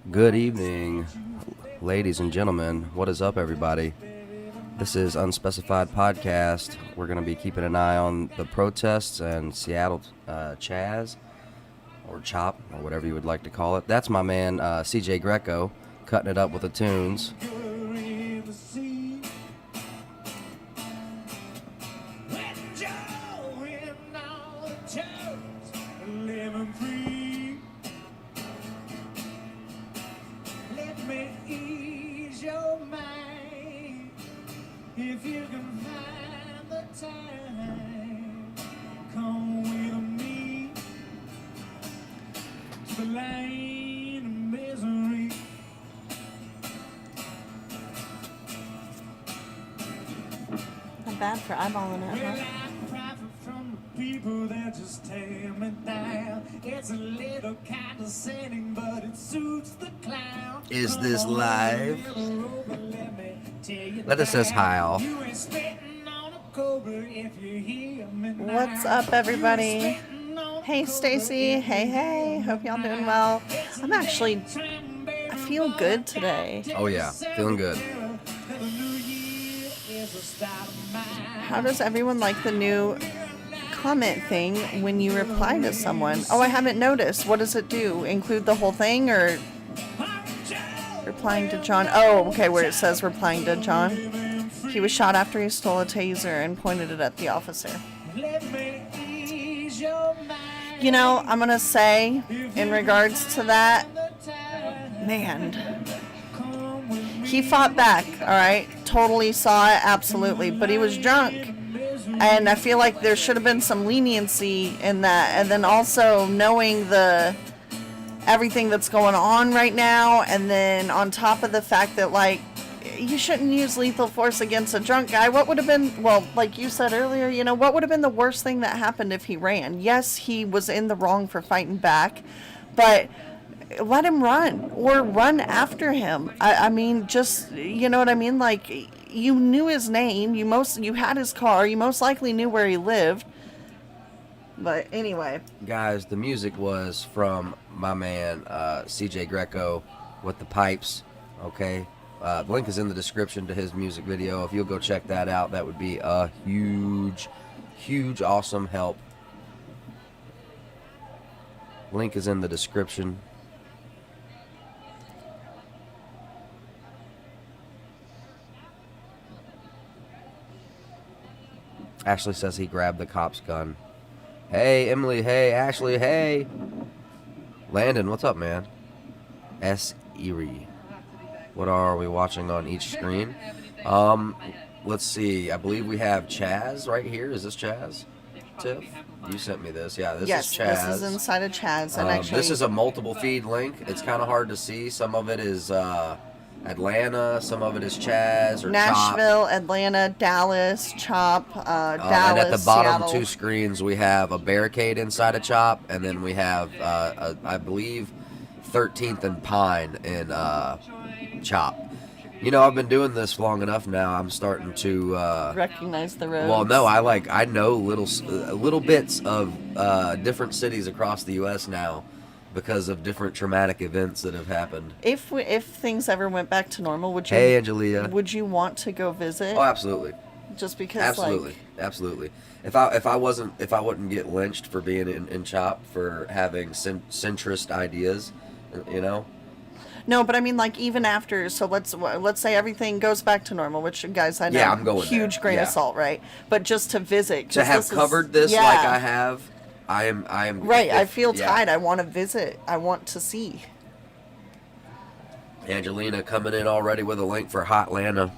Good evening, ladies and gentlemen. What is up, everybody? This is Unspecified Podcast. We're going to be keeping an eye on the protests and Seattle Chaz, or Chop, or whatever you would like to call it. That's my man, CJ Greco, cutting it up with the tunes. If you can find the time, come with me to the lane of misery. Not bad for eyeballing it, huh? I profit from the people that just tear me down. It's a little condescending, but it suits the clown. Is this live? Let us says hi. What's up, everybody? Hey, Stacy. Hey. Hope y'all doing well. I feel good today. Oh yeah, feeling good. How does everyone like the new comment thing when you reply to someone? Oh, I haven't noticed. What does it do? Include the whole thing or replying to John? Oh, okay, where it says replying to John. He was shot after he stole a taser and pointed it at the officer. You know, I'm going to say, in regards to that, man, he fought back, all right? Totally saw it, absolutely. But he was drunk. And I feel like there should have been some leniency in that. And then also knowing everything that's going on right now, and then on top of the fact that, like, you shouldn't use lethal force against a drunk guy. What would have been, well, like you said earlier, you know, what would have been the worst thing that happened if he ran? Yes, he was in the wrong for fighting back, but let him run or run after him. I mean, just, you know what I mean? Like, you knew his name, you had his car, you most likely knew where he lived. But anyway, guys, the music was from my man CJ Greco with the pipes. Okay, the link is in the description to his music video. If you'll go check that out, that would be a huge awesome help. Link is in the description. Ashley says he grabbed the cop's gun. Hey, Emily. Hey, Ashley. Hey. Landon, what's up, man? S. Erie. What are we watching on each screen? Let's see. I believe we have Chaz right here. Is this Chaz? Tiff? You sent me this. Yeah, this is Chaz. Yes, this is inside of Chaz. And actually, this is a multiple feed link. It's kind of hard to see. Some of it is Atlanta, some of it is Chaz or Nashville, Chop. Atlanta, Dallas, Chop, Dallas, and at the bottom Seattle. two screens we have a barricade inside of Chop, and then we have I believe 13th and Pine in Chop. You know, I've been doing this long enough now. I'm starting to recognize the roads. Well, no, I know little bits of different cities across the U.S. now, because of different traumatic events that have happened. If things ever went back to normal, would you? Hey, Angelia. Would you want to go visit? Oh, absolutely. Just because, Absolutely. If I wouldn't get lynched for being in Chop for having centrist ideas, you know. No, but I mean, like, even after. So let's say everything goes back to normal, which, guys, I know, yeah, I'm going huge there. grain Yeah. of salt, right? But just to visit, to have covered this like I have. I am right. I feel tied. I want to visit. I want to see. Angelina coming in already with a link for Hotlanta.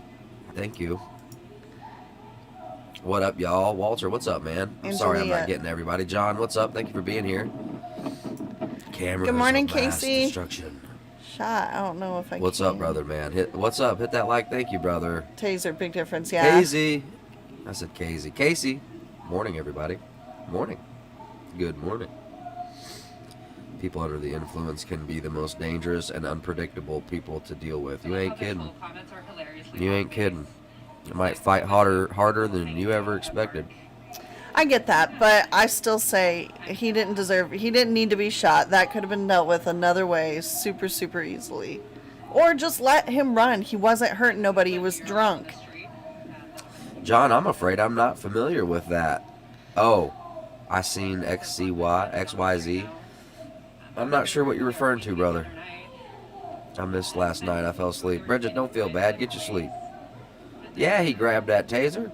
Thank you. What up, y'all? Walter, what's up, man? I'm sorry I'm not getting everybody. John, what's up? Thank you for being here. Camera. Good morning, Casey. Destruction. Shot. I don't know if I. What's up, brother, man? What's up? Hit that like. Thank you, brother. Taser, big difference. Yeah. Casey. I said Casey. Casey. Morning, everybody. Morning. Good morning. People under the influence can be the most dangerous and unpredictable people to deal with. You ain't kidding. You ain't kidding. You might fight harder than you ever expected. I get that, but I still say he didn't need to be shot. That could have been dealt with another way, super, super easily. Or just let him run. He wasn't hurting nobody, he was drunk. John, I'm afraid I'm not familiar with that. Oh, I seen XYZ. I'm not sure what you're referring to, brother. I missed last night. I fell asleep. Bridget, don't feel bad. Get your sleep. Yeah, he grabbed that taser.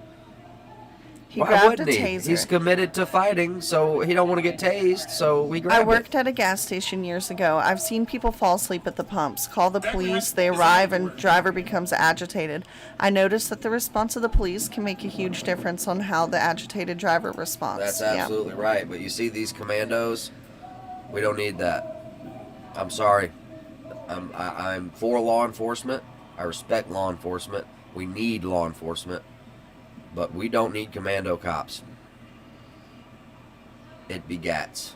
He Why grabbed a wouldn't he? taser. He's committed to fighting, so he don't want to get tased, so he I grabbed worked it. at a gas station years ago. I've seen people fall asleep at the pumps. Call the police, they arrive, and driver becomes agitated. I noticed that the response of the police can make a huge difference on how the agitated driver responds. That's absolutely right. But you see these commandos, we don't need that. I'm sorry. I'm for law enforcement. I respect law enforcement. We need law enforcement. But we don't need commando cops. It begats.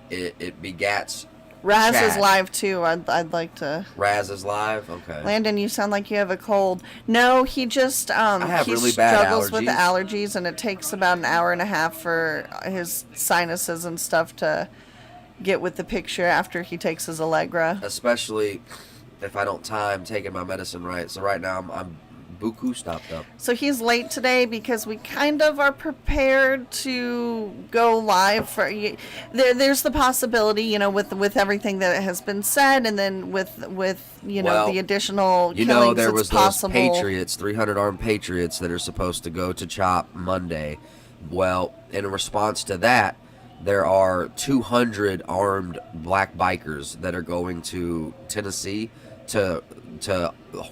It begats. Raz is Chad. live too. I'd like to. Raz is live? Okay. Landon, you sound like you have a cold. No, he just have he really bad struggles with the allergies. allergies, and it takes about an hour and a half for his sinuses and stuff to get with the picture after he takes his Allegra. Especially if I don't time taking my medicine right. So right now I'm buku stopped up. So he's late today because we kind of are prepared to go live for. There's the possibility, you know, with everything that has been said, and then with you know, Well, the additional You killings, know there it's was possible. those patriots, 300 armed patriots that are supposed to go to CHOP Monday. Well, in response to that, there are 200 armed black bikers that are going to Tennessee to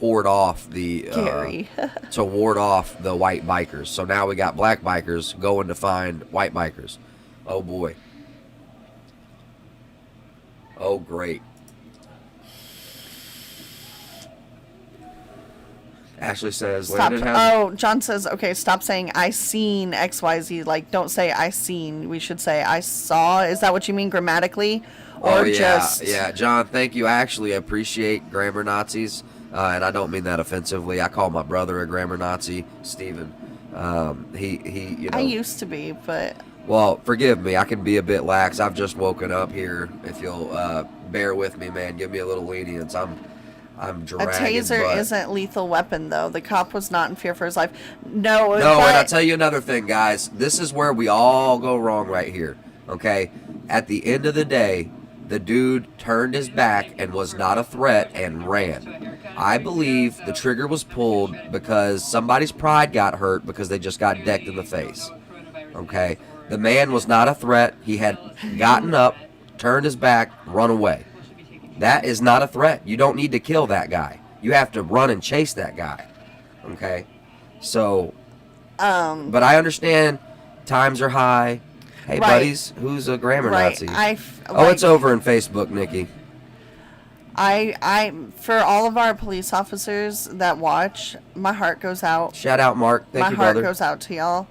ward off the Gary. to ward off the white bikers. So now we got black bikers going to find white bikers. Oh boy. Oh great. Ashley says, Stop. Landon has Oh, John says, okay, stop saying I seen XYZ. Like, don't say I seen. We should say I saw. Is that what you mean grammatically? Or oh, yeah, just. yeah, John, thank you. I actually appreciate grammar Nazis, and I don't mean that offensively. I call my brother a grammar Nazi, Steven. He, you know. I used to be, but. Well, forgive me. I can be a bit lax. I've just woken up here. If you'll bear with me, man, give me a little lenience. I'm A dragging. taser butt. isn't lethal weapon, though. The cop was not in fear for his life. No, No, but and I'll tell you another thing, guys. This is where we all go wrong right here. Okay? At the end of the day, the dude turned his back and was not a threat and ran. I believe the trigger was pulled because somebody's pride got hurt because they just got decked in the face. Okay? The man was not a threat. He had gotten up, turned his back, run away. That is not a threat. You don't need to kill that guy. You have to run and chase that guy. Okay? So, but I understand times are high. Hey, Right. buddies, who's a grammar right. Nazi? It's over in Facebook, Nikki. For all of our police officers that watch, my heart goes out. Shout out, Mark. Thank My you, heart brother. goes out to y'all.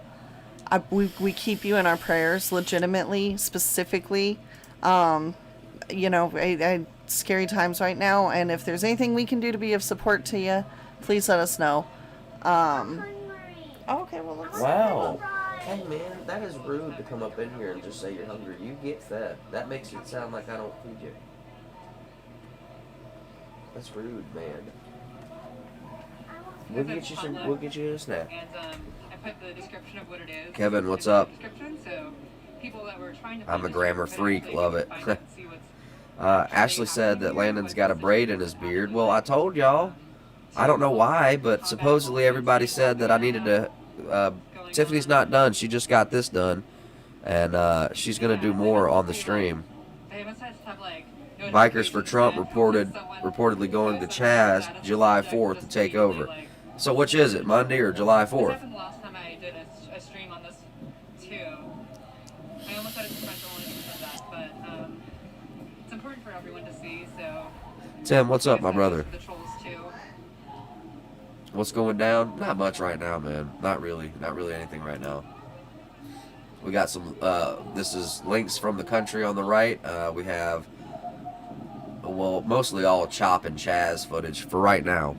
We keep you in our prayers, legitimately, specifically. You know, scary times right now, and if there's anything we can do to be of support to you, please let us know. Okay, well, let's. Wow. Hey, man, that is rude to come up in here and just say you're hungry. You get fed. That makes it sound like I don't feed you. That's rude, man. We'll get you some. We'll get you a snack. And I put the description of what it is. Kevin, what's in the up? Description, so people that were trying to I'm find a this grammar short freak. video, Love they it. can find and see what's Ashley said that Landon's got a braid in his beard. Well, I told y'all. I don't know why, but supposedly everybody said that I needed to. Tiffany's not done. She just got this done, and she's gonna do more on the stream. They must have like Bikers for Trump reportedly going to Chaz July 4th to take over. So which is it, Monday or July This 4th? happened the last time I did a stream on this too. I almost had it sequential when you said that, but it's important for everyone to see. So Tim, what's up, my brother? The trolls too. What's going down? Not much right now, man. Not really anything right now. We got some, this is links from the country on the right. We have, well, mostly all Chop and Chaz footage for right now.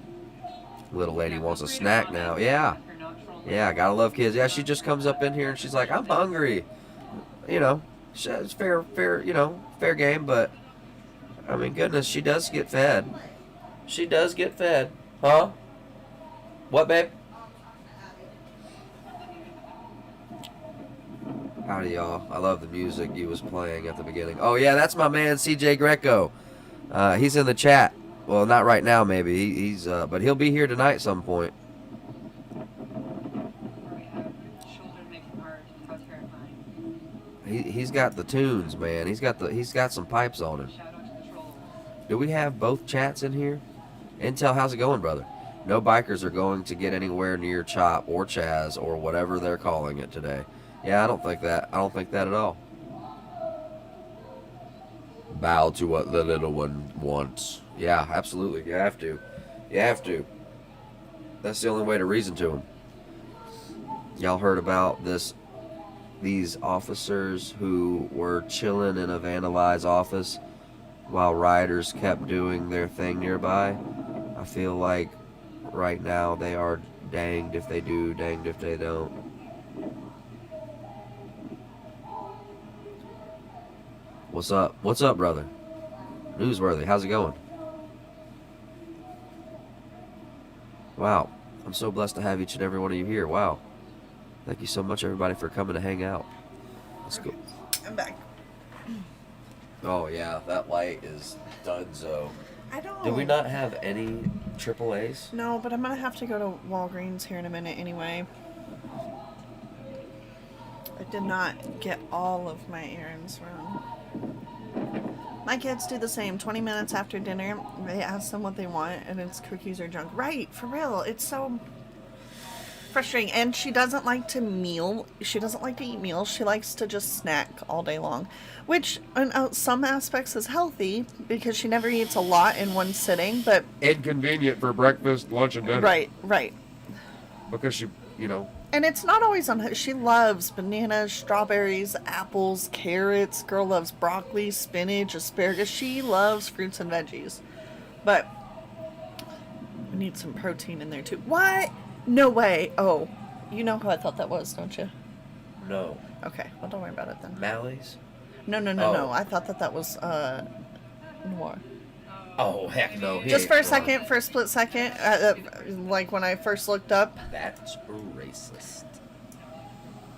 Little lady wants a snack now. Yeah. You're not trolling Yeah, gotta love kids. Yeah, she just comes up in here and she's like, I'm hungry. You know, it's fair, you know, fair game, but I mean, goodness, she does get fed. She does get fed. Huh? What, babe? Howdy, y'all. I love the music you was playing at the beginning. Oh, yeah, that's my man, CJ Greco. He's in the chat. Well, not right now, maybe. He's but he'll be here tonight some point. He's got the tunes, man. He's got some pipes on him. Do we have both chats in here? Intel, how's it going, brother? No bikers are going to get anywhere near Chop or Chaz or whatever they're calling it today. Yeah, I don't think that. I don't think that at all. Bow to what the little one wants. Yeah, absolutely. You have to. You have to. That's the only way to reason to him. Y'all heard about these officers who were chilling in a vandalized office while rioters kept doing their thing nearby? I feel like right now they are danged if they do, danged if they don't. What's up? What's up, brother? Newsworthy, how's it going? Wow, I'm so blessed to have each and every one of you here. Wow. Thank you so much, everybody, for coming to hang out. Let's go. I'm back. Oh, yeah, that light is donezo. I don't. Did we not have any AAAs? No, but I'm going to have to go to Walgreens here in a minute anyway. I did not get all of my errands run. My kids do the same. 20 minutes after dinner, they ask them what they want, and it's cookies or junk. Right, for real. It's so frustrating. And she doesn't like to meal. She doesn't like to eat meals. She likes to just snack all day long, which in some aspects is healthy because she never eats a lot in one sitting. But inconvenient for breakfast, lunch, and dinner. Right. Because she, you know. And it's not always on. She loves bananas, strawberries, apples, carrots. Girl loves broccoli, spinach, asparagus. She loves fruits and veggies. But we need some protein in there too. What? No way. Oh, you know who I thought that was, don't you? No. Okay, well, don't worry about it then. Malleys? No. Oh. I thought that was Noir. Oh, heck no. Just for a second, for a split second, like when I first looked up. That's racist.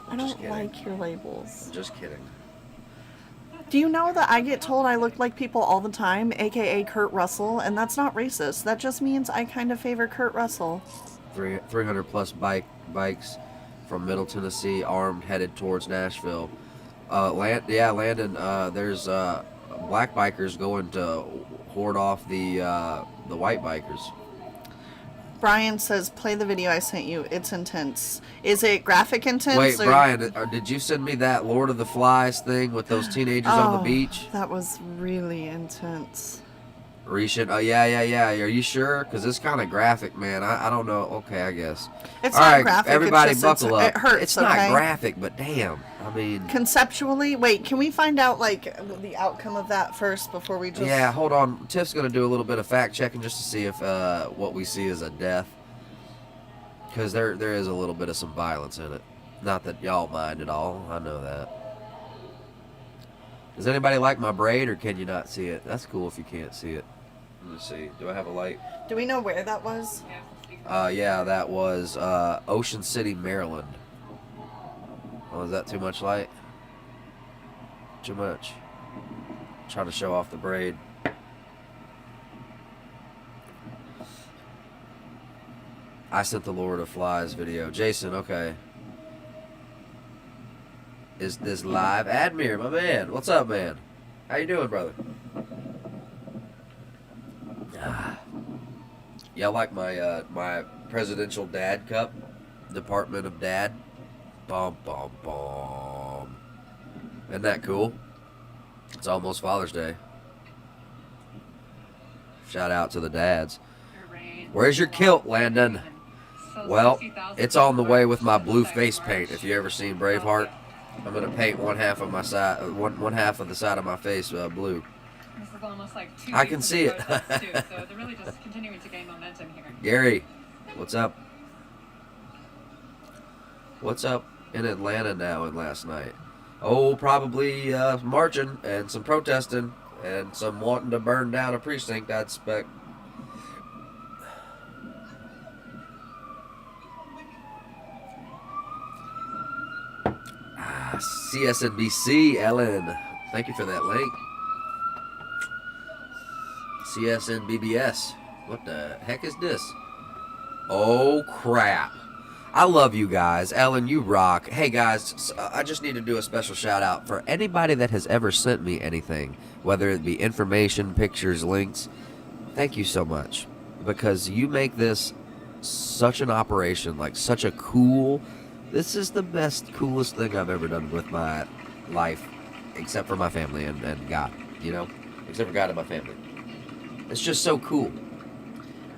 I Just don't kidding. like your labels. Just kidding. Do you know that I get told I look like people all the time, aka Kurt Russell, and that's not racist. That just means I kind of favor Kurt Russell. 300 plus bikes from Middle Tennessee, armed, headed towards Nashville. Landon, there's black bikers going to hoard off the white bikers. Brian says, play the video I sent you. It's intense. Is it graphic intense? Wait, or... Brian, did you send me that Lord of the Flies thing with those teenagers on the beach? That was really intense. Recent? Oh, yeah. Are you sure? Because it's kind of graphic, man. I don't know. Okay, I guess. It's All not right, graphic. everybody it's just, buckle up. It hurts, It's okay? not graphic, but damn. I mean... Conceptually, wait, can we find out, like, the outcome of that first before we just... Yeah, hold on. Tiff's going to do a little bit of fact-checking just to see if what we see is a death. Because there is a little bit of some violence in it. Not that y'all mind at all. I know that. Does anybody like my braid, or can you not see it? That's cool if you can't see it. Let me see. Do I have a light? Do we know where that was? Yeah, that was Ocean City, Maryland. Oh, is that too much light? Too much. Trying to show off the braid. I sent the Lord of Flies video. Jason, okay. Is this live? Admir, my man. What's up, man? How you doing, brother? Y'all like my my presidential dad cup? Department of Dad? Bum, bum, bum. Isn't that cool? It's almost Father's Day. Shout out to the dads. Where's your kilt, Landon? Well, it's on the way with my blue face paint. If you ever seen Braveheart, I'm gonna paint one half of my side, one half of the side of my face blue. This is almost like 2 I can weeks see of it. protests, too, so they're really just continuing to gain momentum here. Gary, what's up? What's up in Atlanta now and last night? Oh, probably marching and some protesting and some wanting to burn down a precinct, I expect. CSNBC, Ellen. Thank you for that link. CSNBBS. What the heck is this? Oh, crap. I love you guys. Ellen, you rock. Hey, guys, I just need to do a special shout out for anybody that has ever sent me anything, whether it be information, pictures, links. Thank you so much, because you make this such an operation, like such a cool... This is the best, coolest thing I've ever done with my life, except for my family and God, you know? Except for God and my family. It's just so cool.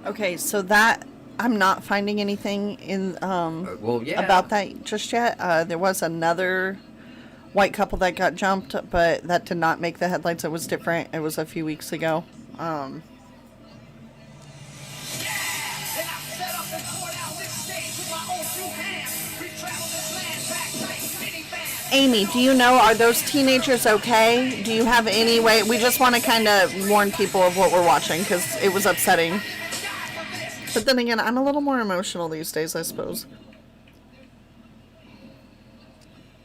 Okay, so that... I'm not finding anything in Well, yeah. about that just yet. There was another white couple that got jumped, but that did not make the headlines. It was different. It was a few weeks ago. Amy, do you know, are those teenagers okay? Do you have any way? We just want to kind of warn people of what we're watching because it was upsetting. But then again, I'm a little more emotional these days, I suppose.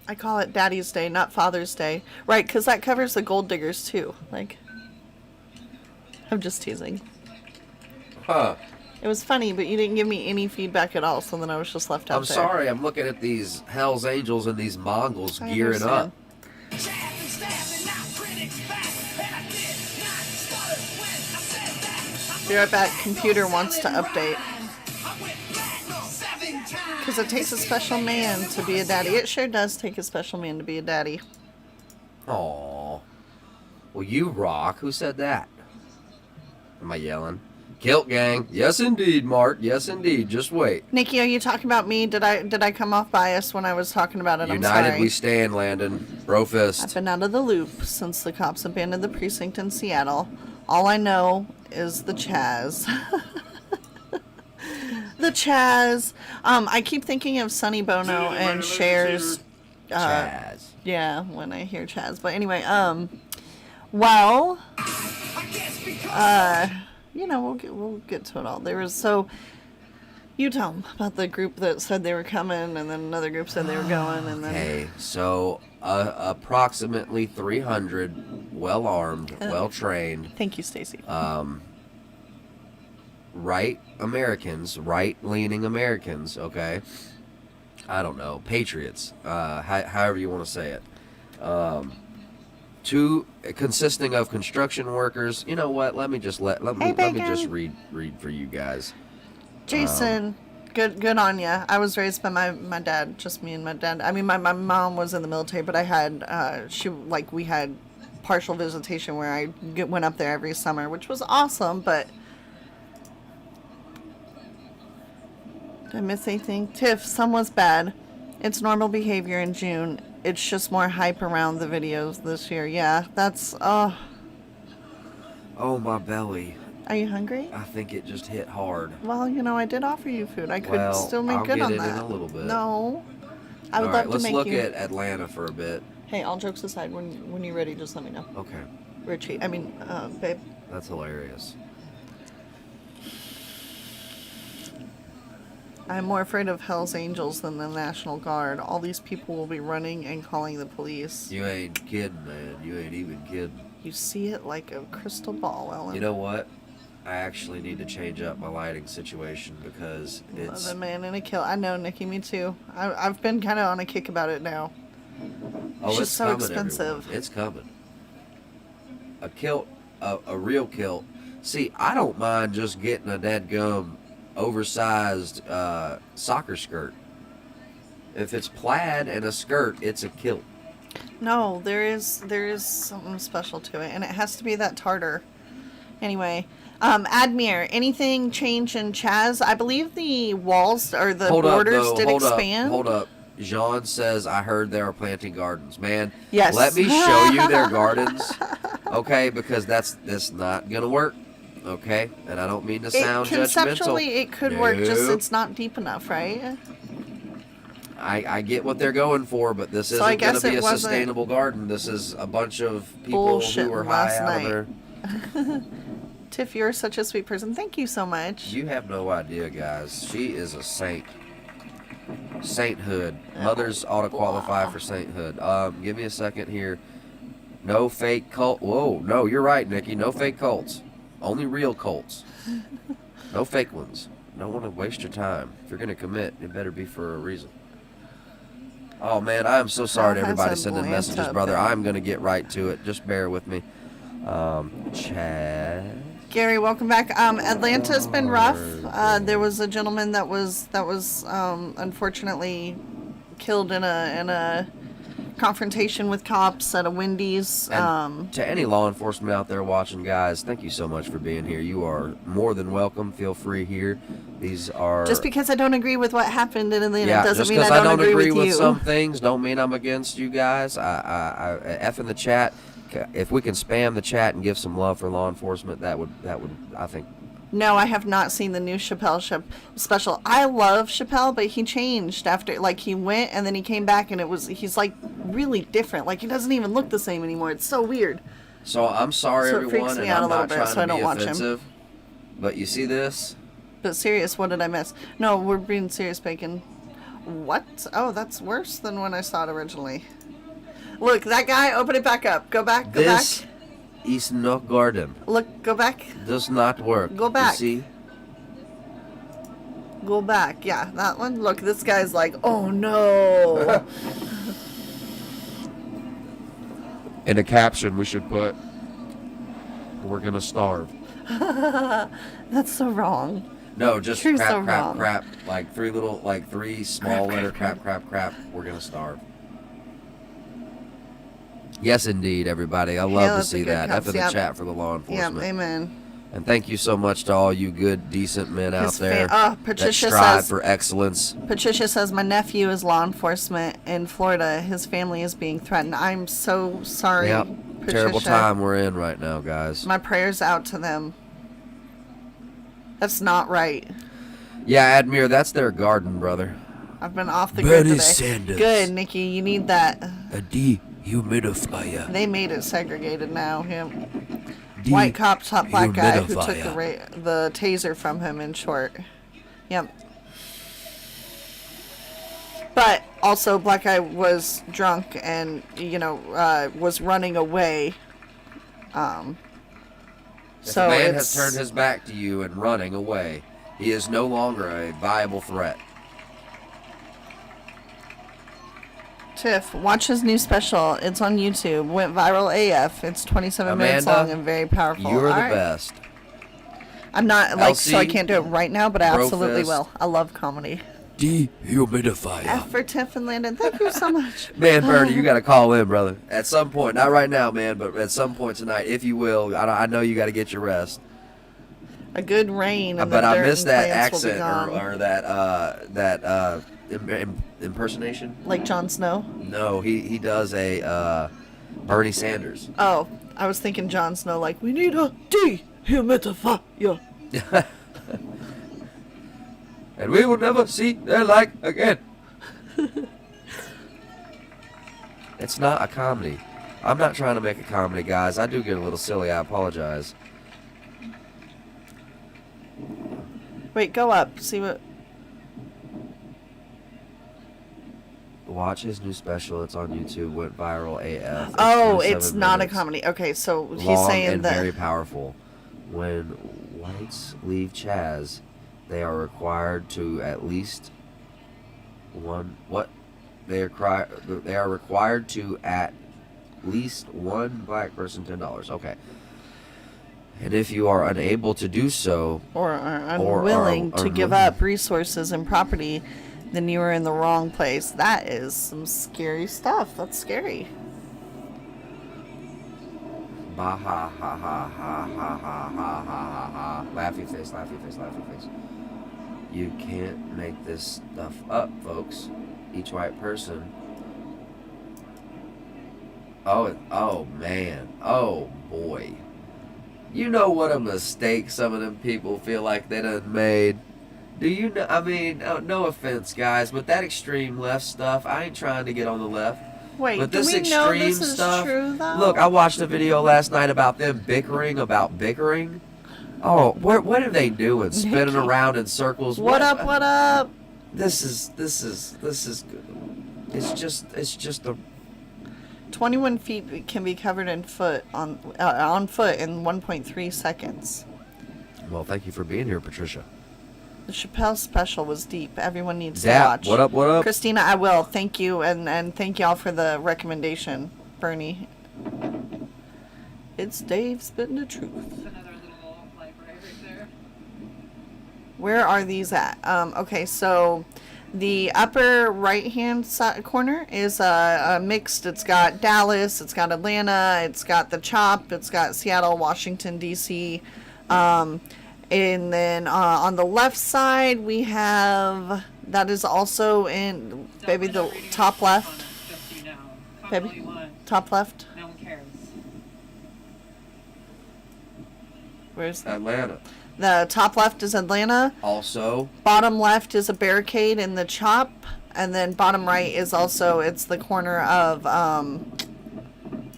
I call it Daddy's Day, not Father's Day. Right, because that covers the gold diggers, too. Like, I'm just teasing. Huh. It was funny, but you didn't give me any feedback at all, so then I was just left out I'm there. sorry, I'm looking at these Hell's Angels and these Mongols I gearing understand. up. Be right back. Computer wants to update. Because it takes a special man to be a daddy. It sure does take a special man to be a daddy. Aww. Well, you rock. Who said that? Am I yelling? Kilt gang. Yes, indeed, Mark. Yes, indeed. Just wait. Nikki, are you talking about me? Did I come off biased when I was talking about it? I'm United sorry. we stand, Landon. Bro I've fist. been out of the loop since the cops abandoned the precinct in Seattle. All I know is the Chaz. The Chaz. I keep thinking of Sonny Bono and Cher's. Chaz. Yeah, when I hear Chaz. But anyway, well, you know, we'll get to it all. There was you tell them about the group that said they were coming, and then another group said they were going, and then. Okay, so approximately 300 well-armed, well-trained, Thank you, Stacy. right-leaning Americans, okay? I don't know, patriots, however you want to say it. Consisting of construction workers. You know what? Let me just let me just read for you guys. Jason, good on ya. I was raised by my dad, just me and my dad. I mean, my mom was in the military, but I had we had partial visitation where I went up there every summer, which was awesome. But did I miss anything? Tiff, someone's bad. It's normal behavior in June. It's just more hype around the videos this year. Yeah, that's Oh, my belly. Are you hungry? I think it just hit hard. Well, you know, I did offer you food. I could Well, still make I'll good get on it that. in a little bit. No, I would All love right, let's to make look you. at Atlanta for a bit. Hey, all jokes aside, when you're ready, just let me know. Okay, Richie, babe. that's hilarious. I'm more afraid of Hell's Angels than the National Guard. All these people will be running and calling the police. You ain't kidding, man. You ain't even kidding. You see it like a crystal ball, Ellen. You know what? I actually need to change up my lighting situation because it's... The man in a kilt. I know, Nikki, me too. I've been kind of on a kick about it now. Oh, It's just so coming, expensive. everyone. It's coming. A kilt, a real kilt. See, I don't mind just getting a dadgum oversized soccer skirt. If it's plaid and a skirt, it's a kilt. No, there is something special to it, and it has to be that tartar. Anyway, Admir, anything change in Chaz? I believe the walls or the borders did expand. Hold up. Jean says, I heard they were planting gardens. Man, Yes. let me show you their gardens, okay? Because that's not going to work, okay? And I don't mean to sound judgmental. Conceptually, it could work, just Nope. it's not deep enough, right? I get what they're going for, but this So isn't I going guess to be it a wasn't sustainable garden. This is a bunch of people bullshit who are high last out night. of their... Tiff, you're such a sweet person. Thank you so much. You have no idea, guys. She is a saint. Sainthood. Mothers ought to qualify for sainthood. Give me a second here. No fake cult. Whoa, no, you're right, Nikki. No fake cults. Only real cults. No fake ones. Don't want to waste your time. If you're going to commit, it better be for a reason. Oh, man, I am so sorry to How has everybody a sending messages, Atlanta brother. been? I'm going to get right to it. Just bear with me. Chad. Gary, welcome back. Atlanta's been rough. There was a gentleman that was unfortunately killed in a confrontation with cops at a Wendy's. And to any law enforcement out there watching, guys, thank you so much for being here. You are more than welcome. Feel free here. These are... Just because I don't agree with what happened in Atlanta yeah, doesn't just mean because I don't agree with you. some things don't mean I'm against you guys. I F in the chat. If we can spam the chat and give some love for law enforcement, that would I think. No, I have not seen the new Chappelle special. I love Chappelle, but he changed after, like, he went and then he came back and he's like really different. Like, he doesn't even look the same anymore. It's so weird. So I'm sorry, So it freaks everyone, me and out a I'm little not bit, trying so I to don't be watch him. offensive. But you see this? But serious, what did I miss? No, we're being serious, Bacon. What? Oh, that's worse than when I saw it originally. Look, that guy, open it back up. Go back, go This back. is no garden. Look, go back. Does not work. Go back. You see? Go back. Yeah, that one. Look, this guy's like, oh no. In a caption, we should put, "We're gonna starve." That's so wrong. No, just You're crap, so crap, wrong. crap. Like three small letter crap, crap, crap. We're gonna starve. Yes, indeed, everybody. I love to that's a see good that. F in the yep. chat for the law Yeah, enforcement. amen. And thank you so much to all you good, decent men out there that Patricia strive says. for excellence. Patricia says my nephew is law enforcement in Florida. His family is being threatened. I'm so sorry, Yep. Patricia. Terrible time we're in right now, guys. My prayers out to them. That's not right. Yeah, Admir, that's their garden, brother. I've been off the grid Bernie today. Sanders. Good, Nikki. You need that. A dehumidifier. They made it segregated now. Him. White cop shot black guy who took the taser from him in short. Yep. But also, black guy was drunk and, was running away. If So a man it's has turned his back to you and running away, he is no longer a viable threat. Tiff, watch his new special. It's on YouTube. Went viral AF. It's 27 minutes Amanda, long and very powerful. You're the All right. best. I'm not, so I LC, can't do it right now, but I absolutely Brofist. will. I love comedy. Dehumidifier. F for Tiff and Landon. Thank you so much. Man, Bernie, you got to call in, brother. At some point, not right now, man, but at some point tonight, if you will. I know you got to get your rest. A good rain. And But the I dirt missed and that plants will be accent gone. or that impersonation. Like Jon Snow? No, he does a Bernie Sanders. Oh, I was thinking Jon Snow, like, we need a dehumidifier. And we will never see their like again. It's not a comedy. I'm not trying to make a comedy, guys. I do get a little silly. I apologize. Wait, go up. See what... Watch his new special. It's on YouTube. Went viral AF. Oh, 27 it's not a minutes. comedy. Okay, so he's Long saying and that... very powerful. When whites leave Chaz, they are required to at least they are required to at least one black person $10. Okay. And if you are unable to do so, or are or unwilling are to give up resources and property, then you are in the wrong place. That is some scary stuff. That's scary. bah ha ha ha ha ha ha ha ha ha, laughy face, laughy face, laughy face. You can't make this stuff up, folks. Each white person. Oh man, oh boy. You know what a mistake some of them people feel like they done made? Do you know? I mean, no offense, guys, but that extreme left stuff, I ain't trying to get on the left. Wait, But do this we know extreme this is stuff. true though? Look, I watched a video last night about them bickering about bickering. Oh, what are they doing? Spinning Nikki. around in circles. What up? What up? This is it's just a 21 feet can be covered in foot on foot in 1.3 seconds. well, thank you for being here, Patricia. The Chappelle special was deep. Everyone needs to Zap, watch. what up, what up? Christina, I will. Thank you, and thank y'all for the recommendation, Bernie. It's Dave spitting the truth. It's another little library right there. Where are these at? Okay, so the upper right-hand corner is mixed. It's got Dallas, it's got Atlanta, it's got the CHOP, it's got Seattle, Washington, D.C., and then on the left side, we have, that is also in, baby, the top left. Just so you know. Comment Baby, all you want. top left. No one cares. Where's Atlanta. the top left is Atlanta. Also, Bottom left is a barricade in the CHOP. And then bottom right is also, it's the corner of,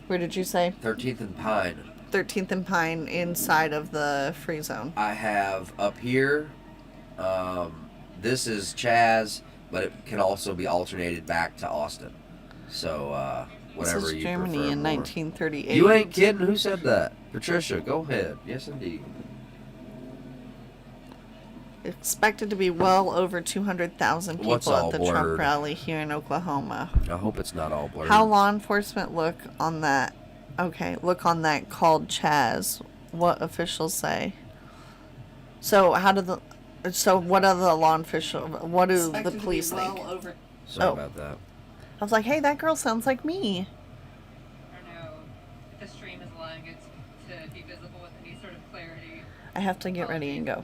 where did you say? 13th and Pine. 13th and Pine inside of the free zone. I have up here, this is Chaz, but it can also be alternated back to Austin. So, whatever This is you Germany prefer in more. 1938. You ain't kidding? Who said that? Patricia, go ahead. Yes, indeed. Expected to be well over 200,000 What's people all at the blurred? Trump rally here in Oklahoma. I hope it's not all blurry. How law enforcement look on that? Okay, look on that called Chaz. What officials say? So how do the? So what are the law official? What do the police think? Sorry Oh. about that. I was like, hey, that girl sounds like me. I don't know if the stream is allowing it to be visible with any sort of clarity. I have to get ready and go.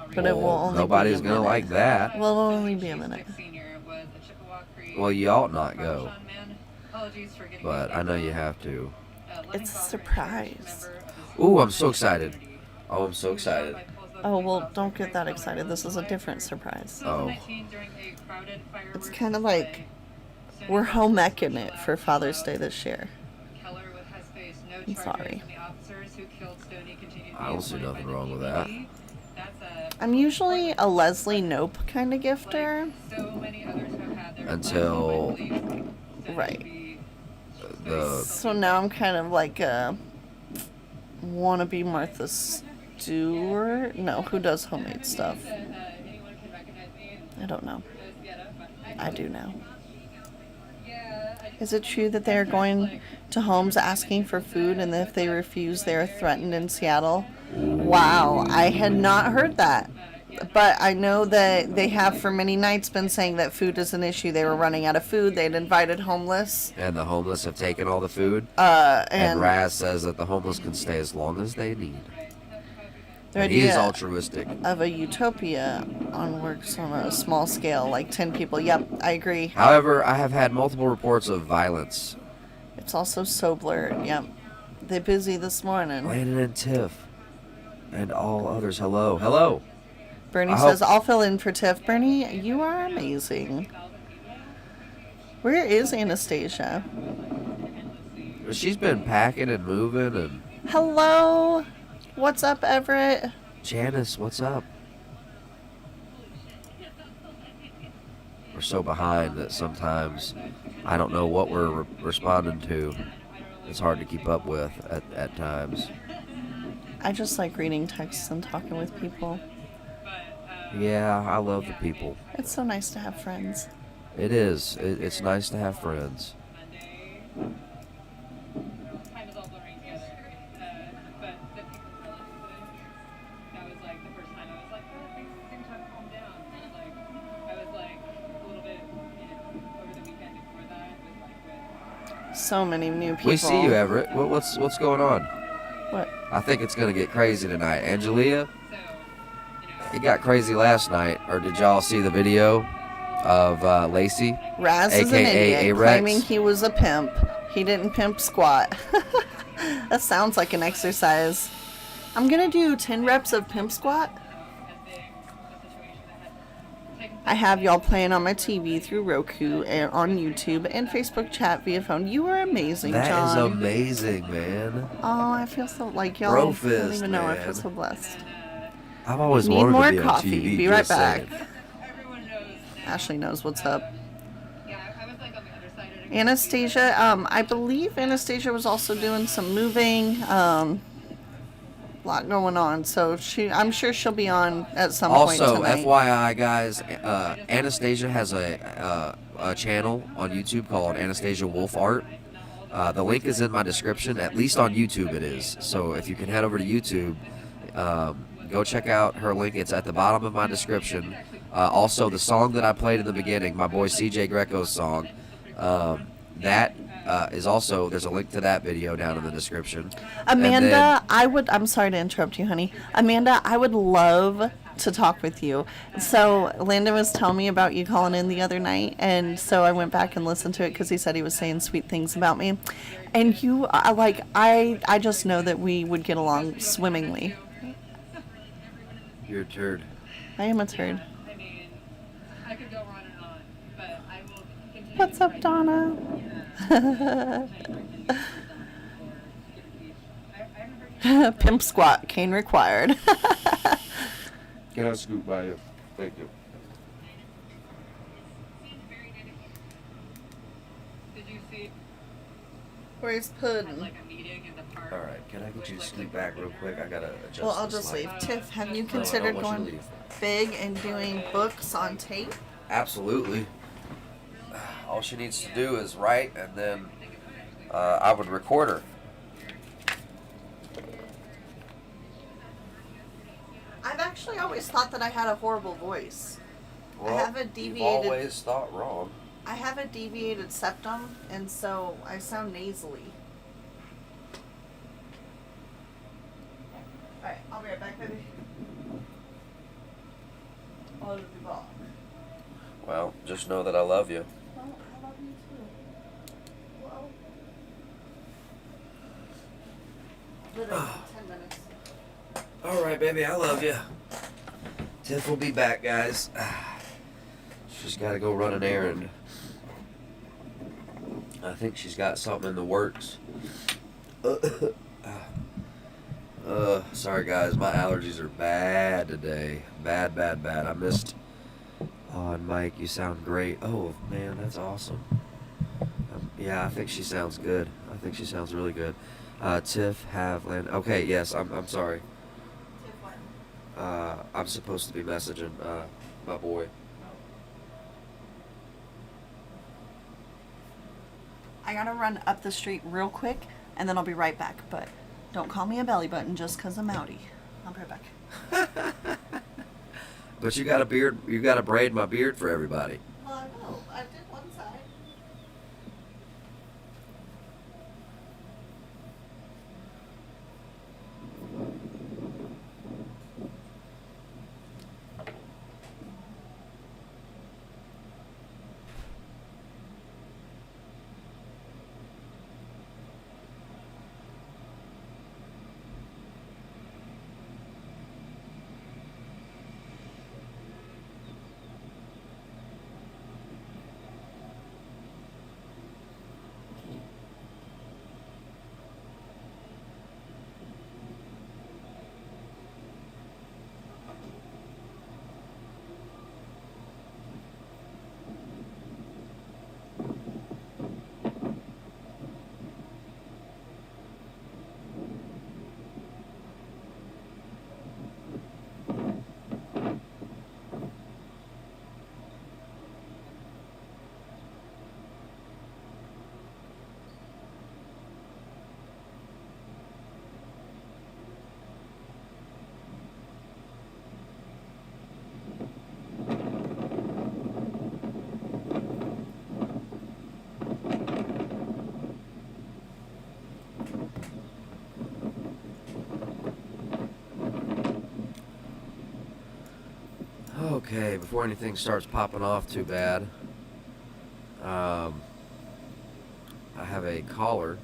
I'll read But it will Well, only nobody's be a gonna minute. like that. Well, it'll only be a minute. Senior was a Chippewa Cree Well, you ought not go, Parmesan man. Apologies for getting but my I know name you wrong. have to. Loving It's a father, surprise. cherished member of the Ooh, I'm Sioux so excited. community. Oh, I'm so excited. Oh, well, don't get that excited. This is a different surprise. Oh. 2019, during a crowded fireworks It's kind of like display, we're Sony home Fox ecing it for Father's Day this year. Keller has faced no I'm charges, sorry. and the officers who killed Stoney continue to be I don't see employed nothing by the wrong with that. PPD. That's a I'm usually a Leslie Nope kind of gifter. like so many others have had their Until- lives taken by police. Stoney Right. to be The So now I'm kind of like a wannabe Martha Stewart. No, who does homemade stuff? anyone can recognize me I don't know. as Vieta, but I do now. yeah, Is it true that they are going to homes asking for food, and if they refuse, they are threatened in Seattle? Wow, I had not heard that. But I know that they have for many nights been saying that food is an issue. They were running out of food. They'd invited homeless. and the homeless have taken all the food. And And Raz says that the homeless can stay as long as they need. their And he is idea altruistic. of a utopia works on a small scale, like 10 people. Yep, I agree. However, I have had multiple reports of violence. It's also so blurred. Yep. They're busy this morning. Landon and Tiff. And all others. Hello. Hello. Bernie I hope- says, I'll fill in for Tiff. Bernie, you are amazing. Where is Anastasia? She's been packing and moving and... Hello. What's up, Everett? Janice, what's up? We're so behind that sometimes I don't know what we're responding to. It's hard to keep up with at times. I just like reading texts and talking with people. Yeah, I love the people. It's so nice to have friends. It is. It's nice to have friends. time is all blurring together. But the people relative, that was like the first time I was like, oh, things seem to have calmed down. I was like a little bit, over the weekend before that, was like with So many new people. We see you, Everett. What's going on? What? I think it's gonna get crazy tonight. Angelia, so, it got crazy last night. Or did y'all see the video of Lacey? Raz is an AKA idiot, A-Rex. claiming he was a pimp. He didn't pimp squat. That sounds like an exercise. I'm gonna do 10 reps of pimp squat. ending the situation that had I have y'all playing on my TV through Roku and on YouTube and Facebook chat via phone. You are amazing, That is John. amazing, man. Oh, I feel so like y'all Bro don't fist, even know. I man. feel so blessed. I've always Need wanted more to be coffee. on TV. Be right just back. saying. Everyone knows now. Ashley knows what's up. Yeah, I was like on the other side of it. Anastasia, I believe Anastasia was also doing some moving, lot going on. So I'm sure she'll be on at some point Also, tonight. FYI, guys, Anastasia has a channel on YouTube called Anastasia Wolf Art. The link is in my description. At least on YouTube it is. So if you can head over to YouTube, go check out her link. It's at the bottom of my description. Also, the song that I played in the beginning, my boy CJ Greco's song, that is also, there's a link to that video down in the description. Amanda, I'm sorry to interrupt you, honey. Amanda, I would love to talk with you. So Landon was telling me about you calling in the other night, and so I went back and listened to it because he said he was saying sweet things about me. And you, I just know that we would get along swimmingly. You're a turd. I am a turd. I mean, I could go on and on, but I will continue. What's up, Donna? Pimp squat, cane required. Can I scoot by you? Thank you. Did you see Where's Puddin'? like a meeting in the park? All right, can I get you to scoot back real quick? I gotta adjust. Well, I'll this just light. leave. Tiff, have you No, I considered don't want you to going leave. big and doing books on tape? Absolutely. All she needs to do is write, and then I would record her. I've actually always thought that I had a horrible voice. Well, have a you've deviated- always thought wrong. I have a deviated septum, and so I sound nasally. Alright, I'll be right back, baby. I'll be back. Well, just know that I love you. Well, I love you too. Well, literally 10 minutes. All right, baby, I love you. Tiff will be back, guys. She's got to go run an errand. I think she's got something in the works. Sorry, guys. My allergies are bad today. Bad, bad, bad. I missed. Oh, and Mike, you sound great. Oh, man, that's awesome. Yeah, I think she sounds good. I think she sounds really good. Tiff, Havland. Okay, yes, I'm sorry. I'm supposed to be messaging my boy. I gotta run up the street real quick, and then I'll be right back. But don't call me a belly button just 'cause I'm outie. I'll be right back. But you got a beard. You got to braid my beard for everybody. Well, I will. I did one side. Okay, before anything starts popping off too bad, I have a caller.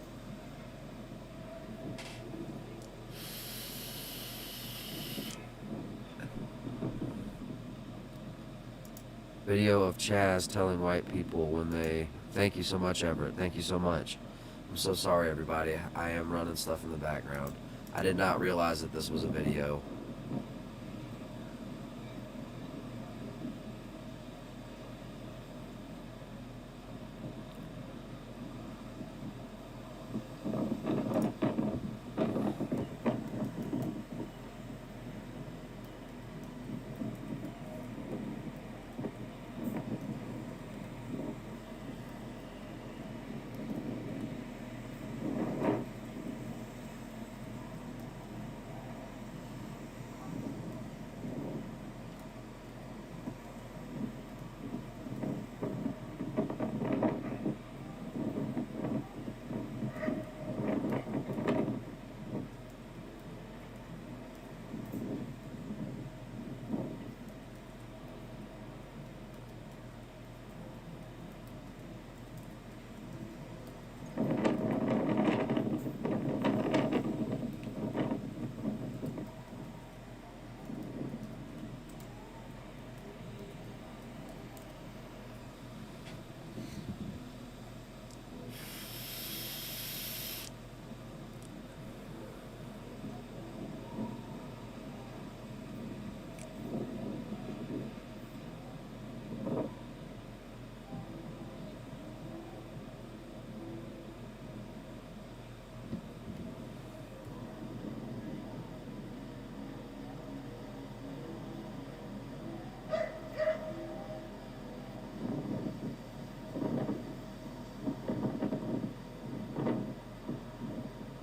Video of Chaz telling white people when they. Thank you so much, Everett. Thank you so much. I'm so sorry, everybody. I am running stuff in the background. I did not realize that this was a video.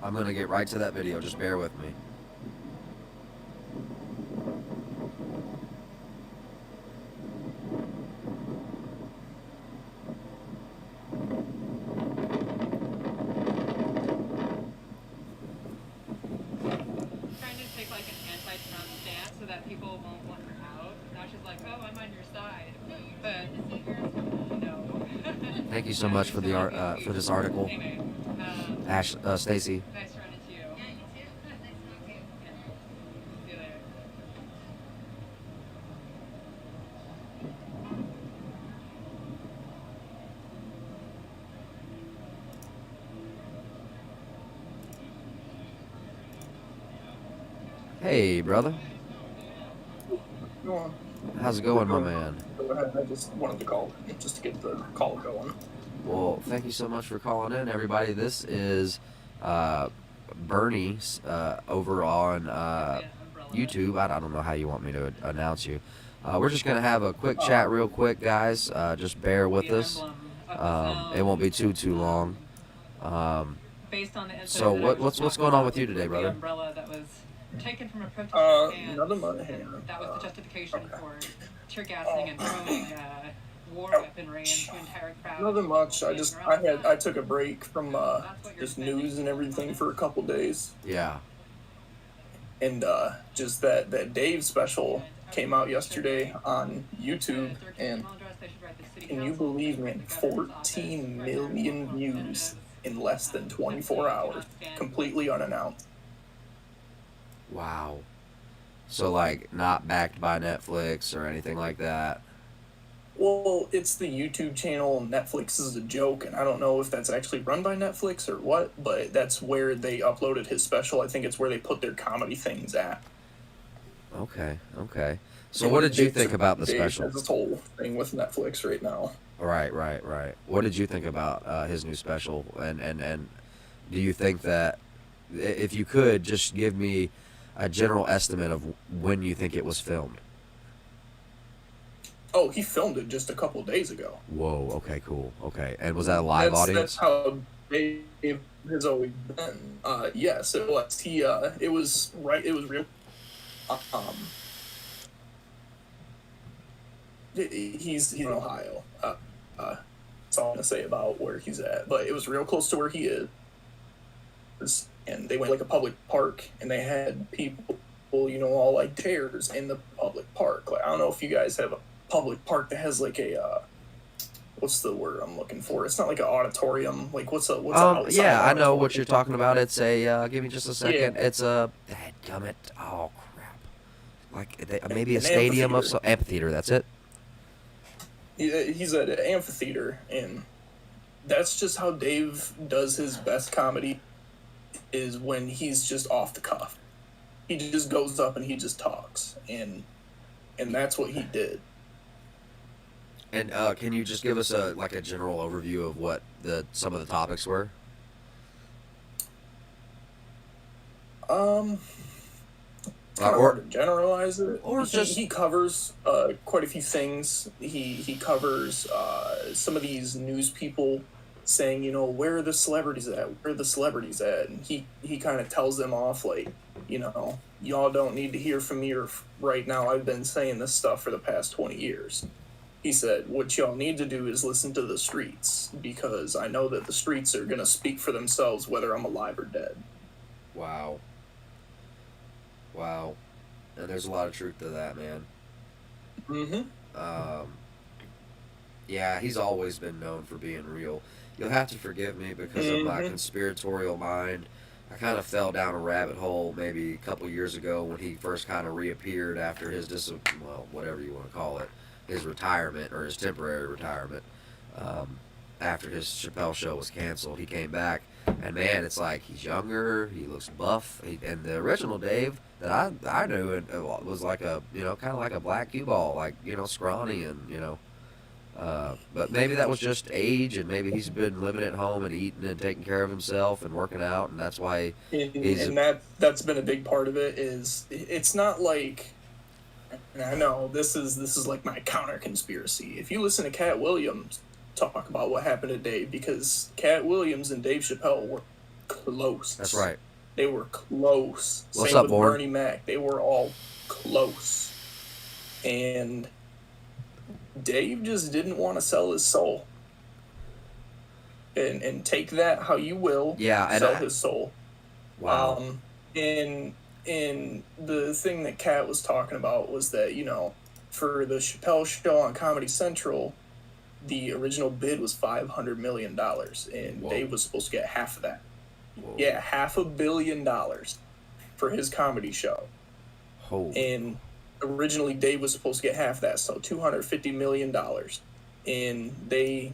I'm gonna get right to that video. Just bear with me. Trying to take like an anti-Trump stance so that people won't want her out. Now she's like, oh, I'm on your side. But no. Thank you so much for the for this article, Anyway, Stacy. nice to run into you. Yeah, you too. Nice to meet you. See you later. Hey, brother. Go on. How's it going, my man? Go ahead. I just wanted to call just to get the call going. Well, thank you so much for calling in, everybody. This is Bernie over on YouTube. I don't know how you want me to announce you. We're just going to have a quick chat real quick, guys. Just bear with us. It won't be too long. Based on the So what's going on with you today, the brother? umbrella that was taken from a protest Nothing much. Hang on. that was the justification Okay. for tear gassing and throwing war weaponry into entire crowds. Nothing much. I took a break from That's what you're just spending news and everything for a couple days, Yeah. and just that Dave special came out yesterday on YouTube, and can you believe, man, 14 million views in less than 24 hours, completely unannounced. Wow. So, like, not backed by Netflix or anything like that. Well, it's the YouTube channel. Netflix is a joke, and I don't know if that's actually run by Netflix or what, but that's where they uploaded his special. I think it's where they put their comedy things at. Okay. So what did you think about the Dave special? has this whole thing with Netflix right now. Right. What did you think about his new special? And do you think that, if you could, just give me a general estimate of when you think it was filmed? Oh, he filmed it just a couple days ago. Whoa, okay, cool. Okay. And was that a live That's audience? how Dave has always been. Yes, it was. It was real. He's in Ohio. That's all I'm gonna say about where he's at. But it was real close to where he is. And they went like a public park, and they had people, all like chairs in the public park. Like, I don't know if you guys have a public park that has like a what's the word I'm looking for? It's not like an auditorium. Like what's outside Yeah, I know auditorium? what you're talking about. It's a give me just a second. Yeah. It's a dadgummit. Oh crap. Like maybe a An stadium of amphitheater. some amphitheater, that's it. He's at an amphitheater, and that's just how Dave does his best comedy, is when he's just off the cuff. He just goes up and he just talks, and that's what he did. And can you just give us a general overview of what some of the topics were? Kind of hard to generalize it. or just- he covers quite a few things. He covers some of these news people saying, you know, where are the celebrities at? Where are the celebrities at? And he kind of tells them off like, you know, y'all don't need to hear from me right now. I've been saying this stuff for the past 20 years. He said, what y'all need to do is listen to the streets, because I know that the streets are going to speak for themselves whether I'm alive or dead. Wow. Wow. And there's a lot of truth to that, man. Mm-hmm. Yeah, he's always been known for being real. You'll have to forgive me because of my conspiratorial mind. I kind of fell down a rabbit hole maybe a couple years ago when he first kind of reappeared after his whatever you want to call it, his retirement or his temporary retirement. After his Chappelle show was canceled, he came back, and man, it's like he's younger, he looks buff, and the original Dave that I knew was like a kind of like a black cue ball, like scrawny and but maybe that was just age, and maybe he's been living at home and eating and taking care of himself and working out, and that's why that's been a big part of it. Is it's not like, and I know this is like my counter conspiracy. If you listen to Cat Williams talk about what happened to Dave, because Cat Williams and Dave Chappelle were close. That's right. They were close. What's Same up, with Born? Bernie Mac. They were all close. And Dave just didn't want to sell his soul. And take that how you will. Yeah, and sell his soul. Wow. And the thing that Kat was talking about was that, for the Chappelle show on Comedy Central, the original bid was $500 million, and Whoa. Dave was supposed to get half of that. Whoa. Yeah, $500 million for his comedy show. Oh. And originally Dave was supposed to get half that, so $250 million. And they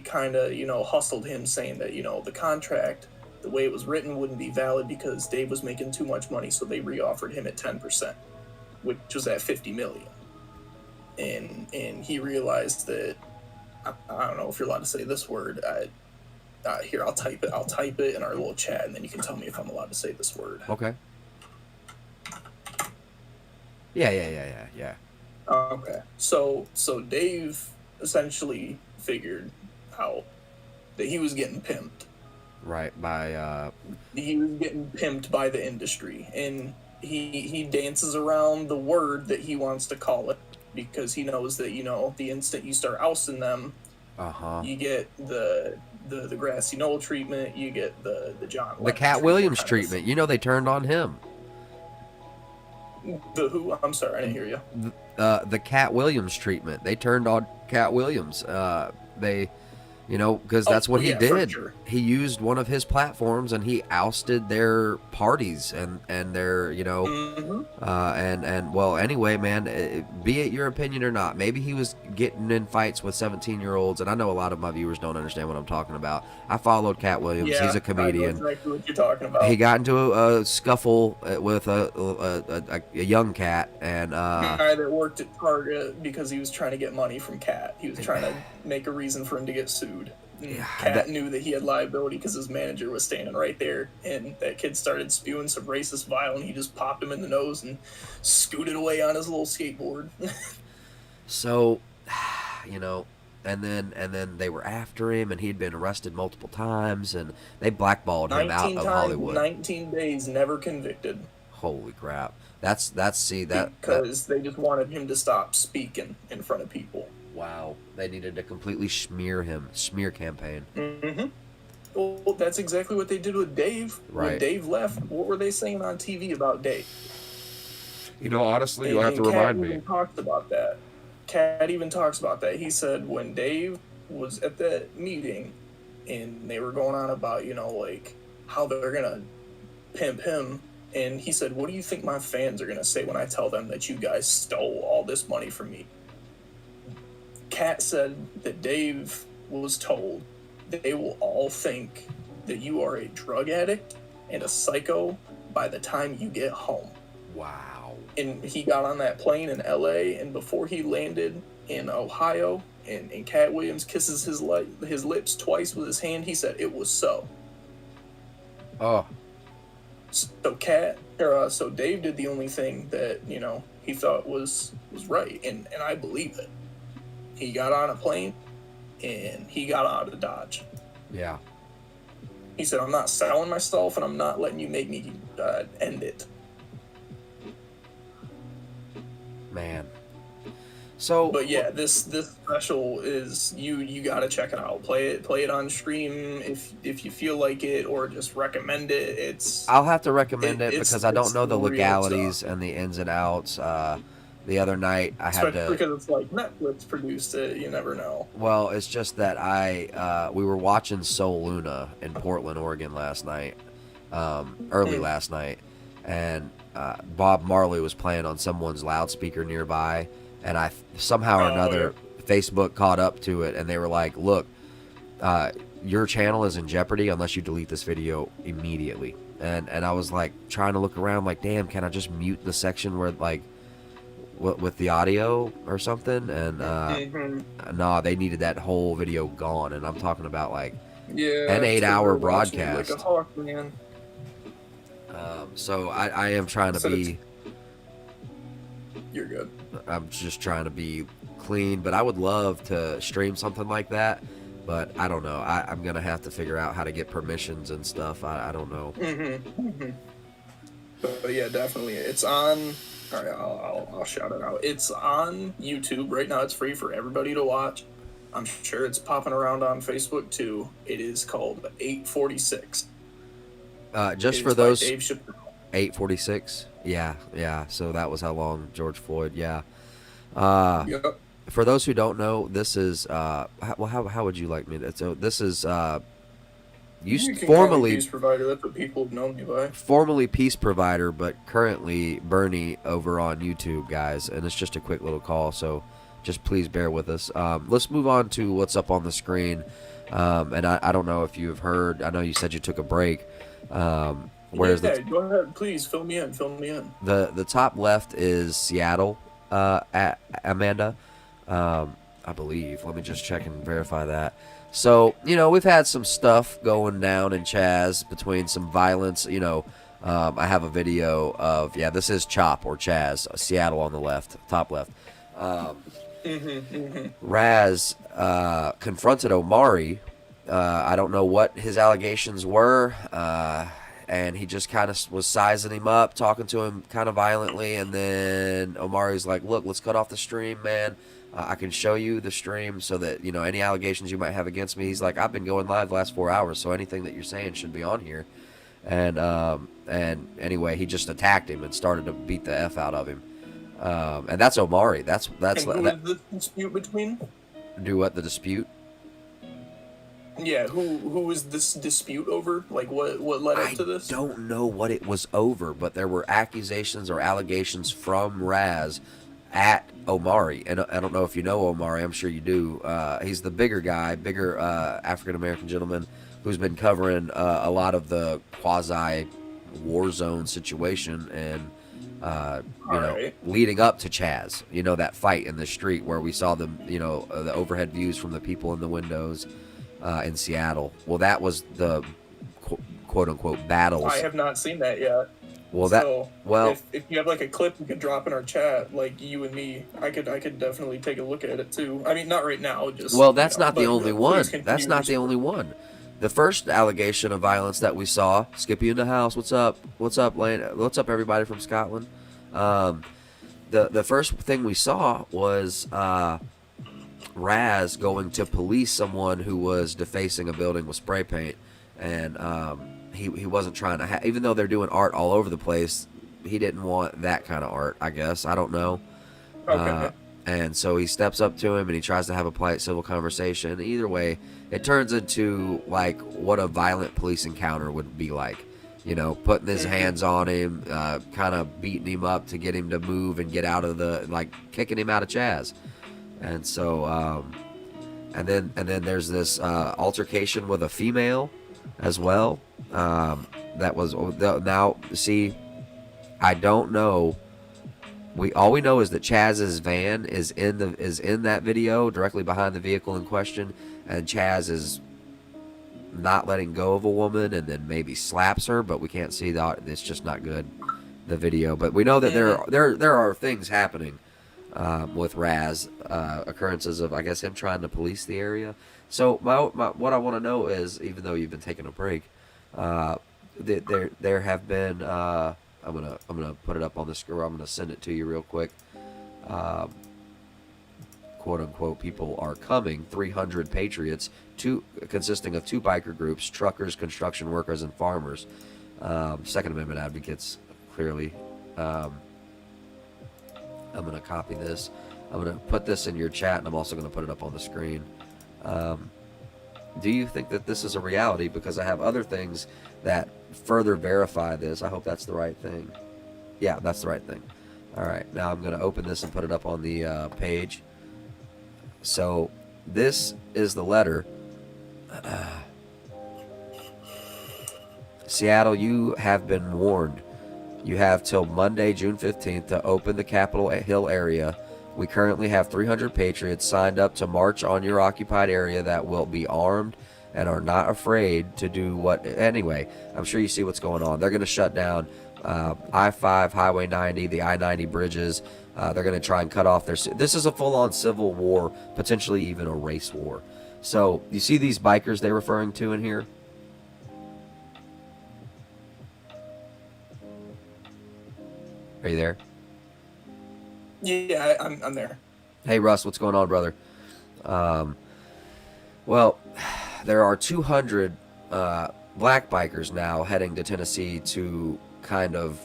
kind of, hustled him, saying that, the contract, the way it was written, wouldn't be valid because Dave was making too much money, so they re-offered him at 10%, which was at $50 million. And he realized that, I don't know if you're allowed to say this word. Here, I'll type it in our little chat, and then you can tell me if I'm allowed to say this word. Okay. Yeah. Okay. So Dave essentially figured out that he was getting pimped. Right, by He was getting pimped by the industry, and he dances around the word that he wants to call it, because he knows that, the instant you start ousting them, you get the grassy knoll treatment, you get the John the Lennon Cat Williams treatment. They turned on him. The who? I'm sorry, I didn't hear you. The Cat Williams treatment. They turned on Cat Williams. Because that's what he for did. sure. He used one of his platforms and he ousted their parties and their, well, anyway, man, be it your opinion or not, maybe he was getting in fights with 17-year-olds, and I know a lot of my viewers don't understand what I'm talking about. I folled Cat Williams. Yeah, He's a comedian. I know exactly what you're talking about. He got into a scuffle with a young cat, and The guy that worked at Target because he was trying to get money from Cat. He was trying to make a reason for him to get sued. Yeah, Cat knew that he had liability because his manager was standing right there, and that kid started spewing some racist vile, and he just popped him in the nose and scooted away on his little skateboard. So, and then they were after him, and he'd been arrested multiple times, and they blackballed him out of Hollywood. 19 days, never convicted. Holy crap! That's because they just wanted him to stop speaking in front of people. Wow, they needed to completely smear campaign. Mm-hmm. Well, that's exactly what they did with Dave. Right. When Dave left, what were they saying on TV about Dave? Honestly, you'll have to remind me. Cat even talks about that. Cat even talks about that. He said when Dave was at that meeting and they were going on about, how they're going to pimp him. And he said, what do you think my fans are going to say when I tell them that you guys stole all this money from me? Kat said that Dave was told they will all think that you are a drug addict and a psycho by the time you get home. Wow. And he got on that plane in LA, and before he landed in Ohio, and Cat Williams kisses his lips twice with his hand, he said it was so. Oh. So Dave did the only thing that, you know, he thought was right, and I believe it. He got on a plane, and he got out of Dodge. Yeah. He said, I'm not selling myself, and I'm not letting you make me end it. Man. So, But yeah, this special is you gotta check it out. Play it on stream if you feel like it, or just recommend it. I'll have to recommend it because I don't know the real legalities stuff. and the ins and outs. The other night I had Especially to, because it's like Netflix produced it. You never know. well, it's just that we were watching Soul Luna in Portland, Oregon last night, early last night, and Bob Marley was playing on someone's loudspeaker nearby, and I somehow or another Facebook caught up to it, and they were like, "Look, your channel is in jeopardy unless you delete this video immediately." And I was like trying to look around, like, "Damn, can I just mute the section where like with the audio or something?" And nah, they needed that whole video gone, and I'm talking about like an 8-hour broadcast. Like a hawk, man. So I am trying to be. You're good. I'm just trying to be clean, but I would love to stream something like that. But I don't know. I'm gonna have to figure out how to get permissions and stuff. I don't know. But yeah, definitely, it's on. All right, I'll shout it out. It's on YouTube right now. It's free for everybody to watch. I'm sure it's popping around on Facebook too. It is called 846. Just for It's by those Dave Chappelle. 846. Yeah. So that was how long George Floyd. Yeah. Yep. For those who don't know, this is how would you like me to? So this is You can call me formerly Peace Provider. That's what people have known me by. formerly Peace Provider, but currently Bernie over on YouTube, guys. And it's just a quick little call, so just please bear with us. Let's move on to what's up on the screen. And I don't know if you have heard. I know you said you took a break. Where's Yeah, go ahead, please fill me in. the top left is Seattle, Amanda, I believe. Let me just check and verify that. So, you know, we've had some stuff going down in Chaz between some violence. You know, I have a video of, this is Chop or Chaz, Seattle on the left, top left. Raz confronted Omari. I don't know what his allegations were, and he just kind of was sizing him up, talking to him kind of violently, and then Omari's like, "Look, let's cut off the stream, man. I can show you the stream so that, you know, any allegations you might have against me." He's like, "I've been going live the last 4 hours, so anything that you're saying should be on here." And anyway, he just attacked him and started to beat the F out of him. And that's Omari. That's And who is the dispute between? Do what, the dispute? Yeah, who was this dispute over? Like, what led up to this? I don't know what it was over, but there were accusations or allegations from Raz at Omari. And I don't know if you know Omari. I'm sure you do. He's the bigger guy, African-American gentleman who's been covering a lot of the quasi-war zone situation and, leading up to Chaz. You know, that fight in the street where we saw them, you know, the overhead views from the people in the windows. In Seattle. Well, that was the quote-unquote battles. I have not seen that yet. Well, if you have like a clip you could drop in our chat, like you and me, I could definitely take a look at it too. I mean, not right now. Just that's not the only one. That's not the only one. The first allegation of violence that we saw, Skippy in the house. What's up? What's up, Lane? What's up, everybody from Scotland? The first thing we saw was Raz going to police someone who was defacing a building with spray paint, and he wasn't trying to even though they're doing art all over the place, he didn't want that kind of art, I guess. I don't know. Okay. And so he steps up to him and he tries to have a polite civil conversation. Either way, it turns into like what a violent police encounter would be like. You know, putting his hands on him, kind of beating him up to get him to move and get out of the, like, kicking him out of Chaz. And so, and then there's this altercation with a female as well. That was now. See, I don't know. All we know is that Chaz's van is in that video directly behind the vehicle in question, and Chaz is not letting go of a woman and then maybe slaps her, but we can't see that. It's just not good, the video. But we know that there are things happening with Raz, occurrences of, I guess, him trying to police the area. So what I want to know is, even though you've been taking a break, there have been I'm gonna put it up on the screen. I'm gonna send it to you real quick. Quote unquote, people are coming. 300 patriots, consisting of 2 biker groups: truckers, construction workers, and farmers. Second Amendment advocates, clearly. I'm gonna copy this. I'm gonna put this in your chat, and I'm also gonna put it up on the screen. Do you think that this is a reality? Because I have other things that further verify this. I hope that's the right thing. Yeah, that's the right thing. All right, now I'm going to open this and put it up on the page. So this is the letter. Seattle, you have been warned. You have till Monday, June 15th to open the Capitol Hill area. We currently have 300 patriots signed up to march on your occupied area that will be armed and are not afraid to do what. Anyway, I'm sure you see what's going on. They're going to shut down I-5, Highway 90, the I-90 bridges. They're going to try and cut off their. This is a full-on civil war, potentially even a race war. So you see these bikers they're referring to in here? Are you there? Yeah, I'm there. Hey, Russ, what's going on, brother? Well, there are 200 black bikers now heading to Tennessee to kind of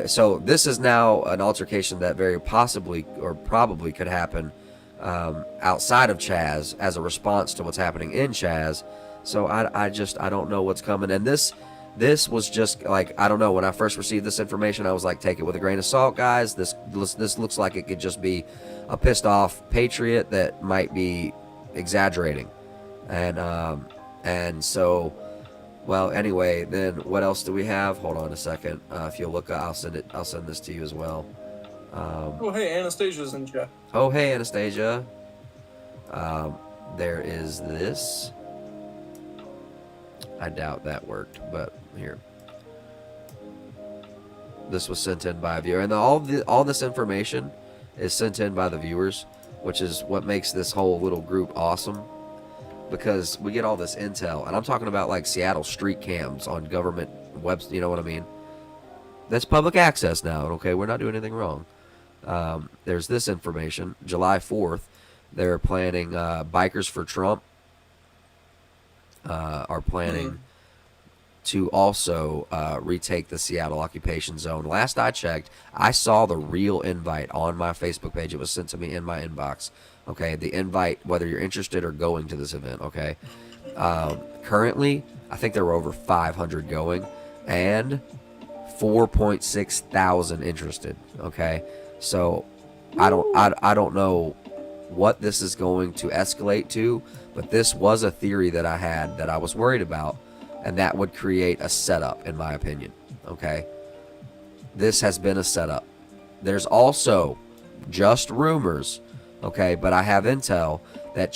so this is now an altercation that very possibly or probably could happen outside of Chaz as a response to what's happening in Chaz. So I don't know what's coming. And this was just like, I don't know, when I first received this information, I was like, take it with a grain of salt, guys. This looks like it could just be a pissed off patriot that might be exaggerating. And so, well, anyway, then what else do we have? Hold on a second. If you'll look, I'll send this to you as well. Oh, hey, Anastasia's in chat. Oh, hey, Anastasia. There is this. I doubt that worked, but here. This was sent in by a viewer, and all this information is sent in by the viewers, which is what makes this whole little group awesome, because we get all this intel, and I'm talking about like Seattle street cams on government webs. You know what I mean? That's public access now. Okay, we're not doing anything wrong. There's this information. July 4th, they're planning Bikers for Trump. Are planning to also retake the Seattle occupation zone. Last I checked, I saw the real invite on my Facebook page. It was sent to me in my inbox. Okay, the invite, whether you're interested or going to this event. Okay, currently, I think there were over 500 going and 4.6 thousand interested. Okay, so I don't know what this is going to escalate to, but this was a theory that I had that I was worried about, and that would create a setup, in my opinion. Okay, this has been a setup. There's also just rumors, okay, but I have intel that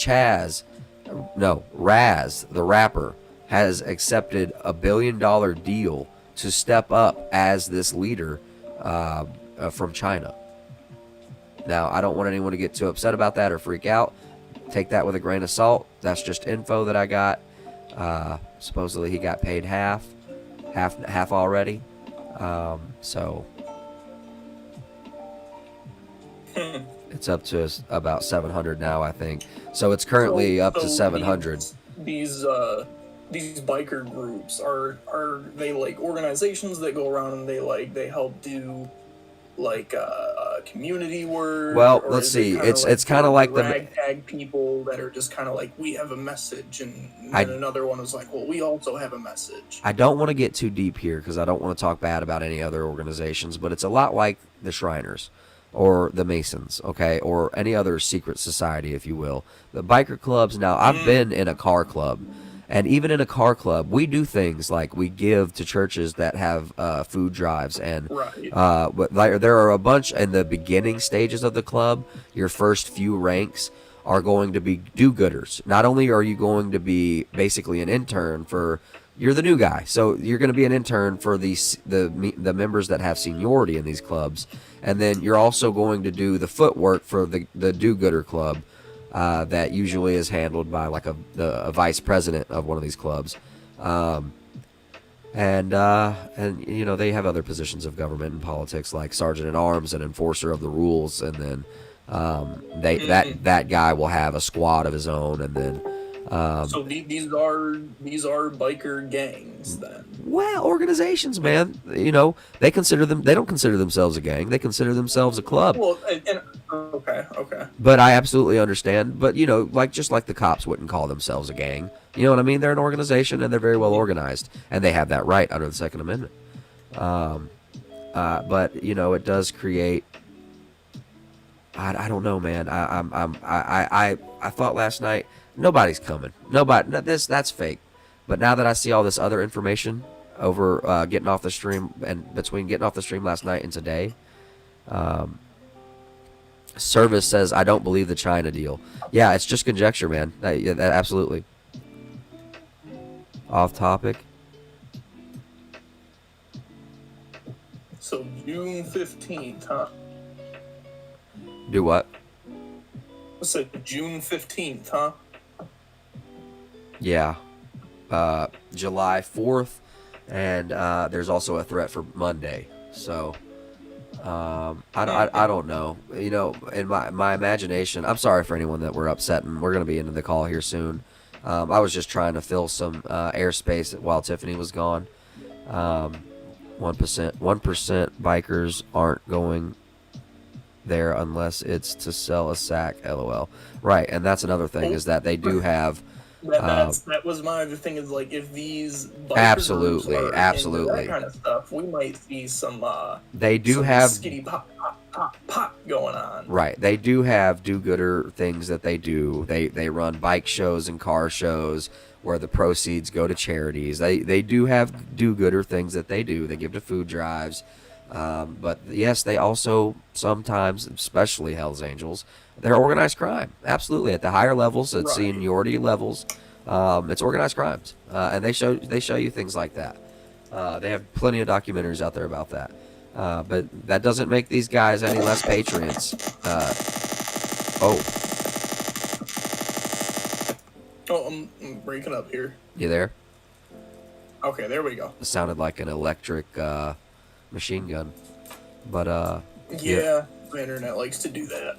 Raz, the rapper, has accepted $1 billion deal to step up as this leader from China. Now, I don't want anyone to get too upset about that or freak out. Take that with a grain of salt. That's just info that I got. Supposedly he got paid half already. So it's up to about 700 now, I think. So it's currently up to 700. These biker groups are they like organizations that go around and they help do like community work? Well, let's see. It's kind of like the ragtag people that are just kind of like, we have a message, and then another one is like, well, we also have a message. I don't want to get too deep here because I don't want to talk bad about any other organizations, but it's a lot like the Shriners. or the Masons, okay, or any other secret society, if you will. The biker clubs, now, I've been in a car club, and even in a car club, we do things like we give to churches that have food drives, and Right. but there are a bunch in the beginning stages of the club. Your first few ranks are going to be do-gooders. Not only are you going to be basically an intern for, you're the new guy, so you're going to be an intern for the members that have seniority in these clubs, and then you're also going to do the footwork for the do-gooder club, that usually is handled by like a vice president of one of these clubs, and you know, they have other positions of government and politics like sergeant at arms and enforcer of the rules, and then that guy will have a squad of his own, and then So these are biker gangs then. well, organizations, man. You know, they don't consider themselves a gang. They consider themselves a club. Well, and okay. But I absolutely understand. But, you know, like just like the cops wouldn't call themselves a gang. You know what I mean? They're an organization, and they're very well organized, and they have that right under the Second Amendment. But you know, it does create. I don't know, man. I thought last night nobody's coming. Nobody. That's fake. But now that I see all this other information over getting off the stream, and between getting off the stream last night and today, Service says, I don't believe the China deal. Yeah, it's just conjecture, man. That absolutely. Off topic. So June 15th, huh? Do what? Let's say June 15th, huh? Yeah. July 4th, and there's also a threat for Monday. So I don't know. You know, in my imagination, I'm sorry for anyone that we're upsetting. We're going to be into the call here soon. I was just trying to fill some airspace while Tiffany was gone. 1% bikers aren't going there unless it's to sell a sack. LOL. Right, and that's another thing, is that they do have. That was my other thing, is like, if these biker Absolutely, groups are absolutely. into that kind of stuff, we might see some They do some have skitty pop going on. Right. They do have do-gooder things that they do. They run bike shows and car shows where the proceeds go to charities. They do have do-gooder things that they do. They give to food drives. But yes, they also sometimes, especially Hell's Angels, they're organized crime. Absolutely. At the higher levels, at seniority levels, it's organized crimes. And they show you things like that. They have plenty of documentaries out there about that. But that doesn't make these guys any less patriots. I'm breaking up here. You there? Okay, there we go. It sounded like an electric machine gun. But Yeah, my internet likes to do that.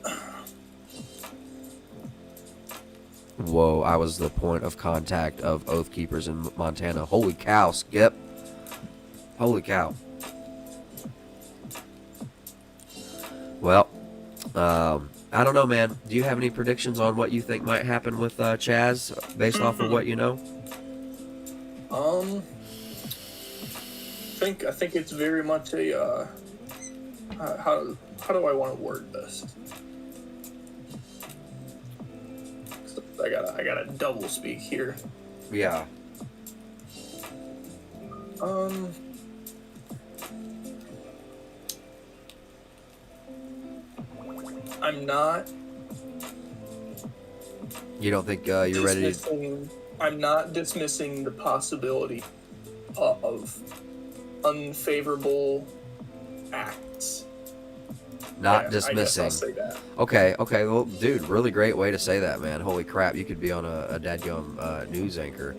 Whoa, I was the point of contact of Oath Keepers in Montana. Holy cow, Skip. Holy cow. Well, I don't know, man. Do you have any predictions on what you think might happen with Chaz, based off of what you know? I think it's very much a how do I want to word this? I gotta double speak here. Yeah. I'm not. You don't think you're ready to... I'm not dismissing the possibility of unfavorable acts. Not dismissing. I guess I'll say that. Okay, well, dude, really great way to say that, man. Holy crap, you could be on a dadgum news anchor.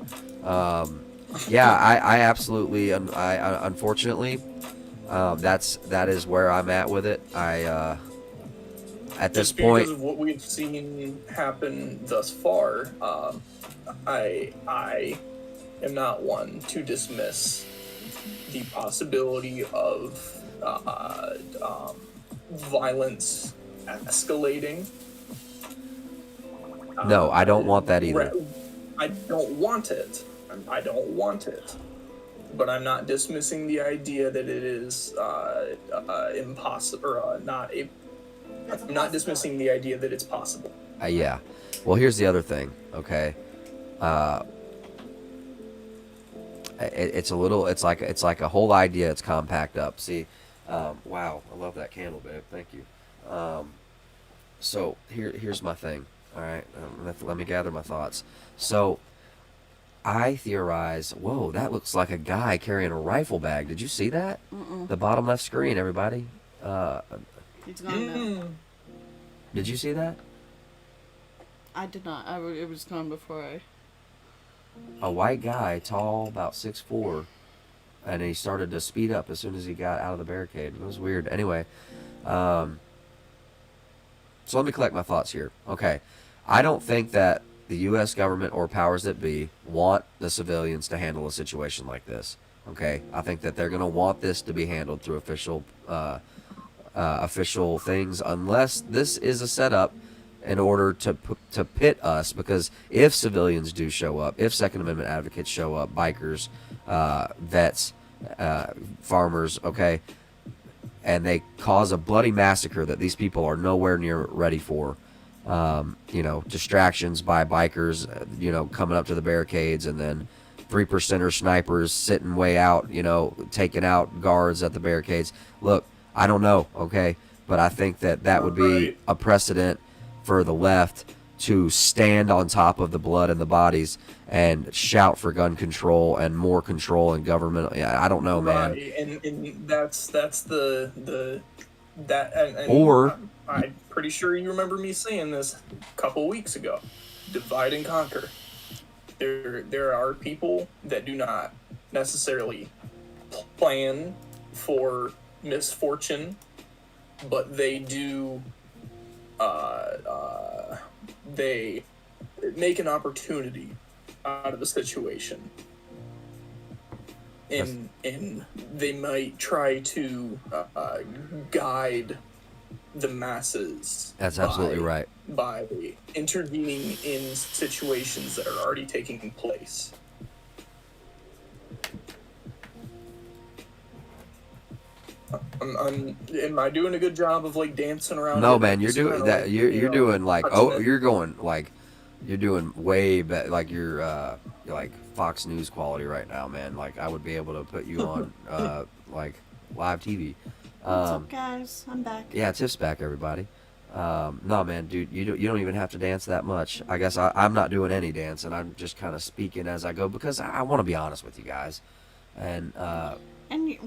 Yeah, I absolutely, unfortunately, that is where I'm at with it. At this point, because of what we've seen happen thus far, I am not one to dismiss the possibility of violence escalating. no, I don't want that either. I don't want it. I don't want it. But I'm not dismissing the idea that it is impossible, or not a I'm not dismissing the idea that it's possible. Yeah. Well, here's the other thing. Okay. It's a little. It's like a whole idea. It's compact up. See. Wow. I love that candle, babe. Thank you. So here's my thing. All right. Let me gather my thoughts. So I theorize. Whoa, that looks like a guy carrying a rifle bag. Did you see that? The bottom left screen, everybody. It's gone now. Did you see that? I did not. It was gone before I. A white guy, tall, about 6'4", and he started to speed up as soon as he got out of the barricade. It was weird. Anyway, so let me collect my thoughts here. Okay, I don't think that the U.S. government or powers that be want the civilians to handle a situation like this. Okay, I think that they're going to want this to be handled through official things, unless this is a setup in order to pit us, because if civilians do show up, if Second Amendment advocates show up, bikers, vets, farmers, okay, and they cause a bloody massacre that these people are nowhere near ready for, distractions by bikers, coming up to the barricades, and then 3%er snipers sitting way out, taking out guards at the barricades. Look, I don't know, okay, but I think that would be a precedent for the left to stand on top of the blood and the bodies and shout for gun control and more control and government. I don't know, man. Right, and that's the and Or I'm pretty sure you remember me saying this a couple weeks ago. Divide and conquer. There are people that do not necessarily plan for misfortune, but they do. They make an opportunity out of a situation, and they might try to guide the masses. That's absolutely right. By intervening in situations that are already taking place. Am I doing a good job of like dancing around? No, it? man, you're Just doing kinda that. like, You're doing like you're going like. you're doing way better. Like you're like Fox News quality right now, man. Like I would be able to put you on like live TV. What's up, guys? I'm back. Yeah, Tiff's back, everybody. No, man, dude, you don't even have to dance that much. I guess I'm not doing any dance, and I'm just kind of speaking as I go because I want to be honest with you guys, and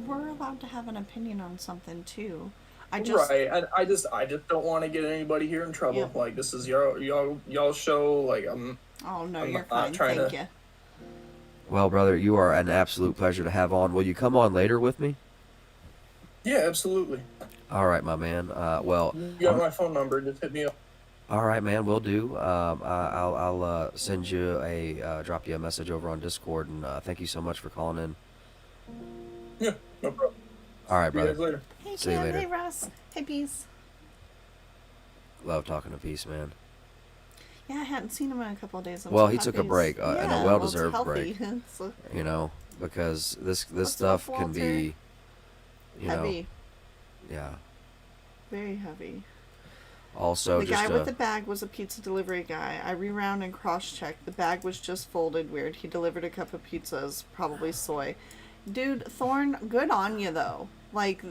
we're allowed to have an opinion on something too. Right, and I just don't want to get anybody here in trouble. Yeah. Like this is y'all show. Like I'm. Oh no, I'm you're not fine. trying Thank to- you. well, brother, you are an absolute pleasure to have on. Will you come on later with me? Yeah, absolutely. All right, my man. Well, You got my phone number. Just hit me up. all right, man, we'll do. I'll send you drop you a message over on Discord, and thank you so much for calling in. Yeah, no problem. All right, See you guys brother. later. Hey, See you Cam. later. Hey, Russ. Hey, Peace. Love talking to Peace, man. Yeah, I hadn't seen him in a couple of days. I'm Well, so he happy took a he's- break, and a Yeah, well, it's well-deserved healthy. break. It's Because this What's stuff up, can Walter? be, heavy. yeah. Very heavy. Also, The just guy with the bag was a pizza delivery guy. I rewound and cross-checked. The bag was just folded weird. He delivered a cup of pizzas, probably soy. Dude, Thorn, good on you, though. Like,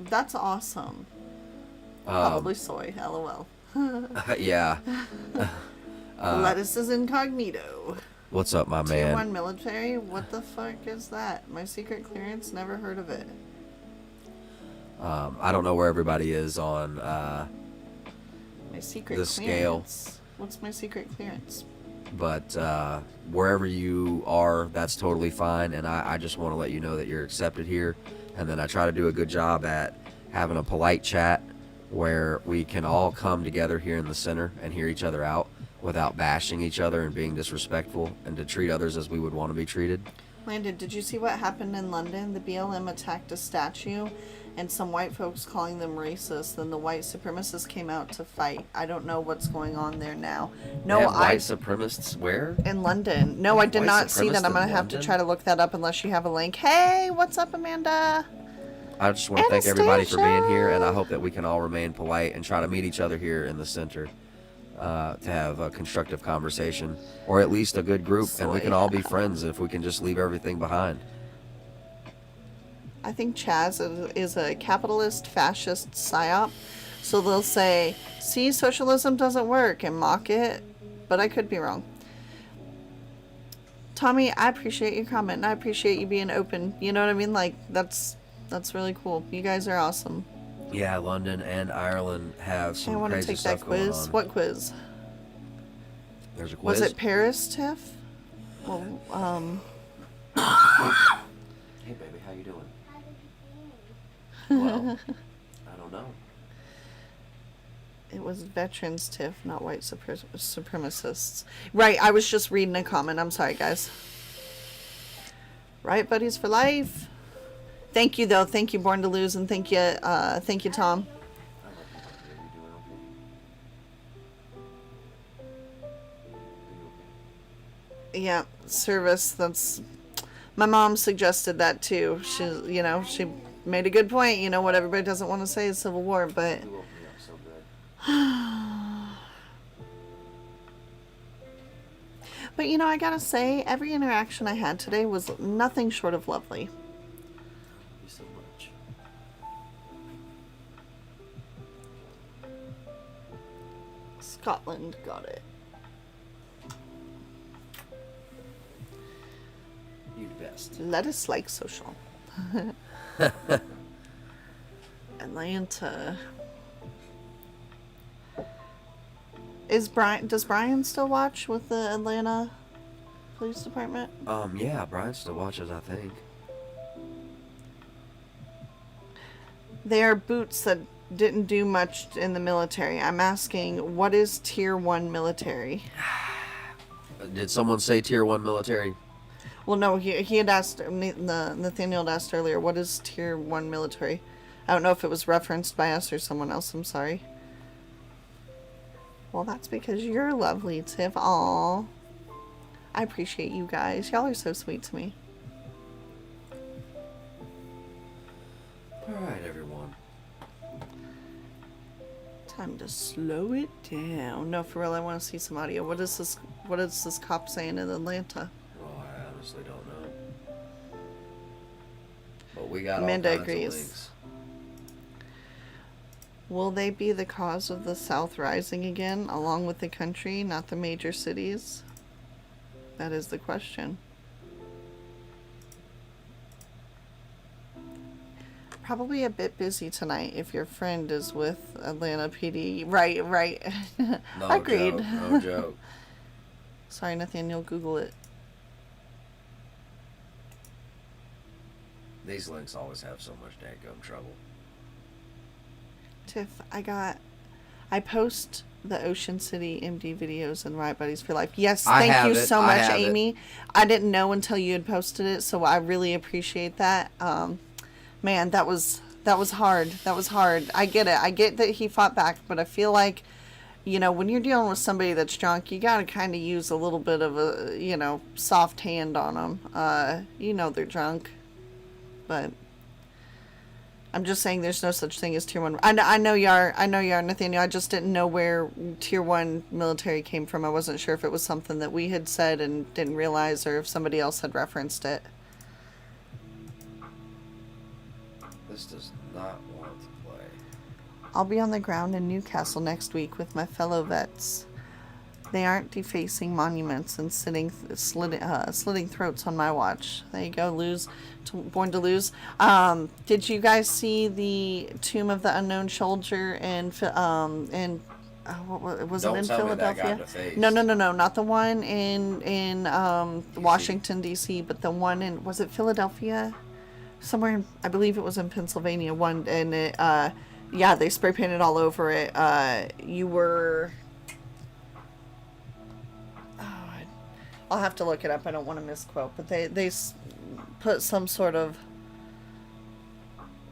that's awesome. Probably soy, lol. yeah. Lettuce is incognito. What's up, my Tier man? 1 military? What the fuck is that? My secret clearance? Never heard of it. I don't know where everybody is on. My secret The scale. clearance. What's my secret clearance? But wherever you are, that's totally fine. And I just want to let you know that you're accepted here. And then I try to do a good job at having a polite chat where we can all come together here in the center and hear each other out without bashing each other and being disrespectful, and to treat others as we would want to be treated. Landon, did you see what happened in London? The BLM attacked a statue and some white folks calling them racist. Then the white supremacists came out to fight. I don't know what's going on there now. No, They have white supremacists where? in London. No, I did White not see that. supremacists I'm going in to have to London? try to look that up unless you have a link. Hey, what's up, Amanda? I just want to thank everybody for being here, and I hope that we can all remain polite and try to meet each other here in the center to have a constructive conversation, or at least a good group, and we can all be friends if we can just leave everything behind. I think Chaz is a capitalist fascist psyop. So they'll say, see, socialism doesn't work, and mock it, but I could be wrong. Tommy, I appreciate your comment, and I appreciate you being open. You know what I mean? Like, that's really cool. You guys are awesome. Yeah, London and Ireland have some I want to crazy take that stuff going quiz. on. What quiz? There's a quiz. Was it Paris, Tiff? Well, Hey, baby, how you doing? Well, I don't know. it was veterans, Tiff, not white supremacists. Right, I was just reading a comment. I'm sorry, guys. Right, buddies for life. Thank you, though. Thank you, Born to Lose, and thank you, Tom. I love you, buddy. Are you doing okay? Yeah, service. That's my mom suggested that too. She made a good point. You know what everybody doesn't want to say is Civil War, but You woke me up so good. but I gotta say, every interaction I had today was nothing short of lovely. You so much. Scotland got it. You best. Let us like social. Atlanta. Does Brian still watch with the Atlanta Police Department? Yeah, Brian still watches, I think. They are boots that didn't do much in the military. I'm asking, what is Tier 1 military? Did someone say Tier 1 military? Well, no, he had asked, Nathaniel had asked earlier, what is Tier 1 military? I don't know if it was referenced by us or someone else, I'm sorry. Well, that's because you're lovely, Tiff. Aww. I appreciate you guys. Y'all are so sweet to me. Alright, everyone. Time to slow it down. No, for real, I want to see some audio. What is this cop saying in Atlanta? Oh, I honestly don't know. But we got Amanda all kinds agrees. of links. Will they be the cause of the South rising again, along with the country, not the major cities? That is the question. Probably a bit busy tonight if your friend is with Atlanta PD. Right. No Agreed. joke, no joke. Sorry, Nathaniel, Google it. These links always have so much dadgum trouble. Tiff, I post the Ocean City MD videos and Riot Buddies for Life. Yes, thank you so much, Amy. I didn't know until you had posted it, so I really appreciate that. Man, that was hard. That was hard. I get it. I get that he fought back, but I feel like, when you're dealing with somebody that's drunk, you gotta kind of use a little bit of a, soft hand on them. They're drunk, but I'm just saying there's no such thing as Tier 1. I know you are, Nathaniel. I just didn't know where Tier 1 military came from. I wasn't sure if it was something that we had said and didn't realize, or if somebody else had referenced it. This does not want to play. I'll be on the ground in Newcastle next week with my fellow vets. They aren't defacing monuments and slitting throats on my watch. There you go, Born to Lose. Did you guys see the Tomb of the Unknown Soldier was it in Philadelphia? No, not the one in Washington D.C., but the one in, was it Philadelphia? Somewhere in, I believe it was in Pennsylvania. And it, they spray painted all over it. I'll have to look it up. I don't want to misquote, but they put some sort of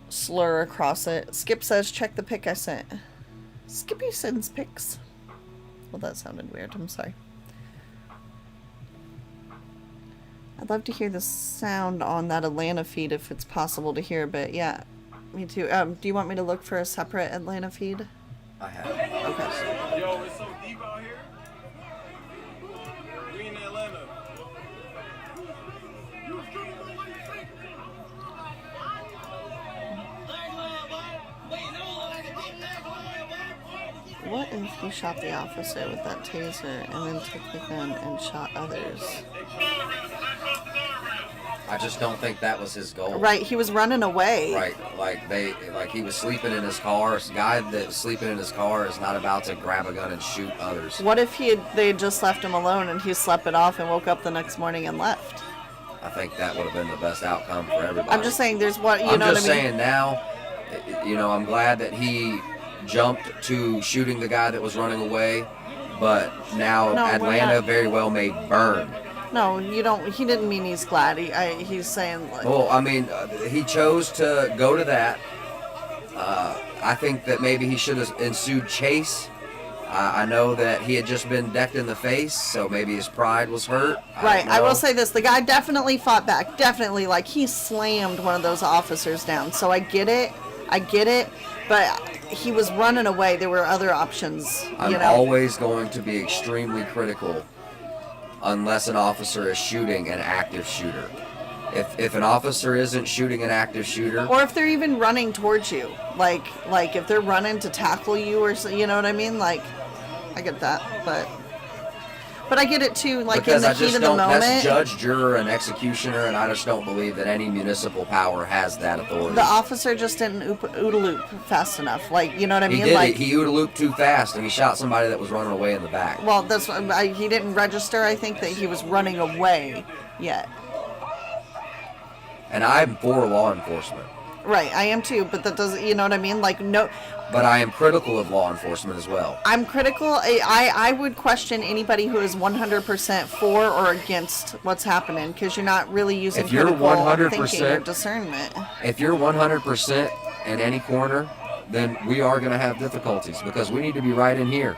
slur across it. Skip says, check the pic I sent. Skippy sends pics. Well, that sounded weird. I'm sorry. I'd love to hear the sound on that Atlanta feed if it's possible to hear, but yeah. Me too. Do you want me to look for a separate Atlanta feed? I have. Okay. Yo, it's so deep out here. We in Atlanta. What if he shot the officer with that taser and then took the gun and shot others? I just don't think that was his goal. Right, he was running away. Right, like he was sleeping in his car. A guy that's sleeping in his car is not about to grab a gun and shoot others. What if they had just left him alone and he slept it off and woke up the next morning and left? I think that would have been the best outcome for everybody. I'm just saying, there's what you I'm know just what I mean. saying now, I'm glad that he jumped to shooting the guy that was running away, but now No, we're Atlanta not. very well may burn. No, you don't. He didn't mean he's glad. He's saying like. Well, I mean, he chose to go to that. I think that maybe he should have ensued chase. I know that he had just been decked in the face, so maybe his pride was hurt. Right, don't I will know. say this: the guy definitely fought back. Definitely, like he slammed one of those officers down. So I get it, but he was running away. There were other options. I'm you know. always going to be extremely critical unless an officer is shooting an active shooter. If an officer isn't shooting an active shooter, Or if they're even running towards you, like if they're running to tackle you or so, you know what I mean? Like, I get that, but I get it too. Like because in the I heat just of the don't, moment, that's judge, juror, and executioner, and I just don't believe that any municipal power has that authority. the officer just didn't OODA loop fast enough. Like, you know what I He mean? did Like, it. He OODA looped too fast, and he shot somebody that was running away in the back. well, that's what he didn't register. I think that he was running away yet. And I'm for law enforcement, Right, I am too, but that doesn't, you know what I mean? Like, no, but I am critical of law enforcement as well. I'm critical. I would question anybody who is 100% for or against what's happening, because you're not really using If you're critical 100%, thinking or discernment. If you're 100% in any corner, then we are going to have difficulties because we need to be right in here,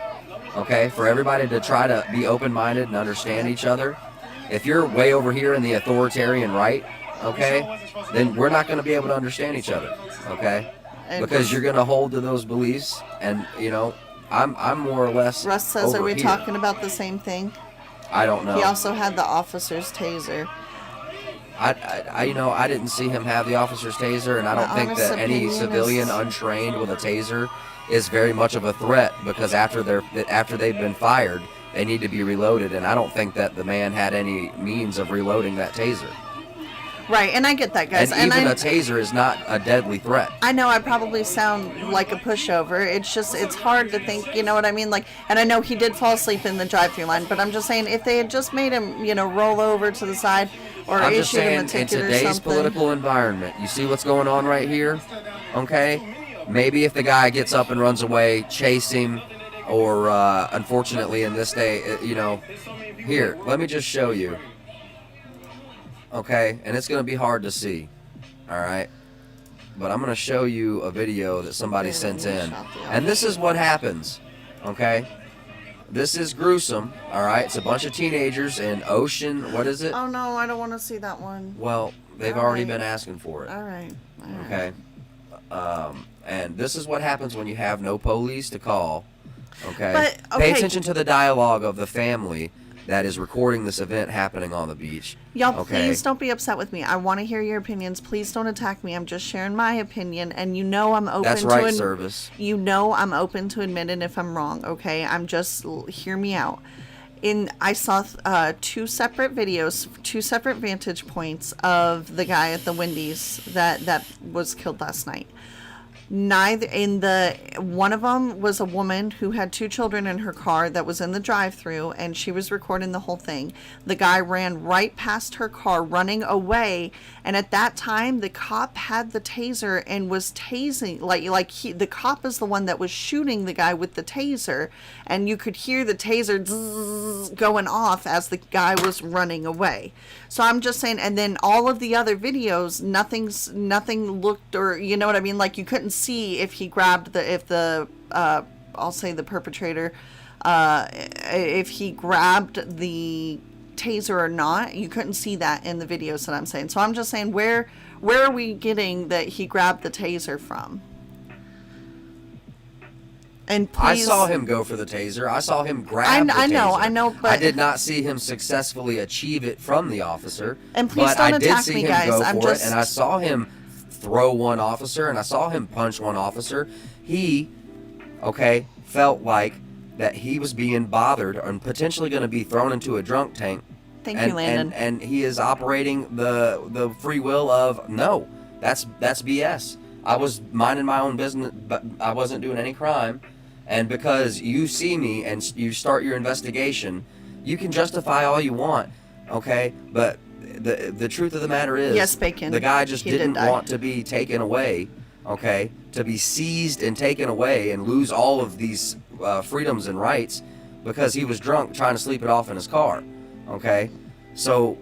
okay? For everybody to try to be open-minded and understand each other. If you're way over here in the authoritarian right, okay, then we're not going to be able to understand each other, okay? And Because you're going to hold to those beliefs, and I'm more or less. Russ says, over are we here. talking about the same thing? I don't know. He also had the officer's taser. I didn't see him have the officer's taser, and I don't My think honest that any opinion civilian is- untrained with a taser is very much of a threat, because after they've been fired, they need to be reloaded, and I don't think that the man had any means of reloading that taser. Right, and I get that, guys. And even I a taser is not a deadly threat. I know I probably sound like a pushover. It's hard to think, you know what I mean? Like, and I know he did fall asleep in the drive-through line, but I'm just saying, if they had just made him, roll over to the side or I'm just issued him saying, a in ticket or today's something. political environment, you see what's going on right here? Okay? Maybe if the guy gets up and runs away, chase him, or unfortunately in this day, here, let me just show you. Okay? And it's going to be hard to see. All right? But I'm going to show you a video that somebody sent in. And this is what happens. Okay? This is gruesome. All right? It's a bunch of teenagers in Ocean. What is it? Oh no, I don't want to see that one. Well, they've All already right. been asking for it. All right. Okay. And this is what happens when you have no police to call. Okay. But, Pay okay. attention to the dialogue of the family that is recording this event happening on the beach. Y'all, Okay. please don't be upset with me. I want to hear your opinions. Please don't attack me. I'm just sharing my opinion, and I'm open That's to right, Service. I'm open to admitting if I'm wrong. Okay, hear me out. I saw two separate videos, two separate vantage points of the guy at the Wendy's that was killed last night. One of them was a woman who had two children in her car that was in the drive-thru, and she was recording the whole thing. The guy ran right past her car, running away, and at that time the cop had the taser and was tasing, the cop is the one that was shooting the guy with the taser, and you could hear the taser zzz going off as the guy was running away. So I'm just saying, and then all of the other videos, nothing looked, or you know what I mean, like you couldn't see if he grabbed I'll say the perpetrator, if he grabbed the taser or not. You couldn't see that in the videos that I'm saying. So I'm just saying, where Where are we getting that he grabbed the taser from? And please, I saw him go for the taser. I saw him grab the taser. I know, but I did not see him successfully achieve it from the officer. And please but don't I did attack see me, him guys. go I'm for just- it, and I saw him throw one officer, and I saw him punch one officer. He, felt like that he was being bothered and potentially going to be thrown into a drunk tank. Thank you, Landon. And he is operating the free will of no. That's BS. I was minding my own business, but I wasn't doing any crime. And because you see me and you start your investigation, you can justify all you want, okay? But the truth of the matter is, Yes, Bacon. the guy just He did didn't die. want to be taken away, okay? To be seized and taken away and lose all of these freedoms and rights because he was drunk trying to sleep it off in his car, okay? So,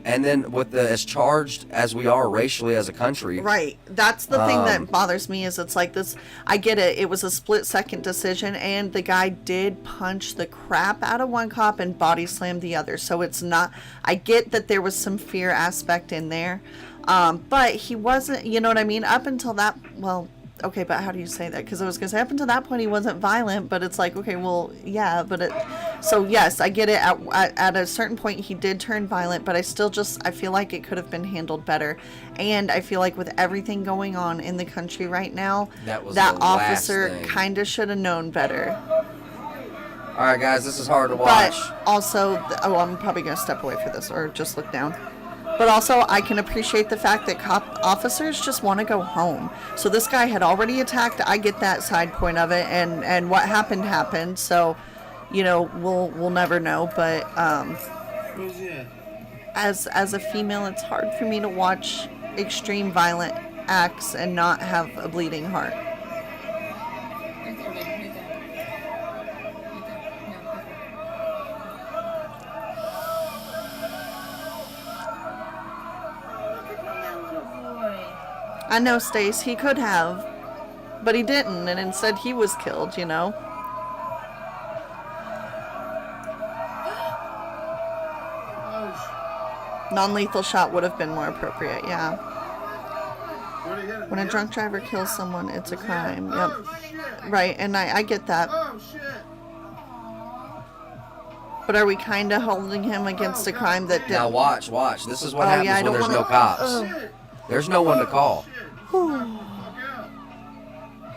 and then with as charged as we are racially as a country, Right. That's the thing that bothers me is it's like this. I get it. It was a split-second decision, and the guy did punch the crap out of one cop and body slam the other. So it's not. I get that there was some fear aspect in there, but he wasn't. You know what I mean? Up until that. Well, okay, but how do you say that? Because I was gonna say up until that point he wasn't violent, but it's like okay, well, yeah, but it. So yes, I get it. At a certain point, he did turn violent, but I still I feel like it could have been handled better. And I feel like with everything going on in the country right now, That was that the last officer thing. kind of should have known better. All right, guys, this is hard to watch. But also, I'm probably gonna step away for this or just look down. But also, I can appreciate the fact that cop officers just want to go home. So this guy had already attacked. I get that side point of it, and what happened. So, you know, we'll never know. But Who's in? as a female, it's hard for me to watch extreme violent acts and not have a bleeding heart. I know, Stace, he could have, but he didn't, and instead he was killed, you know? Non-lethal shot would have been more appropriate, yeah. Where'd he hit it? When a drunk driver kills someone, it's a crime. Yep. Right, and I get that. Oh shit! But are we kind of holding him against a crime that didn't? Now watch. This is what Oh, happens yeah, I when don't there's wanna- no cops. Ugh. There's no one to call.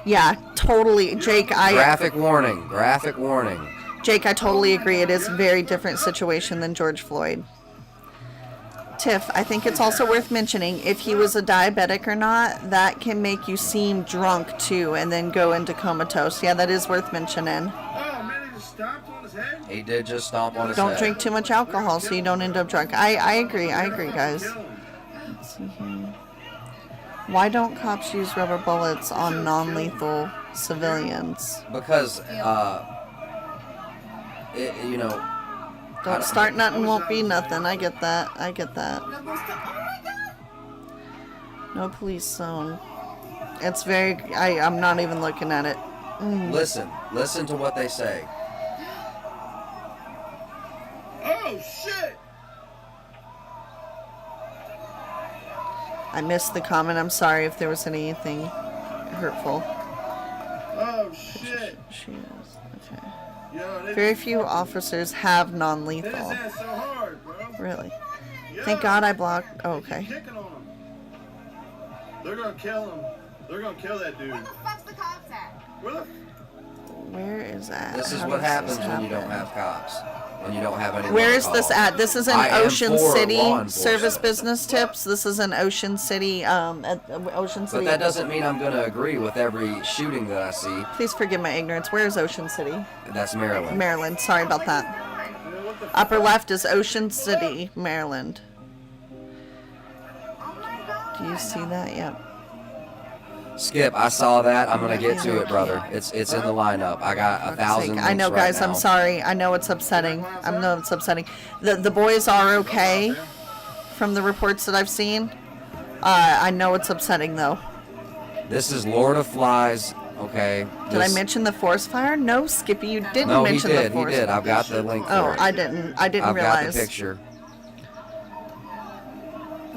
Yeah, totally. Jake, Graphic warning. Jake, I totally agree. It is a very different situation than George Floyd. Tiff, I think it's also worth mentioning if he was a diabetic or not, that can make you seem drunk too and then go into comatose. Yeah, that is worth mentioning. Oh man, he just stomped on his head. He did just stomp on his Don't head. drink too much alcohol so you don't end up drunk. I agree, guys. Kill him. Let's see here. Why don't cops use rubber bullets on non-lethal civilians? Because, you know, Don't start nothing, won't be nothing. I get that. No police zone. It's very. I'm not even looking at it. listen to what they say. Oh shit! I missed the comment. I'm sorry if there was anything hurtful. Oh shit! She is. Okay. Yo, they Very few officers have hit his non-lethal. ass so hard, bro. Really. Yo, Thank God I blocked. Oh, okay. Kicking on him. They're gonna kill him. They're gonna kill that dude. Where the fuck's the cops at? Where the? Where is that? This is How what does happens this when you don't happen? have cops. When you don't have anyone Where to is this call. at? This is in I am Ocean for City law enforcement. Service Business Tips. This is in Ocean City, at Ocean City. But that doesn't mean I'm going to agree with every shooting that I see. Please forgive my ignorance. Where is Ocean City? That's Maryland. Maryland. Sorry about that. Upper left is Ocean City, Maryland. Do you see that? Yep. Skip, I saw that. I'm going to get to it, brother. It's in the lineup. I got 1,000 I know, links right guys. I'm now. sorry. I know it's upsetting. I know it's upsetting. The boys are okay, from the reports that I've seen. I know it's upsetting though. This is Lord of Flies, okay? Did I mention the forest fire? No, Skippy, you didn't No, he mention did. the He forest did. fire. I've got the link for Oh, it. I didn't. I didn't I've realize. got the picture.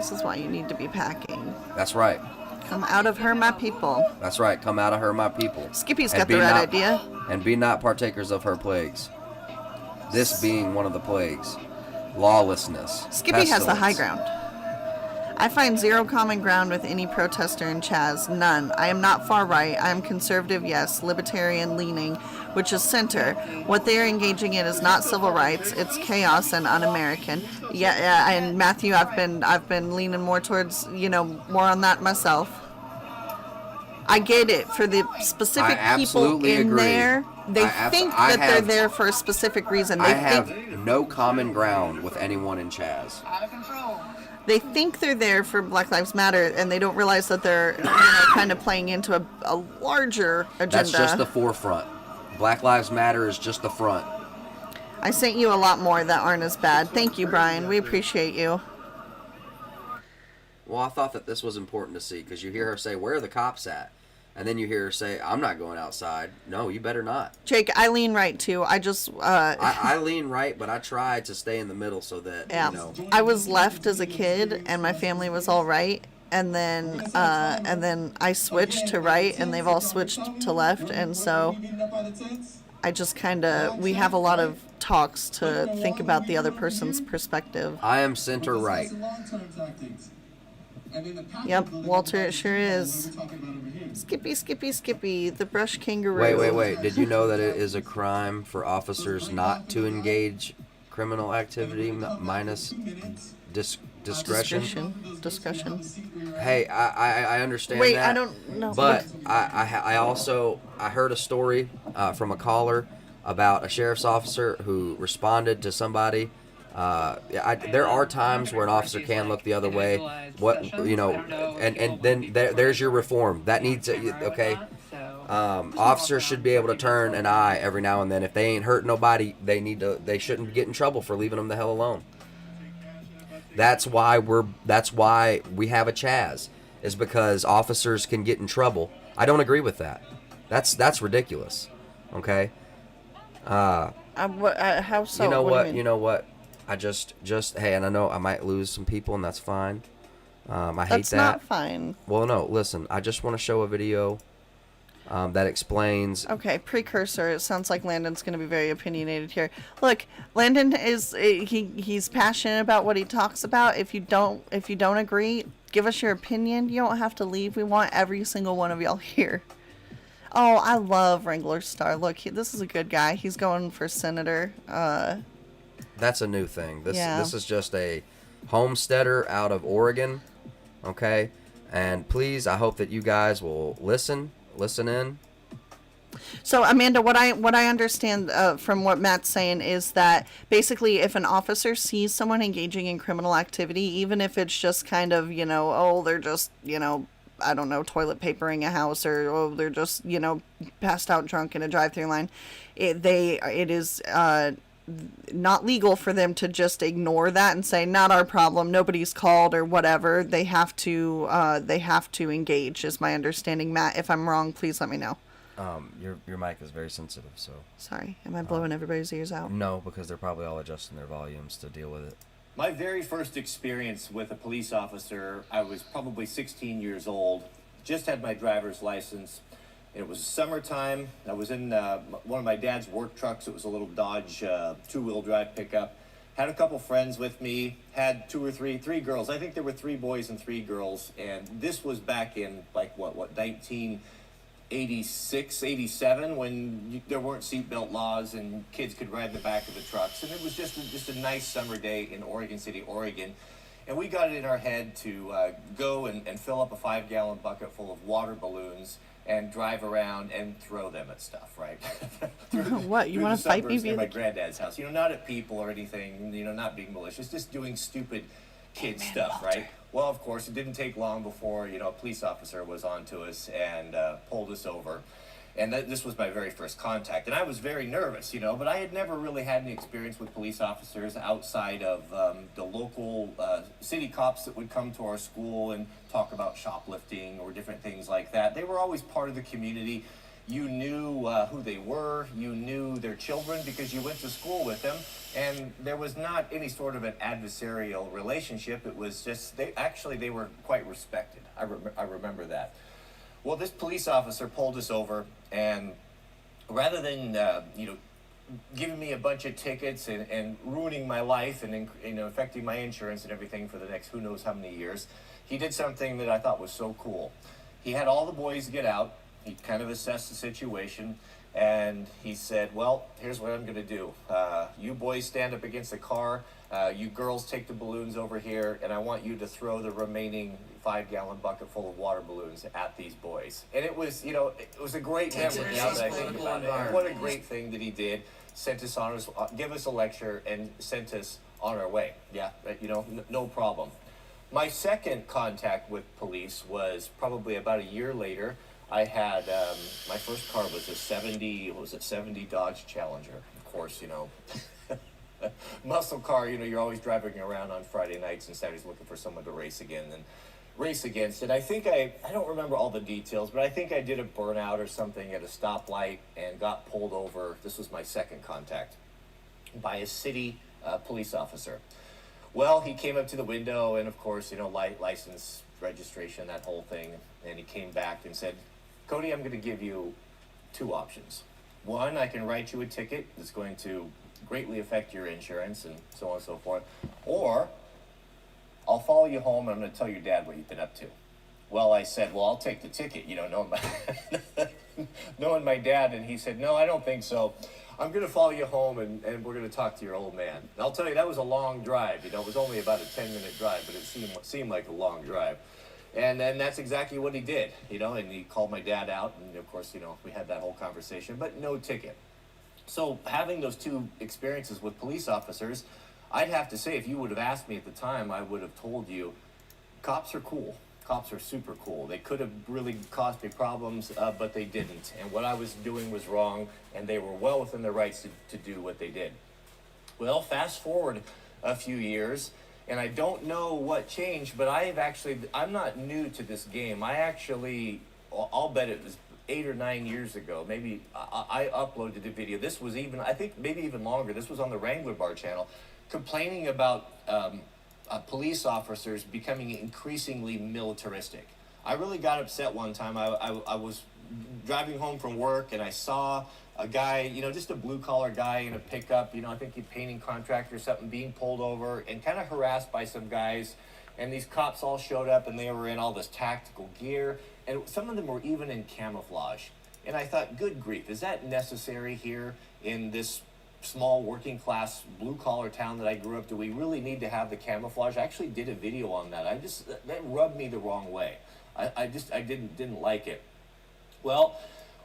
This is why you need to be packing. That's right. Come out of her, my people. That's right. Come out of her, my people. Skippy's And got the be right not- idea. And be not partakers of her plagues. This being one of the plagues. Lawlessness. Skippy has the high pestilence. ground. I find zero common ground with any protester in Chaz. None. I am not far right. I am conservative, yes. Libertarian leaning, which is center. What they are engaging in is not civil rights. It's chaos and un-American. Yeah, and Matthew, I've been leaning more towards, more on that myself. I get it for the specific I people absolutely in agree. there. They think that they're there for a specific reason. They I have think no common ground with anyone in Chaz. they think they're there for Black Lives Matter, and they don't realize that they're kind of playing into a larger agenda. That's just the forefront. Black Lives Matter is just the front. I sent you a lot more that aren't as bad. Thank you, Brian. We appreciate you. Well, I thought that this was important to see because you hear her say, "Where are the cops at?" And then you hear her say, "I'm not going outside." No, you better not. Jake, I lean right too. I just I lean right, but I try to stay in the middle so that, yeah. I was left as a kid, and my family was all right. And then I switched to right, and they've all switched to left, and so I just we have a lot of talks to think about the other person's perspective. I am center right. Yep, Walter, it sure is. Skippy, the brush kangaroo. Wait. Did you know that it is a crime for officers not to engage criminal activity minus discretion? Discretion. Hey, I understand Wait, that. I don't know. But I also heard a story from a caller about a sheriff's officer who responded to somebody. There are times where an officer can look the other way. And then there's your reform. That needs okay. Officers should be able to turn an eye every now and then. If they ain't hurt nobody, they shouldn't get in trouble for leaving them the hell alone. That's why we have a Chaz, is because officers can get in trouble. I don't agree with that. That's ridiculous. Okay. How so? You know What do what? mean? You know what? I just hey, and I know I might lose some people, and that's fine. I hate That's that. not fine. Well, no, listen. I just want to show a video that explains. Okay, precursor. It sounds like Landon's going to be very opinionated here. Look, Landon is he's passionate about what he talks about. If you don't agree, give us your opinion. You don't have to leave. We want every single one of y'all here. Oh, I love Wrangler Star. Look, this is a good guy. He's going for senator. That's a new thing. Yeah. This is just a homesteader out of Oregon. Okay, and please, I hope that you guys will listen in. So Amanda, what I understand from what Matt's saying is that basically if an officer sees someone engaging in criminal activity, even if it's just kind of, they're just, I don't know, toilet papering a house, or they're just, passed out drunk in a drive-through line, it is not legal for them to just ignore that and say, not our problem, nobody's called, or whatever. They have to engage, is my understanding. Matt, if I'm wrong, please let me know. Your mic is very sensitive, so. Sorry, am I blowing everybody's ears out? No, because they're probably all adjusting their volumes to deal with it. My very first experience with a police officer, I was probably 16 years old, just had my driver's license. It was summertime. I was in one of my dad's work trucks. It was a little Dodge two-wheel drive pickup. Had a couple friends with me, had three girls. I think there were 3 boys and 3 girls. And this was back in 1986, 87, when there weren't seatbelt laws and kids could ride in the back of the trucks. And it was just a nice summer day in Oregon City, Oregon. And we got it in our head to go and fill up a 5-gallon bucket full of water balloons and drive around and throw them at stuff, right? What, you want to fight me? Near my granddad's house, not at people or anything, not being malicious, just doing stupid kid stuff, right? Well, of course, it didn't take long before, a police officer was onto us and pulled us over. And this was my very first contact. And I was very nervous, but I had never really had any experience with police officers outside of the local city cops that would come to our school and talk about shoplifting or different things like that. They were always part of the community. You knew who they were. You knew their children because you went to school with them. And there was not any sort of an adversarial relationship. It was just, they were quite respected. I remember that. Well, this police officer pulled us over, and rather than, giving me a bunch of tickets and ruining my life and affecting my insurance and everything for the next who knows how many years, he did something that I thought was so cool. He had all the boys get out. He kind of assessed the situation, and he said, well, here's what I'm going to do. You boys stand up against the car. You girls take the balloons over here, and I want you to throw the remaining 5-gallon bucket full of water balloons at these boys. And it was, it was a great memory now that I think about it. And what a great thing that he did. Sent us on us, give us a lecture, and sent us on our way. Yeah, no problem. My second contact with police was probably about a year later. I had, my first car was a 70 Dodge Challenger. Of course, muscle car, you're always driving around on Friday nights and Saturdays looking for someone to race against it. I think I don't remember all the details, but I think I did a burnout or something at a stoplight and got pulled over. This was my second contact by a city police officer. Well, he came up to the window and, of course, license, registration, that whole thing. And he came back and said, Cody, I'm going to give you 2 options. One, I can write you a ticket that's going to greatly affect your insurance and so on and so forth. Or I'll follow you home and I'm going to tell your dad what you've been up to. Well, I said, well, I'll take the ticket, knowing my dad. And he said, no, I don't think so. I'm going to follow you home and we're going to talk to your old man. And I'll tell you, that was a long drive. It was only about a 10-minute drive, but it seemed like a long drive. And then that's exactly what he did, and he called my dad out. And of course, we had that whole conversation, but no ticket. So having those 2 experiences with police officers, I'd have to say, if you would have asked me at the time, I would have told you, cops are cool. Cops are super cool. They could have really caused me problems, but they didn't. And what I was doing was wrong, and they were well within their rights to do what they did. Well, fast forward a few years, and I don't know what changed, but I'm not new to this game. I'll bet it was 8 or 9 years ago. Maybe I uploaded a video. This was I think maybe even longer. This was on the Wrangler Bar channel, complaining about police officers becoming increasingly militaristic. I really got upset one time. I was driving home from work and I saw a guy, just a blue-collar guy in a pickup, I think he's painting contractor or something, being pulled over and kind of harassed by some guys. And these cops all showed up and they were in all this tactical gear. And some of them were even in camouflage. And I thought, good grief, is that necessary here in this small working class blue collar town that I grew up? Do we really need to have the camouflage? I actually did a video on that. That rubbed me the wrong way. I didn't like it. Well,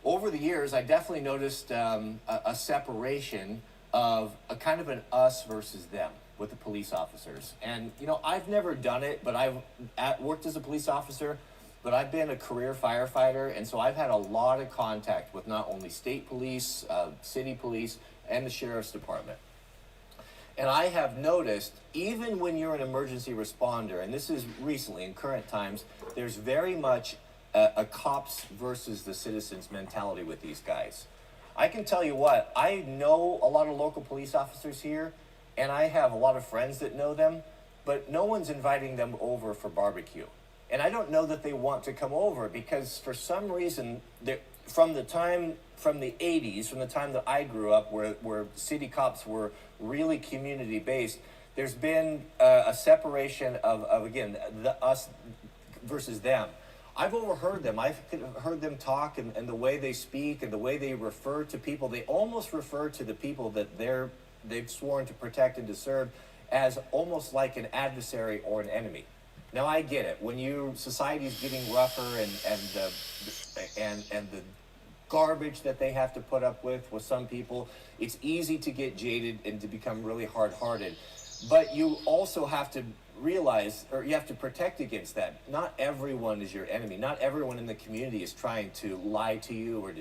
over the years, I definitely noticed a separation of a kind of an us versus them with the police officers. And, I've never done it, but I've worked as a police officer, but I've been a career firefighter, and so I've had a lot of contact with not only state police, city police, and the sheriff's department. And I have noticed, even when you're an emergency responder, and this is recently, in current times, there's very much a cops versus the citizens mentality with these guys. I can tell you what, I know a lot of local police officers here, and I have a lot of friends that know them, but no one's inviting them over for barbecue. And I don't know that they want to come over because for some reason, from the 80s, from the time that I grew up, where city cops were really community-based, there's been a separation of again, the us versus them. I've overheard them. I've heard them talk and the way they speak and the way they refer to people. They almost refer to the people that they've sworn to protect and to serve as almost like an adversary or an enemy. Now I get it. When society's getting rougher and the garbage that they have to put up with some people, it's easy to get jaded and to become really hard-hearted. But you also have to realize, or you have to protect against that. Not everyone is your enemy. Not everyone in the community is trying to lie to you or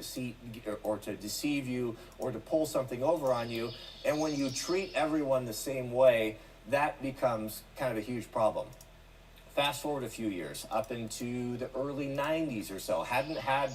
to deceive you or to pull something over on you. And when you treat everyone the same way, that becomes kind of a huge problem. Fast forward a few years, up into the early 90s or so, hadn't had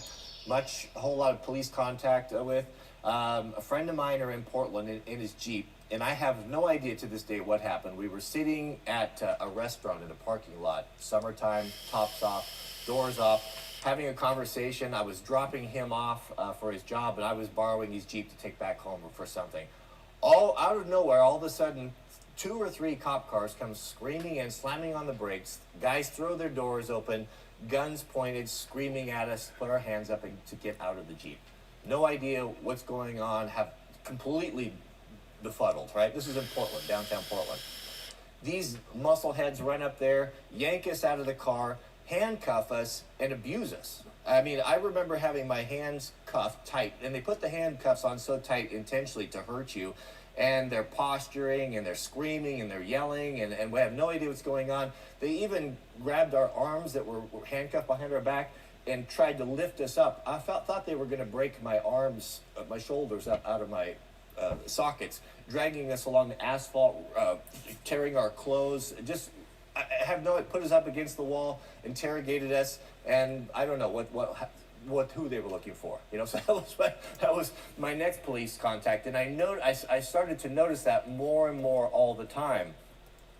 a whole lot of police contact with. A friend of mine are in Portland in his Jeep, and I have no idea to this day what happened. We were sitting at a restaurant in a parking lot, summertime, tops off, doors off, having a conversation. I was dropping him off for his job, and I was borrowing his Jeep to take back home for something. All out of nowhere, all of a sudden, 2 or 3 cop cars come screaming and slamming on the brakes. Guys throw their doors open, guns pointed, screaming at us, put our hands up and to get out of the Jeep. No idea what's going on, have completely befuddled, right? This is in Portland, downtown Portland. These muscleheads run up there, yank us out of the car, handcuff us, and abuse us. I mean, I remember having my hands cuffed tight, and they put the handcuffs on so tight intentionally to hurt you, and they're posturing, and they're screaming, and they're yelling, and we have no idea what's going on. They even grabbed our arms that were handcuffed behind our back and tried to lift us up. I thought they were going to break my arms, my shoulders up out of my sockets, dragging us along the asphalt, tearing our clothes. Just, I have no. Put us up against the wall, interrogated us, and I don't know who they were looking for. You know, so that was my next police contact, and I started to notice that more and more all the time,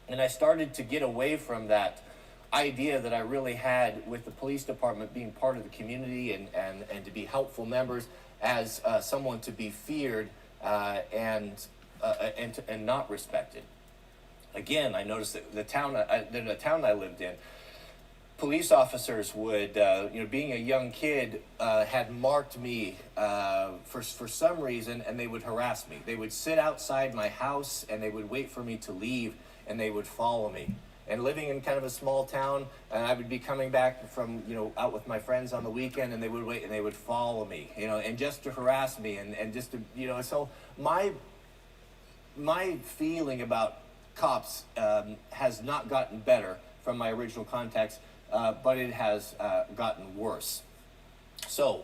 and I started to get away from that idea that I really had with the police department being part of the community and to be helpful members as someone to be feared and not respected. Again, I noticed that the town I lived in, police officers would, being a young kid, had marked me for some reason, and they would harass me. They would sit outside my house and they would wait for me to leave, and they would follow me. And living in kind of a small town, and I would be coming back from, out with my friends on the weekend, and they would wait and they would follow me, and just to harass me and just to, so my feeling about cops has not gotten better from my original contacts, but it has gotten worse. So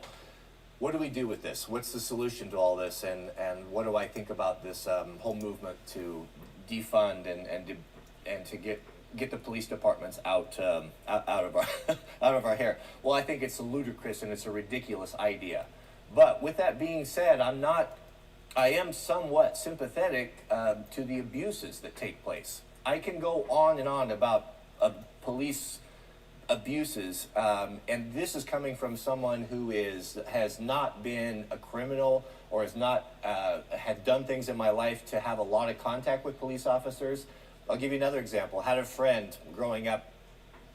what do we do with this? What's the solution to all this? And what do I think about this whole movement to defund and to get the police departments out of our hair? Well, I think it's ludicrous and it's a ridiculous idea. But with that being said, I am somewhat sympathetic to the abuses that take place. I can go on and on about police abuses, and this is coming from someone who has not been a criminal or has not had done things in my life to have a lot of contact with police officers. I'll give you another example. I had a friend growing up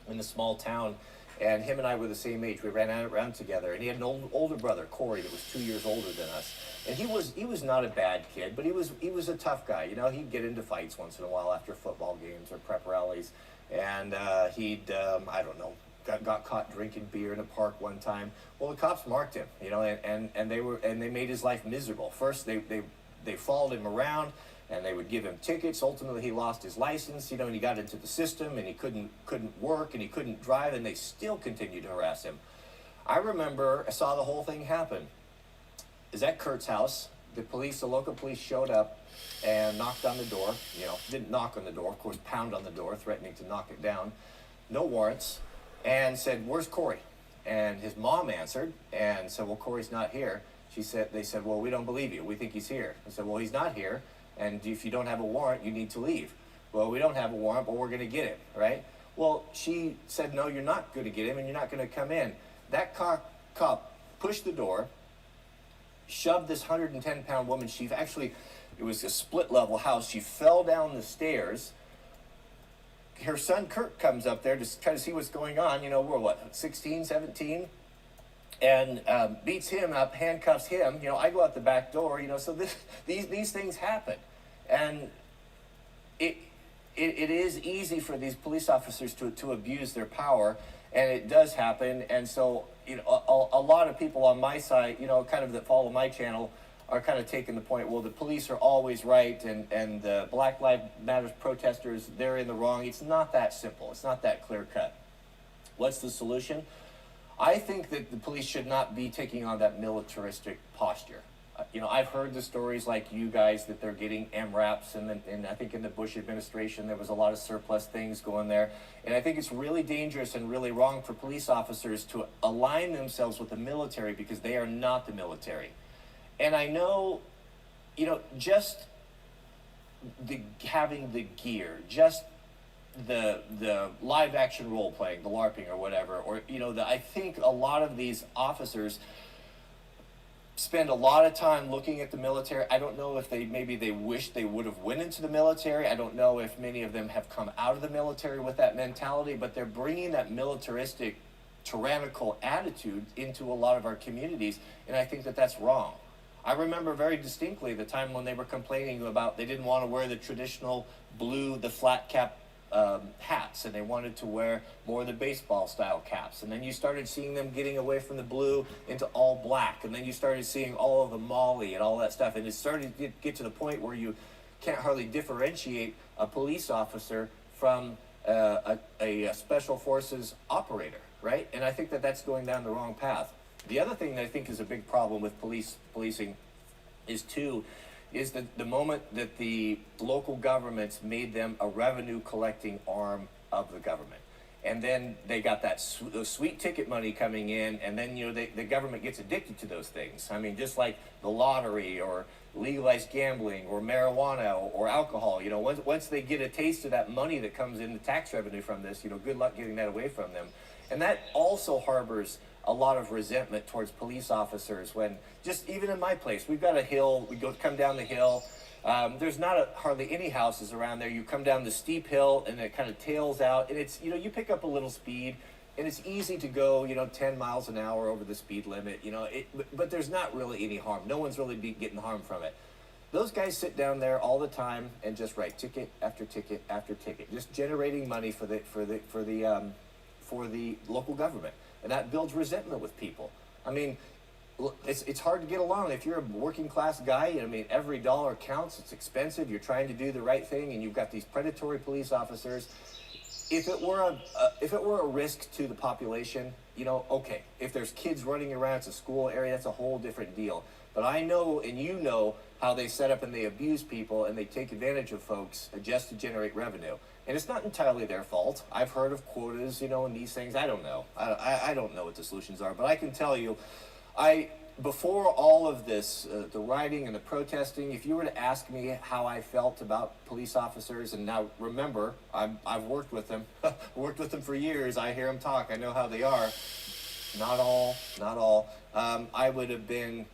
in a small town, and him and I were the same age. We ran around together, and he had an older brother, Corey, that was 2 years older than us. And he was not a bad kid, but he was a tough guy. He'd get into fights once in a while after football games or prep rallies, and he'd got caught drinking beer in a park one time. Well, the cops marked him, and they made his life miserable. First, they followed him around, and they would give him tickets. Ultimately, he lost his license, and he got into the system, and he couldn't work, and he couldn't drive, and they still continued to harass him. I remember I saw the whole thing happen. Is at Kurt's house. The local police showed up and knocked on the door. Didn't knock on the door, of course, pound on the door, threatening to knock it down. No warrants, and said, "Where's Corey?" And his mom answered and said, "Well, Corey's not here." They said, "Well, we don't believe you. We think he's here." I said, "Well, he's not here. And if you don't have a warrant, you need to leave." "Well, we don't have a warrant, but we're going to get him," right? Well, she said, "No, you're not going to get him, and you're not going to come in." That cop pushed the door, shoved this 110-pound woman. It was a split-level house. She fell down the stairs. Her son, Kurt, comes up there to try to see what's going on. We're 16, 17? And beats him up, handcuffs him. I go out the back door. So these things happen, and it is easy for these police officers to abuse their power, and it does happen. And so a lot of people on my side, kind of that follow my channel, are kind of taking the point. Well, the police are always right, and the Black Lives Matter protesters, they're in the wrong. It's not that simple. It's not that clear cut. What's the solution? I think that the police should not be taking on that militaristic posture. You know, I've heard the stories like you guys that they're getting MRAPs, and I think in the Bush administration there was a lot of surplus things going there. And I think it's really dangerous and really wrong for police officers to align themselves with the military because they are not the military. And I know, you know, just having the gear, just the live action role playing, the LARPing or whatever, or you know, I think a lot of these officers spend a lot of time looking at the military. I don't know if maybe they wish they would have went into the military. I don't know if many of them have come out of the military with that mentality, but they're bringing that militaristic, tyrannical attitude into a lot of our communities, and I think that that's wrong. I remember very distinctly the time when they were complaining about they didn't want to wear the traditional blue, the flat cap hats, and they wanted to wear more of the baseball style caps. And then you started seeing them getting away from the blue into all black, and then you started seeing all of the Molly and all that stuff, and it started to get to the point where you can't hardly differentiate a police officer from a special forces operator, right? And I think that that's going down the wrong path. The other thing that I think is a big problem with policing is that the moment that the local governments made them a revenue collecting arm of the government. And then they got that sweet ticket money coming in, and then, you know, the government gets addicted to those things. I mean, just like the lottery or legalized gambling or marijuana or alcohol, you know, once they get a taste of that money that comes in, the tax revenue from this, you know, good luck getting that away from them. And that also harbors a lot of resentment towards police officers when, just even in my place, we've got a hill, we come down the hill, there's not hardly any houses around there. You come down the steep hill and it kind of tails out, and it's, you know, you pick up a little speed and it's easy to go, you know, 10 miles an hour over the speed limit, you know, but there's not really any harm. No one's really getting harmed from it. Those guys sit down there all the time and just write ticket after ticket after ticket, just generating money for the local government. And that builds resentment with people. I mean, it's hard to get along if you're a working class guy. I mean, every dollar counts. It's expensive. You're trying to do the right thing, and you've got these predatory police officers. If it were a risk to the population, you know, okay. If there's kids running around, it's a school area, that's a whole different deal. But I know, and you know, how they set up and they abuse people and they take advantage of folks just to generate revenue. And it's not entirely their fault. I've heard of quotas, you know, and these things. I don't know. I don't know what the solutions are. But I can tell you, before all of this, the rioting and the protesting, if you were to ask me how I felt about police officers, and now remember, I've worked with them, worked with them for years. I hear them talk. I know how they are. Not all. I would have been,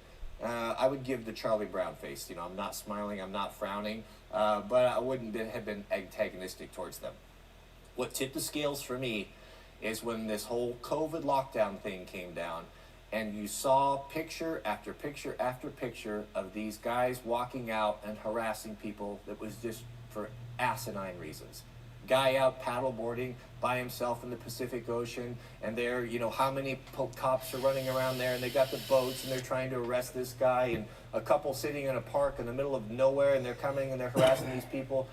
I would give the Charlie Brown face. You know, I'm not smiling, I'm not frowning. But I wouldn't have been antagonistic towards them. What tipped the scales for me is when this whole COVID lockdown thing came down, and you saw picture after picture after picture of these guys walking out and harassing people that was just for asinine reasons. Guy out paddleboarding by himself in the Pacific Ocean, and there, you know, how many cops are running around there, and they got the boats and they're trying to arrest this guy, and a couple sitting in a park in the middle of nowhere, and they're coming and they're harassing these people.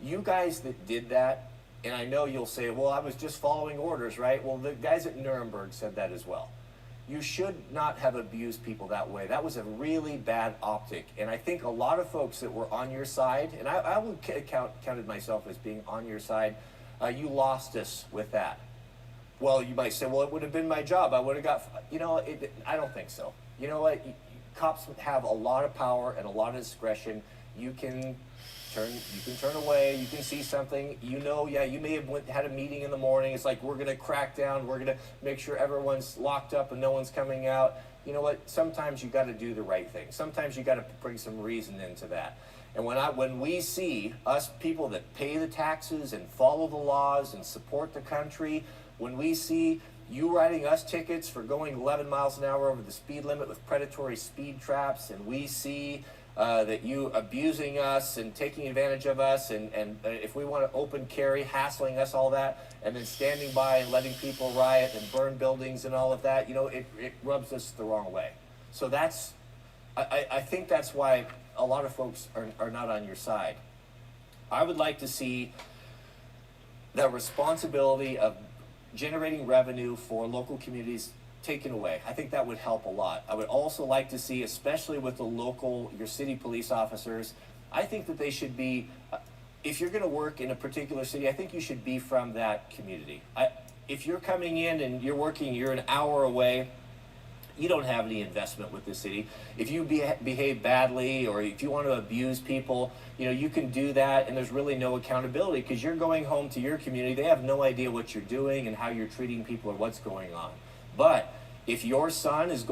You guys that did that, and I know you'll say, well, I was just following orders, right? Well, the guys at Nuremberg said that as well. You should not have abused people that way. That was a really bad optic. And I think a lot of folks that were on your side, and I would counted myself as being on your side, you lost us with that. Well, you might say, well, it would have been my job. I would have got, you know, I don't think so. You know what? Cops have a lot of power and a lot of discretion. You can turn away, you can see something, you know, yeah, you may have had a meeting in the morning, it's like, we're gonna crack down, we're gonna make sure everyone's locked up and no one's coming out. You know what, sometimes you gotta do the right thing. Sometimes you gotta bring some reason into that. And when we see us people that pay the taxes and follow the laws and support the country, when we see you writing us tickets for going 11 miles an hour over the speed limit with predatory speed traps, and we see that you abusing us and taking advantage of us, and if we want to open carry, hassling us, all that, and then standing by and letting people riot and burn buildings and all of that, you know, it rubs us the wrong way. So I think that's why a lot of folks are not on your side. I would like to see the responsibility of generating revenue for local communities taken away. I think that would help a lot. I would also like to see, especially with the local, your city police officers, I think that they should be, if you're going to work in a particular city, I think you should be from that community. If you're coming in and you're working, you're an hour away, you don't have any investment with the city. If you behave badly or if you want to abuse people, you know, you can do that and there's really no accountability because you're going home to your community. They have no idea what you're doing and how you're treating people or what's going on. But if your son is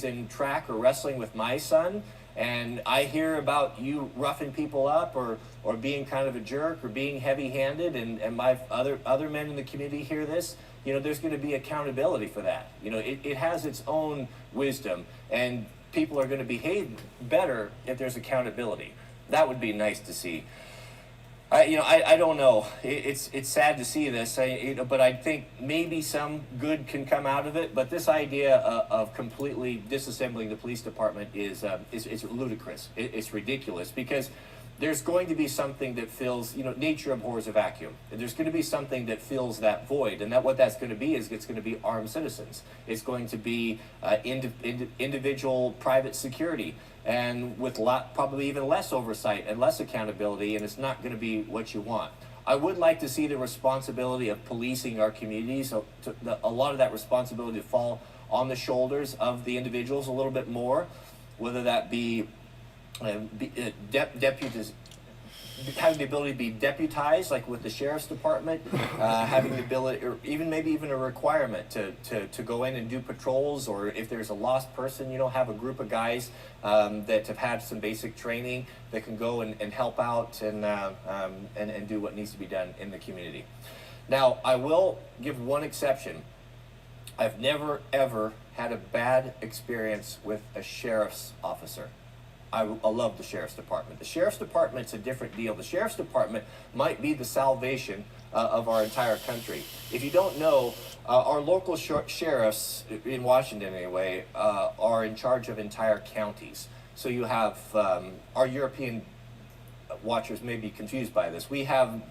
in track or wrestling with my son, and I hear about you roughing people up or being kind of a jerk or being heavy-handed, and my other men in the community hear this, you know, there's going to be accountability for that. You know, it has its own wisdom, and people are going to behave better if there's accountability. That would be nice to see. I don't know. It's sad to see this, but I think maybe some good can come out of it. But this idea of completely disassembling the police department is ludicrous. It's ridiculous because there's going to be something that fills, you know, nature abhors a vacuum. There's going to be something that fills that void, and what that's going to be is it's going to be armed citizens. It's going to be individual private security, and with probably even less oversight and less accountability, and it's not going to be what you want. I would like to see the responsibility of policing our communities, so a lot of that responsibility to fall on the shoulders of the individuals a little bit more, whether that be deputies, having the ability to be deputized, like with the sheriff's department, having the ability, or maybe even a requirement to go in and do patrols, or if there's a lost person, you know, have a group of guys that have had some basic training that can go and help out and do what needs to be done in the community. Now, I will give one exception. I've never ever had a bad experience with a sheriff's officer. I love the sheriff's department. The sheriff's department's a different deal. The sheriff's department might be the salvation of our entire country. If you don't know, our local sheriffs, in Washington anyway, are in charge of entire counties. So you have, our European watchers may be confused by this. We have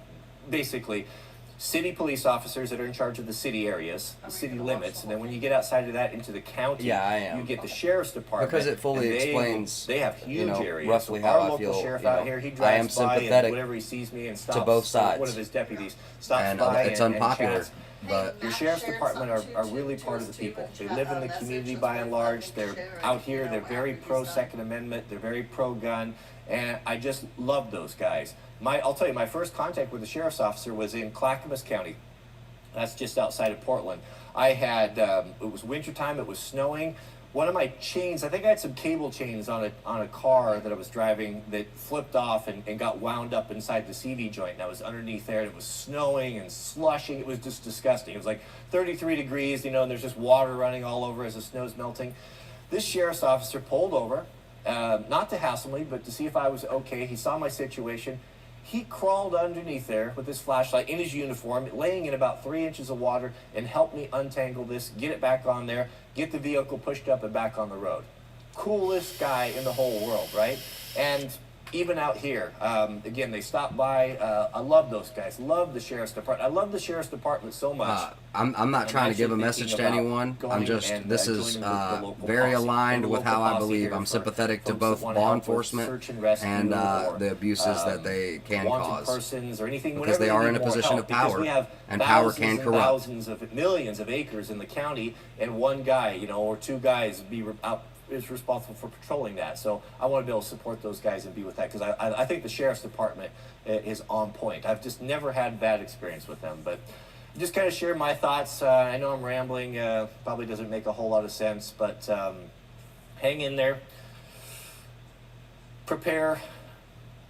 basically city police officers that are in charge of the city areas, the city limits, and then when you get outside of that into the county, you get the sheriff's department. Because it fully explains, they have huge areas. roughly so how our I local feel. sheriff out here, he drives I am by sympathetic and whenever he sees me and stops to both sides. one of his deputies stops And by it's and unpopular, chats. but Your sheriff's department are really part of the people. They live in the community by and large. They're out here. They're very pro Second Amendment. They're very pro gun, and I just love those guys. I'll tell you, my first contact with the sheriff's officer was in Clackamas County. That's just outside of Portland. I had, it was wintertime, it was snowing. One of my chains, I think I had some cable chains on a car that I was driving that flipped off and got wound up inside the CV joint. And I was underneath there, and it was snowing and slushing. It was just disgusting. It was like 33 degrees, you know, and there's just water running all over as the snow's melting. This sheriff's officer pulled over, not to hassle me, but to see if I was okay. He saw my situation. He crawled underneath there with his flashlight in his uniform, laying in about 3 inches of water, and helped me untangle this, get it back on there, get the vehicle pushed up and back on the road. Coolest guy in the whole world, right? And even out here, again, they stopped by. I love those guys. Love the sheriff's department. I love the sheriff's department so much. I'm not trying to give a message to anyone. I'm just, this is very aligned with how I believe. I'm sympathetic to both law enforcement and the abuses that they can cause. Because they are in a position of power, and power can corrupt. Thousands of millions of acres in the county, and one guy, you know, or two guys is responsible for patrolling that. So I want to be able to support those guys and be with that, because I think the sheriff's department is on point. I've just never had bad experience with them, but just kind of share my thoughts. I know I'm rambling, probably doesn't make a whole lot of sense, but hang in there, prepare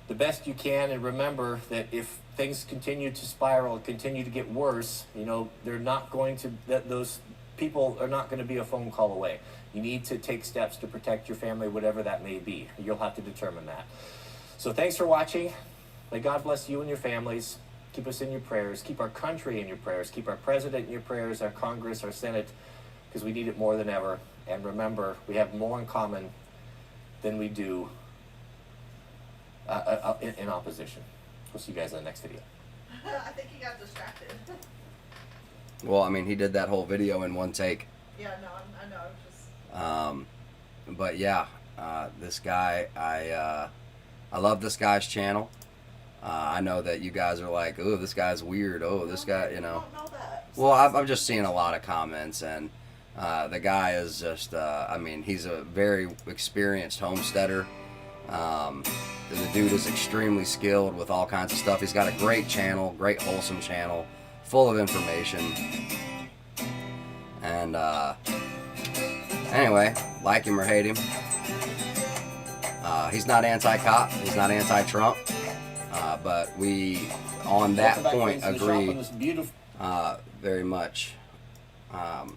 the best you can, and remember that if things continue to spiral and continue to get worse, you know, those people are not going to be a phone call away. You need to take steps to protect your family, whatever that may be. You'll have to determine that. So thanks for watching. May God bless you and your families. Keep us in your prayers. Keep our country in your prayers. Keep our president in your prayers, our Congress, our Senate, because we need it more than ever. And remember, we have more in common than we do in opposition. We'll see you guys in the next video. I think he got distracted. Well, I mean, he did that whole video in one take. Yeah, no, I know. Just... But yeah, this guy, I love this guy's channel. I know that you guys are like, oh, this guy's weird. Oh, this guy, you know. Don't know that. Well, I'm just seeing a lot of comments, and the guy is just, I mean, he's a very experienced homesteader. The dude is extremely skilled with all kinds of stuff. He's got a great channel, great wholesome channel, full of information. And anyway, like him or hate him, he's not anti-cop, he's not anti-Trump, but we, on that point, agree very much.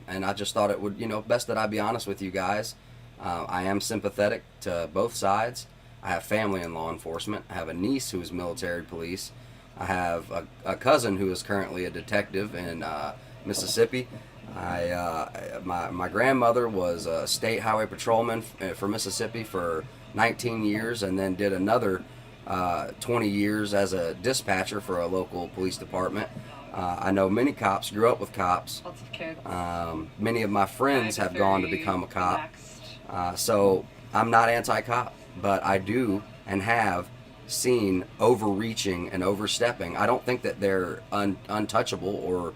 And I just thought it would, best that I be honest with you guys. I am sympathetic to both sides. I have family in law enforcement. I have a niece who is military police. I have a cousin who is currently a detective in Mississippi. My grandmother was a state highway patrolman for Mississippi for 19 years, and then did another 20 years as a dispatcher for a local police department. I know many cops, grew up with cops. Lots of kids. Many of my friends have gone to become a cop. So I'm not anti-cop, but I do and have seen overreaching and overstepping. I don't think that they're untouchable or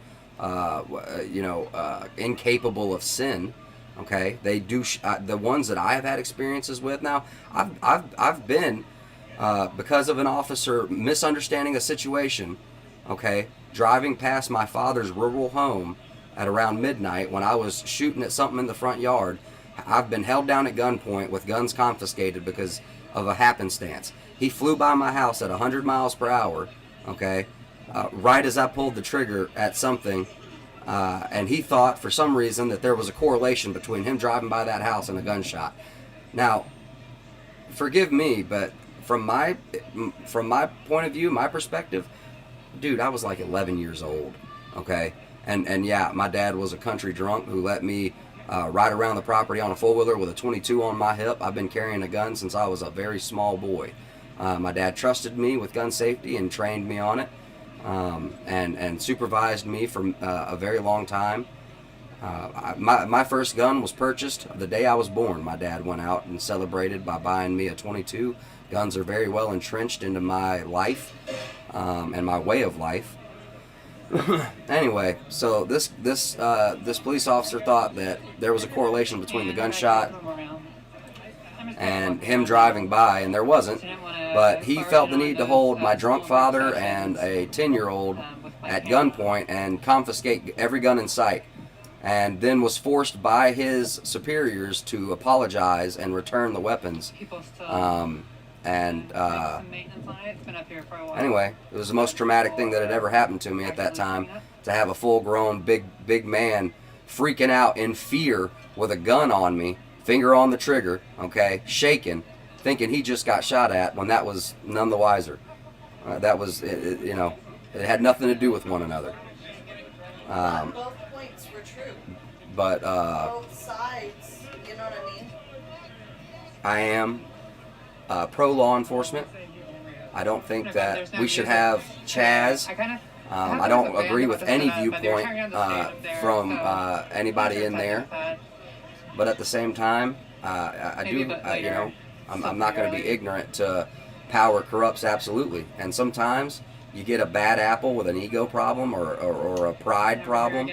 incapable of sin. Okay, they do. The ones that I have had experiences with. Now, I've been because of an officer misunderstanding a situation. Okay, driving past my father's rural home at around midnight when I was shooting at something in the front yard. I've been held down at gunpoint with guns confiscated because of a happenstance. He flew by my house at 100 miles per hour, okay, right as I pulled the trigger at something, and he thought for some reason that there was a correlation between him driving by that house and a gunshot. Now, forgive me, but from my point of view, my perspective, dude, I was like 11 years old, okay, and yeah, my dad was a country drunk who let me ride around the property on a four-wheeler with a 22 on my hip. I've been carrying a gun since I was a very small boy. My dad trusted me with gun safety and trained me on it, and supervised me for a very long time. My first gun was purchased the day I was born. My dad went out and celebrated by buying me a 22. Guns are very well entrenched into my life and my way of life. Anyway, so this police officer thought that there was a correlation between the gunshot and him driving by, and there wasn't. But he felt the need to hold my drunk father and a 10-year-old at gunpoint and confiscate every gun in sight, and then was forced by his superiors to apologize and return the weapons. Anyway, it was the most traumatic thing that had ever happened to me at that time, to have a full-grown big man freaking out in fear with a gun on me, finger on the trigger, okay, shaking, thinking he just got shot at, when that was none the wiser. That was, it had nothing to do with one another. Both points were true. But Both sides, you know what I mean? I am pro law enforcement. I don't think that we should have Chaz. I don't agree with any viewpoint from anybody in there. But at the same time, I'm not going to be ignorant to power corrupts absolutely. And sometimes you get a bad apple with an ego problem or a pride problem.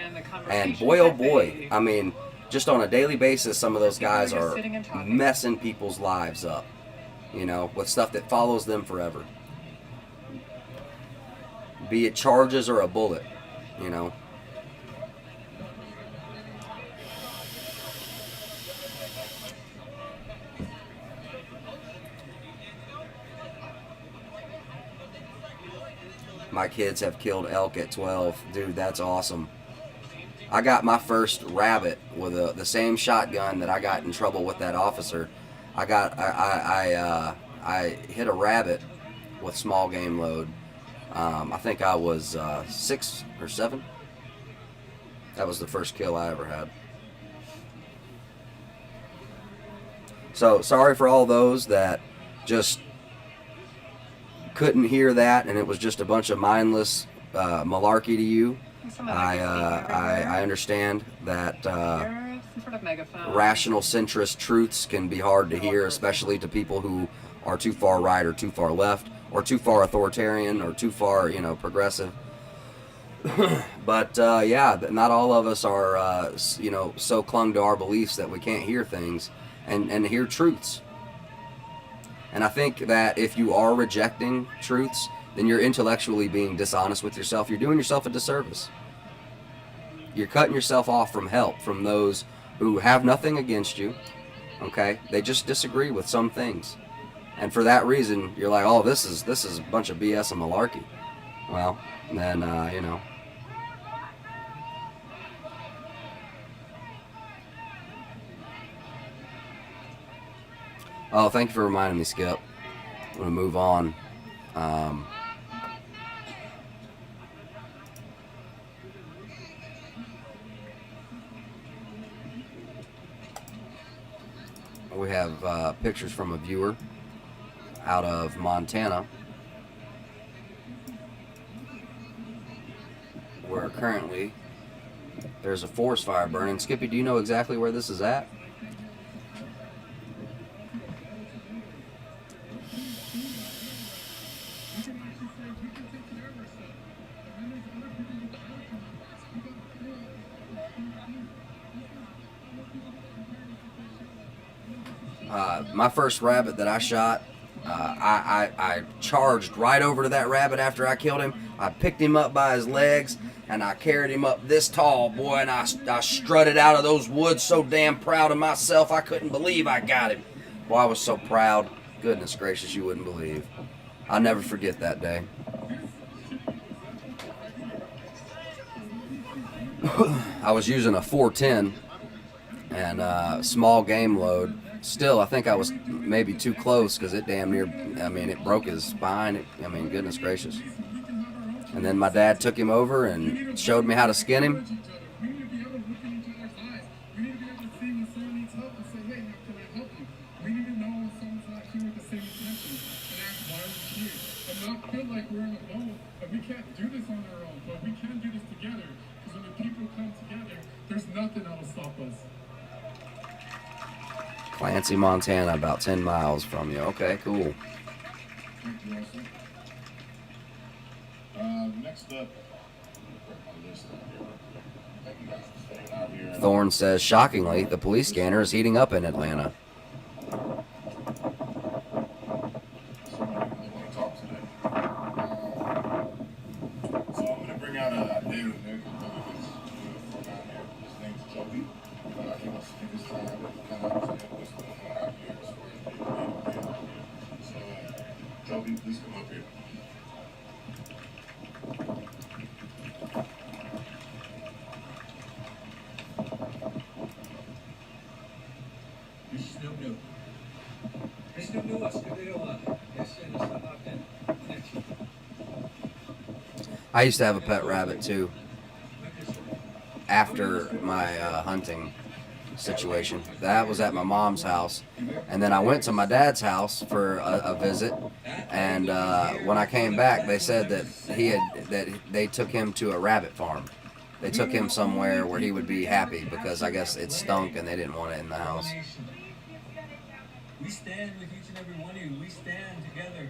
And boy, oh boy, I mean, just on a daily basis, some of those guys are messing people's lives up, with stuff that follows them forever. Be it charges or a bullet, My kids have killed elk at 12. Dude, that's awesome. I got my first rabbit with the same shotgun that I got in trouble with that officer. I hit a rabbit with small game load. I think I was 6 or 7. That was the first kill I ever had. So sorry for all those that just couldn't hear that, and it was just a bunch of mindless malarkey to you. I understand that some sort of megaphone. rational centrist truths can be hard to hear, especially to people who are too far right or too far left or too far authoritarian or too far, progressive. But yeah, not all of us are, so clung to our beliefs that we can't hear things and hear truths. And I think that if you are rejecting truths, then you're intellectually being dishonest with yourself. You're doing yourself a disservice. You're cutting yourself off from help from those who have nothing against you, okay? They just disagree with some things. And for that reason, you're like, oh, this is a bunch of BS and malarkey. Well, then, Oh, thank you for reminding me, Skip. I'm going to move on. We have pictures from a viewer out of Montana, where currently there's a forest fire burning. Skippy, do you know exactly where this is at? My first rabbit that I shot, I charged right over to that rabbit after I killed him. I picked him up by his legs and I carried him up this tall, boy, and I strutted out of those woods so damn proud of myself I couldn't believe I got him. Boy, I was so proud. Goodness gracious, you wouldn't believe. I'll never forget that day. I was using a 410 and small game load. Still, I think I was maybe too close because it damn near, it broke his spine. Goodness gracious. And then my dad took him over and showed me how to skin him. Clancy, Montana, about 10 miles from you. Okay, cool. Next up, Thorne says, shockingly, the police scanner is heating up in Atlanta. I used to have a pet rabbit too. After my hunting situation, that was at my mom's house, and then I went to my dad's house for a visit. And when I came back, they said that they took him to a rabbit farm. They took him somewhere where he would be happy because I guess it stunk and they didn't want it in the house. We stand with each and every one of you. We stand together.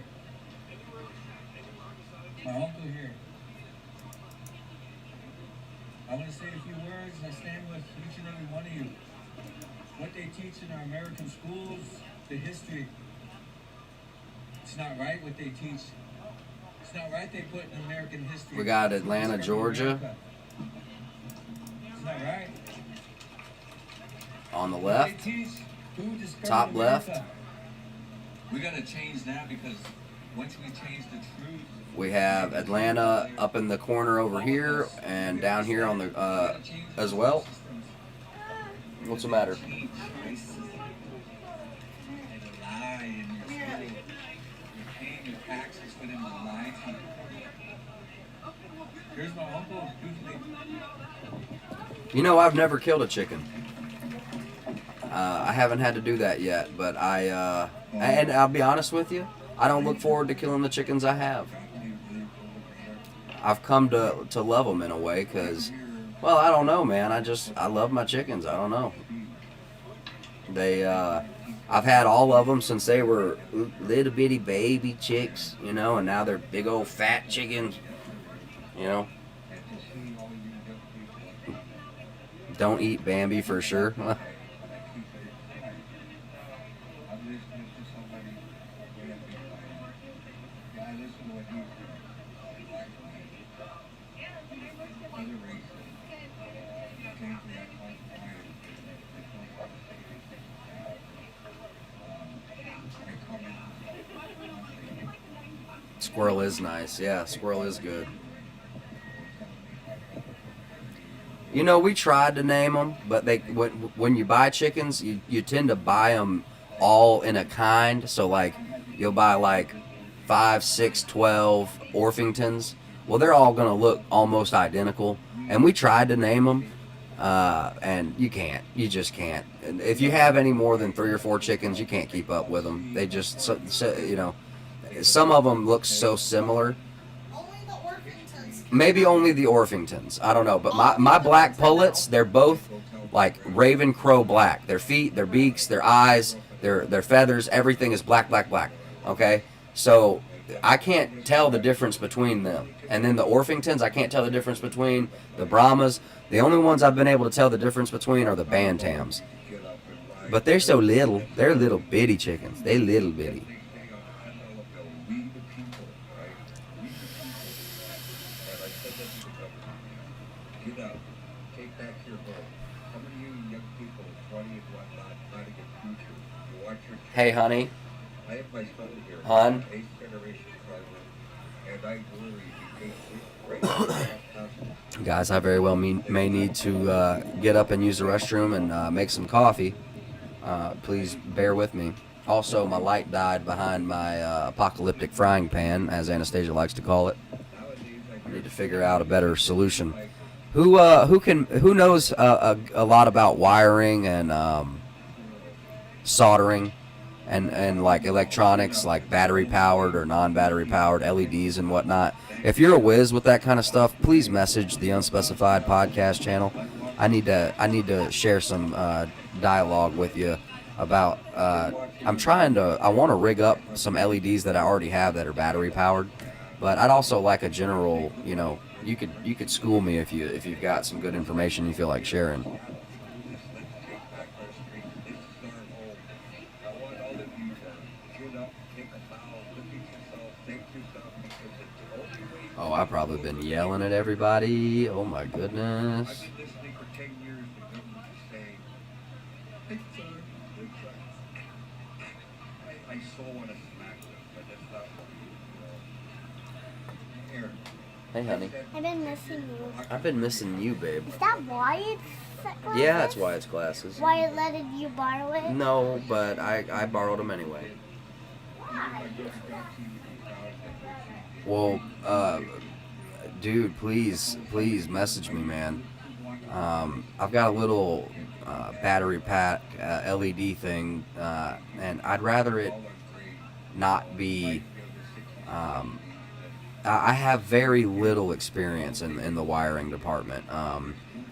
My uncle here. I want to say a few words. I stand with each and every one of you. What they teach in our American schools, the history. It's not right what they teach. It's not right they put in American history. We got Atlanta, Georgia. It's not right. On the left. Top left. We got to change now because once we change the truth. We have Atlanta up in the corner over here and down here on the as well. What's the matter? You know, I've never killed a chicken. I haven't had to do that yet, but and I'll be honest with you, I don't look forward to killing the chickens I have. I've come to love them in a way because Well, I don't know, man. I love my chickens. I don't know. They, I've had all of them since they were little bitty baby chicks, you know, and now they're big old fat chickens, you know. Don't eat Bambi for sure. Squirrel is nice. Yeah, squirrel is good. You know, we tried to name them, but when you buy chickens, you tend to buy them all in a kind. So like, you'll buy like 5, 6, 12 Orpingtons. Well, they're all gonna look almost identical. And we tried to name them, and you can't. You just can't. And if you have any more than 3 or 4 chickens, you can't keep up with them. They just, you know, some of them look so similar. Maybe only the Orpingtons. I don't know. But my black pullets, they're both like raven crow black. Their feet, their beaks, their eyes, their feathers, everything is black, black, black. Okay? So I can't tell the difference between them. And then the Orpingtons, I can't tell the difference between the Brahmas. The only ones I've been able to tell the difference between are the Bantams. But they're so little. They're little bitty chickens. They little bitty. Hey, honey. Hon. Guys, I very well may need to get up and use the restroom and make some coffee. Please bear with me. Also, my light died behind my apocalyptic frying pan, as Anastasia likes to call it. I need to figure out a better solution. Who knows a lot about wiring and soldering and like electronics, like battery powered or non-battery powered LEDs and whatnot? If you're a whiz with that kind of stuff, please message the Unspecified podcast channel. I need to share some dialogue with you about. I want to rig up some LEDs that I already have that are battery powered, but I'd also like a general, you know, you could school me if you've got some good information you feel like sharing. Oh, I've probably been yelling at everybody. Oh my goodness. Hey, honey. I've been missing you. I've been missing you, babe. Is that why it's glasses? Yeah, that's why it's glasses. Why it let you borrow it? No, but I borrowed them anyway. Why? Well, dude, please message me, man. I've got a little battery pack LED thing, and I'd rather it not be. I have very little experience in the wiring department.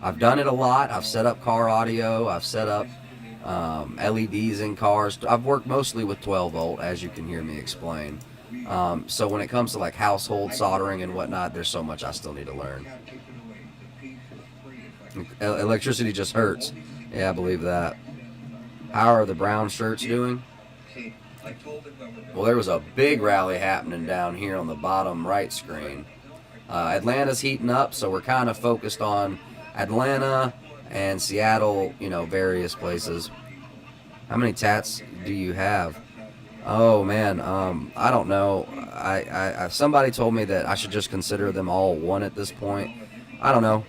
I've done it a lot. I've set up car audio. I've set up LEDs in cars. I've worked mostly with 12 volt, as you can hear me explain. So when it comes to like household soldering and whatnot, there's so much I still need to learn. Electricity just hurts. Yeah, I believe that. How are the brown shirts doing? Well, there was a big rally happening down here on the bottom right screen. Atlanta's heating up, so we're kind of focused on Atlanta and Seattle, you know, various places. How many tats do you have? Oh man, I don't know. I somebody told me that I should just consider them all one at this point. I don't know.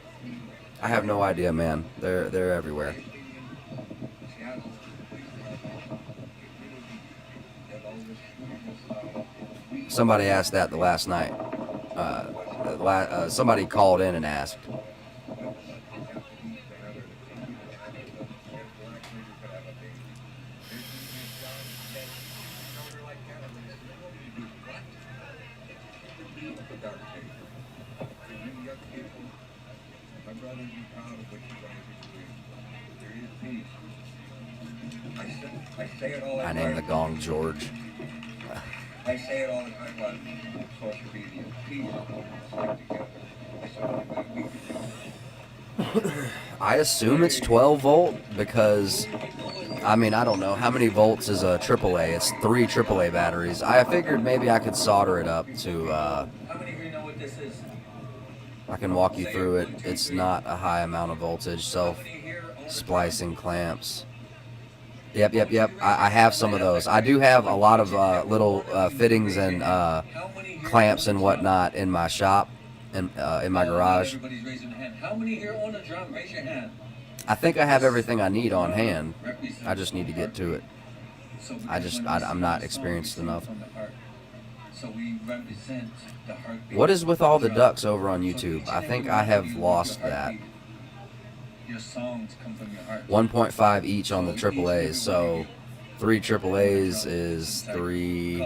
I have no idea, man. They're everywhere. Somebody asked that the last night. Somebody called in and asked. peace. I say it all the I time. named the gong George. I say it all the time on social media. Peace, stick together. It's the only way we can do it. I assume it's 12 volt because, I mean, I don't know. How many volts is a AAA? It's 3 AAA batteries. I figured maybe I could solder it up to, How many of you know what this is? I can walk you through it. It's not a high amount of voltage. Self-splicing clamps. Yep. I have some of those. I do have a lot of little fittings and clamps and whatnot in my shop, and in my garage. Everybody's raising their hand. How many here own a drum? Raise your hand. I think I have everything I need on hand. I just need to get to it. So I'm not experienced enough. So we represent the heartbeat. What is with all the ducks over on YouTube? I think I have lost that. Your songs come from your heart. 1.5 each on the AAAs, so 3 AAAs is 3.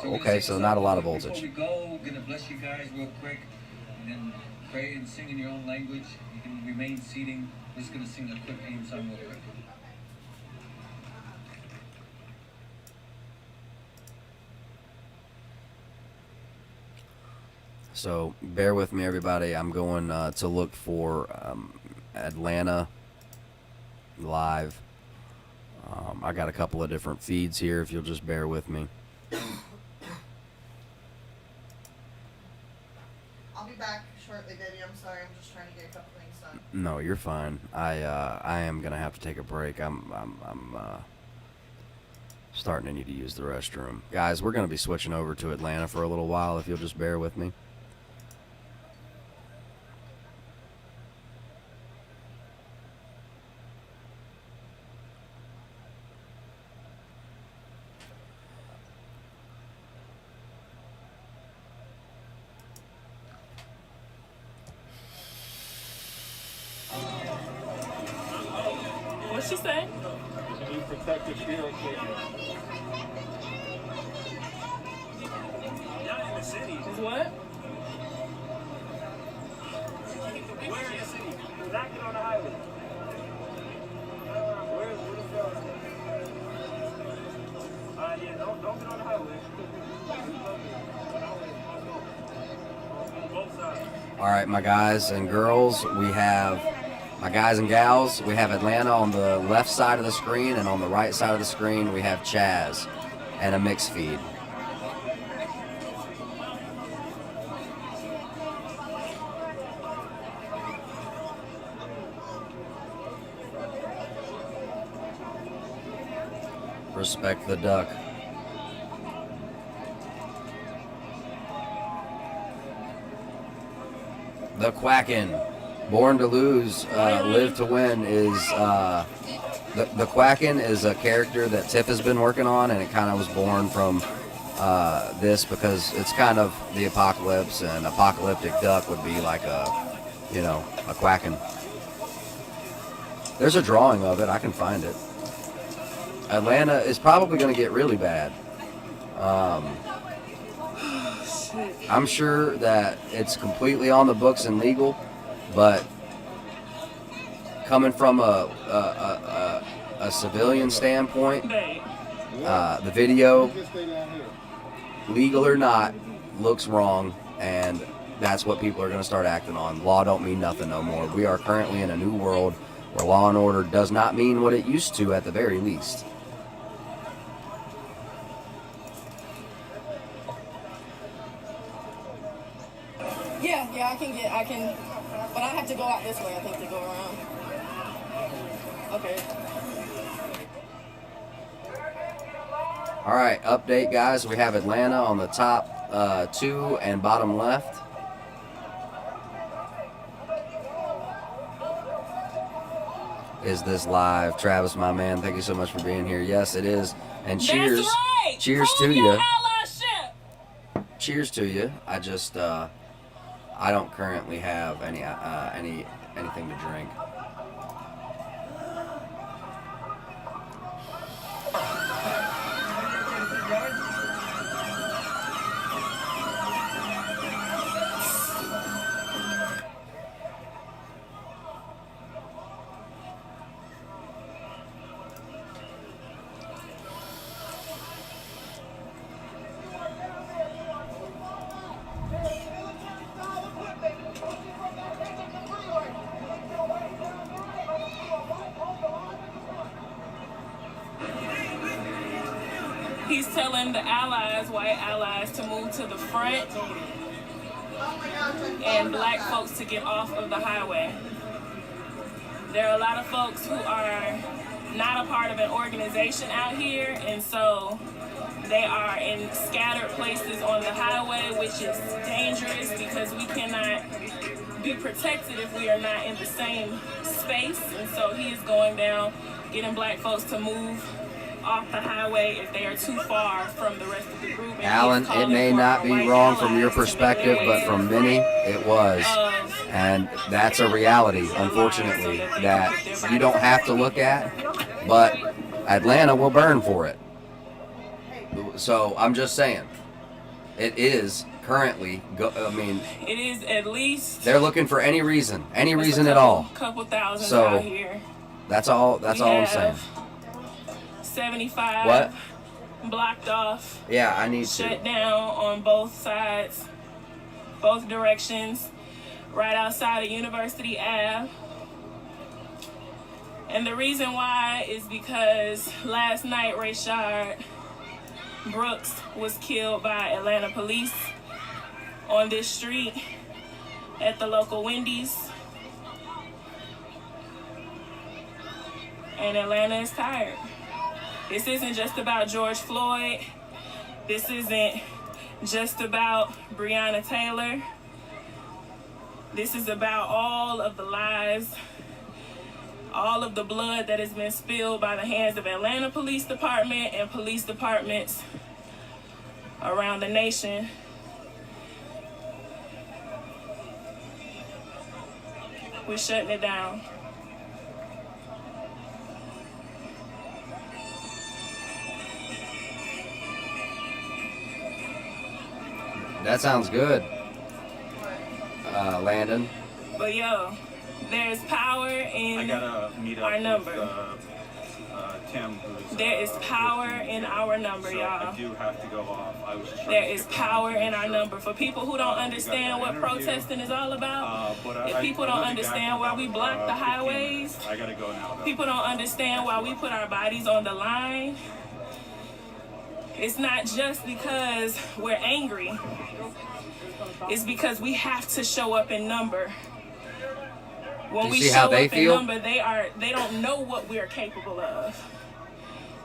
Okay, so not a lot of voltage. Before we go, we're gonna bless you guys real quick, and then pray and sing in your own language. You can remain seating. We're just gonna sing a quick aim song real quick. So bear with me, everybody. I'm going to look for Atlanta live. I got a couple of different feeds here, if you'll just bear with me. I'll be back shortly, baby. I'm sorry. I'm just trying to get a couple things done. No, you're fine. I am gonna have to take a break. I'm starting to need to use the restroom. Guys, we're gonna be switching over to Atlanta for a little while, if you'll just bear with me. What'd she say? You protect your field, Not in the city. Is what? Where in the city? Not get on the highway. Where's the yeah, don't get on the highway. On both sides. All right, my guys and girls, we have my guys and gals. We have Atlanta on the left side of the screen, and on the right side of the screen, we have Chaz and a mix feed. Respect the duck. The Quackin'. Born to Lose, Live to Win is, the Quackin' is a character that Tiff has been working on, and it kind of was born from this because it's kind of the apocalypse, and apocalyptic duck would be like a quackin'. There's a drawing of it, I can find it. Atlanta is probably going to get really bad. I'm sure that it's completely on the books and legal, but coming from a civilian standpoint, the video, legal or not, looks wrong, and that's what people are going to start acting on. Law don't mean nothing no more. We are currently in a new world where law and order does not mean what it used to, at the very least. Yeah, I can, but I have to go out this way, I think, to go around. Okay. All right, update, guys. We have Atlanta on the top 2 and bottom left. Is this live? Travis, my man, thank you so much for being here. Yes, it is. And cheers. That's right. Cheers Prove to your you. allyship. Cheers to you. I just I don't currently have anything to drink. He's telling the allies, white allies, to move to the front and black folks to get off of the highway. There are a lot of folks who are not a part of an organization out here, and so they are in scattered places on the highway, which is dangerous because we cannot be protected if we are not in the same space. And so he is going down, getting black folks to move off the highway if they are too far from the rest of the group. And Alan, it may not be wrong from your perspective, but from many, it was. And that's a reality, unfortunately, that you don't have to look at, but Atlanta will burn for it. So I'm just saying, it is currently, it is at least, they're looking for any reason at all. Couple thousand so out here. That's all I'm saying. 75 what? Blocked off. Yeah, I need shut down on both sides, both directions, right outside of University Ave. And the reason why is because last night Rayshard Brooks was killed by Atlanta police on this street at the local Wendy's. And Atlanta is tired. This isn't just about George Floyd. This isn't just about Breonna Taylor. This is about all of the lives, all of the blood that has been spilled by the hands of Atlanta Police Department and police departments around the nation. We're shutting it down. That sounds good, Landon. But yo, there's power in our number. Tim, there is power in our number, so y'all. I do have to go off. I was just there is power in our number. For people who don't understand what protesting is all about, if people don't understand why we block the highways, I gotta go now. People don't understand why we put our bodies on the line. It's not just because we're angry. It's because we have to show up in number. When we show up in number, they don't know what we're capable of.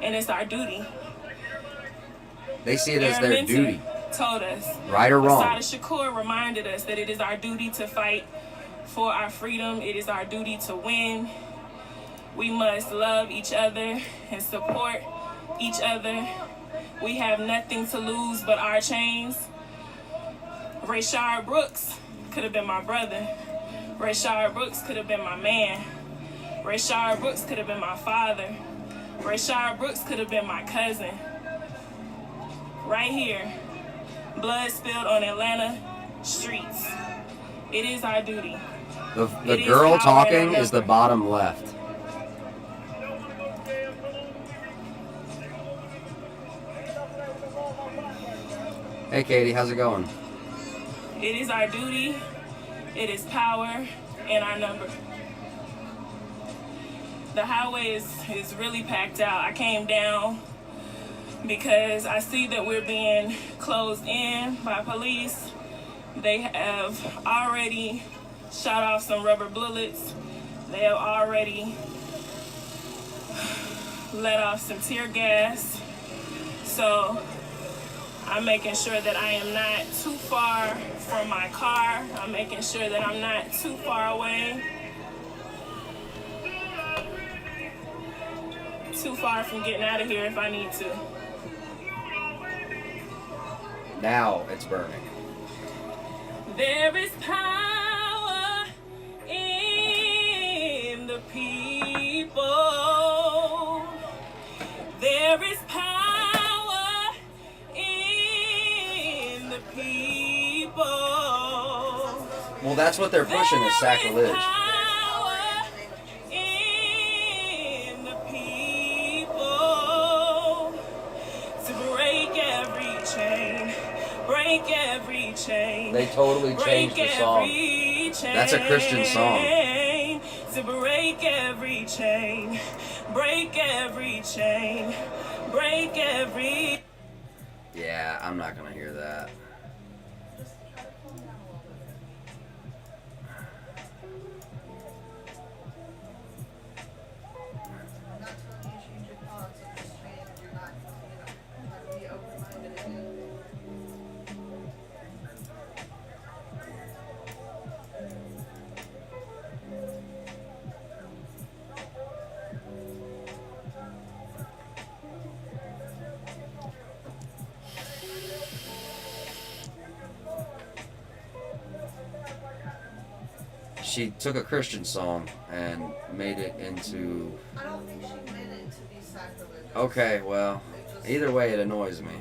And it's our duty. They see it as their duty. Told us. Right or wrong. Asada Shakur reminded us that it is our duty to fight for our freedom. It is our duty to win. We must love each other and support each other. We have nothing to lose but our chains. Rayshard Brooks could have been my brother. Rayshard Brooks could have been my man. Rayshard Brooks could have been my father. Rayshard Brooks could have been my cousin. Right here, blood spilled on Atlanta streets. It is our duty. The girl talking is the bottom left. Hey Katie, how's it going? It is our duty, it is power in our number. The highway is really packed out. I came down because I see that we're being closed in by police. They have already shot off some rubber bullets. They have already let off some tear gas. So I'm making sure that I am not too far from my car. I'm making sure that I'm not too far away. Too far from getting out of here if I need to. Now it's burning. There is power in the people. There is power in the people. Well, that's what they're pushing is sacrilege. Break every chain. They totally changed the song. That's a Christian song. To break every chain. Break every chain. Break every. Yeah, I'm not gonna hear that. She took a Christian song and made it into. I don't think she meant it to be sacrilegious. Okay, well, either way, it annoys me.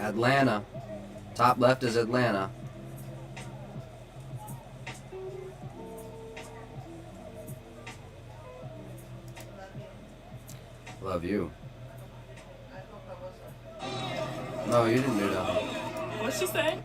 Atlanta. Top left is Atlanta. Love you. No, you didn't do that. What'd she say?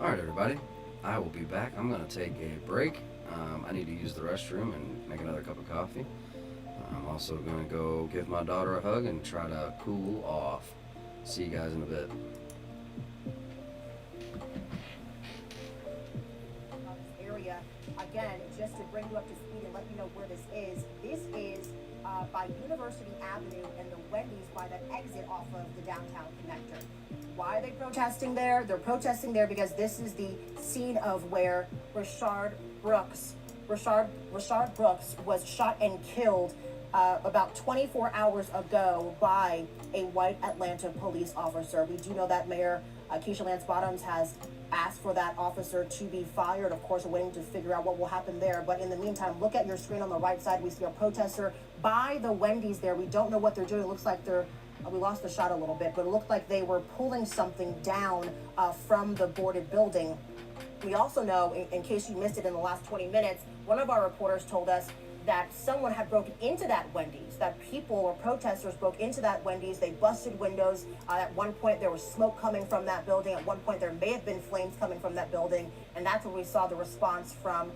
Alright, everybody. I will be back. I'm going to take a break. I need to use the restroom and make another cup of coffee. I'm also going to go give my daughter a hug and try to cool off. See you guys in a bit. Area. Again, just to bring you up to speed and let you know where this is by University Avenue and the Wendy's by that exit off of the downtown connector. Why are they protesting there? They're protesting there because this is the scene of where Rashard Brooks was shot and killed about 24 hours ago by a white Atlanta police officer. We do know that Mayor Keisha Lance Bottoms has asked for that officer to be fired. Of course, we're waiting to figure out what will happen there. But in the meantime, look at your screen on the right side. We see a protester by the Wendy's there. We don't know what they're doing. It looks like they're, we lost the shot a little bit, but it looked like they were pulling something down from the boarded building. We also know, in case you missed it in the last 20 minutes, one of our reporters told us that someone had broken into that Wendy's, that people or protesters broke into that Wendy's. They busted windows. At one point, there was smoke coming from that building. At one point, there may have been flames coming from that building. And that's when we saw the response from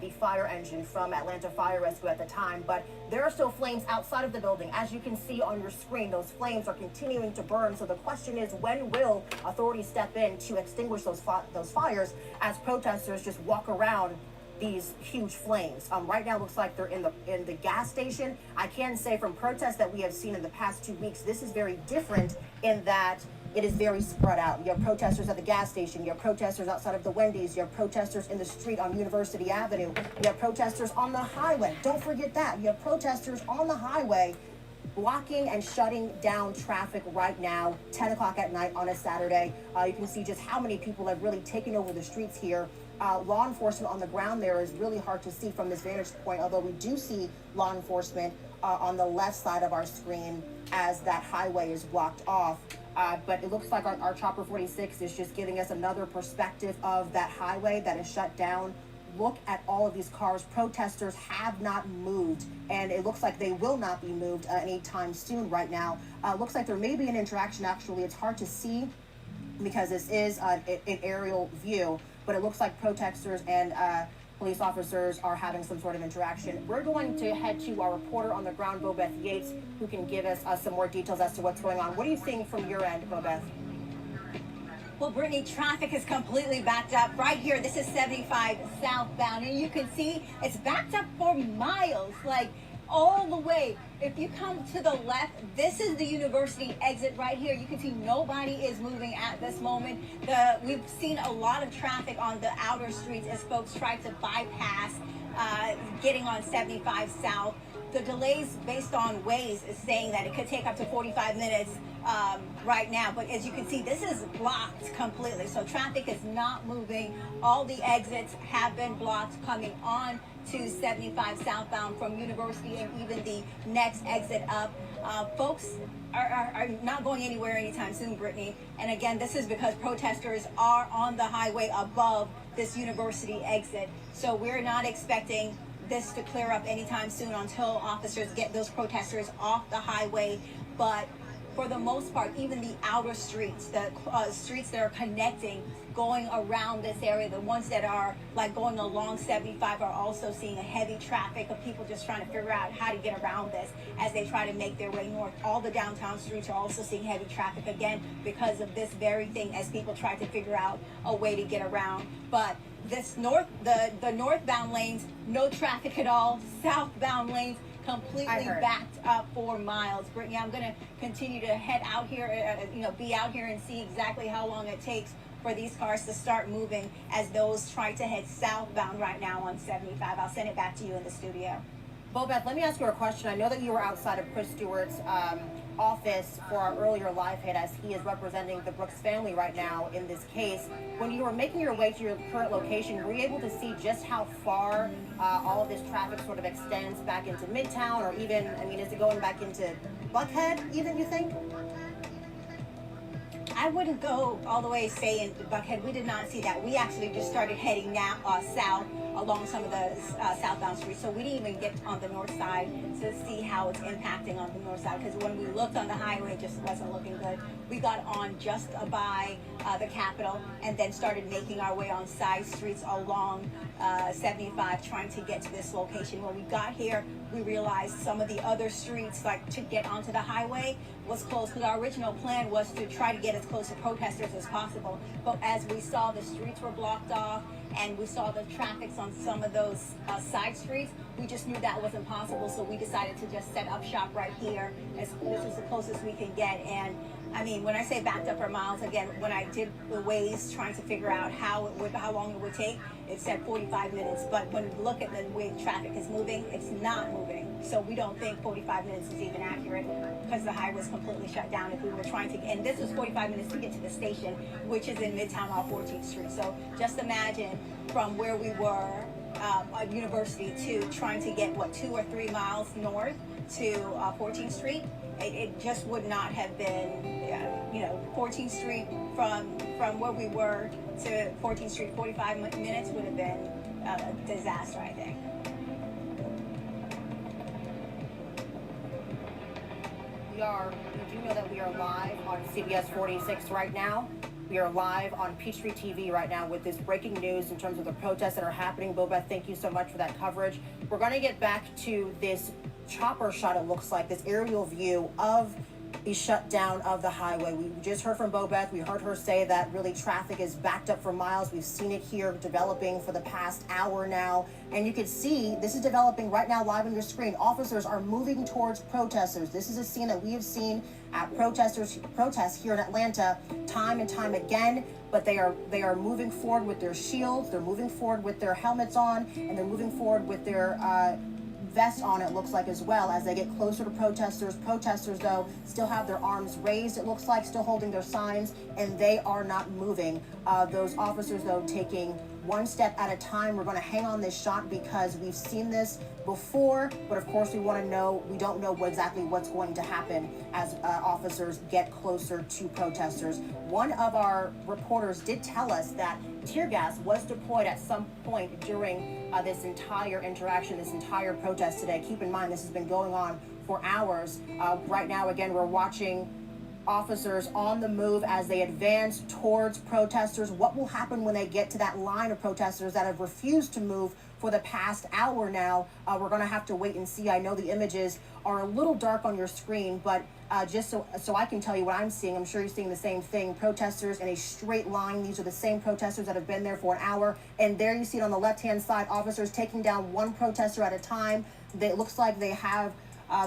the fire engine from Atlanta Fire Rescue at the time. But there are still flames outside of the building. As you can see on your screen, those flames are continuing to burn. So the question is, when will authorities step in to extinguish those fires as protesters just walk around these huge flames? Right now, it looks like they're in the gas station. I can say from protests that we have seen in the past 2 weeks, this is very different in that it is very spread out. You have protesters at the gas station. You have protesters outside of the Wendy's. You have protesters in the street on University Avenue. You have protesters on the highway. Don't forget that. You have protesters on the highway blocking and shutting down traffic right now, 10 o'clock at night on a Saturday. You can see just how many people have really taken over the streets here. Law enforcement on the ground there is really hard to see from this vantage point, although we do see law enforcement on the left side of our screen as that highway is blocked off. But it looks like our Chopper 46 is just giving us another perspective of that highway that is shut down. Look at all of these cars. Protesters have not moved, and it looks like they will not be moved anytime soon right now. Looks like there may be an interaction. Actually, it's hard to see because this is an aerial view, but it looks like protesters and police officers are having some sort of interaction. We're going to head to our reporter on the ground, Bobeth Yates, who can give us some more details as to what's going on. What are you seeing from your end, Bobeth? Well, Brittany, traffic is completely backed up. Right here, this is 75 southbound, and you can see it's backed up for miles, like all the way. If you come to the left, this is the university exit right here. You can see nobody is moving at this moment. We've seen a lot of traffic on the outer streets as folks try to bypass getting on 75 South. The delays based on Waze is saying that it could take up to 45 minutes right now. But as you can see, this is blocked completely. So traffic is not moving. All the exits have been blocked coming on to 75 southbound from University and even the next exit up. Folks are not going anywhere anytime soon, Brittany. And again, this is because protesters are on the highway above this University exit. So we're not expecting this to clear up anytime soon until officers get those protesters off the highway. But for the most part, even the outer streets, the streets that are connecting, going around this area, the ones that are like going along 75 are also seeing a heavy traffic of people just trying to figure out how to get around this as they try to make their way north. All the downtown streets are also seeing heavy traffic again because of this very thing as people try to figure out a way to get around. But this the northbound lanes, no traffic at all. Southbound lanes completely backed up for miles. Brittany, I'm going to continue to head out here, be out here and see exactly how long it takes for these cars to start moving as those try to head southbound right now on 75. I'll send it back to you in the studio. Bobeth, let me ask you a question. I know that you were outside of Chris Stewart's office for our earlier live hit as he is representing the Brooks family right now in this case. When you were making your way to your current location, were you able to see just how far all of this traffic sort of extends back into Midtown, or even, is it going back into Buckhead even, you think? I wouldn't go all the way, say, in Buckhead. We did not see that. We actually just started heading now south along some of the southbound streets. So we didn't even get on the north side to see how it's impacting on the north side. Because when we looked on the highway, it just wasn't looking good. We got on just by the Capitol and then started making our way on side streets along 75 trying to get to this location. When we got here, we realized some of the other streets, like to get onto the highway, was closed because our original plan was to try to get as close to protesters as possible. But as we saw the streets were blocked off and we saw the traffic on some of those side streets, we just knew that wasn't possible. So we decided to just set up shop right here. This is the closest we can get. And I mean, when I say backed up for miles, again, when I did the Waze trying to figure out how long it would take, it said 45 minutes. But when we look at the way traffic is moving, it's not moving. So we don't think 45 minutes is even accurate because the highway was completely shut down. If we were trying to, and this was 45 minutes to get to the station, which is in Midtown off 14th Street. So just imagine from where we were at University to trying to get 2 or 3 miles north to 14th Street. It just would not have been, 14th Street from where we were to 14th Street, 45 minutes would have been a disaster, I think. We do know that we are live on CBS 46 right now. We are live on Peachtree TV right now with this breaking news in terms of the protests that are happening. Boba, thank you so much for that coverage. We're going to get back to this chopper shot, it looks like, this aerial view of the shutdown of the highway. We just heard from Bobeth. We heard her say that really traffic is backed up for miles. We've seen it here developing for the past hour now. And you can see this is developing right now live on your screen. Officers are moving towards protesters. This is a scene that we have seen at protests here in Atlanta time and time again. But they are moving forward with their shields. They're moving forward with their helmets on, and they're moving forward with their vests on, it looks like, as well, as they get closer to protesters. Protesters, though, still have their arms raised, it looks like, still holding their signs, and they are not moving. Those officers, though, taking one step at a time. We're going to hang on this shot because we've seen this before, but of course we don't know exactly what's going to happen as officers get closer to protesters. One of our reporters did tell us that tear gas was deployed at some point during this entire interaction, this entire protest today. Keep in mind, this has been going on for hours. Right now, again, we're watching officers on the move as they advance towards protesters. What will happen when they get to that line of protesters that have refused to move for the past hour now? We're going to have to wait and see. I know the images are a little dark on your screen, but just so I can tell you what I'm seeing, I'm sure you're seeing the same thing. Protesters in a straight line. These are the same protesters that have been there for an hour. And there you see it on the left-hand side, officers taking down one protester at a time. It looks like they have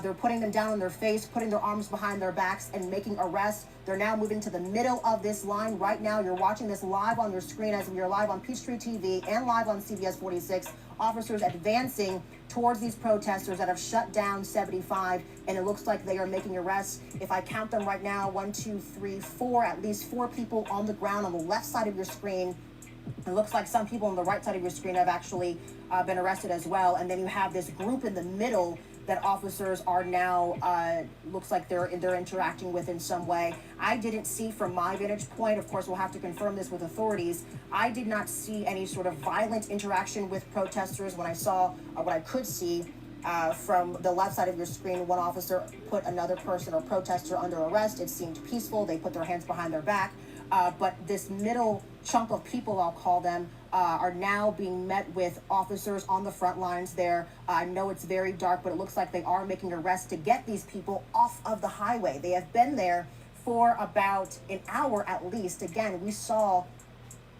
they're putting them down on their face, putting their arms behind their backs, and making arrests. They're now moving to the middle of this line. Right now, you're watching this live on your screen as we are live on Peachtree TV and live on CBS 46. Officers advancing towards these protesters that have shut down 75, and it looks like they are making arrests. If I count them right now, 1, 2, 3, 4, at least 4 people on the ground on the left side of your screen. It looks like some people on the right side of your screen have actually been arrested as well. And then you have this group in the middle that officers are now, looks like they're interacting with in some way. I didn't see from my vantage point, of course we'll have to confirm this with authorities, I did not see any sort of violent interaction with protesters. When I saw, what I could see from the left side of your screen, one officer put another person or protester under arrest. It seemed peaceful. They put their hands behind their back. But this middle chunk of people, I'll call them, are now being met with officers on the front lines there. I know it's very dark, but it looks like they are making arrests to get these people off of the highway. They have been there for about an hour at least. Again, we saw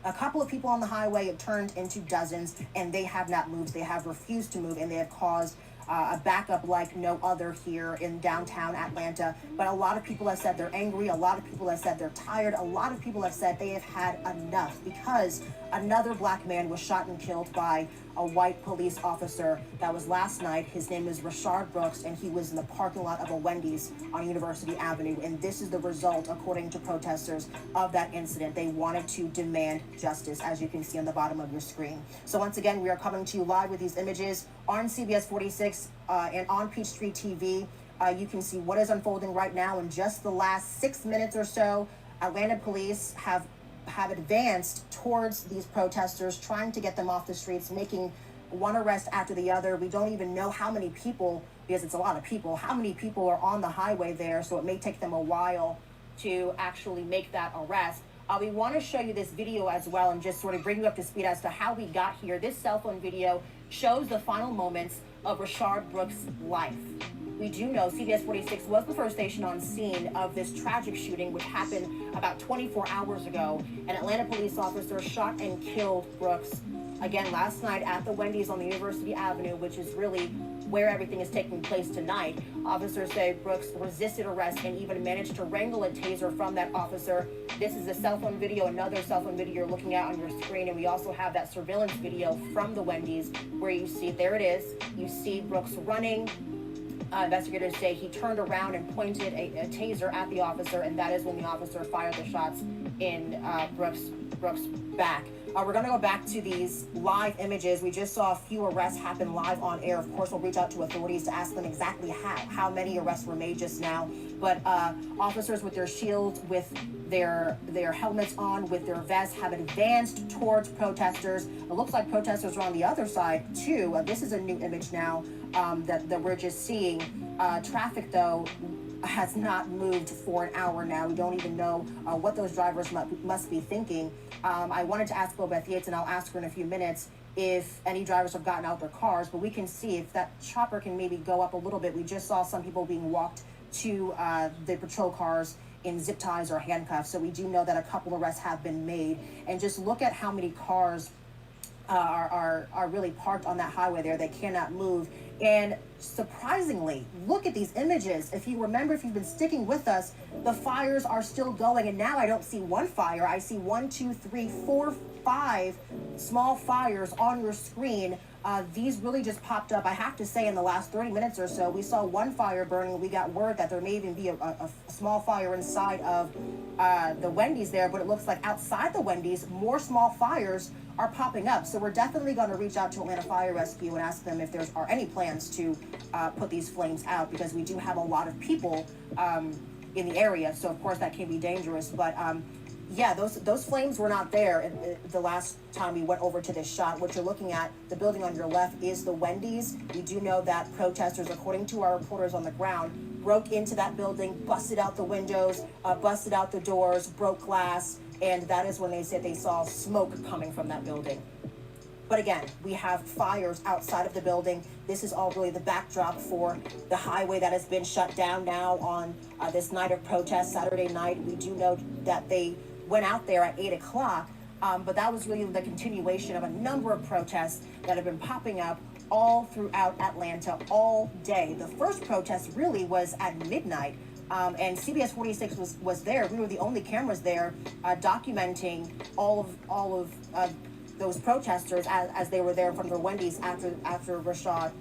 a couple of people on the highway. It turned into dozens, and they have not moved. They have refused to move, and they have caused a backup like no other here in downtown Atlanta. But a lot of people have said they're angry. A lot of people have said they're tired. A lot of people have said they have had enough because another black man was shot and killed by a white police officer. That was last night. His name is Rashard Brooks, and he was in the parking lot of a Wendy's on University Avenue. And this is the result, according to protesters, of that incident. They wanted to demand justice, as you can see on the bottom of your screen. So once again, we are coming to you live with these images on CBS 46 and on Peachtree TV. You can see what is unfolding right now. In just the last 6 minutes or so, Atlanta police have advanced towards these protesters, trying to get them off the streets, making one arrest after the other. We don't even know how many people, because it's a lot of people, how many people are on the highway there, so it may take them a while to actually make that arrest. We want to show you this video as well and just sort of bring you up to speed as to how we got here. This cell phone video shows the final moments of Rashard Brooks' life. we do know CBS 46 was the first station on scene of this tragic shooting, which happened about 24 hours ago. An Atlanta police officer shot and killed Brooks again last night at the Wendy's on the University Avenue, which is really where everything is taking place tonight. Officers say Brooks resisted arrest and even managed to wrangle a taser from that officer. This is a cell phone video, another cell phone video you're looking at on your screen, and we also have that surveillance video from the Wendy's where you see, there it is, you see Brooks running. Investigators say he turned around and pointed a taser at the officer, and that is when the officer fired the shots in Brooks' back. We're going to go back to these live images. We just saw a few arrests happen live on air. Of course, we'll reach out to authorities to ask them exactly how many arrests were made just now. But officers with their shields, with their helmets on, with their vests, have advanced towards protesters. It looks like protesters are on the other side, too. This is a new image now that we're just seeing. Traffic, though, has not moved for an hour now. We don't even know what those drivers must be thinking. I wanted to ask Beth Yates, and I'll ask her in a few minutes, if any drivers have gotten out their cars, but we can see if that chopper can maybe go up a little bit. We just saw some people being walked to the patrol cars in zip ties or handcuffs, so we do know that a couple arrests have been made. And just look at how many cars are really parked on that highway there. They cannot move. And surprisingly, look at these images. If you remember, if you've been sticking with us, the fires are still going. And now I don't see one fire. I see 1, 2, 3, 4, 5 small fires on your screen. These really just popped up. I have to say, in the last 30 minutes or so, we saw one fire burning. We got word that there may even be a small fire inside of the Wendy's there, but it looks like outside the Wendy's, more small fires are popping up. So we're definitely going to reach out to Atlanta Fire Rescue and ask them if there are any plans to put these flames out, because we do have a lot of people in the area. So of course that can be dangerous. But yeah, those flames were not there the last time we went over to this shot. What you're looking at, the building on your left, is the Wendy's. We do know that protesters, according to our reporters on the ground, broke into that building, busted out the windows, busted out the doors, broke glass, and that is when they said they saw smoke coming from that building. But again, we have fires outside of the building. This is all really the backdrop for the highway that has been shut down now on this night of protest, Saturday night. We do know that they went out there at 8 o'clock, but that was really the continuation of a number of protests that have been popping up all throughout Atlanta all day. The first protest really was at midnight. And CBS 46 was there. We were the only cameras there documenting all of those protesters as they were there from the Wendy's after Rashad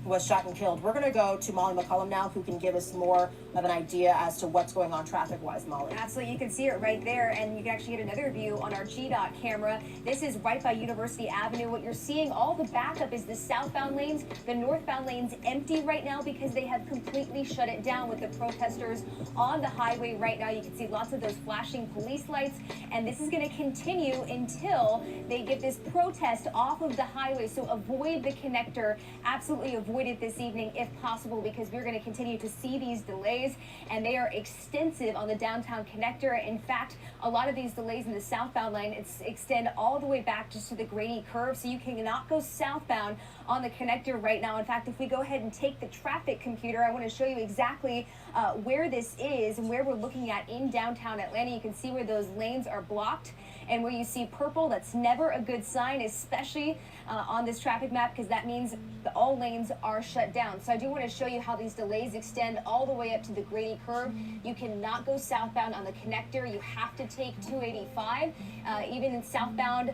was shot and killed. We're going to go to Molly McCullum now, who can give us more of an idea as to what's going on traffic-wise, Molly. Absolutely. You can see it right there, and you can actually get another view on our GDOT camera. This is right by University Avenue. What you're seeing, all the backup is the southbound lanes. The northbound lanes empty right now because they have completely shut it down with the protesters on the highway right now. You can see lots of those flashing police lights, and this is going to continue until they get this protest off of the highway. So avoid the connector. Absolutely avoid it this evening if possible, because we're going to continue to see these delays, and they are extensive on the downtown connector. In fact, a lot of these delays in the southbound lane extend all the way back just to the Grady curve, so you cannot go southbound on the connector right now. In fact, if we go ahead and take the traffic computer, I want to show you exactly where this is and where we're looking at in downtown Atlanta. You can see where those lanes are blocked, and where you see purple, that's never a good sign, especially on this traffic map, because that means all lanes are shut down. So I do want to show you how these delays extend all the way up to the Grady curve. You cannot go southbound on the connector. You have to take 285. Even in southbound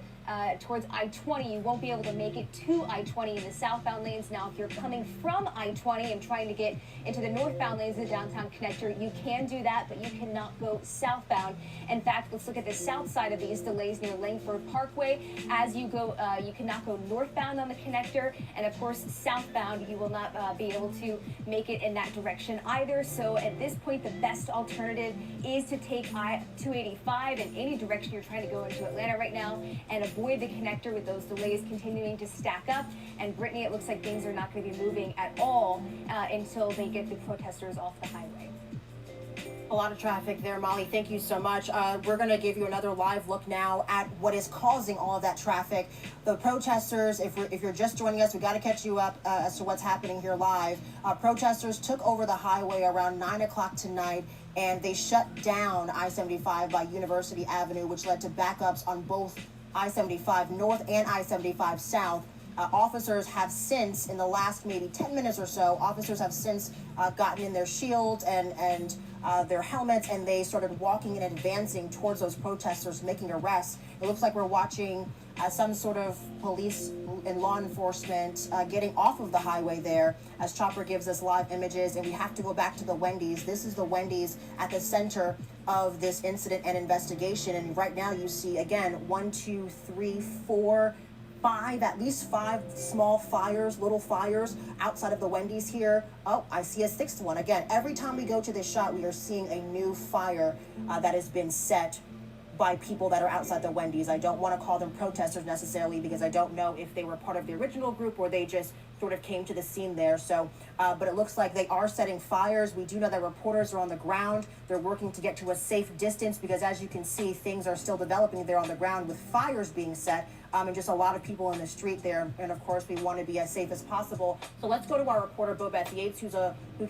towards I-20, you won't be able to make it to I-20 in the southbound lanes. Now, if you're coming from I-20 and trying to get into the northbound lanes of the downtown connector, you can do that, but you cannot go southbound. In fact, let's look at the south side of these delays near Langford Parkway. As you go, you cannot go northbound on the connector, and of course southbound you will not be able to make it in that direction either. So at this point, the best alternative is to take I-285 in any direction you're trying to go into Atlanta right now, and avoid the connector with those delays continuing to stack up. And Brittany, it looks like things are not going to be moving at all until they get the protesters off the highway. A lot of traffic there, Molly. Thank you so much. We're going to give you another live look now at what is causing all of that traffic. The protesters, if you're just joining us, we got to catch you up as to what's happening here live. Protesters took over the highway around 9 o'clock tonight, and they shut down I-75 by University Avenue, which led to backups on both I-75 North and I-75 South. Officers have since, in the last maybe 10 minutes or so, officers have since gotten in their shields and their helmets, and they started walking and advancing towards those protesters, making arrests. It looks like we're watching some sort of police and law enforcement getting off of the highway there as Chopper gives us live images, and we have to go back to the Wendy's. This is the Wendy's at the center of this incident and investigation, and right now you see, again, 1, 2, 3, 4, 5, at least 5 small fires, little fires outside of the Wendy's here. Oh, I see a 6th one. Again, every time we go to this shot, we are seeing a new fire that has been set by people that are outside the Wendy's. I don't want to call them protesters necessarily because I don't know if they were part of the original group or they just sort of came to the scene there. So, but it looks like they are setting fires. We do know that reporters are on the ground. They're working to get to a safe distance because, as you can see, things are still developing there on the ground with fires being set. And just a lot of people in the street there. And of course, we want to be as safe as possible. So let's go to our reporter, Bobeth Yates, who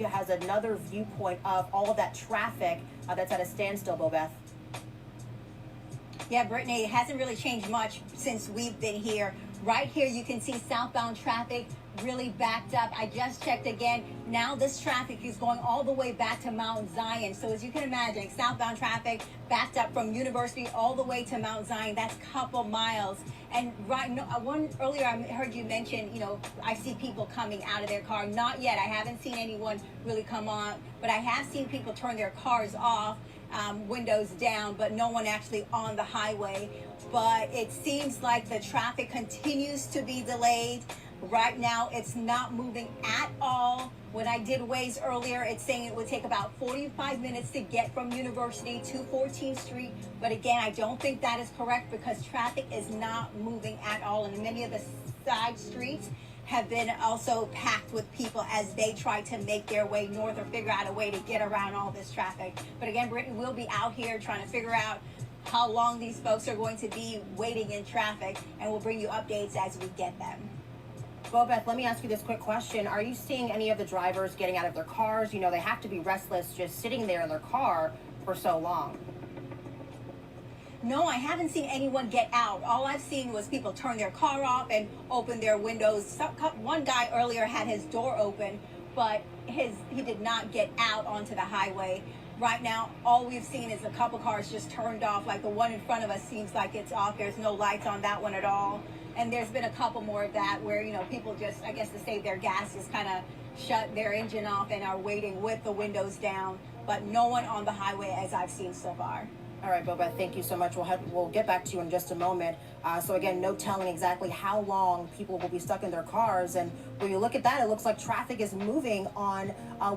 has another viewpoint of all of that traffic that's at a standstill, Bobeth. Yeah, Brittany, it hasn't really changed much since we've been here. Right here, you can see southbound traffic really backed up. I just checked again. Now this traffic is going all the way back to Mount Zion. So as you can imagine, southbound traffic backed up from University all the way to Mount Zion. That's a couple miles. And earlier I heard you mention, I see people coming out of their car. Not yet. I haven't seen anyone really come on, but I have seen people turn their cars off, windows down, but no one actually on the highway. But it seems like the traffic continues to be delayed. Right now, it's not moving at all. When I did Waze earlier, it's saying it would take about 45 minutes to get from University to 14th Street. But again, I don't think that is correct because traffic is not moving at all. And many of the side streets have been also packed with people as they try to make their way north or figure out a way to get around all this traffic. But again, Brittany, we'll be out here trying to figure out how long these folks are going to be waiting in traffic, and we'll bring you updates as we get them. Bobeth, let me ask you this quick question. Are you seeing any of the drivers getting out of their cars? They have to be restless just sitting there in their car for so long. No, I haven't seen anyone get out. All I've seen was people turn their car off and open their windows. One guy earlier had his door open, but he did not get out onto the highway. Right now, all we've seen is a couple cars just turned off. Like the one in front of us seems like it's off. There's no lights on that one at all. And there's been a couple more of that where, people just, I guess to save their gas, just kind of shut their engine off and are waiting with the windows down. But no one on the highway as I've seen so far. All right, Bobeth, thank you so much. We'll get back to you in just a moment. So again, no telling exactly how long people will be stuck in their cars. And when you look at that, it looks like traffic is moving on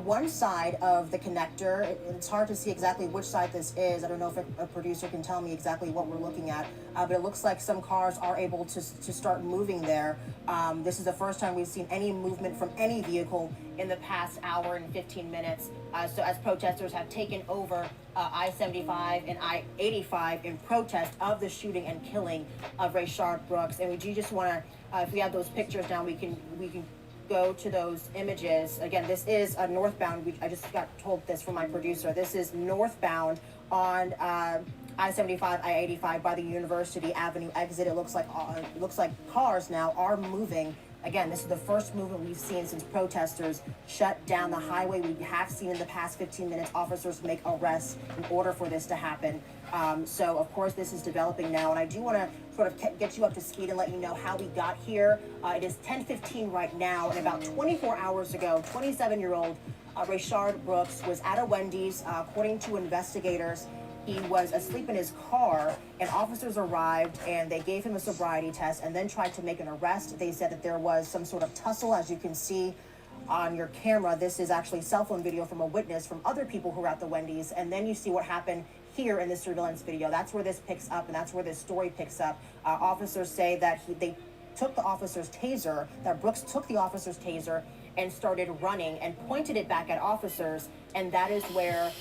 one side of the connector. It's hard to see exactly which side this is. I don't know if a producer can tell me exactly what we're looking at. But it looks like some cars are able to start moving there. This is the first time we've seen any movement from any vehicle in the past hour and 15 minutes. So as protesters have taken over I-75 and I-85 in protest of the shooting and killing of Rayshard Brooks. And we do just want to, if we have those pictures now, we can go to those images. Again, this is a northbound. I just got told this from my producer. This is northbound on I-75, I-85 by the University Avenue exit. It looks like cars now are moving. Again, this is the first movement we've seen since protesters shut down the highway. We have seen in the past 15 minutes officers make arrests in order for this to happen. So, of course, this is developing now. And I do want to sort of get you up to speed and let you know how we got here. It is 10:15 right now. And about 24 hours ago, 27-year-old Rayshard Brooks was at a Wendy's. According to investigators, he was asleep in his car, and officers arrived and they gave him a sobriety test and then tried to make an arrest. They said that there was some sort of tussle, as you can see on your camera. This is actually cell phone video from a witness from other people who were at the Wendy's. And then you see what happened here in this surveillance video. That's where this picks up, and that's where this story picks up. Officers say that they took the officer's taser, that Brooks took the officer's taser and started running and pointed it back at officers. And that is where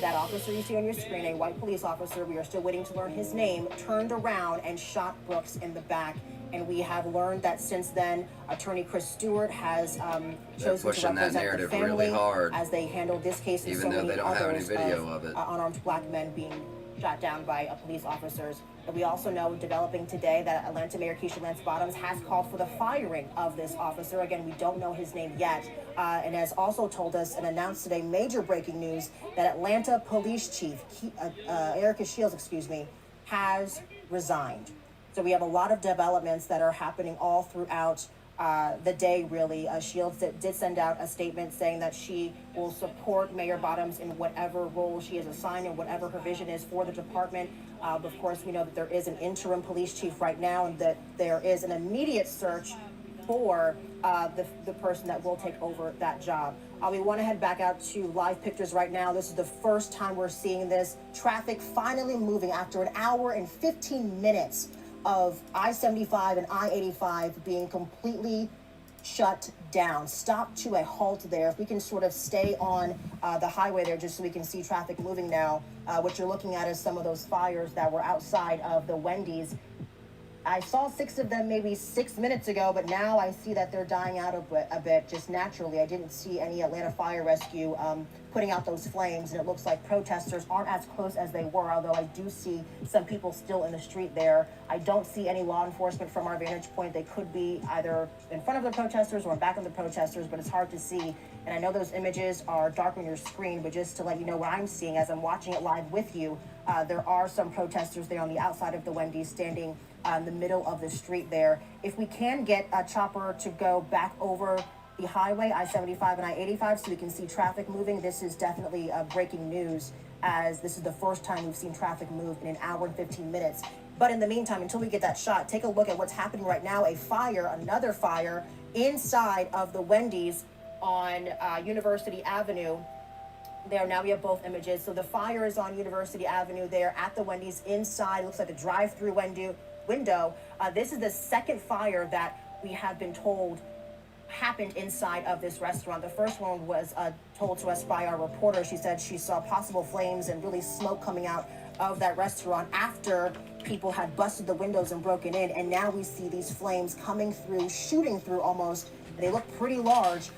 that officer you see on your screen, a white police officer, we are still waiting to learn his name, turned around and shot Brooks in the back. And we have learned that since then, attorney Chris Stewart has chosen to represent the family really hard, as they handle this case and even so though many they don't have any others video of it. Unarmed black men being shot down by police officers. But we also know, developing today, that Atlanta Mayor Keisha Lance Bottoms has called for the firing of this officer. Again, we don't know his name yet, and has also told us and announced today major breaking news that Atlanta Police Chief Erica Shields, has resigned. So we have a lot of developments that are happening all throughout the day, really. Shields did send out a statement saying that she will support Mayor Bottoms in whatever role she is assigned and whatever her vision is for the department. Of course, we know that there is an interim police chief right now and that there is an immediate search for the person that will take over that job. We want to head back out to live pictures right now. This is the first time we're seeing this. Traffic finally moving after an hour and 15 minutes of I-75 and I-85 being completely shut down, stopped to a halt there. If we can sort of stay on the highway there just so we can see traffic moving now. What you're looking at is some of those fires that were outside of the Wendy's. I saw 6 of them maybe 6 minutes ago, but now I see that they're dying out a bit just naturally. I didn't see any Atlanta Fire Rescue putting out those flames, and it looks like protesters aren't as close as they were, although I do see some people still in the street there. I don't see any law enforcement from our vantage point. They could be either in front of the protesters or back of the protesters, but it's hard to see. And I know those images are dark on your screen, but just to let you know what I'm seeing as I'm watching it live with you, there are some protesters there on the outside of the Wendy's standing in the middle of the street there. If we can get a chopper to go back over the highway, I-75 and I-85, so we can see traffic moving, this is definitely breaking news, as this is the first time we've seen traffic move in an hour and 15 minutes. But in the meantime, until we get that shot, take a look at what's happening right now. A fire, another fire, inside of the Wendy's on University Avenue. There, now we have both images. So the fire is on University Avenue there at the Wendy's inside. Looks like a drive-through window. This is the second fire that we have been told happened inside of this restaurant. The first one was told to us by our reporter. She said she saw possible flames and really smoke coming out of that restaurant after people had busted the windows and broken in. And now we see these flames coming through, shooting through almost. They look pretty large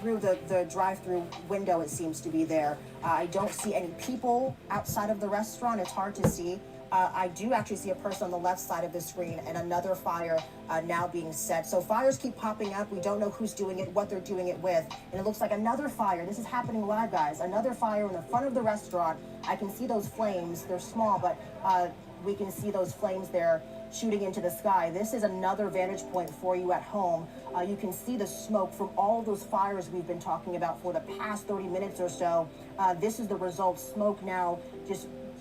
through the drive-through window, it seems to be there. I don't see any people outside of the restaurant. It's hard to see. I do actually see a person on the left side of the screen and another fire now being set. So fires keep popping up. We don't know who's doing it, what they're doing it with. And it looks like another fire. This is happening live, guys. Another fire in the front of the restaurant. I can see those flames. They're small, but we can see those flames there shooting into the sky. This is another vantage point for you at home. You can see the smoke from all those fires we've been talking about for the past 30 minutes or so. This is the result. Smoke now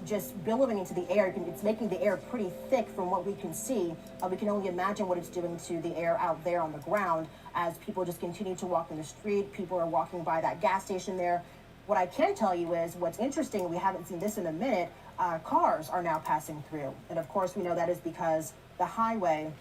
just billowing into the air. It's making the air pretty thick from what we can see. We can only imagine what it's doing to the air out there on the ground as people just continue to walk in the street. People are walking by that gas station there. What I can tell you is what's interesting, we haven't seen this in a minute, cars are now passing through. And of course, we know that is because the highway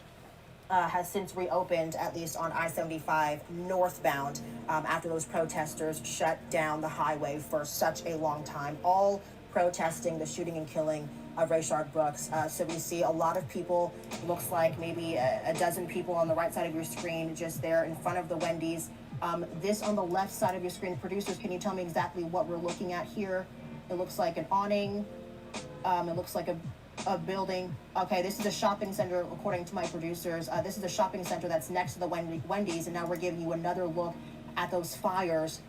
has since reopened, at least on I-75 northbound, after those protesters shut down the highway for such a long time, all protesting the shooting and killing of Rayshard Brooks. So we see a lot of people, looks like maybe a dozen people on the right side of your screen, just there in front of the Wendy's. This on the left side of your screen, producers, can you tell me exactly what we're looking at here? It looks like an awning. It looks like a building. Okay, this is a shopping center, according to my producers. This is a shopping center that's next to the Wendy's, and now we're giving you another look at those fires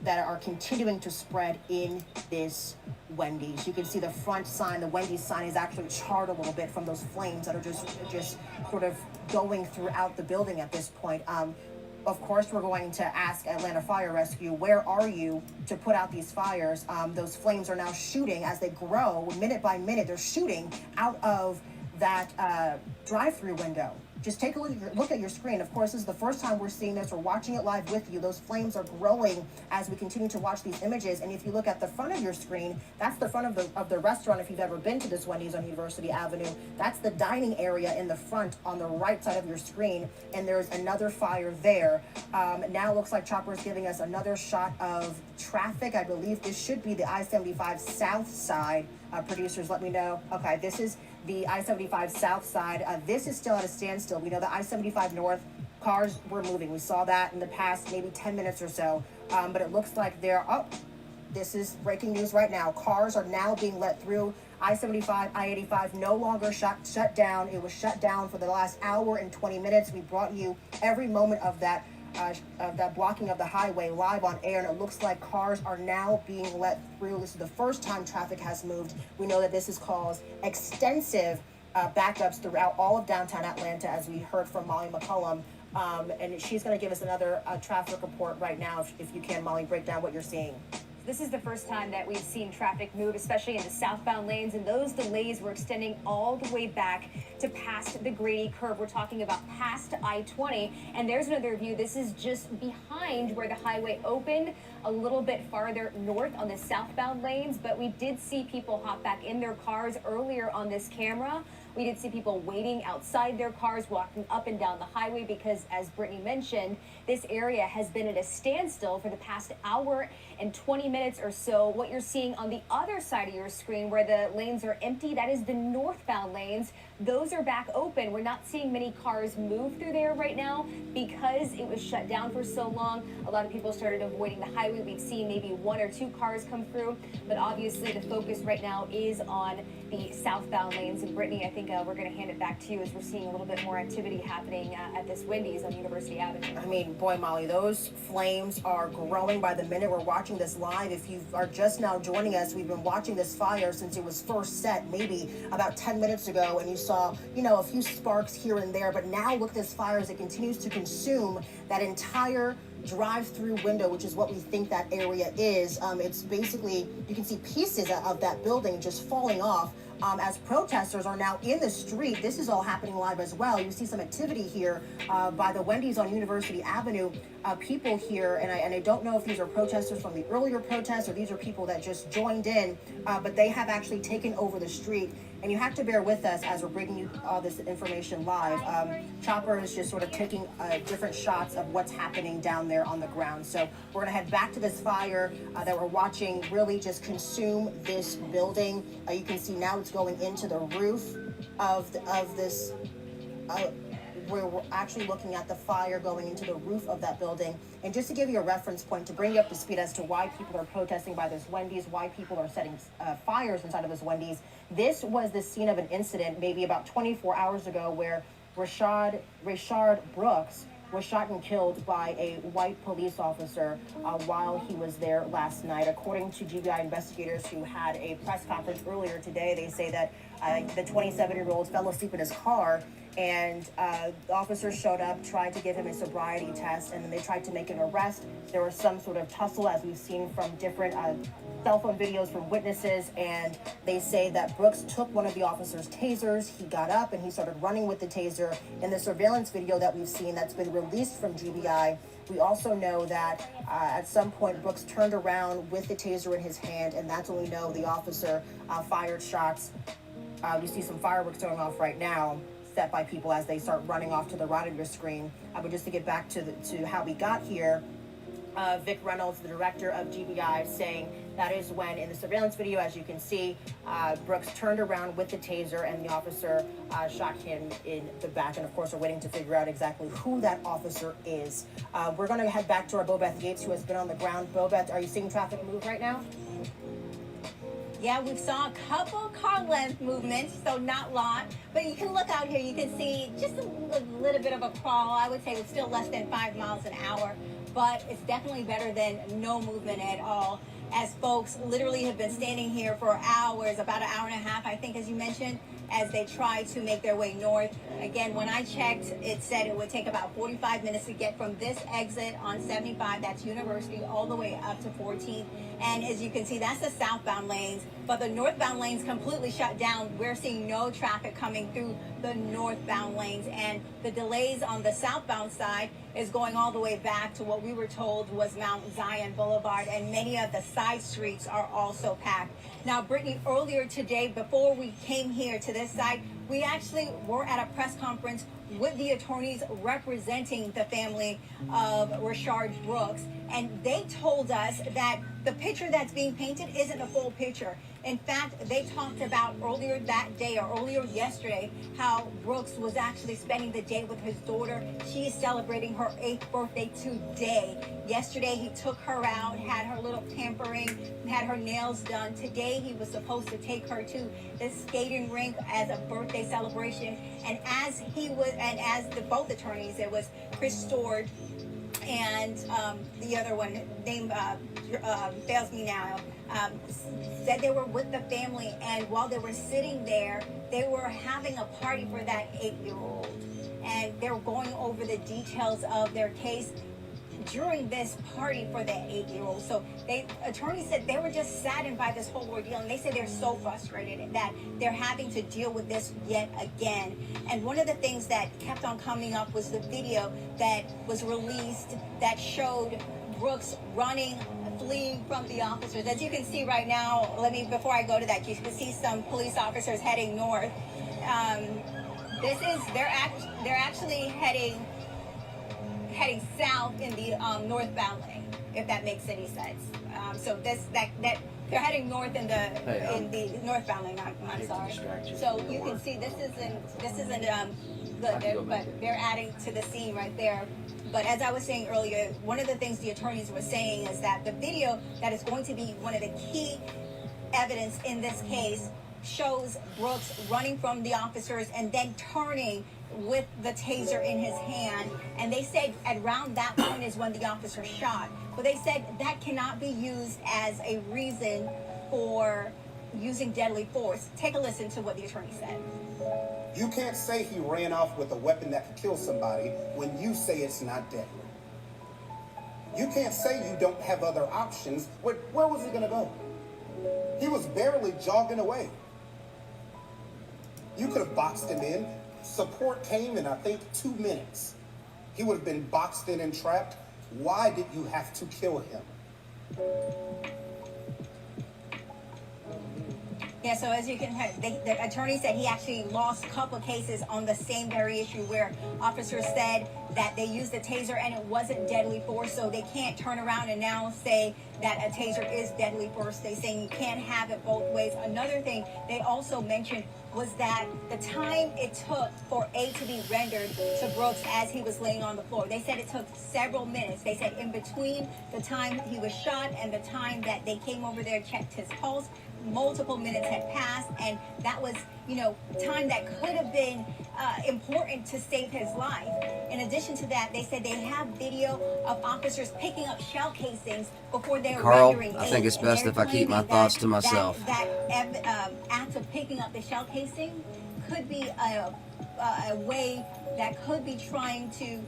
that are continuing to spread in this Wendy's. You can see the front sign, the Wendy's sign is actually charred a little bit from those flames that are just sort of going throughout the building at this point. Of course, we're going to ask Atlanta Fire Rescue, where are you to put out these fires? Those flames are now shooting as they grow, minute by minute, they're shooting out of that drive-through window. Just take a look at your screen. Of course, this is the first time we're seeing this. We're watching it live with you. Those flames are growing as we continue to watch these images. And if you look at the front of your screen, that's the front of the restaurant. If you've ever been to this Wendy's on University Avenue, that's the dining area in the front on the right side of your screen. And there's another fire there. Now it looks like Chopper is giving us another shot of traffic. I believe this should be the I-75 south side. Producers, let me know. Okay, this is the I-75 south side. This is still at a standstill. We know the I-75 north cars were moving. We saw that in the past maybe 10 minutes or so. But it looks like this is breaking news right now. Cars are now being let through. I-75, I-85 no longer shut down. It was shut down for the last hour and 20 minutes. We brought you every moment of that blocking of the highway live on air, and it looks like cars are now being let through. This is the first time traffic has moved. We know that this has caused extensive backups throughout all of downtown Atlanta, as we heard from Molly McCullum, and she's going to give us another traffic report right now. If you can, Molly, break down what you're seeing. This is the first time that we've seen traffic move, especially in the southbound lanes, and those delays were extending all the way back to past the Grady curve. We're talking about past I-20, and there's another view. This is just behind where the highway opened, a little bit farther north on the southbound lanes, but we did see people hop back in their cars earlier on this camera. We did see people waiting outside their cars, walking up and down the highway because, as Brittany mentioned, this area has been at a standstill for the past hour and 20 minutes or so. What you're seeing on the other side of your screen where the lanes are empty, that is the northbound lanes. Those are back open. We're not seeing many cars move through there right now because it was shut down for so long. A lot of people started avoiding the highway. We've seen maybe 1 or 2 cars come through, but obviously the focus right now is on the southbound lanes. And Brittany, I think we're going to hand it back to you as we're seeing a little bit more activity happening at this Wendy's on University Avenue. I mean, boy, Molly, those flames are growing by the minute. We're watching this live. If you are just now joining us, we've been watching this fire since it was first set, maybe about 10 minutes ago, and you saw, a few sparks here and there, but now look at this fire as it continues to consume that entire drive-through window, which is what we think that area is. It's basically, you can see pieces of that building just falling off. As protesters are now in the street. This is all happening live as well. You see some activity here by the Wendy's on University Avenue. People here, and I don't know if these are protesters from the earlier protests or these are people that just joined in, but they have actually taken over the street. And you have to bear with us as we're bringing you all this information live. Chopper is just sort of taking different shots of what's happening down there on the ground. So we're gonna head back to this fire that we're watching really just consume this building. You can see now it's going into the roof of this, where we're actually looking at the fire going into the roof of that building. And just to give you a reference point, to bring you up to speed as to why people are protesting by this Wendy's, why people are setting fires inside of this Wendy's, this was the scene of an incident maybe about 24 hours ago where Rashard Brooks was shot and killed by a white police officer while he was there last night. According to GBI investigators who had a press conference earlier today, they say that the 27-year-old fell asleep in his car, and the officers showed up, tried to give him a sobriety test, and then they tried to make an arrest. There was some sort of tussle, as we've seen from different cell phone videos from witnesses, and they say that Brooks took one of the officer's tasers. He got up and he started running with the taser. In the surveillance video that we've seen that's been released from GBI, we also know that at some point Brooks turned around with the taser in his hand, and that's when we know the officer fired shots. We see some fireworks going off right now, set by people as they start running off to the right of your screen. But just to get back to how we got here, Vic Reynolds, the director of GBI, saying that is when, in the surveillance video, as you can see, Brooks turned around with the taser and the officer shot him in the back. And of course, we're waiting to figure out exactly who that officer is. We're going to head back to our Bobeth Yates, who has been on the ground. Bobeth, are you seeing traffic move right now? Yeah, we saw a couple car length movements, so not a lot. But you can look out here, you can see just a little bit of a crawl. I would say it's still less than 5 miles an hour, but it's definitely better than no movement at all, as folks literally have been standing here for hours, about an hour and a half, I think, as you mentioned, as they try to make their way north. Again, when I checked, it said it would take about 45 minutes to get from this exit on 75, that's University, all the way up to 14th. And as you can see, that's the southbound lanes, but the northbound lanes completely shut down. We're seeing no traffic coming through the northbound lanes, and the delays on the southbound side is going all the way back to what we were told was Mount Zion Boulevard, and many of the side streets are also packed. Now, Brittany, earlier today, before we came here to this side, we actually were at a press conference with the attorneys representing the family of Rayshard Brooks, and they told us that the picture that's being painted isn't a full picture. In fact, they talked about earlier that day or earlier yesterday how Brooks was actually spending the day with his daughter. She is celebrating her 8th birthday today. Yesterday, he took her out, had her little pampering, had her nails done. Today, he was supposed to take her to the skating rink as a birthday celebration. And as both attorneys, it was Chris Stord and the other one, name fails me now, said they were with the family, and while they were sitting there, they were having a party for that 8-year-old, and they were going over the details of their case during this party for that 8-year-old. So attorneys said they were just saddened by this whole ordeal, and they said they're so frustrated that they're having to deal with this yet again. And one of the things that kept on coming up was the video that was released that showed Brooks running, fleeing from the officers. As you can see right now, before I go to that, you can see some police officers heading north. They're actually heading south in the northbound lane, if that makes any sense. So they're heading north in the northbound lane. I'm sorry. So you can see this isn't good, but they're adding to the scene right there. But as I was saying earlier, one of the things the attorneys were saying is that the video that is going to be one of the key evidence in this case shows Brooks running from the officers and then turning with the taser in his hand. And they said around that point is when the officer shot. But they said that cannot be used as a reason for using deadly force. Take a listen to what the attorney said. You can't say he ran off with a weapon that could kill somebody when you say it's not deadly. You can't say you don't have other options. Where was he going to go? He was barely jogging away. You could have boxed him in. Support came in, I think, 2 minutes. He would have been boxed in and trapped. Why did you have to kill him? Yeah, so as you can hear, the attorney said he actually lost a couple of cases on the same very issue where officers said that they used a taser and it wasn't deadly force, so they can't turn around and now say that a taser is deadly force. They're saying you can't have it both ways. Another thing they also mentioned was that the time it took for aid to be rendered to Brooks as he was laying on the floor. They said it took several minutes. They said in between the time he was shot and the time that they came over there, checked his pulse, multiple minutes had passed, and that was, time that could have been important to save his life. In addition to that, they said they have video of officers picking up shell casings before they were rendering aid. I think it's best if I keep my thoughts to myself. That act of picking up the shell casing could be a way that could be trying to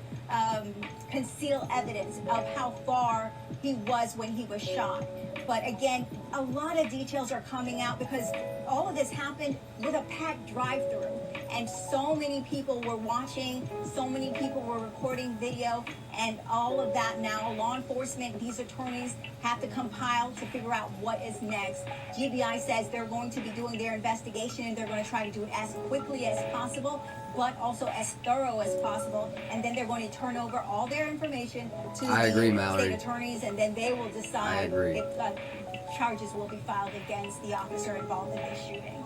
conceal evidence of how far he was when he was shot. But again, a lot of details are coming out because all of this happened with a packed drive-through, and so many people were watching, so many people were recording video, and all of that now, law enforcement, these attorneys have to compile to figure out what is next. GBI says they're going to be doing their investigation, and they're going to try to do it as quickly as possible, but also as thorough as possible, and then they're going to turn over all their information to the state attorneys, and then they will decide if charges will be filed against the officer involved in this shooting.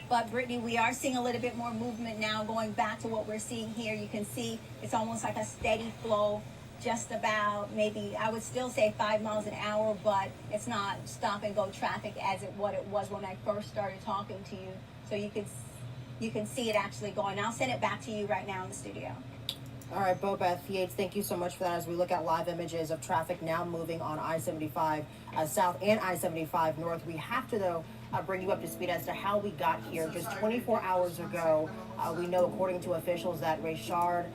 But Brittany, we are seeing a little bit more movement now, going back to what we're seeing here. You can see it's almost like a steady flow, just about maybe, I would still say 5 miles an hour, but it's not stop and go traffic as what it was when I first started talking to you. So you can see it actually going. I'll send it back to you right now in the studio. All right, Bobeth Yates, thank you so much for that. As we look at live images of traffic now moving on I-75 South and I-75 North, we have to, though, bring you up to speed as to how we got here. Just 24 hours ago, We know, according to officials, that Rayshard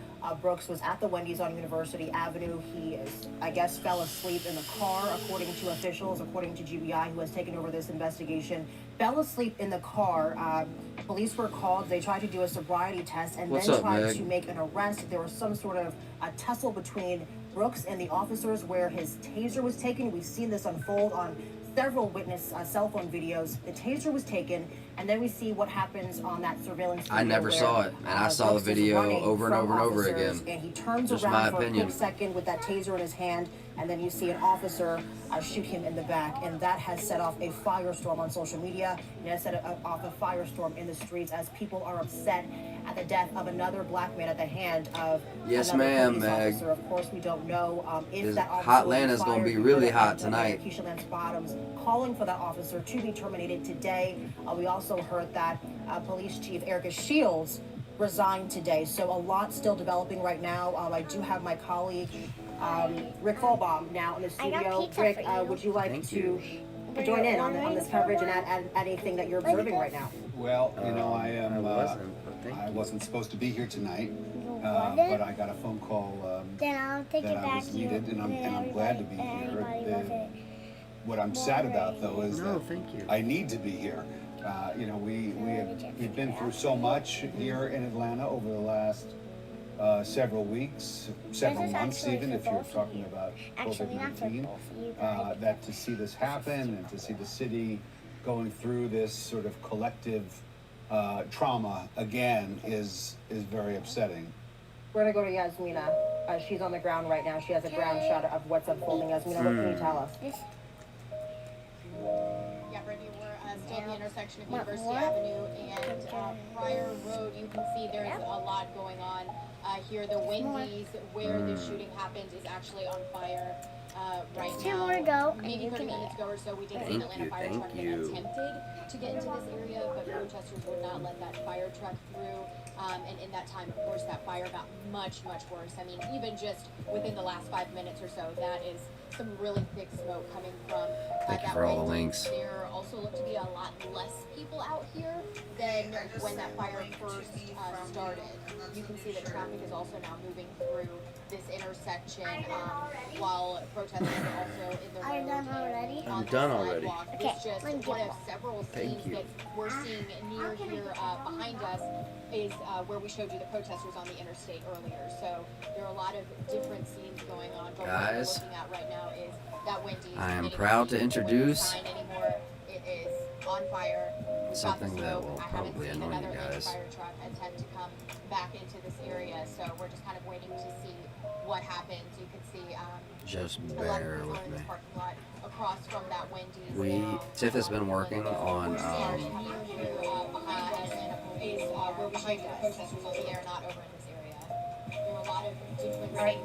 Brooks was at the Wendy's on University Avenue. He is, I guess, fell asleep in the car, according to officials, according to GBI, who has taken over this investigation. Fell asleep in the car. Police were called. They tried to do a sobriety test and What's then up, tried Meg? to make an arrest. There was some sort of a tussle between Brooks and the officers where his taser was taken. We've seen this unfold on several witness cell phone videos. The taser was taken, and then we see what happens on that surveillance video. I never where, saw it, and I saw the Brooks is video running over and from over and over officers, again. and he turns Just around my for opinion. a quick second with that taser in his hand, and then you see an officer shoot him in the back, and that has set off a firestorm on social media. It has set off a firestorm in the streets as people are upset at the death of another black man at the hand of Yes, another ma'am, police Meg. officer. Of course, we don't know if This that officer hot will be Atlanta's gonna fired. be We really heard hot that tonight. Keisha Lance Bottoms calling for that officer to be terminated today. We also heard that Police Chief Erica Shields resigned today. So a lot still developing right now. I do have my colleague Rick Folbaum now in the I got studio. pizza Rick, for you. would you like Thank to you. join in on this coverage and add anything that you're observing right now? Well, you know, I am. I wasn't, but thank I you. wasn't supposed to be here tonight, wasn't? but I got a phone call Then I'll take that it I back was to you. needed, and I'm glad to be here. What I'm sad about, though, is No, that thank you. I need to be here. You know, we've been through so much here in Atlanta over the last several weeks, several is months, actually even for if you're both of talking you. about Actually, not for COVID-19. both of you guys. That to see this happen and to see the city going through this sort of collective trauma again is very upsetting. We're gonna go to Yasmina. She's on the ground right now. She has a ground shot of what's unfolding. Yasmina, what can you tell us? Yeah, Brittany, we're still at the intersection of What, University more? Avenue and Pryor Road. You can see there's a lot going on here. The Wendy's, where the shooting happened, is actually on fire right Two now. more to go, and Maybe you 30 can minutes ago or so, we did see Thank an Atlanta you, fire thank truck that you. attempted to get into this area, but protesters would not let that fire truck through. And in that time, of course, that fire got much, much worse. I mean, even just within the last 5 minutes or so, that is some really thick smoke coming from Thank you that for all the Wendy's. links. There also look to be a lot less people out here than when that fire first started. You can see that traffic is also now moving through this intersection while protesters are also in the road. Are you done already? on I'm the done already. sidewalk. Okay, It's just let me one get of one. several Thank scenes you. that we're seeing near here behind us is where we showed you the protesters on the interstate earlier. So there are a lot of different scenes going on. But what we're Guys, looking at right now is that Wendy's. I am getting proud to ready introduce sign anymore. It is on fire. We've got the something that smoke. will I haven't probably seen annoy you another guys. fire truck attempt to come back into this area. So we're just kind of waiting to see what happens. You can see Just a lot of bear people with are in me. this parking lot across from that Wendy's. Tiff has been working on We're behind the protesters over there, not over in this area. There are a lot of different. All right,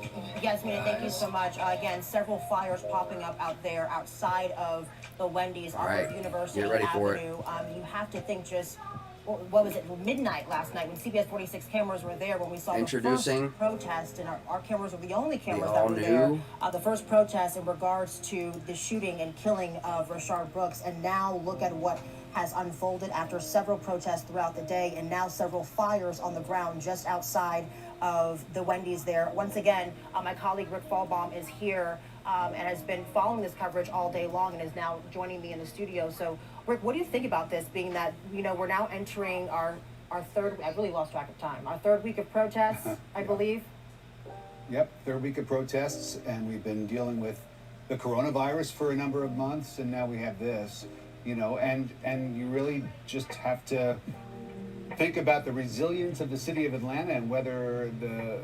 Yasmina, thank you so much. Again, several fires popping up out there outside of the Wendy's All off right, of University get ready for it. Avenue. You have to think just, what was it, midnight last night when CBS 46 cameras were there when we saw Introducing the first protest, and our cameras were the only cameras the that were there. all-new The first protest in regards to the shooting and killing of Rayshard Brooks, and now look at what has unfolded after several protests throughout the day, and now several fires on the ground just outside of the Wendy's there. Once again, my colleague Rick Folbaum is here and has been following this coverage all day long and is now joining me in the studio. So, Rick, what do you think about this, being that, you know, we're now entering our third, I really lost track of time, our third week of protests, I believe? Yep, third week of protests, and we've been dealing with the coronavirus for a number of months, and now we have this, you know, and you really just have to think about the resilience of the city of Atlanta and whether the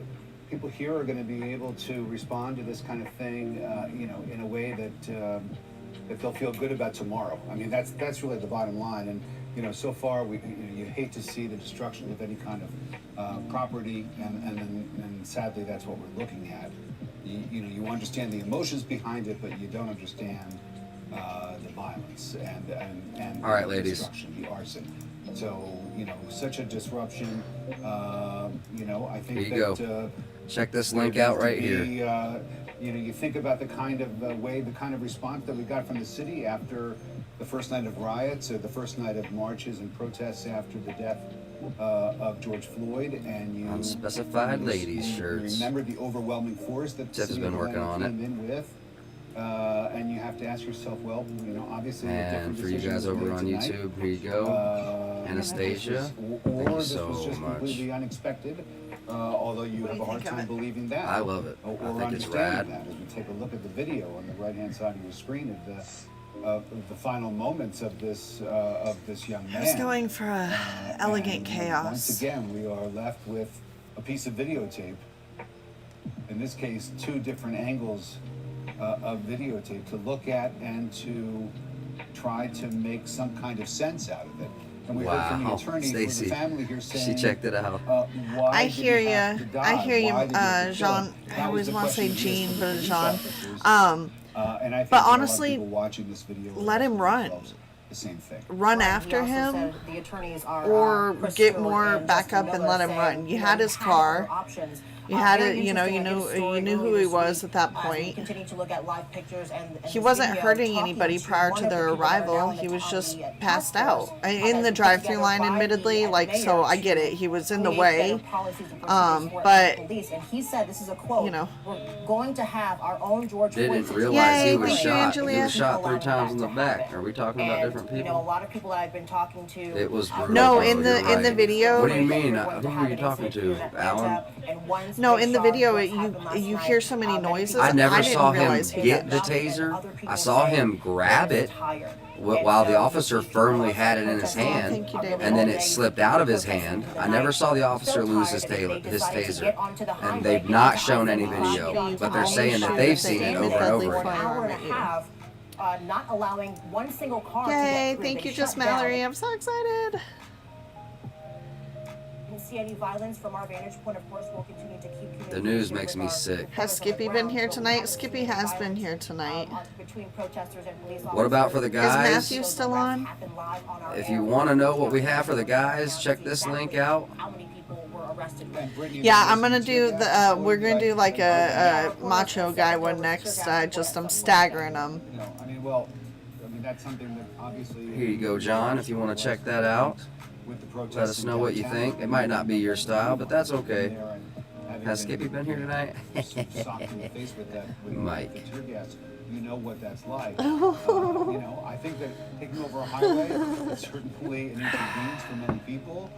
people here are going to be able to respond to this kind of thing, you know, in a way that that they'll feel good about tomorrow. I mean, that's really the bottom line. And you know, so far, you hate to see the destruction of any kind of property, and sadly, that's what we're looking at. You know, you understand the emotions behind it, but you don't understand the violence and All right, the ladies. destruction, the arson. So you know, such a disruption. You know, I think Here you that go. Check this there link needs out to right be, here. You know, you think about the kind of the kind of response that we got from the city after the first night of riots or the first night of marches and protests after the death of George Floyd, and you Unspecified ladies you shirts. remember the overwhelming force that Tiff has been working on it. came in with, and you have to ask yourself, well, obviously a And different for you decision guys was over made on tonight. YouTube, here you go. Anastasia, or thank you this so was just much. completely unexpected, although you have a hard time believing that. I love it. Or I think it's understanding rad. that as we take a look at the video on the right-hand side of your screen of the final moments of this young man. I was going for a elegant chaos. Once again, we are left with a piece of videotape. In this case, two different angles of videotape to look at and to try to make some kind of sense out of it. And we heard from the attorney for the Stacey, family here saying, she checked it out. why I did hear he have to you. die? I hear you, Why did he have to kill Jean. him? I That always was the want to say question we Jean, asked but the it's police Jean. officers. And I think But that a lot of honestly, people watching this video let him run. the same thing. Run Right, he after also him, said the attorneys are, or Chris get Stewart more and backup Justin and let Miller him saying, run. You had his other car. options. You had Very it. You interesting. I did a story knew who earlier he this was week at that as we point. continue to look at live pictures and He this wasn't video, hurting talking anybody to prior one to of the their people that are arrival. now in He the was just task passed force, out in has the been put drive-through together line. by Admittedly, the like, so I get it. He was in the way. But police. And he said, this is a quote, we're going to have our own George Floyd Didn't situation. realize he Yay, was thank you, shot. He Angelia. was shot 3 times in the back. Are we talking about different You know, a people? lot of people that I've been talking to. It was brutal. No, bro, in the you're in the right. video. What do you mean? Who were you talking to? Alan? No, in the video, you hear so many noises. I never didn't saw him realize he get got the shot. taser. I saw him grab it while the officer firmly had it in his hand, Thank you, David. and then it slipped out of his hand. I never saw the officer lose his taser, and they've not shown any video, but they're saying that they've seen it over and over An again. hour and a half, not allowing one single car to Yay, get through. thank They you, Just shut down. Mallory. I'm so excited. Didn't see any violence from our vantage point. Of course, we'll continue to keep The news makes me sick. Has Skippy been here tonight? Skippy has been here tonight. between protesters and police What about for the Is guys? Matthew still on? If you want to know what we have for the guys, check this link out. Yeah, I'm gonna do the. We're gonna do like a macho guy one next. I'm staggering them. I mean, well, that's something that obviously. Here you go, John, if you want to check that out. Let us know what you think. It might not be your style, but that's okay. Has Skippy been here tonight? Mike. You know what that's like. I think that taking over a highway is certainly an inconvenience for many people,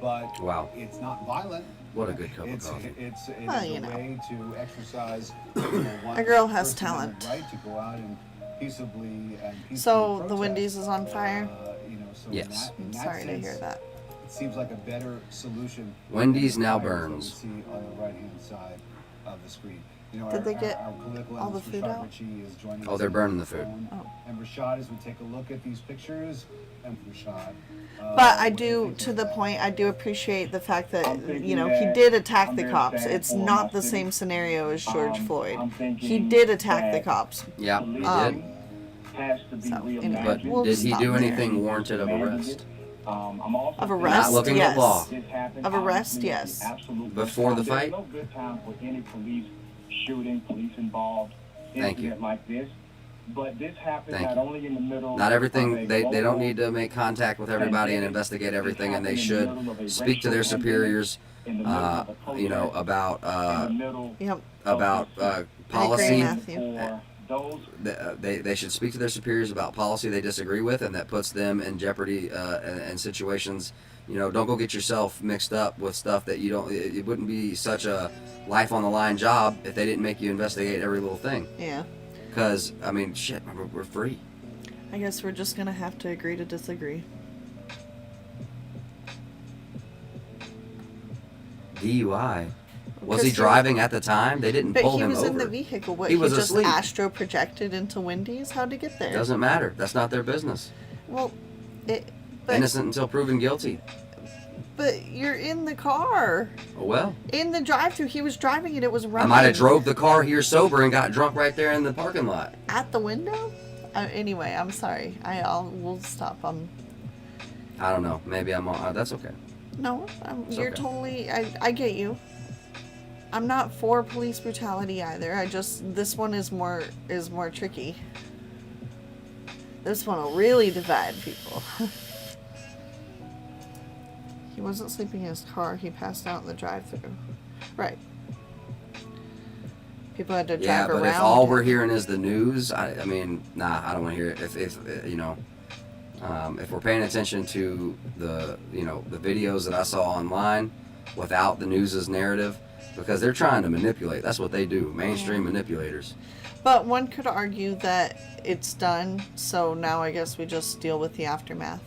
but Wow. it's not violent. What a good cup of coffee. It's Well, a you know. way to exercise A girl has First Amendment talent. right to go out and peaceably So the protest. Wendy's is on fire. So Yes. in I'm that sorry to sense, hear that. It seems like a better solution. Wendy's now than the fires that burns. we see on the right-hand side of the screen. Did they get our political all the analyst, food Rashad out? Ritchie, is joining Oh, us they're on burning the the food. phone. Oh. And Rashad, as we take a look at these pictures, and Rashad. But I do, to the point, I do appreciate the fact that, he did attack the cops. It's not the same scenario as George Floyd. He did attack the cops. Yeah, he did. So, anyway, But we'll did he stop do there. anything warranted of arrest? Of arrest, Not looking yes. at law. Of arrest, yes. Before the fight? There's no good time for any police shooting, police involved Thank you. incident like this. But this happened Thank not you. only in the middle. Not everything, of a they don't global need to make contact with everybody and investigate everything, and they should speak to their superiors, about Yep. policy. Matthew. They should speak to their superiors about policy they disagree with, and that puts them in jeopardy and situations. Don't go get yourself mixed up with stuff that you don't. It wouldn't be such a life on the line job if they didn't make you investigate every little thing. Yeah. Because shit, we're free. I guess we're just gonna have to agree to disagree. DUI. Was he Because driving at the time? They didn't But pull he him was over. in the vehicle. What? He was just asleep. astro projected into Wendy's. How'd he get there? Doesn't matter. That's not their business. Well, but Innocent until proven guilty. but you're in the car. Oh, well. In the drive-through, he was driving it. It was I running. might have drove the car here sober and got drunk right there in the parking lot. At the window. Anyway, I'm sorry. We'll stop. I don't know. Maybe I'm on. That's okay. No, It's you're okay. totally. I get you. I'm not for police brutality either. This one is more tricky. This one will really divide people. He wasn't sleeping in his car. He passed out in the drive-thru. Right. People had to drive Yeah, but around if all him. we're hearing is the news, I mean, nah, I don't want to hear it. If you know, if we're paying attention to the videos that I saw online without the news's narrative, because they're trying to manipulate. That's what they do, mainstream manipulators. But one could argue that it's done, so now I guess we just deal with the aftermath.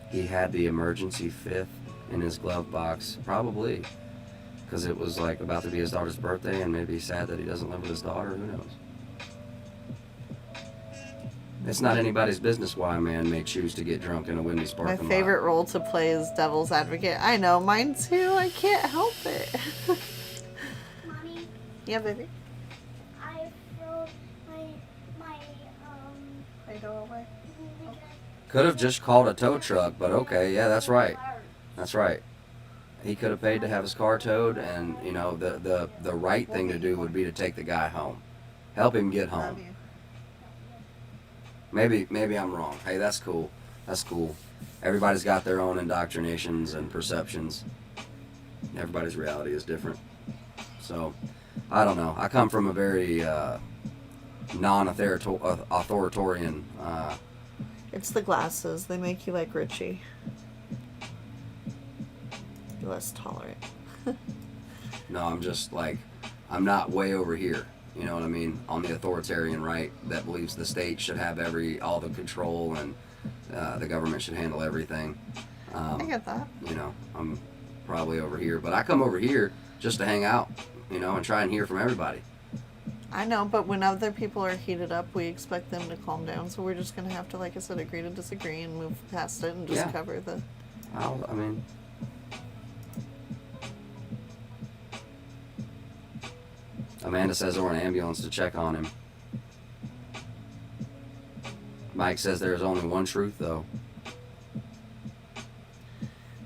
He had the emergency fifth in his glove box, probably, because it was like about to be his daughter's birthday, and maybe he's sad that he doesn't live with his daughter. Who knows? It's not anybody's business why a man may choose to get drunk in a Wendy's parking lot. My favorite role to play is devil's advocate. I know, mine too. I can't help it. Mommy, Yeah, baby. I threw my Play-Doh away. Could have just called a tow truck, but okay, yeah, that's right. That's right. He could have paid to have his car towed, and you know the right thing to do would be to take the guy home, help him get home. Maybe I'm wrong. Hey, that's cool. That's cool. Everybody's got their own indoctrinations and perceptions. Everybody's reality is different. So, I don't know. I come from a very non-authoritarian. It's the glasses. They make you like Richie. You're less tolerant. No, I'm just like, I'm not way over here. You know what I mean? On the authoritarian right that believes the state should have all the control and the government should handle everything. I get that. You know, I'm probably over here, but I come over here just to hang out, you know, and try and hear from everybody. I know, but when other people are heated up, we expect them to calm down. So we're just going to have to, like I said, agree to disagree and move past it and just Yeah. cover the... I mean... Amanda says or an ambulance to check on him. Mike says there's only one truth, though.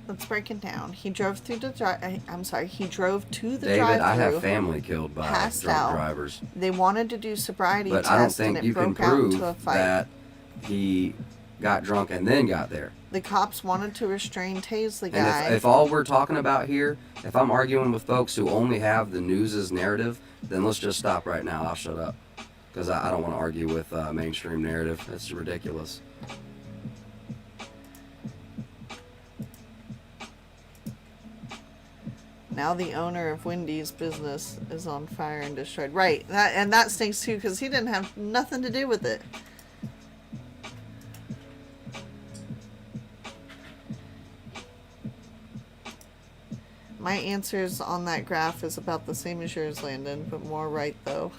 Let's break it down. He drove through the he drove to the David, drive-thru. I have family killed by passed drunk out. drivers. They wanted to do sobriety But test, I don't think and it you can broke out prove into a fight. that he got drunk and then got there. The cops wanted to tase the And guy. if all we're talking about here, if I'm arguing with folks who only have the news's narrative, then let's just stop right now. I'll shut up. Because I don't want to argue with mainstream narrative. It's ridiculous. Now the owner of Wendy's business is on fire and destroyed. Right, that stinks too because he didn't have nothing to do with it. My answers on that graph is about the same as yours, Landon, but more right though.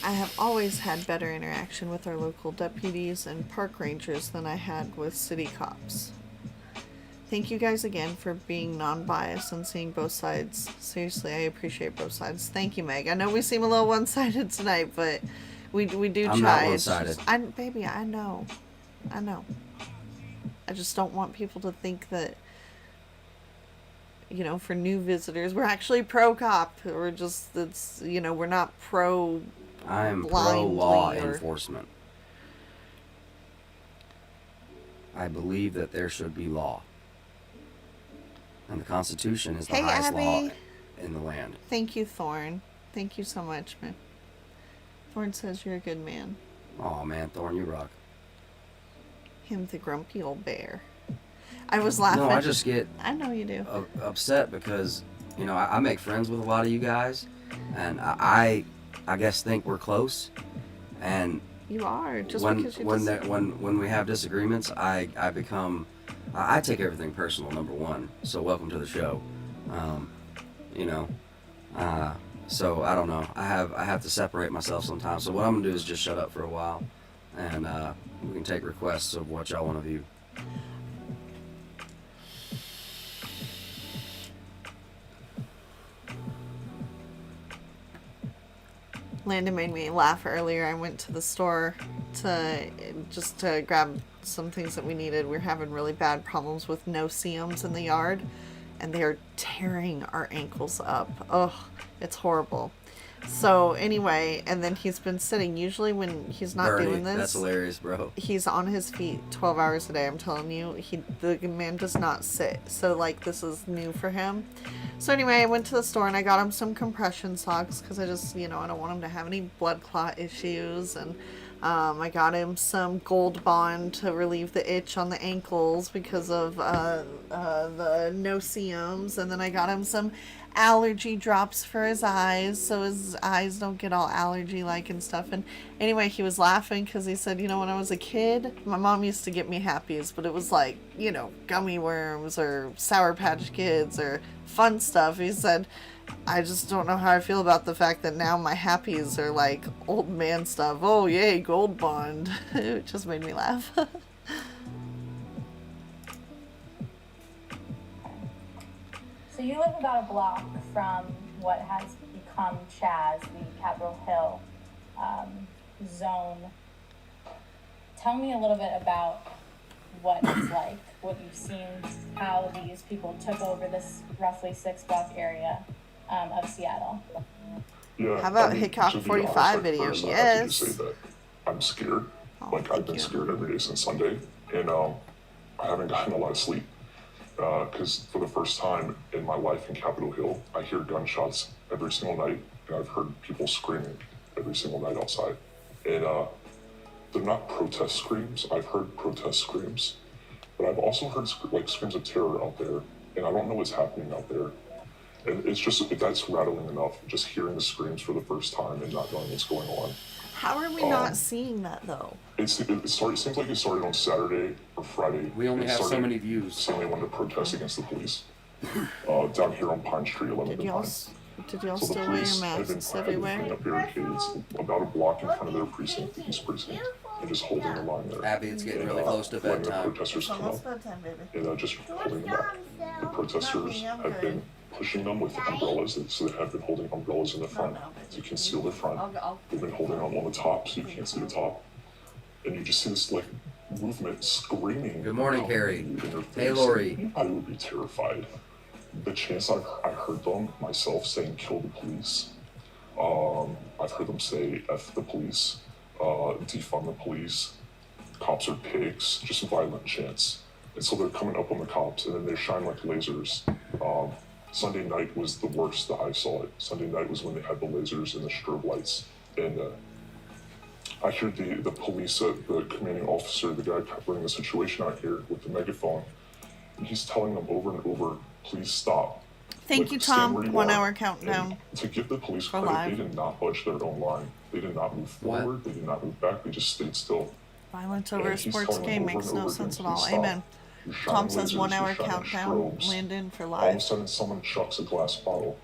I have always had better interaction with our local deputies and park rangers than I had with city cops. Thank you guys again for being non-biased and seeing both sides. Seriously, I appreciate both sides. Thank you, Meg. I know we seem a little one-sided tonight, but we do try. I'm not It's one-sided. just, baby, I know. I just don't want people to think that, you know, for new visitors, we're actually pro-cop. We're just, we're not pro... I'm blindly pro-law or- enforcement. I believe that there should be law. And the Constitution is the Hey, highest law Abby. in the land. Thank you, Thorn. Thank you so much, man. Thorn says you're a good man. Oh man, Thorn, you rock. Him, the grumpy old bear. I was laughing. No, I just get I know you do. upset because, you know, I make friends with a lot of you guys, and I guess think we're close. And You are. Just when because you when we have disagreements, I take everything personal. Number one. So welcome to the show. You know. So I don't know. I have to separate myself sometimes. So what I'm gonna do is just shut up for a while, and we can take requests of what y'all want to view. Landon made me laugh earlier. I went to the store to grab some things that we needed. We're having really bad problems with no-see-ums in the yard, and they are tearing our ankles up. Oh, it's horrible. So anyway, and then he's been sitting. Usually when he's not Bernie, doing this, that's hilarious, bro. he's on his feet 12 hours a day. I'm telling you, the man does not sit. So like this is new for him. So anyway, I went to the store and I got him some compression socks because I just, I don't want him to have any blood clot issues. And I got him some Gold Bond to relieve the itch on the ankles because of the no-see-ums. And then I got him some allergy drops for his eyes so his eyes don't get all allergy-like and stuff. And anyway, he was laughing because he said, when I was a kid, my mom used to get me Happies, but it was like, gummy worms or Sour Patch Kids or fun stuff. He said, I just don't know how I feel about the fact that now my Happies are like old man stuff. Oh, yay, Gold Bond. It just made me laugh. So you live about a block from what has become Chaz, the Capitol Hill zone. Tell me a little bit about what it's like, what you've seen, how these people took over this roughly 6-block area of Seattle. Yeah, How about to Hickok be 45 honest, video? First, I have to just Yes. say that I'm scared. Oh, I've been scared every day since Sunday, and I haven't gotten a lot of sleep. Because for the first time in my life in Capitol Hill, I hear gunshots every single night, and I've heard people screaming every single night outside. And they're not protest screams. I've heard protest screams, but I've also heard screams of terror out there, and I don't know what's happening out there. And it's just, that's rattling enough, just hearing the screams for the first time and not knowing what's going on. How are we not seeing that though? It seems like it started on Saturday or Friday. We only have so many views. Saying they wanted to protest against the police down here on Pine Street, 11th and Pine. Did y'all So the still wear police your have been masks everywhere? putting up barricades about a block in front of their precinct, the East Precinct, and just holding the line there. Abby, it's getting really close to letting bedtime. the protesters come up and just holding them back. The protesters have been pushing them with umbrellas, so they have been holding umbrellas in the front to conceal the front. They've been holding them on the top so you can't see the top. And you just see this movement screaming. Good morning, Carrie. In their face. Hey, Lori. I would be terrified. The chance I heard them myself saying kill the police. I've heard them say F the police, defund the police, cops are pigs, just violent chants. And so they're coming up on the cops and then they shine like lasers. Sunday night was the worst that I saw it. Sunday night was when they had the lasers and the strobe lights. And I heard the police, the commanding officer, the guy covering the situation out here with the megaphone, and he's telling them over and over, please stop. Thank you, stand Tom. where you 1 are. hour countdown. And to give the police For credit, live. they did not budge their own line. They did not move forward. They did not move back. They just stayed still. Violence over a And he's sports telling game them over makes and no over again, sense at all. "Please stop. Amen. You're Tom shining says lasers, 1 you're hour shining countdown. strobes." Landon for All of a live. sudden, someone chucks a glass bottle.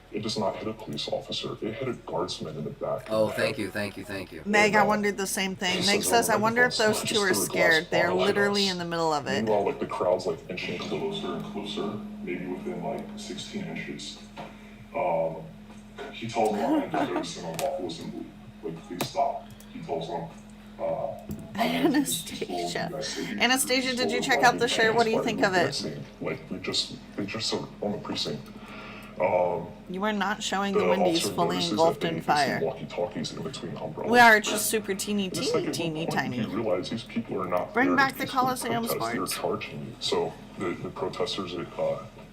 It does not hit a police officer. It hit a guardsman in the back. Oh, thank you. Meg, I wondered the same thing. Meg says, I wonder if those two are scared. They're literally in the middle of it. Meanwhile, the crowd's inching closer and closer, maybe within 16 inches. He tells them I'm going to do unlawful assembly. Please stop. He tells them. Anastasia. Anastasia, did you check out the shirt? What do you think of it? They just are on the precinct. You are not showing the Wendy's fully engulfed in fire. Walkie-talkies in between umbrellas. We are just super teeny It's like, teeny at one point tiny. You realize these people are not Bring there back to the peacefully Coliseum protest. They're Sports. charging you. So the protesters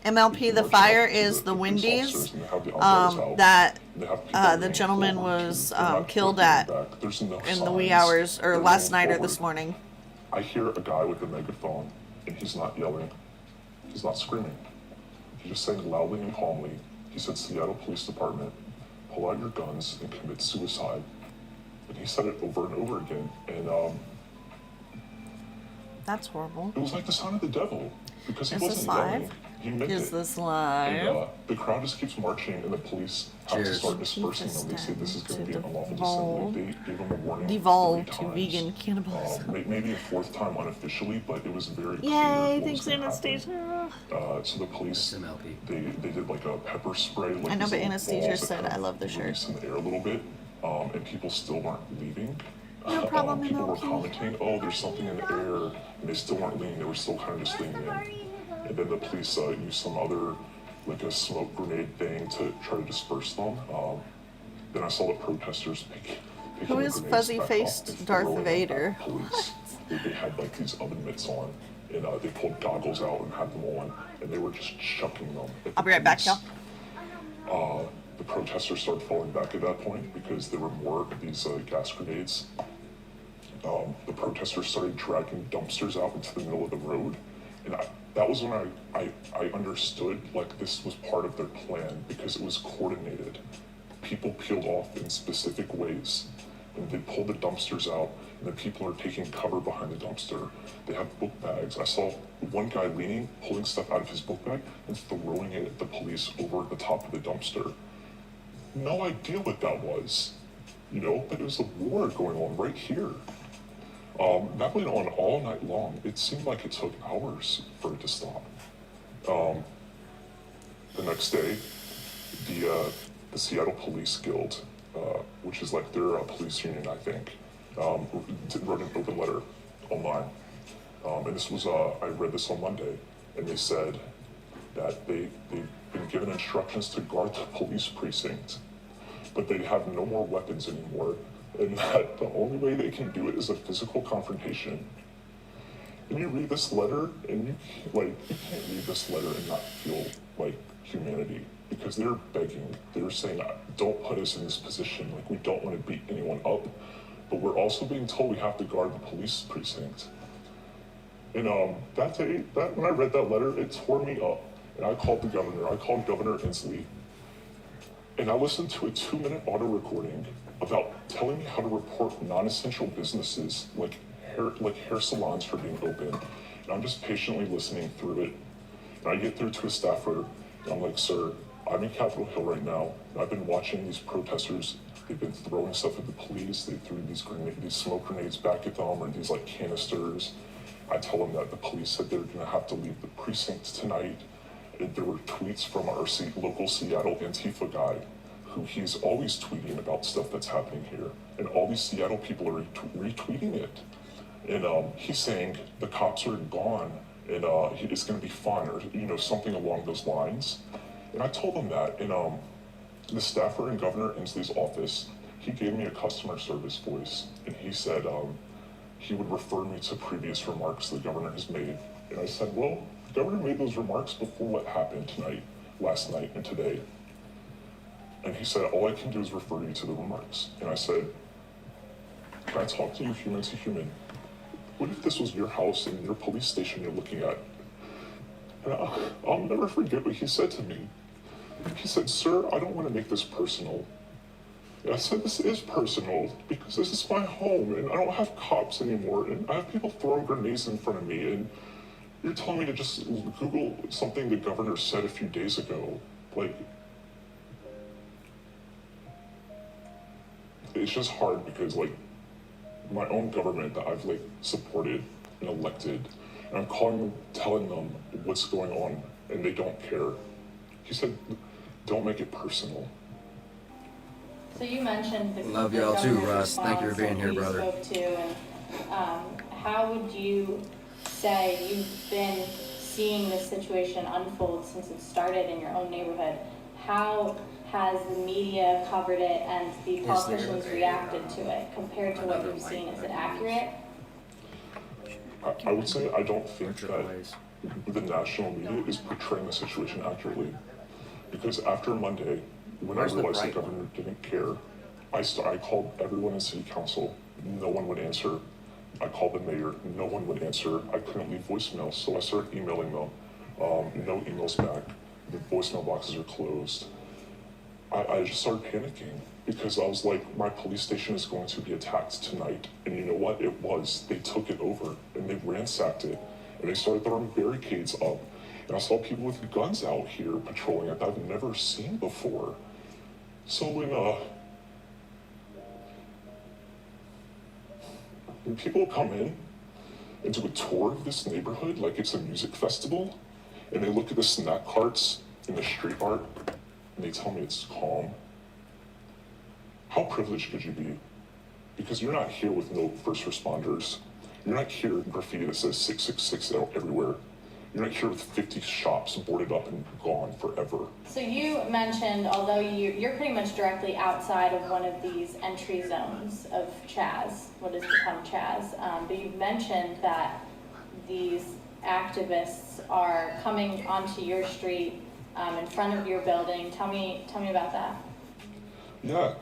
MLP, the fire is the Wendy's that the gentleman was killed at in the wee hours, or last night or this morning. I hear a guy with a megaphone, and he's not yelling. He's not screaming. He's just saying loudly and calmly. He said, Seattle Police Department, pull out your guns and commit suicide. And he said it over and over again. And That's horrible. it was like the sign of the devil. Because he Is wasn't this live? yelling. He meant Is it. this live? And, the crowd just keeps marching, and the police have to Cheers. start dispersing them. They say this is going to be an unlawful assembly. They gave them a warning Devolved 3 to times. vegan cannibalism. Maybe a 4th time unofficially, but it was very clear. Yay, what was thanks gonna happen. Anastasia. So the police, they did a pepper spray. I know, these but little Anastasia balls that said, kind of I love the shirt. release in the air a little bit, and people still weren't leaving. No problem, People were MLP. commenting, oh, there's something in the air, and they still weren't leaving. They were still kind of just leaning in. And then the police used some other, a smoke grenade thing to try to disperse them. Then I saw the protesters pick Who is fuzzy-faced Darth Vader? Police. They had like these oven mitts on, and they pulled goggles out and had them on, and they were just chucking them. I'll be right back, y'all. The protesters started falling back at that point because there were more of these gas grenades. The protesters started dragging dumpsters out into the middle of the road, and that was when I understood like this was part of their plan because it was coordinated. People peeled off in specific ways, and they pulled the dumpsters out, and the people are taking cover behind the dumpster. They have book bags. I saw one guy leaning, pulling stuff out of his book bag and throwing it at the police over the top of the dumpster. No idea what that was, you know, but it was a war going on right here. That went on all night long. It seemed like it took hours for it to stop. The next day, the Seattle Police Guild, which is like their police union, I think, wrote an open letter online. And this was, I read this on Monday, and they said that they've been given instructions to guard the police precinct, but they have no more weapons anymore, and that the only way they can do it is a physical confrontation. And you read this letter, and you can't read this letter and not feel like humanity, because they're begging, they're saying, don't put us in this position, like we don't want to beat anyone up, but we're also being told we have to guard the police precinct. And that day, when I read that letter, it tore me up, and I called the governor. I called Governor Inslee, and I listened to a 2-minute auto recording about telling me how to report non-essential businesses like hair salons for being open. And I'm just patiently listening through it. And I get through to a staffer, and I'm like, sir, I'm in Capitol Hill right now, and I've been watching these protesters. They've been throwing stuff at the police. They threw these smoke grenades back at them, or these like canisters. I tell them that the police said they're gonna have to leave the precinct tonight. And there were tweets from our local Seattle Antifa guy, who he's always tweeting about stuff that's happening here. And all these Seattle people are retweeting it. And he's saying the cops are gone, and it's gonna be fun, or you know, something along those lines. And I told him that, and the staffer in Governor Inslee's office, he gave me a customer service voice, and he said he would refer me to previous remarks the governor has made. And I said, well, the governor made those remarks before what happened last night, and today. And he said, all I can do is refer you to the remarks. And I said, can I talk to you human to human? What if this was your house and your police station you're looking at? And I'll never forget what he said to me. He said, sir, I don't want to make this personal. And I said, this is personal, because this is my home, and I don't have cops anymore, and I have people throwing grenades in front of me, and you're telling me to just Google something the governor said a few days ago. Like, it's just hard because, like, my own government that I've, like, supported and elected, and I'm calling them, telling them what's going on, and they don't care. He said, don't make it personal. So you mentioned the Love y'all too, governor's Russ. Thank you for being here, response brother. that you spoke to, and how would you say you've been seeing this situation unfold since it started in your own neighborhood? How has the media covered it and the politicians reacted to it compared to what you've seen? Is it accurate? I would say I don't think that the national media is portraying the situation accurately. Because after Monday, when I realized the governor didn't care, I called everyone in city council. No one would answer. I called the mayor. No one would answer. I couldn't leave voicemails, so I started emailing them. No emails back. The voicemail boxes are closed. I just started panicking because I was like, my police station is going to be attacked tonight. And you know what? It was. They took it over and they ransacked it. And they started throwing barricades up. And I saw people with guns out here patrolling it that I've never seen before. So when people come in and do a tour of this neighborhood like it's a music festival, and they look at the snack carts in the street art, and they tell me it's calm, how privileged could you be? Because you're not here with no first responders. You're not here with graffiti that says 666 out everywhere. You're not here with 50 shops boarded up and gone forever. So you mentioned, although you're pretty much directly outside of one of these entry zones of Chaz, what has become Chaz, but you mentioned that these activists are coming onto your street in front of your building. Tell me about that. Yeah,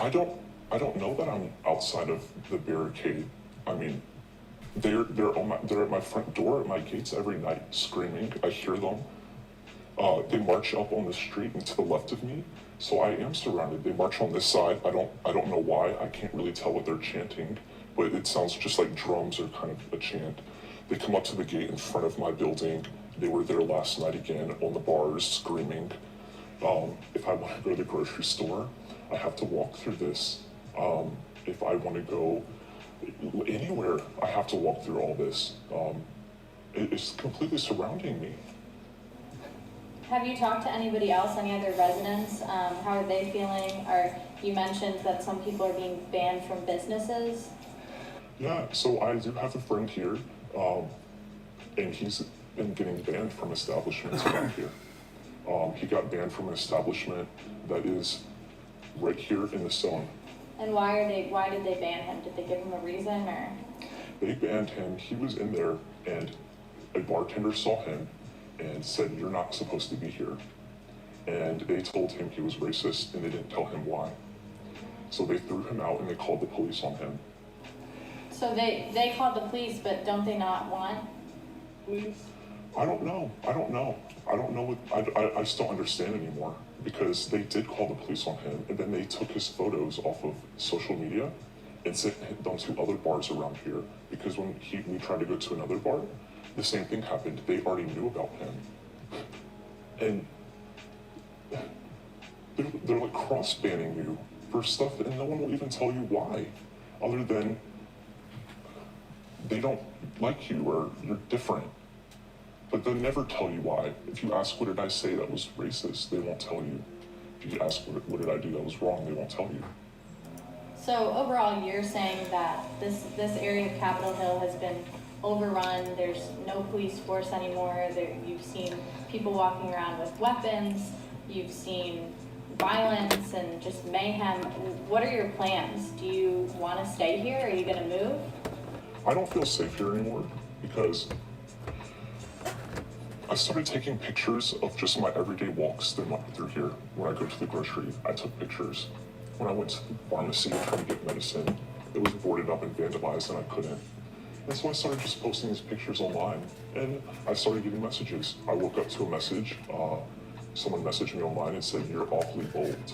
I don't know that I'm outside of the barricade. I mean, they're at my front door at my gates every night screaming. I hear them. They march up on the street and to the left of me, so I am surrounded. They march on this side. I don't know why. I can't really tell what they're chanting, but it sounds just like drums or kind of a chant. They come up to the gate in front of my building. They were there last night again on the bars screaming. If I want to go to the grocery store, I have to walk through this. If I want to go anywhere, I have to walk through all this. It's completely surrounding me. Have you talked to anybody else, any other residents? How are they feeling? Or you mentioned that some people are being banned from businesses. Yeah, so I do have a friend here, and he's been getting banned from establishments around here. He got banned from an establishment that is right here in the zone. And why did they ban him? Did they give him a reason, or? They banned him. He was in there, and a bartender saw him and said, "You're not supposed to be here." And they told him he was racist, and they didn't tell him why. So they threw him out, and they called the police on him. So they called the police, but don't they not want police? I don't know. I just don't understand anymore, because they did call the police on him, and then they took his photos off of social media and sent them to other bars around here, because when we tried to go to another bar, the same thing happened. They already knew about him. And they're like cross-banning you for stuff, and no one will even tell you why, other than they don't like you or you're different. But they'll never tell you why. If you ask, what did I say that was racist, they won't tell you. If you ask, what did I do that was wrong, they won't tell you. So overall, you're saying that this area of Capitol Hill has been overrun. There's no police force anymore. You've seen people walking around with weapons. You've seen violence and just mayhem. What are your plans? Do you want to stay here? Are you going to move? I don't feel safe here anymore, because I started taking pictures of just my everyday walks through here. When I go to the grocery, I took pictures. When I went to the pharmacy to try to get medicine, it was boarded up and vandalized, and I couldn't. And so I started just posting these pictures online, and I started getting messages. I woke up to a message. Someone messaged me online and said, "You're awfully bold."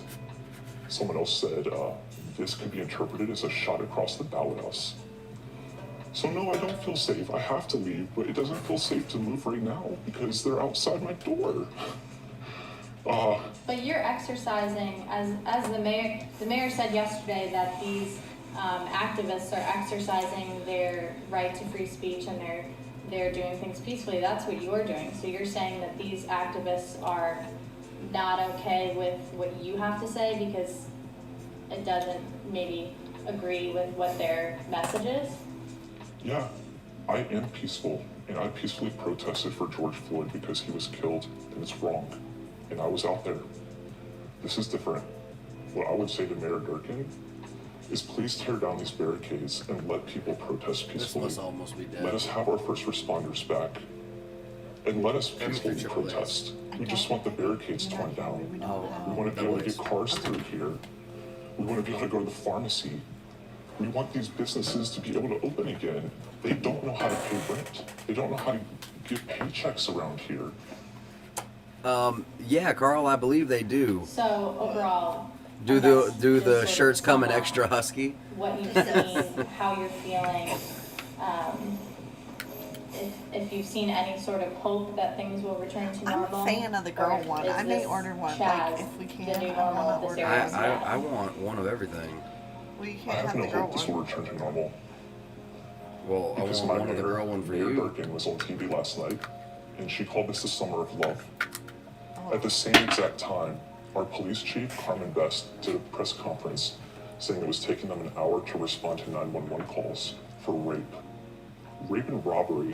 Someone else said, "This could be interpreted as a shot across the bow at us." So no, I don't feel safe. I have to leave, but it doesn't feel safe to move right now because they're outside my door. But you're exercising, as the mayor said yesterday, that these activists are exercising their right to free speech, and they're doing things peacefully. That's what you're doing. So you're saying that these activists are not okay with what you have to say because it doesn't maybe agree with what their message is? Yeah, I am peaceful, and I peacefully protested for George Floyd because he was killed, and it's wrong. And I was out there. This is different. What I would say to Mayor Durkin is, please tear down these barricades and let people protest peacefully. This must almost be dead. Let us have our first responders back, and let us peacefully protest. We just want the barricades torn down. We want to be able to get cars through here. We want to be able to go to the pharmacy. We want these businesses to be able to open again. They don't know how to pay rent. They don't know how to give paychecks around here. Yeah, Carl, I believe they do. So overall, Do the shirts come in extra husky? what you've seen, how you're feeling, if you've seen any sort of hope that things will return to normal. I'm a fan of the girl or one. is I may this order one, Chaz like, if we can. the new I normal wanna of this order area as well? I want one of everything. Well, you I can't have have no the girl hope this will one. return to normal. Well, I Because want my one of the mayor, girl one for Mayor you. Durkin, was on TV last night, and she called this the summer of love. At the same exact time, our police chief, Carmen Best, did a press conference saying it was taking them an hour to respond to 911 calls for rape. Rape and robbery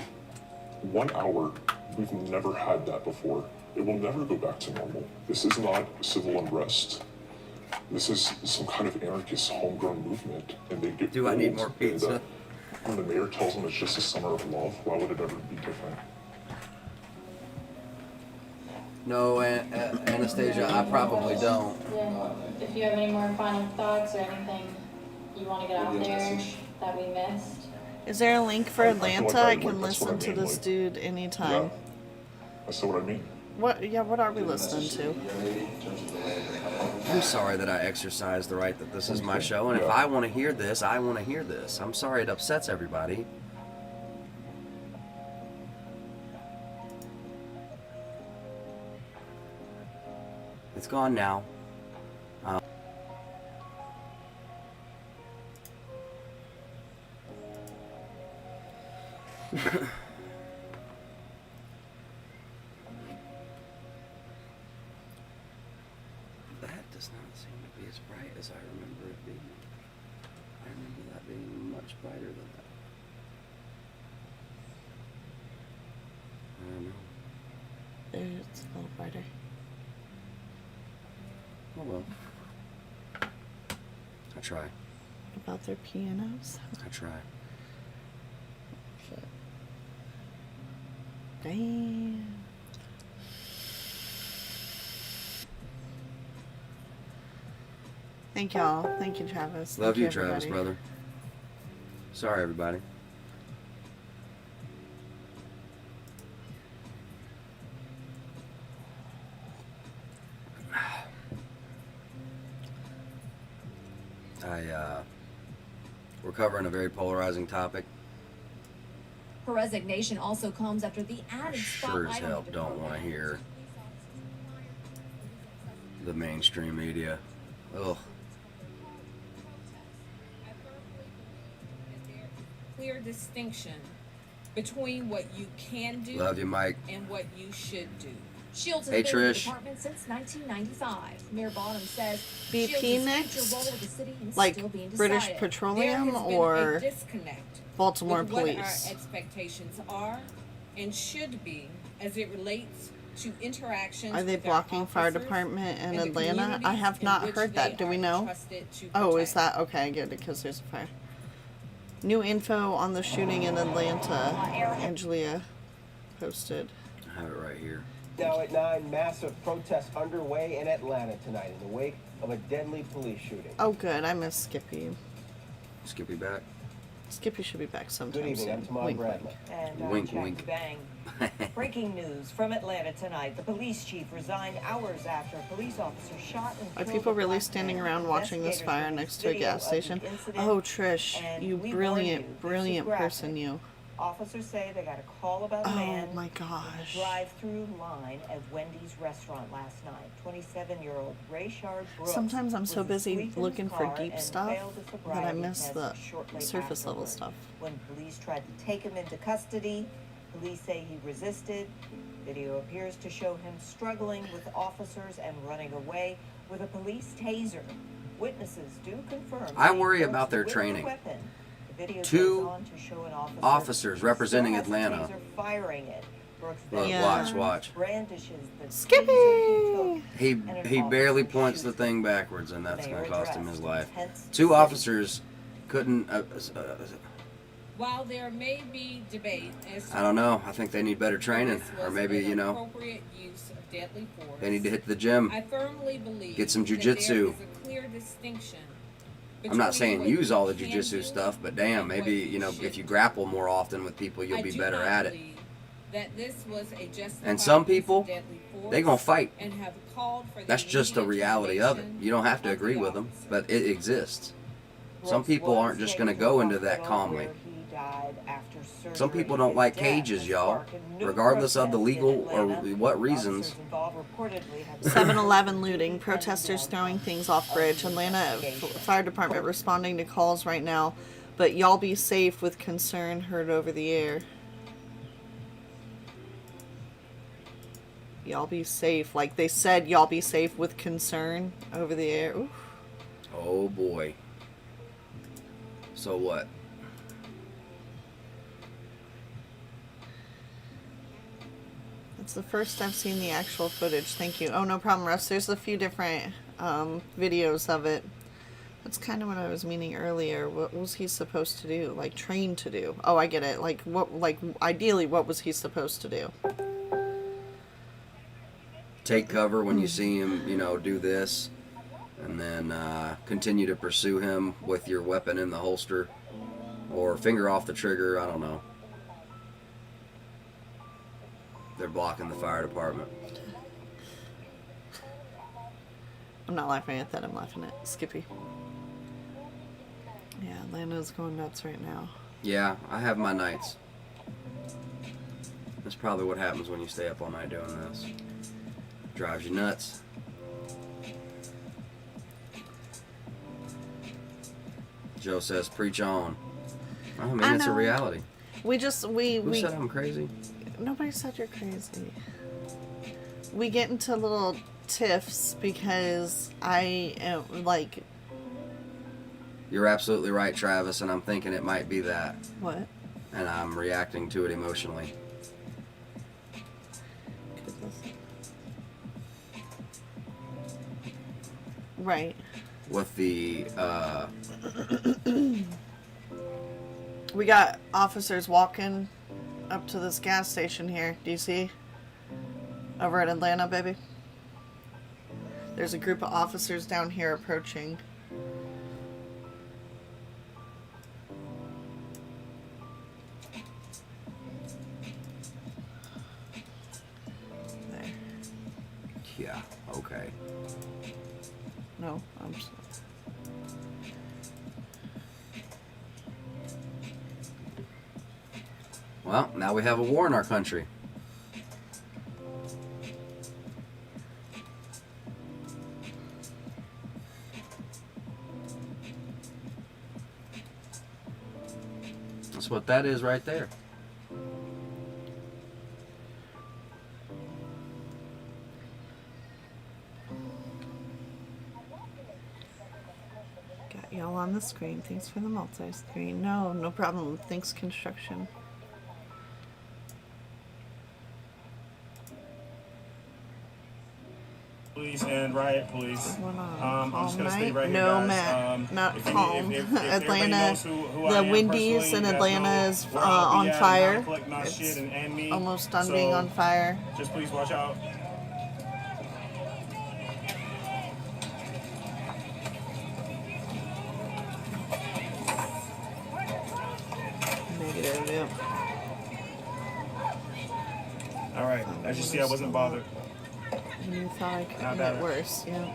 1 hour. We've never had that before. It will never go back to normal. This is not civil unrest. This is some kind of anarchist homegrown movement, and they get Do I need old, more and, pizza? when the mayor tells them it's just a summer of love, why would it ever be different? No, Anastasia, I probably don't. Yeah. If you have any more final thoughts or anything you want to get out there that we missed. Is there a link for I feel like Atlanta? I- I like, can that's what I listen to mean, this like, dude anytime. Yeah, that's what I mean. What? Yeah, what are we listening to? I'm sorry that I exercise the right that this is my show, and if I want to hear this, I want to hear this. I'm sorry it upsets everybody. It's gone now. That does not seem to be as bright as I remember it being. I remember that being much brighter than that. I don't know. There, it's a little brighter. Oh well. I try. About their pianos. I try. Shit. Damn. Thank y'all. Thank you, Travis. Love Thank you, Travis, everybody. brother. Sorry, everybody. We're covering a very polarizing topic. Her resignation also comes after the added Sure as spotlight on hell the don't want to hear the mainstream media. Ugh. Clear distinction between what you can do Love you, Mike. and what you should do. Shields Hey, has been in the Trish. department since 1995. Mayor Bonham says BP Shields' future next? role with the city is Like still being British decided. Petroleum There has been or a disconnect Baltimore with what Police? our expectations are and should be as it relates to interactions. Are they with our blocking fire officers department in and the Atlanta? I communities have in not which heard they that. Do we are know? entrusted to Oh, is protect. that okay? Good, because there's a fire. New info on the shooting in Atlanta. Angelia posted. I have it right here. Now at 9, massive protests underway in Atlanta tonight in the wake of a deadly police shooting. Oh, good. I miss Skippy. Skippy back. Skippy should be back sometime Good evening, I'm soon. Tamar Wink, Bradley. And Wink, Jackie wink. Bang. Breaking news from Atlanta tonight. The police chief resigned hours after a police officer shot and Are killed people a really black standing man. around watching this Investigators fire released next to a video gas of the station? incident, Oh, Trish, and you we brilliant, warn you, brilliant this is person, graphic. you. Officers say they got a call about a Oh man my in gosh. the drive-through line at Wendy's restaurant last night. 27-year-old Rayshard Brooks Sometimes I'm so was busy asleep in his looking for car deep and stuff failed a that I sobriety miss test the shortly surface level afterward. stuff. When police tried to take him into custody, police say he resisted. Video appears to show him struggling with officers and running away with a police taser. Witnesses do confirm. I seeing worry Brooks about their with the training. weapon. The video Two goes on to show an officer officers who representing still has the Atlanta. taser firing it. Brooks Look, then watch. brandishes the Skippy! taser he took. He and an he barely officer points the shoots thing backwards, and that's They going are to cost him his addressed life. intense Two city. officers couldn't. While there may be debate as to I don't know. I think they need better training, this or was maybe an you know appropriate use of deadly force, they need to hit the gym. I firmly believe Get some that there jujitsu. is a clear distinction I'm not between saying what use you all the can jujitsu do stuff, but damn, and maybe what you know should if you do. grapple more often with people, you'll I be do better not at it. believe That this was a justified And some use of people, deadly force they gonna fight. and have called for the That's just the immediate reality of it. termination You don't have to of agree the with them, officer. but it exists. Some Brooks people was aren't just taken going to to go the into that hospital calmly. where he died after Some surgery. people don't His like death cages, has y'all, sparked a new regardless of the protest in legal or Atlanta. what reasons. Officers involved reportedly have 7-Eleven looting, protesters throwing things off bridge. Atlanta Fire Department responding to calls right now, but y'all be safe with concern heard over the air. Y'all be safe. Like they said, y'all be safe with concern over the air. Oof. Oh boy. So what? It's the first I've seen the actual footage. Thank you. Oh, no problem, Russ. There's a few different videos of it. That's kind of what I was meaning earlier. What was he supposed to do? Like, train to do? Oh, I get it. Like, ideally, what was he supposed to do? Take cover when you see him, do this, and then continue to pursue him with your weapon in the holster, or finger off the trigger. I don't know. They're blocking the fire department. I'm not laughing at that. I'm laughing at Skippy. Yeah, Atlanta's going nuts right now. Yeah, I have my nights. That's probably what happens when you stay up all night doing this. Drives you nuts. Joe says, preach on. Oh, man, it's a reality. We Who said I'm crazy? Nobody said you're crazy. We get into little tiffs because I am like... You're absolutely right, Travis, and I'm thinking it might be that. What? And I'm reacting to it emotionally. Right. With the, We got officers walking up to this gas station here. Do you see? Over in Atlanta, baby. There's a group of officers down here approaching. There. Yeah, okay. No, I'm sorry. Well, now we have a war in our country. That's what that is right there. Got y'all on the screen. Thanks for the multi-screen. No problem. Thanks, construction. Police and riot police. I'm just gonna stay right here, No, guys. Matt, not if calm. if everybody Atlanta, knows who I the am Wendy's personally, in you guys Atlanta know is where I'll be on at, fire. how to collect my shit and me. Almost done So, being on fire. Just please watch out. Negative, yeah. All right, as you see, I wasn't bothered. And you thought I could Not get bad. worse, yeah.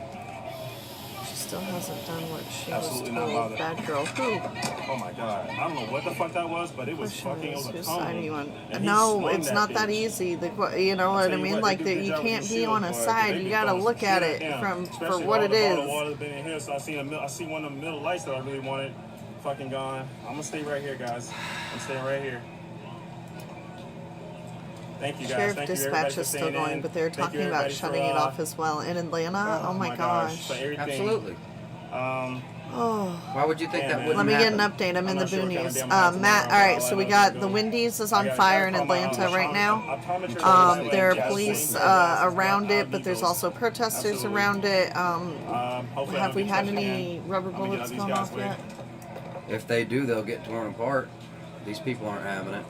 She still hasn't done what she Absolutely was not told. bothered. Bad girl. Who? Oh my god, I don't know what the fuck that was, but it was fucking. It was a Whose cone. side are you on? And he No, swung it's that not that bitch. easy. You know what I tell you mean? what, Like they do that, good you job with can't these be on a shields, boy, 'cause side. they You be gotta throwing look some at shit it down. for Especially what all it the bottled is. water's been in here, so I see one of the middle lights that I really wanted, fucking gone. I'm gonna stay right here, guys. I'm staying right here. Thank you, guys. Sheriff Thank you, dispatch everybody, for is still staying going, in. but they're Thank you, talking about everybody, shutting for, it off as well. In Atlanta? Oh my gosh. for everything. Absolutely. Oh. Why would you think that wouldn't Let me get an happen? update. I'm in the not sure what kind of boonies. damn house Matt, tomorrow, alright, but so all we I know got is the go. Wendy's is I on gotta fire in call my Atlanta right now. optometrist. There are Like, police gasoline. around I'll it, but need there's those. also protesters Absolutely. around it. Hopefully I Have don't we get had touched any again. rubber I'm gonna get bullets out these going guys' off way. yet? If they do, they'll get torn apart. These people aren't having it.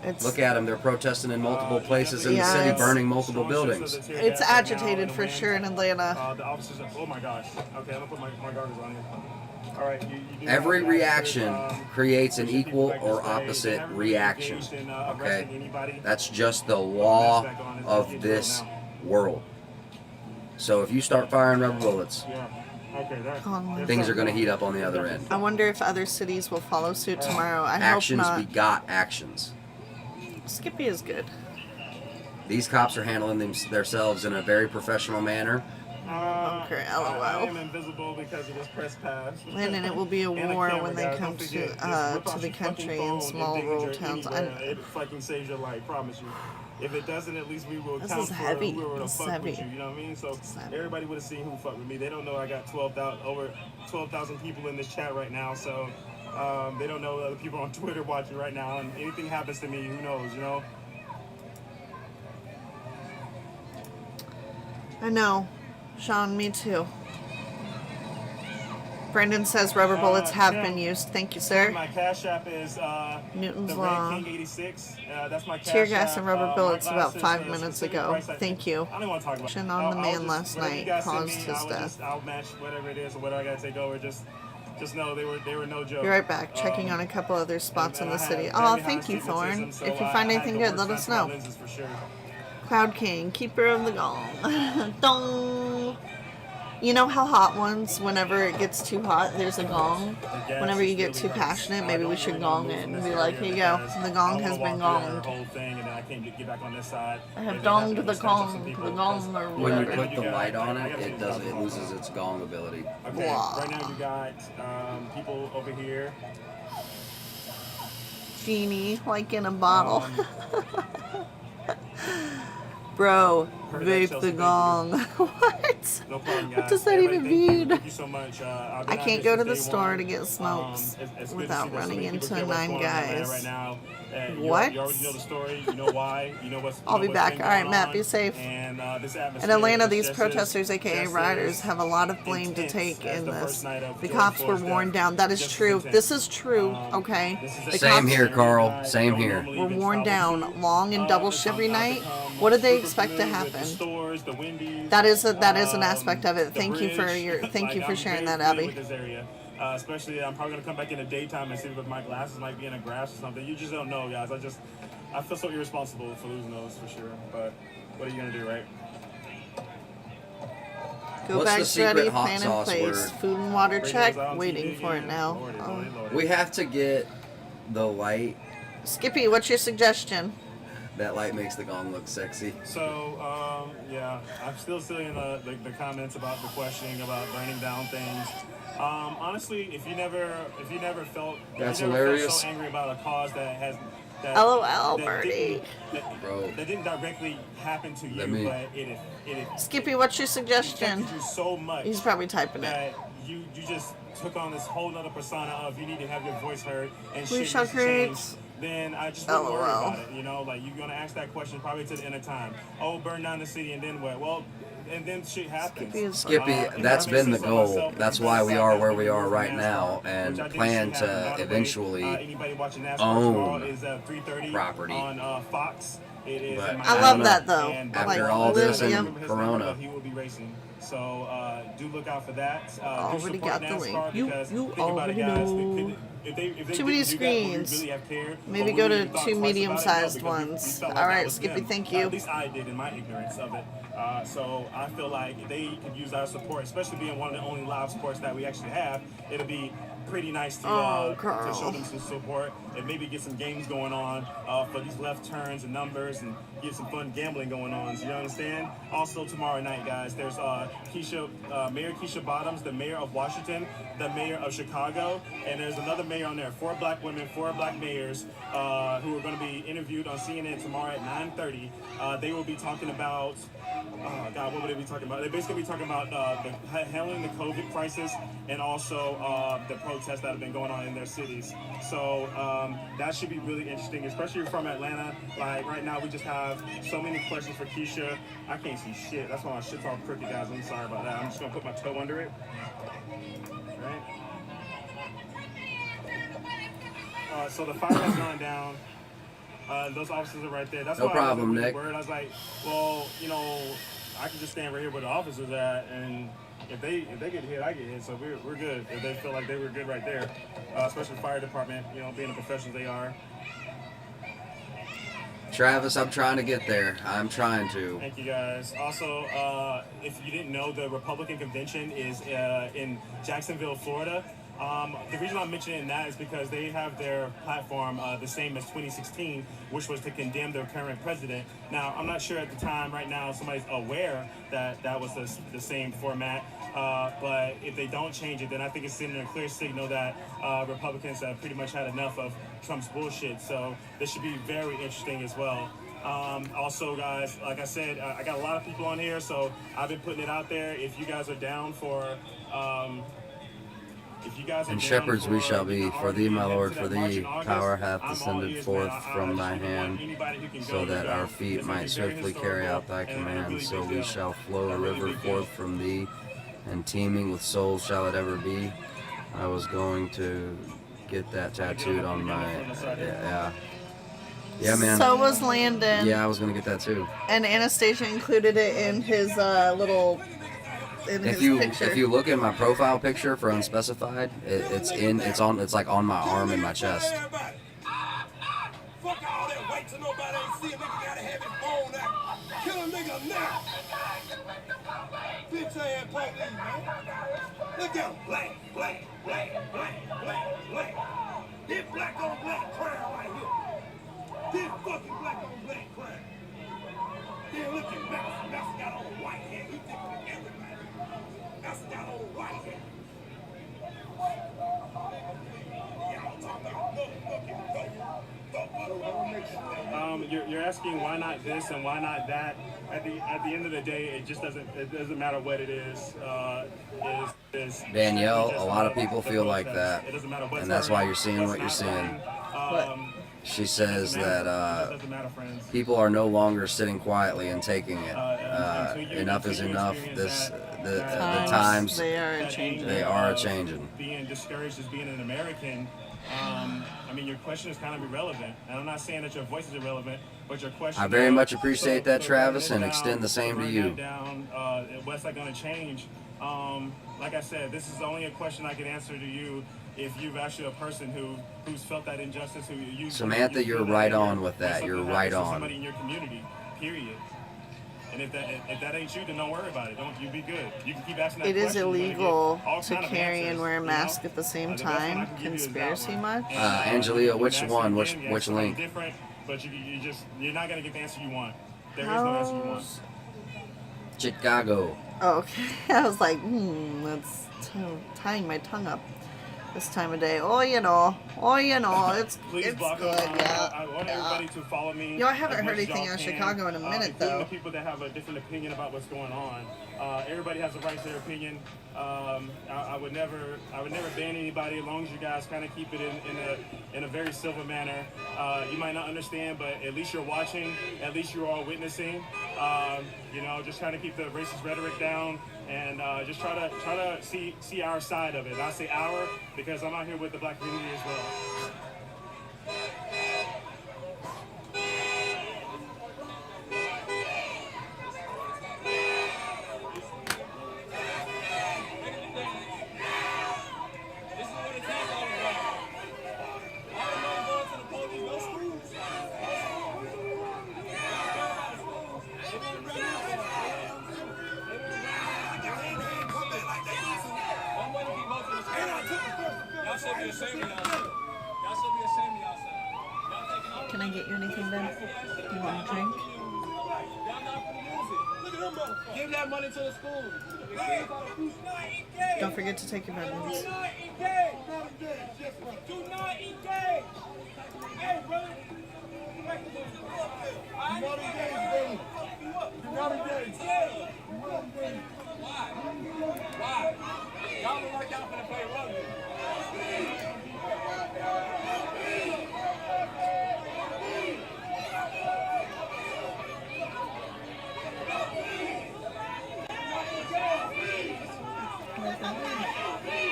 It's, Look at them. They're protesting in multiple places in the Yeah, city, it's- burning multiple buildings. It's agitated for sure in Atlanta. The officers are, oh my gosh. Okay, I'm gonna put my goggles on here. All right, you do Every have the reaction officers, creates an pushing people equal back or this way. They opposite haven't really reaction. engaged in, Okay? arresting anybody. That's just the law Mask back on, it's of getting this real world. So if you start firing rubber bullets, Yeah. Okay, that's things are going to heat up on the other end. I wonder if other cities will follow suit tomorrow. I Actions hope not. begot actions. Skippy is good. These cops are handling themselves in a very professional manner. Okay, I LOL. am invisible because of this press pass. And it will be a And war camera, when they guys. come Don't forget, just to whip out the your fucking country phone in and small danger rural towns. anywhere. It fucking saves your life, promise you. If it doesn't, at least we will This count is for heavy. whoever the This is fuck with heavy. you. You know what I mean? So everybody would have seen who fucked with me. They don't know I got over 12,000 people in this chat right now. So they don't know other people on Twitter watching right now. And anything happens to me, who knows? You know. I know. Sean, me too. Brandon says rubber bullets have been used. Thank you, sir. My Cash App is Newton's the Law. Red King 86. That's my Cash Tear gas App. and rubber My bullets about glasses, 5 the minutes specific ago. price, Thank you. I don't want to talk about it. On the man I'll last whatever you night guys send caused me, his death. I'll match whatever it is or whatever I gotta take over. Just know they were no joke. Be right back. Checking on a couple other spots in the city. I have Oh, thank you, very high Thorn. astigmatism, If so you find I had anything the good, worst let us contact know. lenses for sure. Cloud King, keeper of the gong. Dong. You know how hot ones, whenever it gets too hot, there's a gong? Whenever you get too passionate, maybe we should gong it and be like, here you go, the gong has been gonged. I have donged the gong, or When you whatever. put the light on it, it loses its gong ability. Okay, right now you got people over here. Genie, like in a bottle. Bro, vape the gong. What? No problem, guys. What does that even mean? Thank you so much. I can't go to the store to get smokes without running into 9 guys. Right now. What? You already know the story. You know why. You know what's. I'll be back. All right, Matt, be safe. And this In Atlanta, these protesters, aka rioters, have a lot of blame to take in this. The cops were worn down. That is true. This is true, okay? The Same cops here, Carl. Same here. were worn down, long and double shift every night. What did they expect to happen? That is an aspect of it. Thank you for sharing that, Abby. Especially, I'm probably gonna come back in the daytime and see if my glasses might be in the grass or something. You just don't know, guys. I feel so irresponsible for losing those for sure. But what are you gonna do, right? Go bags ready, plan in place. Food and water check. Waiting for it now. We have to get the light. Skippy, what's your suggestion? That light makes the gong look sexy. So, yeah, I'm still seeing the comments about the questioning about burning down things. Honestly, if you never felt That's you never hilarious. felt so angry about a cause that LOL, Birdie. That didn't directly happen to you, but it Skippy, what's your suggestion? affected you so much. He's probably typing it. that you just took on this whole nother persona of you need to have your voice heard and Please shit shall needs to change. create. Then I just wouldn't worry LOL. about it. You know, like you're gonna ask that question probably to the end of time. Oh, burn down the city and then what? Well, and then shit happens. Skippy, that's been the goal. That's why we are where we are right now, and plan to eventually own property. On Fox. It is But I love that though. After all this and Corona. He will be racing. So do look out for that. Already got the link. You think about it, already guys. know. If they Too many didn't do that, would we screens. really have cared? Maybe Or go would we to have thought 2 twice about it? medium-sized No, because we ones. felt like All that right, was Skippy, them. thank you. At least I did in my ignorance of it. So I feel like they could use our support, especially being one of the only live sports that we actually have. It'll be pretty nice to show them some support and maybe get some games going on for these left turns and numbers and get some fun gambling going on. So you understand? Also tomorrow night, guys, there's Mayor Keisha Bottoms, the mayor of Washington, the mayor of Chicago, and there's another mayor on there. 4 black women, 4 black mayors who are going to be interviewed on CNN tomorrow at 9:30. They will be talking about. Oh God, what would they be talking about? They're basically be talking about handling the COVID crisis and also the protests that have been going on in their cities. So that should be really interesting, especially if you're from Atlanta. Like right now, we just have so many questions for Keisha. I can't see shit. That's why my shit's all crooked, guys. I'm sorry about that. I'm just gonna put my toe under it. Right. So the fire has gone down. Those officers are right there. That's No why problem, I was Nick. worried. I was like, well, you know, I can just stand right here where the officers are at, and if they get hit, I get hit. So we're good. If they feel like they were good right there, especially the fire department, you know, being the professionals they are. Travis, I'm trying to get there. I'm trying to. Thank you guys. Also, if you didn't know, the Republican convention is in Jacksonville, Florida. The reason I'm mentioning that is because they have their platform the same as 2016, which was to condemn their current president. Now, I'm not sure at the time right now somebody's aware that that was the same format, but if they don't change it, then I think it's sending a clear signal that Republicans have pretty much had enough of Trump's bullshit. So this should be very interesting as well. Also, guys, like I said, I got a lot of people on here, so I've been putting it out there. If you guys are down for if you guys are And down shepherds we for, shall you know, be, for thee, my heading Lord, to for that march thee in August, power hath I'm all descended ears, forth man. I from just thy really want hand, anybody who can so go to that go. our feet It's gonna might be very swiftly carry historical out thy and a command. really So big we deal. shall flow a A really river big deal. forth from thee, and teeming with souls shall it ever be. I was going to get that tattooed on my, yeah, man. So was Landon. Yeah, I was gonna get that too. And Anastasia included it in his little If you look at my profile picture for Unspecified, it's like on my arm and my chest. Fuck all that, wait till nobody ain't see a nigga gotta have his phone out. Kill a nigga now. Bitch ass police, man. Look at him, black. This black on black crime right here. This fucking black on black crime. Then look at Mouse. Mouse got on white hair. He different than everybody. Mouse got on white hair. Y'all talking about You're asking why not this and why not that. At the end of the day, it doesn't matter what it is. Danielle, a lot of people feel like that, It doesn't matter what's and that's why happening, you're seeing what you're what's not seeing. happening. She says that doesn't matter, friends. people are no longer sitting quietly and taking it. Enough is enough. The times they are changing. They are changing. Being discouraged as being an American. I mean, your question is kind of irrelevant. And I'm not saying that your voice is irrelevant, but your question. I very much appreciate that, Travis, and extend the same to you. What's that going to change? Like I said, this is only a question I can answer to you if you're actually a person who's felt that injustice. Samantha, you're right on with that. You're right on. Somebody in your community, period. And if that ain't you, then don't worry about it. You be good. You can keep asking that It is question. illegal to carry and wear a mask at the same time. Conspiracy much? Angelia, which one? Which link? Different, but you're not gonna get the answer you want. There is no answer you want. Chicago. Oh, okay. I was like, that's tying my tongue up this time of day. It's Please it's block good. them. Yeah. I want everybody to follow me. Yo, I haven't as heard much as anything y'all out of can, Chicago in a minute, including though. the people that have a different opinion about what's going on. Everybody has a right to their opinion. I would never ban anybody as long as you guys kind of keep it in a very civil manner. You might not understand, but at least you're watching. At least you're all witnessing. Just trying to keep the racist rhetoric down. And just try to see our side of it. And I say our because I'm out here with the black community as well. Can I get you anything, Ben? You want a drink? Give that money to the school. Don't forget to take your vitamins. Do not engage. Hey, brother. Do not engage, baby. Do not engage. Why? Y'all look like y'all finna play rugby.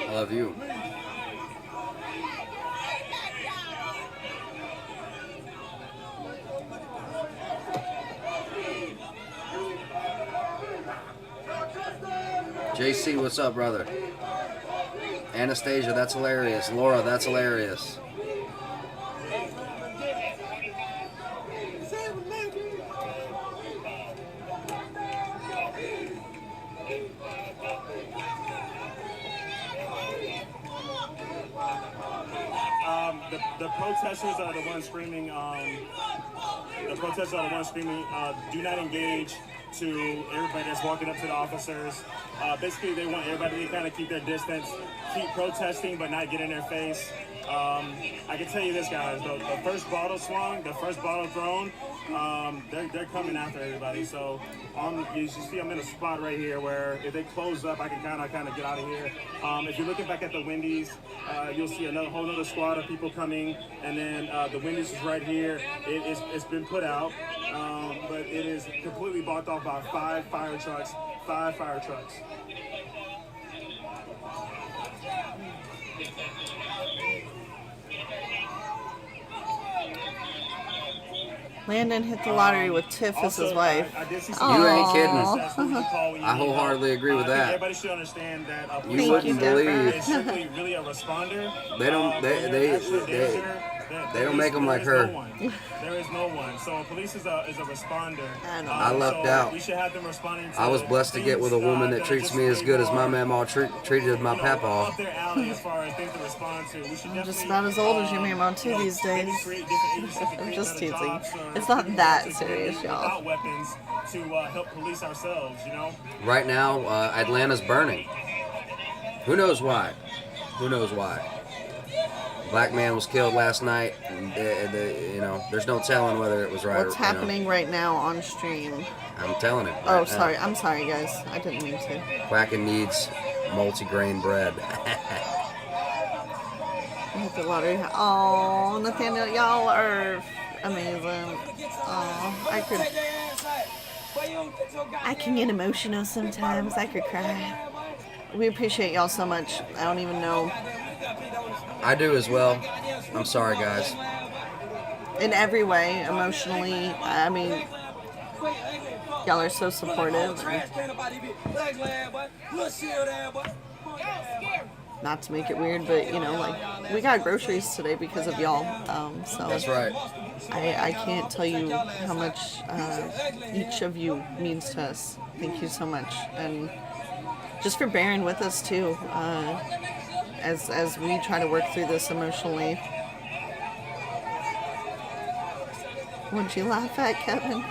I love you. JC, what's up, brother? Anastasia, that's hilarious. Laura, that's hilarious. The protesters are the ones screaming. Do not engage. to everybody that's walking up to the officers. Basically, they want everybody to kind of keep their distance, keep protesting, but not get in their face. I can tell you this, guys, the first bottle swung, the first bottle thrown, they're coming after everybody. So you see I'm in a spot right here where if they close up, I can kind of get out of here. If you're looking back at the Wendy's, you'll see whole other squad of people coming, and then the Wendy's is right here. It's been put out, but it is completely blocked off by 5 fire trucks. Landon hit the lottery with Tiff as his wife. You ain't kidding. I wholeheartedly agree with that. Everybody should understand that You wouldn't believe. is simply really a responder. They don't. They don't make them like her. There is no one. So a police is a responder. I lucked out. We should have them responding to I was blessed to get with a woman that treats me as good as my mama treated my papa. up their alley as far as things to respond to. We should I'm just about as old as your mama too these days. I'm just teasing. It's not that serious, y'all. Weapons to help police ourselves, you know. Right now, Atlanta's burning. Who knows why? Who knows why? Black man was killed last night. And, there's no telling whether it was right. What's happening right now on stream? I'm telling it. Oh, sorry. I'm sorry, guys. I didn't mean to. Quacken needs multi-grain bread. Hit the lottery. Oh, Nathaniel, y'all are amazing. Oh, I can get emotional sometimes. I could cry. We appreciate y'all so much. I don't even know. I do as well. I'm sorry, guys. In every way, emotionally. I mean, y'all are so supportive. Not to make it weird, but we got groceries today because of y'all. So that's right. I can't tell you how much each of you means to us. Thank you so much, and just for bearing with us too, as we try to work through this emotionally. What'd you laugh at, Kevin?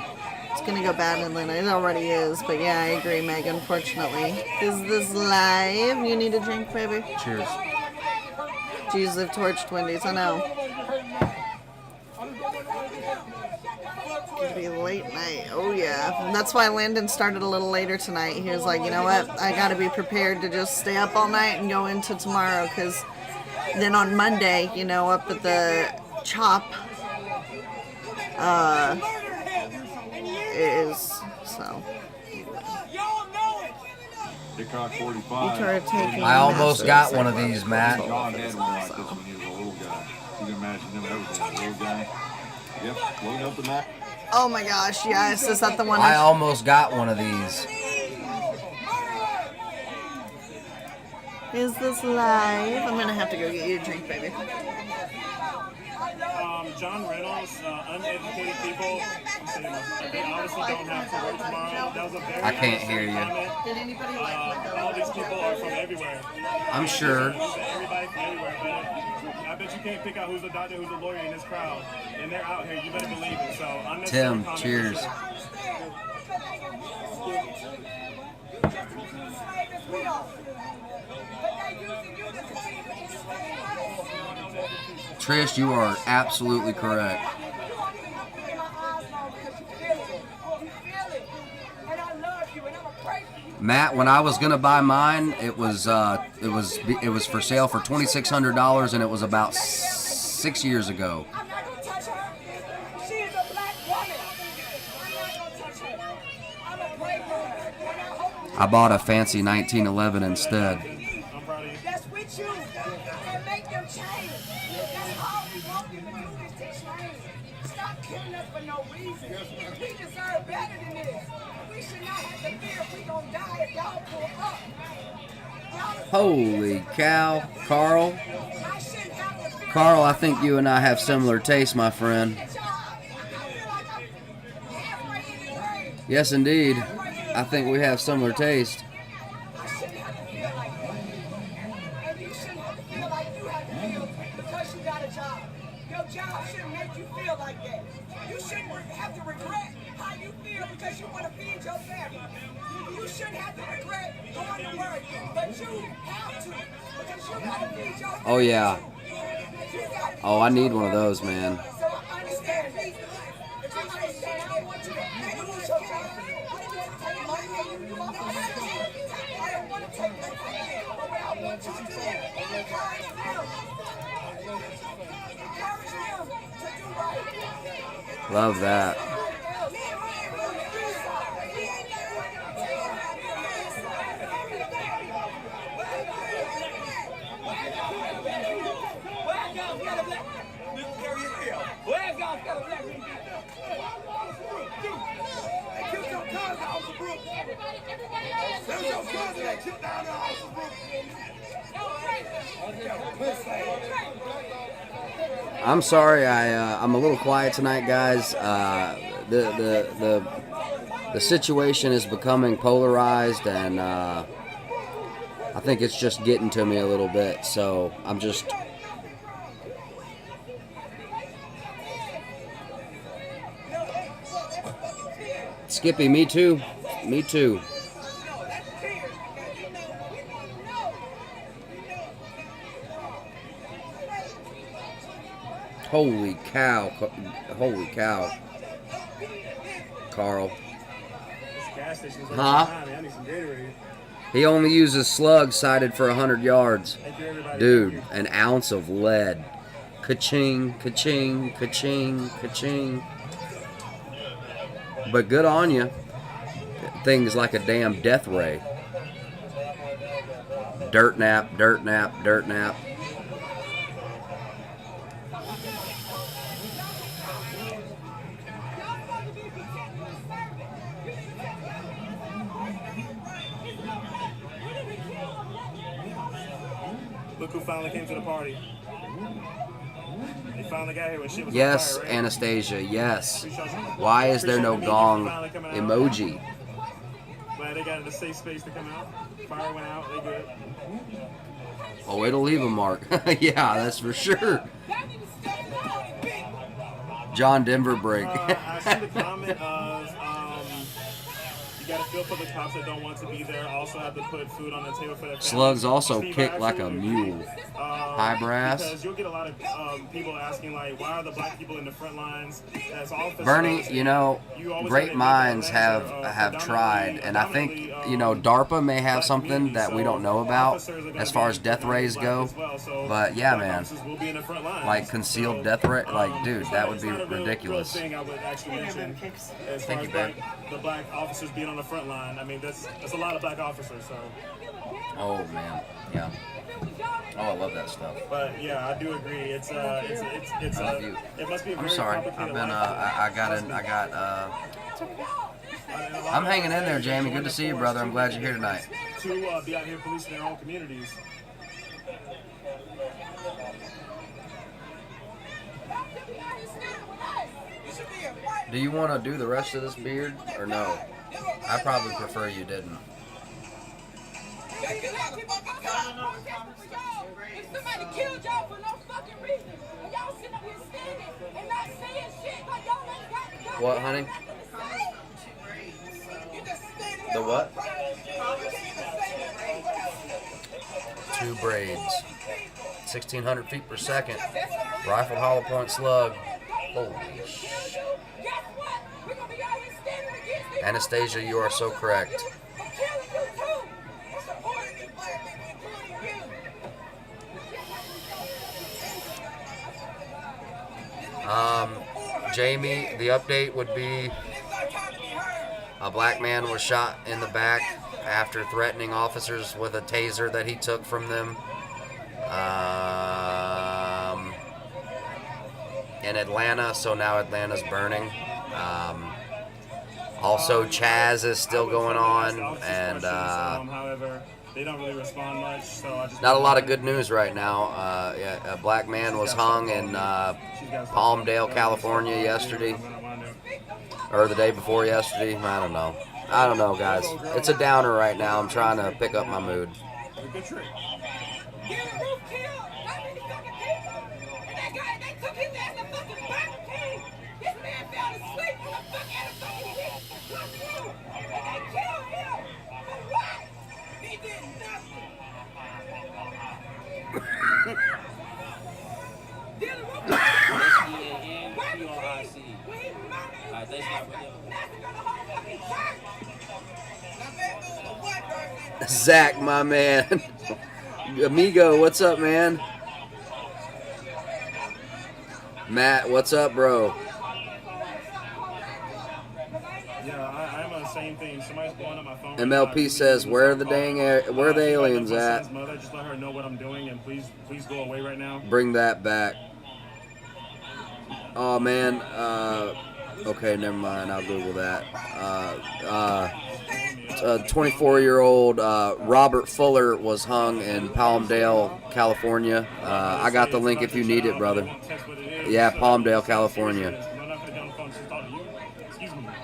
It's gonna go bad in Atlanta. It already is, but yeah, I agree, Meg. Unfortunately, is this live? You need a drink, baby. Cheers. Jeez, they've torched Wendy's. I know. It'll be late night. Oh yeah. And that's why Landon started a little later tonight. He was like, you know what? I gotta be prepared to just stay up all night and go into tomorrow, because then on Monday, up at the Chop, is so. I almost got one of these, Matt. John had one like this when he was a little guy. You can imagine him everything, a little guy. Yep, loading up the map. Oh my gosh, yes, is that the one? I almost got one of these. Is this live? I'm gonna have to go get you a drink, baby. John Reynolds, uneducated people, they honestly don't have to work tomorrow. That was a very I can't hear you. Did anybody like all these people are from everywhere. I'm sure. Everybody from everywhere, but I bet you can't pick out who's a doctor, who's a lawyer in this crowd. And they're out here, you better believe it. So Tim, cheers. Trish, you are absolutely correct. Matt, when I was gonna buy mine, it was for sale for $2,600, and it was about 6 years ago. I bought a fancy 1911 instead. Holy cow, Carl. Carl, I think you and I have similar tastes, my friend. Yes, indeed. I think we have similar taste. I shouldn't make you feel like that. You shouldn't have to regret how you feel because you want to feed your family. You shouldn't have to regret going to work, but you have to because you got to feed your family. Oh, yeah. You gotta Oh, I need one of those, man. So I understand me. But you understand, I don't want you to maybe lose your job. I don't want to take money from you. I don't want to take that from you. But what I want you to do is encourage them. Encourage them to do right. Love that. I'm sorry, I'm a little quiet tonight, guys. The situation is becoming polarized, and I think it's just getting to me a little bit. So I'm just. Skippy, me too. Me too. Holy cow. Holy cow. Carl. Huh? He only uses slugs sighted for 100 yards. Dude, an ounce of lead. Ka-ching, ka-ching, ka-ching, ka-ching. But good on you. Thing's like a damn death ray. Dirt nap, dirt nap, dirt nap. Look who finally came to the party. They finally got here when shit was Yes, on fire, right? Anastasia, yes. Why is there no gong emoji? Glad they got in a safe space to come out. Fire went out, they good. Oh, it'll leave a mark. Yeah, that's for sure. John Denver break. I see the comment of you got to feel for the cops that don't want to be there. Also have to put food on the table for their families. Slugs also Steve, kick I like a absolutely mule. agree. High brass. Because you'll get a lot of people asking, like, why are the black people in the front lines as officers? Bernie, you know, great minds have tried, and I think, you know, DARPA may have something that we don't know about as far as death rays go. But yeah, man, like concealed death ray, like, dude, that would be ridiculous. Thing I would actually mention as far as the black officers being on the front line. I mean, that's a lot of black officers. So. Oh man, yeah. Oh, I love that stuff. But yeah, I do agree. It's I love you. It must be a I'm very sorry. complicated I've been life. I'm hanging in there, Jamie. Good to see you, brother. I'm glad you're here tonight. To be out here policing their own communities. Do you want to do the rest of this beard or no? I probably prefer you didn't. If somebody killed y'all for no fucking reason, and y'all sitting up here standing and not saying shit like y'all ain't got What, honey? The what? 2 braids. 1,600 feet per second. Rifled hollow point slug. Holy shit. Anastasia, you are so correct. Jamie, the update would be a black man was shot in the back after threatening officers with a taser that he took from them in Atlanta, so now Atlanta's burning. Also, Chaz is still going on, and however, they don't really respond much. So I just not a lot of good news right now. Yeah, a black man was hung in Palmdale, California yesterday, or the day before yesterday. I don't know. I don't know, guys. It's a downer right now. I'm trying to pick up my mood. Good trick. Get a roof killed. How many fucking people? And that guy, they took his ass to fucking Zach, my man. Amigo, what's up, man? Matt, what's up, bro? Yeah, I'm on the same thing. Somebody's blowing up my phone. MLP says, where are the aliens at? Mother, just let her know what I'm doing, and please go away right now. Bring that back. Oh man. Okay, never mind. I'll Google that. 24-year-old Robert Fuller was hung in Palmdale, California. I got the link if you need it, brother. Yeah, Palmdale, California.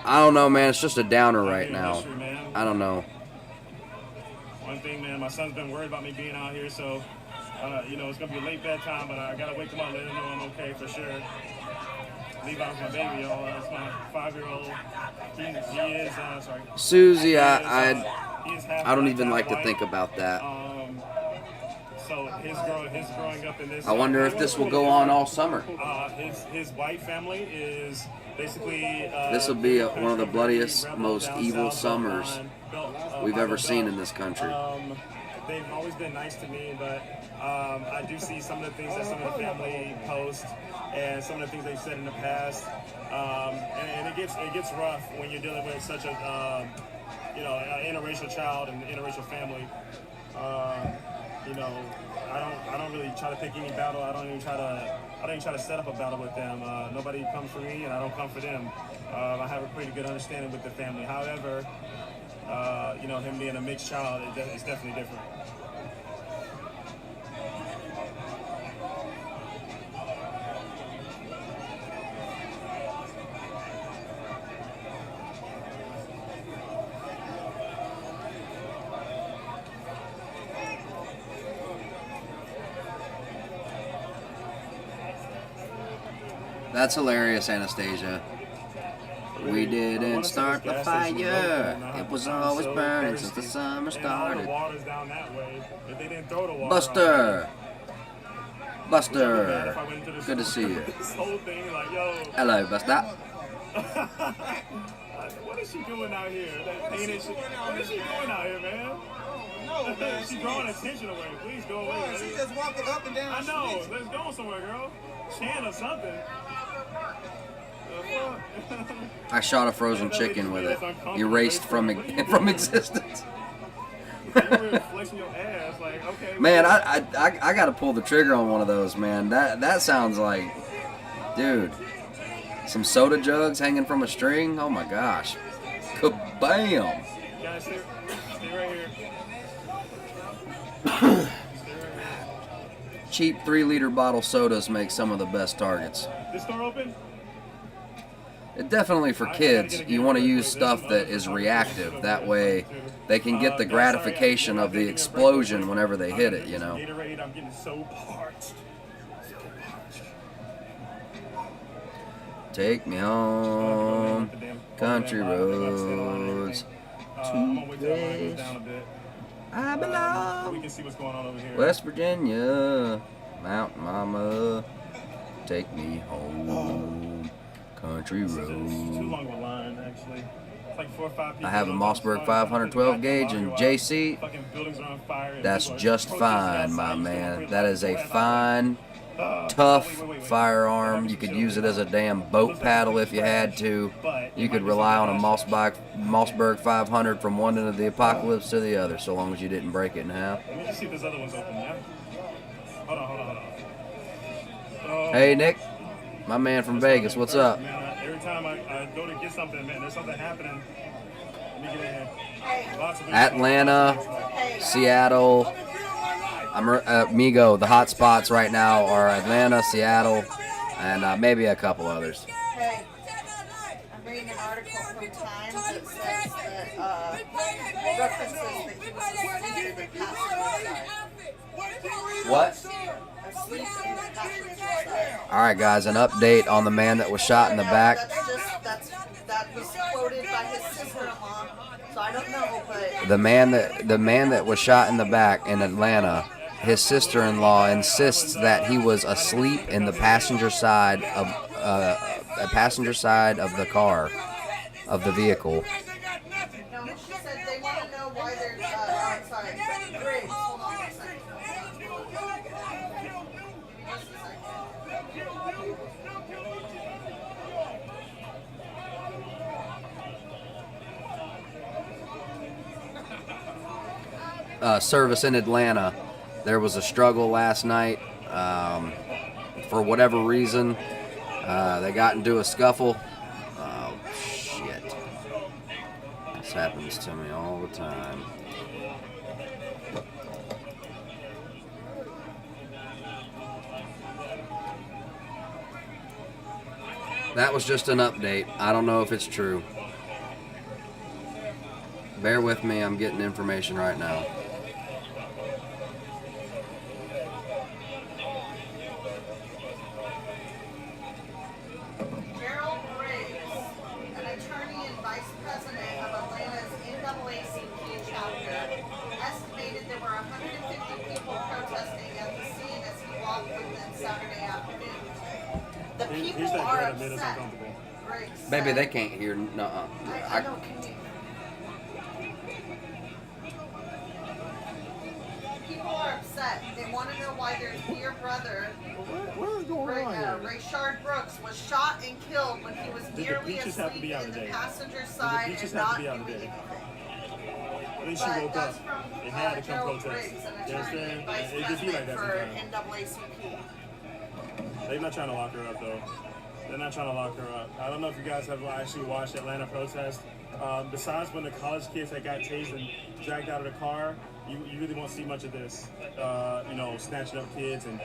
I don't know, man. It's just a downer right now. I don't know. One thing, man, my son's been worried about me being out here, so, it's going to be a late bedtime, but I got to wake him up, let him know I'm okay for sure. Levi's my baby, y'all. That's my 5-year-old. He is, sorry. Susie, I don't even like to think about that. So his growing up in this. I wonder if this will go on all summer. His white family is basically. This will be one of the bloodiest, most evil summers we've ever seen in this country. They've always been nice to me, but I do see some of the things that some of the family post and some of the things they've said in the past, and it gets rough when you're dealing with such a interracial child and interracial family. I don't really try to pick any battle. I don't even try to set up a battle with them. Nobody comes for me, and I don't come for them. I have a pretty good understanding with the family. However, him being a mixed child, it's definitely different. That's hilarious, Anastasia. We didn't start the fire. It was always burning since the summer started. Buster! Buster! Good to see you. Hello, Buster. What is she doing out here? What is she doing out here, man? No, man. She's drawing attention away. Please go away. She's just walking up and down. I know. Let's go somewhere, girl. Chant or something. I shot a frozen chicken with it. Erased from existence. Man, I gotta pull the trigger on one of those, man. That sounds like, dude, some soda jugs hanging from a string. Oh my gosh, kabam! Guys, stay right here. Cheap 3-liter bottle sodas make some of the best targets. This door open? Definitely for kids, you want to use stuff that is reactive. That way, they can get the gratification of the explosion whenever they hit it, you know. I'm getting so parched. Take me home, country roads, to place I belong. We can see what's going on over here. West Virginia, Mountain Mama, take me home. Country road. Too long of a line, actually. It's like 4 or 5 people. I have a Mossberg 512 gauge and JC. That's just fine, my man. That is a fine, tough firearm. You could use it as a damn boat paddle if you had to. You could rely on a Mossberg 500 from one end of the apocalypse to the other, so long as you didn't break it in half. Let me just see if this other one's open, yeah? Hold on. Hey, Nick. My man from Vegas, what's up? Man, every time I go to get something, man, there's something happening. Let me get in here. Atlanta, Seattle. Migo, the hot spots right now are Atlanta, Seattle, and maybe a couple others. Hey, I'm reading an article from Time that says that references that he was asleep in the passenger side. What? Asleep in the passenger side. All right, guys, an update on the man that was shot in the back. That was quoted by his sister-in-law, so I don't know, but The man that was shot in the back in Atlanta, his sister-in-law insists that he was asleep in the passenger side of passenger side of the car, of the vehicle. No, she said they want to know why they're outside. Great. Hold on one second. Just a Service in Atlanta. There was a struggle last night. For whatever reason, they got into a scuffle. Oh, shit. This happens to me all the time. That was just an update. I don't know if it's true. Bear with me, I'm getting information right now. Gerald Briggs, an attorney and vice president of Atlanta's NAACP chapter, estimated there were 150 people protesting at the scene as he walked with them Saturday afternoon. The people are upset. Briggs said, Baby, they can't hear. Nuh-uh. I don't continue. People are upset. They want to know why their dear brother, Rayshard Brooks, was shot and killed when he was nearly asleep in the passenger side and not doing anything. At least she woke up and had to come protest. You understand? It could be like that sometimes. NAACP. They're not trying to lock her up, though. They're not trying to lock her up. I don't know if you guys have actually watched Atlanta protests. Besides when the college kids that got tased and dragged out of the car, you really won't see much of this. You know, snatching up kids and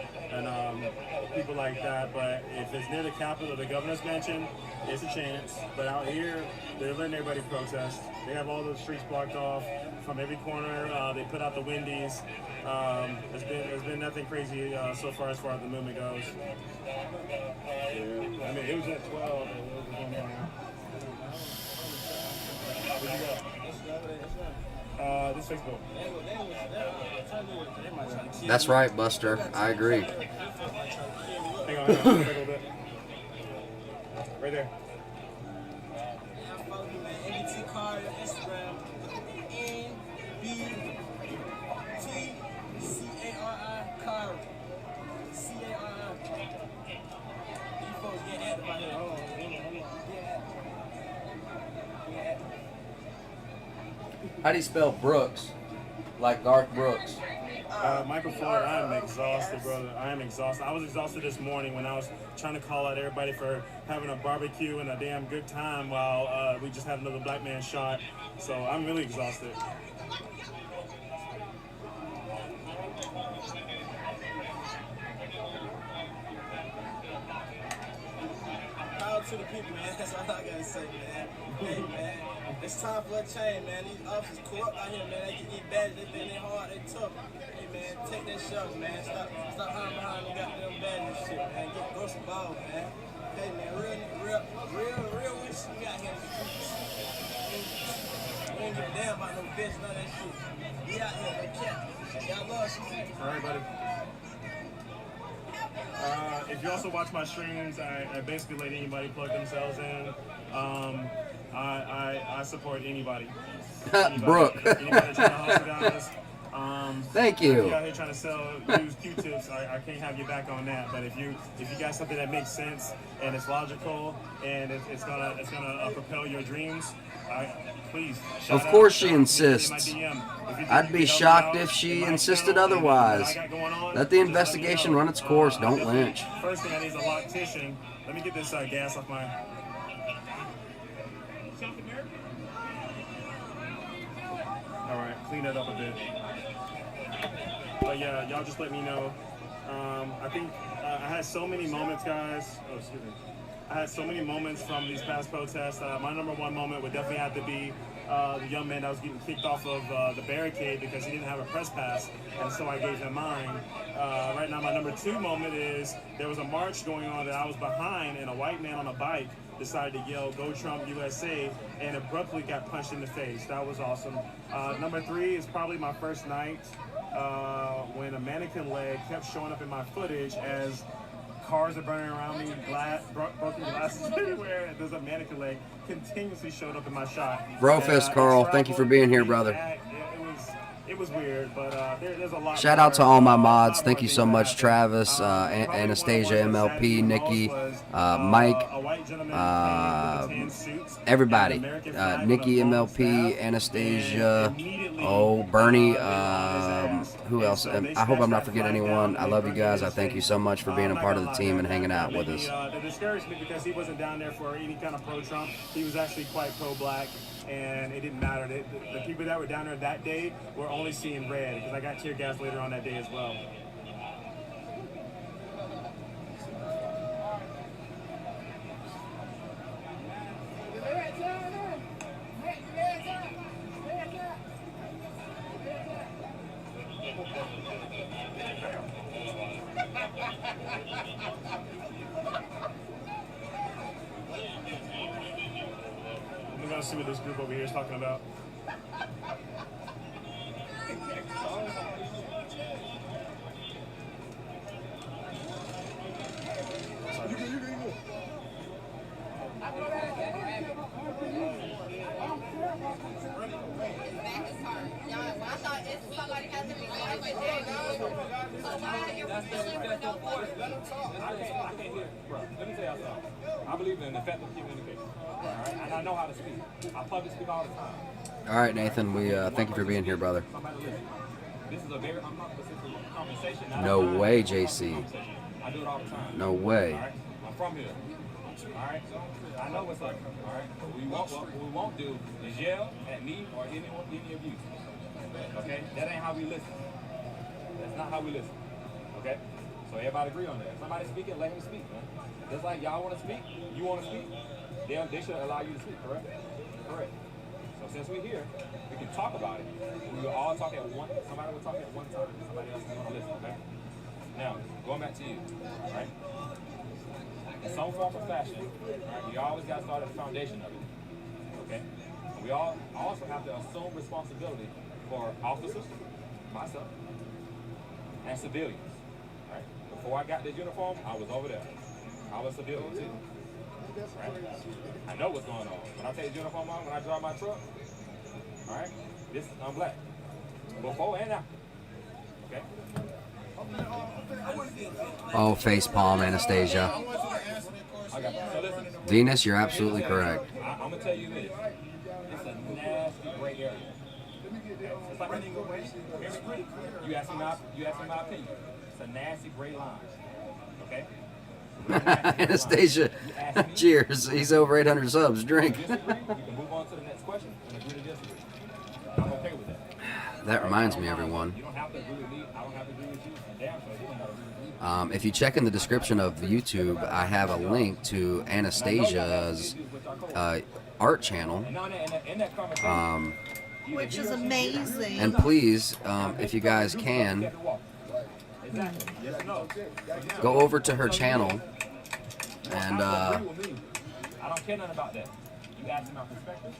people like that. But if it's near the Capitol or the governor's mansion, it's a chance. But out here, they're letting everybody protest. They have all the streets blocked off from every corner. They put out the Wendy's. There's been nothing crazy so far as the movement goes. I mean, it was at 12. Where'd you go? This Facebook. That's right, Buster. I agree. Hang on. Take a little bit. Right there. NBT card on Instagram. NBTCARI card. CARI. You folks get active out here. Hold on. How do you spell Brooks? Like Garth Brooks. Michael Floyd, I am exhausted, brother. I am exhausted. I was exhausted this morning when I was trying to call out everybody for having a barbecue and a damn good time while we just had another black man shot. So I'm really exhausted. Power to the people, man. That's all I gotta say, man. Hey, man. It's time for a change, man. These officers corrupt out here, man. They get these badges. They think they hard, they tough. Hey, man, take that shovel, man. Stop hiding behind them goddamn badges and shit, man. Go some balls, man. Hey, man, real wish you got here in the streets. We ain't give a damn about no bitch, none of that shit. We out here, no cap. Y'all love shit. All right, buddy. If you also watch my streams, I basically let anybody plug themselves in. I support anybody. Brooke. Anybody trying to hustle, guys. Thank you. If you're out here trying to sell used Q-tips, I can't have you back on that. But if you got something that makes sense and it's logical and it's gonna propel your dreams, please. Of course she insists. I'd be shocked if she insisted otherwise. Let the investigation run its course. Don't lynch. First thing I need is a loctician. Let me get this gas off my. All right, clean that up a bit. But yeah, y'all just let me know. I think I had so many moments, guys. Oh, excuse me. I had so many moments from these past protests. My number one moment would definitely have to be the young man that was getting kicked off of the barricade because he didn't have a press pass, and so I gave him mine. Right now, my number two moment is there was a march going on that I was behind, and a white man on a bike decided to yell, "Go Trump USA," and abruptly got punched in the face. That was awesome. Number three is probably my first night when a mannequin leg kept showing up in my footage as Cars are burning around me, broken glasses everywhere, and there's a mannequin leg continuously showed up in my shot. Brofist Carl, thank you for being here, brother. It was weird, but there's a lot. Shout out to all my mods. Thank you so much, Travis, Anastasia, MLP, Nikki, Mike, everybody. Nikki, MLP, Anastasia, Bernie. Who else? I hope I'm not forgetting anyone. I love you guys. I thank you so much for being a part of the team and hanging out with us. That discouraged me because he wasn't down there for any kind of pro-Trump. He was actually quite pro-black. And it didn't matter. The people that were down there that day were only seeing red because I got tear gas later on that day as well. We're gonna see what this group over here is talking about. Let me tell y'all something. I believe in effective communication. All right? And I know how to speak. I public speak all the time. All right, Nathan. We thank you for being here, brother. This is a very uncomfortable conversation. No way, JC. I do it all the time. No way. All right? I'm from here. All right? I know what's up. All right? What we won't do is yell at me or any of you. Okay? That ain't how we listen. That's not how we listen. Okay? So everybody agree on that. If somebody's speaking, let him speak, man. Just like y'all want to speak, you want to speak, they should allow you to speak, correct? Correct. So since we're here, we can talk about it. We will all talk at one, somebody will talk at one time. Somebody else is going to listen, okay? Now, going back to you, all right? In some form or fashion, all right, we always got to start at the foundation of it, okay? And we all also have to assume responsibility for officers, myself, and civilians. Before I got this uniform, I was over there. I was a civilian too. Right? I know what's going on. When I take the uniform on, when I drive my truck, all right, I'm black. Before and after. Okay? Oh, facepalm, Anastasia. Venus, you're absolutely correct. I'm going to tell you this. It's a nasty gray area. It's like you asked me my opinion. It's a nasty gray line. Okay? Anastasia, cheers. He's over 800 subs. Drink. You can move on to the next question and agree to disagree. I'm okay with that. That reminds me, everyone. You don't have to agree with me. I don't have to agree with you. Damn, so you don't have to agree with me. If you check in the description of YouTube, I have a link to Anastasia's art channel. Which is amazing. And please, if you guys can, go over to her channel and I don't care nothing about that. You ask me my perspective,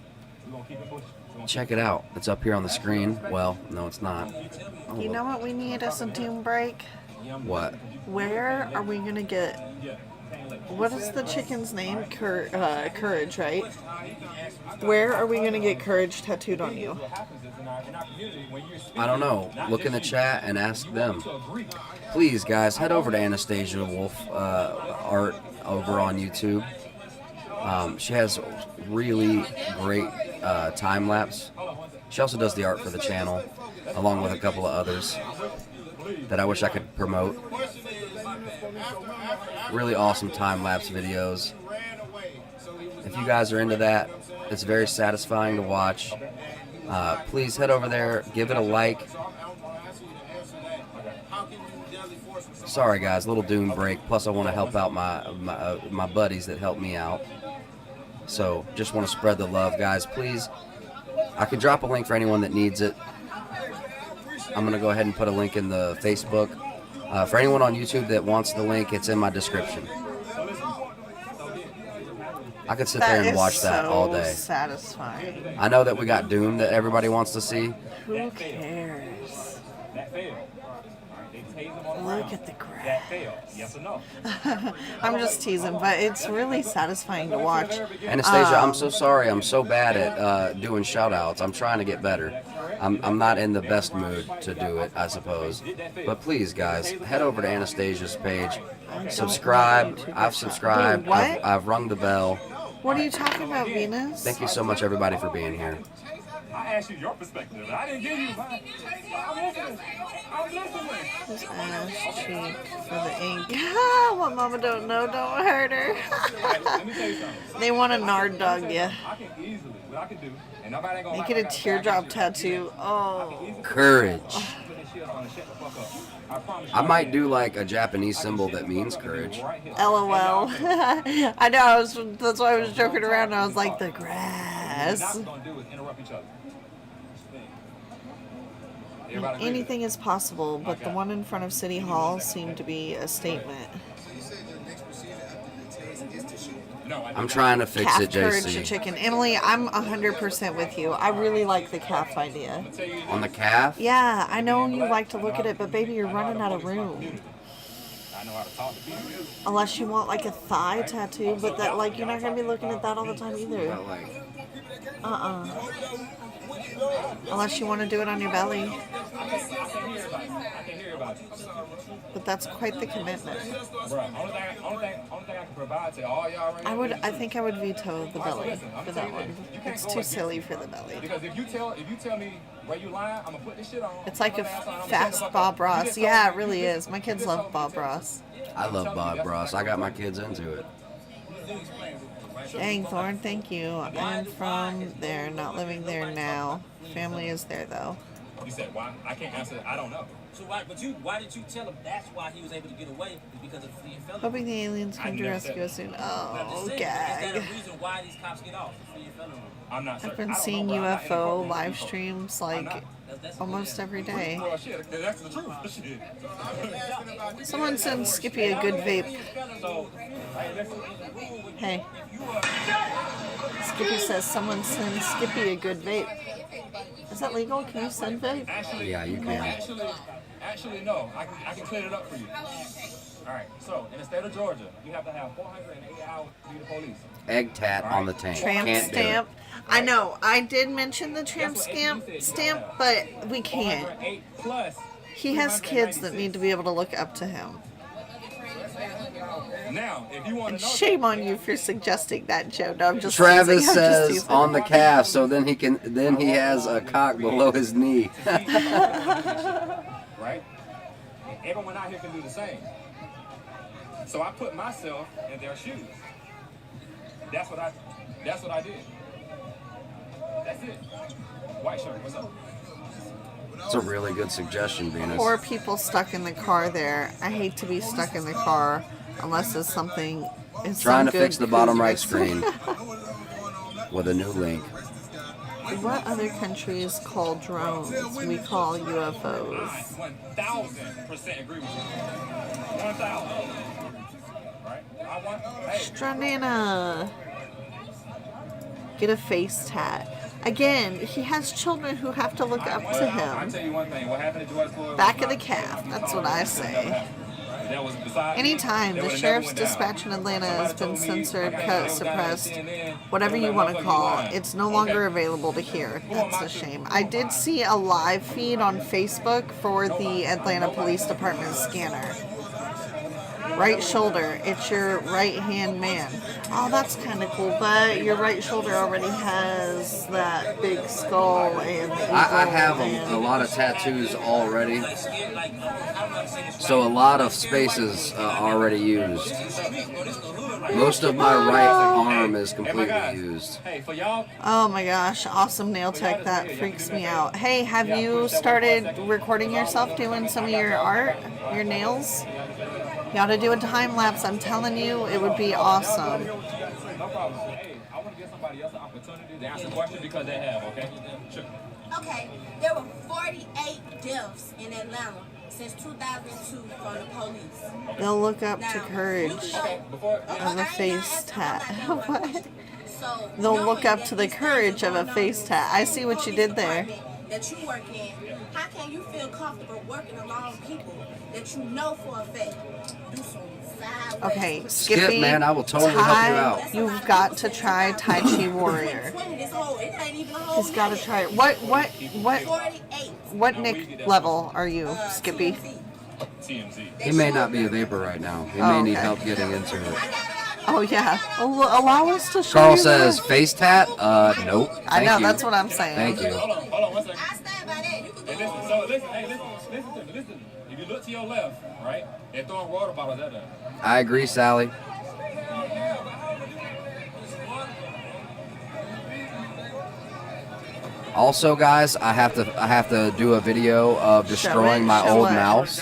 we're gonna keep it pushing. check it out. It's up here on the screen. Well, no, it's not. Oh, You know what we need as a doom break? what? Where are we gonna get? What is the chicken's name? Courage, right? Where are we gonna get Courage tattooed on you? I don't know. Look in the chat and ask them. Please, guys, head over to Anastasia Wolf art over on YouTube. She has really great time lapse. She also does the art for the channel, along with a couple of others that I wish I could promote. Really awesome time lapse videos. If you guys are into that, it's very satisfying to watch. Please head over there, give it a like. Sorry guys, little doom break. Plus I want to help out my buddies that help me out. So just want to spread the love, guys. Please, I could drop a link for anyone that needs it. I'm gonna go ahead and put a link in the Facebook. For anyone on YouTube that wants the link, it's in my description. I could sit there and watch that all day. Satisfying. I know that we got Doom that everybody wants to see. Who cares? Look at the crowd. that failed? Yes or no? I'm just teasing, but it's really satisfying to watch. Anastasia, I'm so sorry. I'm so bad at doing shout-outs. I'm trying to get better. I'm not in the best mood to do it, I suppose. But please, guys, head over to Anastasia's page. Subscribe. I've subscribed. Wait, what? I've rung the bell. What are you talking about, Venus? Thank you so much, everybody, for being here. I asked you your perspective. I didn't give you mine. I'm listening. I'm listening. His ass cheek for the ink. Ah, what mama don't know, don't hurt her. Let me tell you something. They want a nard dog, yeah. I can easily, what I can do, and nobody ain't gonna Make it a teardrop tattoo. Oh. Courage. I might do like a Japanese symbol that means courage. LOL. I know, that's why I was joking around. I was like, the grass. Anything is possible, but the one in front of City Hall seemed to be a statement. I'm trying to fix it, Courage JC. chicken. Emily, I'm 100% with you. I really like the calf idea. On the calf? Yeah, I know you like to look at it, but baby, you're running out of room. Unless you want like a thigh tattoo, but that like you're not gonna be looking at that all the time either. Unless you want to do it on your belly. But that's quite the commitment. I think I would veto the belly for that one. It's too silly for the belly. Because if you tell me where you lying, I'm gonna put this shit on. It's like a fast Bob Ross. Yeah, it really is. My kids love Bob Ross. I love Bob Ross. I got my kids into it. Dang, Thorn, thank you. I'm from there, not living there now. Family is there, though. You said why? I can't answer. I don't know. So why did you tell him that's why he was able to get away? Is because of free and felony? Hoping the aliens come to rescue us soon. Oh, Is gag. that a reason why these cops get off? It's free and felony. I'm not I've been seeing UFO live streams like almost every day. Well, shit, that's the truth. Shit. Someone send Skippy a good vape. Hey. Skippy says someone send Skippy a good vape. Is that legal? Can you send vape? Yeah, you can. Actually, no. I can clear it up for you. All right. So, in the state of Georgia, you have to have 480 hours to be the police. Egg tat on the tank. Tramp Can't do it. stamp. I know. I did mention the tramp stamp, but we can't. He has kids that need to be able to look up to him. Now, if you want And to know, shame on you for suggesting that, Joe. No, I'm just Travis teasing. I'm just says teasing. on the calf, so then he has a cock below his knee. right? And everyone out here can do the same. So I put myself in their shoes. That's what I did. That's it. White shirt, what's up? It's a really good suggestion, Venus. Poor people stuck in the car there. I hate to be stuck in the car unless it's something. It's Trying some to fix good the bottom right cruise. screen with a new link. What other countries call drones? We call UFOs. 1,000% agree with you. 1,000. Right? I want. Hey. Stranana. Get a face tat. Again, he has children who have to look up to I'll him. tell you one thing. What happened to George Floyd? Back of the calf. That's what I say. Anytime the sheriff's dispatch in Atlanta has been censored, cut, suppressed, whatever you want to call it, it's no longer available to hear. That's a shame. I did see a live feed on Facebook for the Atlanta Police Department scanner. Right shoulder, it's your right hand man. Oh, that's kind of cool, but your right shoulder already has that big skull and the eagle. I have a lot of tattoos already, so a lot of spaces already used. Most of my right arm is completely used. Oh my gosh, awesome nail tech. That freaks me out. Hey, have you started recording yourself doing some of your art, your nails? You ought to do a time lapse. I'm telling you, it would be awesome. No problem. Hey, I want to give somebody else an opportunity to answer questions because they have, okay? Sure. Okay, there were 48 deaths in Atlanta since 2002 from the police. They'll look up to courage of a face tat. What? They'll look up to the courage of a face tat. I see what you did there. that you work in, how can you feel comfortable working along people that you know for a fact do some sideways? Okay, Skippy, Skip, man, I will totally help you out. You've got to try Tai Chi Warrior. He's got to try it. What Nick level are you, Skippy? TMZ. He may not be a vapor right now. He may need help getting into it. Oh yeah, allow us to show Carl you says that. face tat. Nope. I know, Thank you. that's what I'm saying. Thank you. Hold on 1 second. Hey, listen, so listen to me. If you look to your left, right, they're throwing water bottles at us. I agree, Sally. Also, guys, I have to do a video of destroying my old mouse.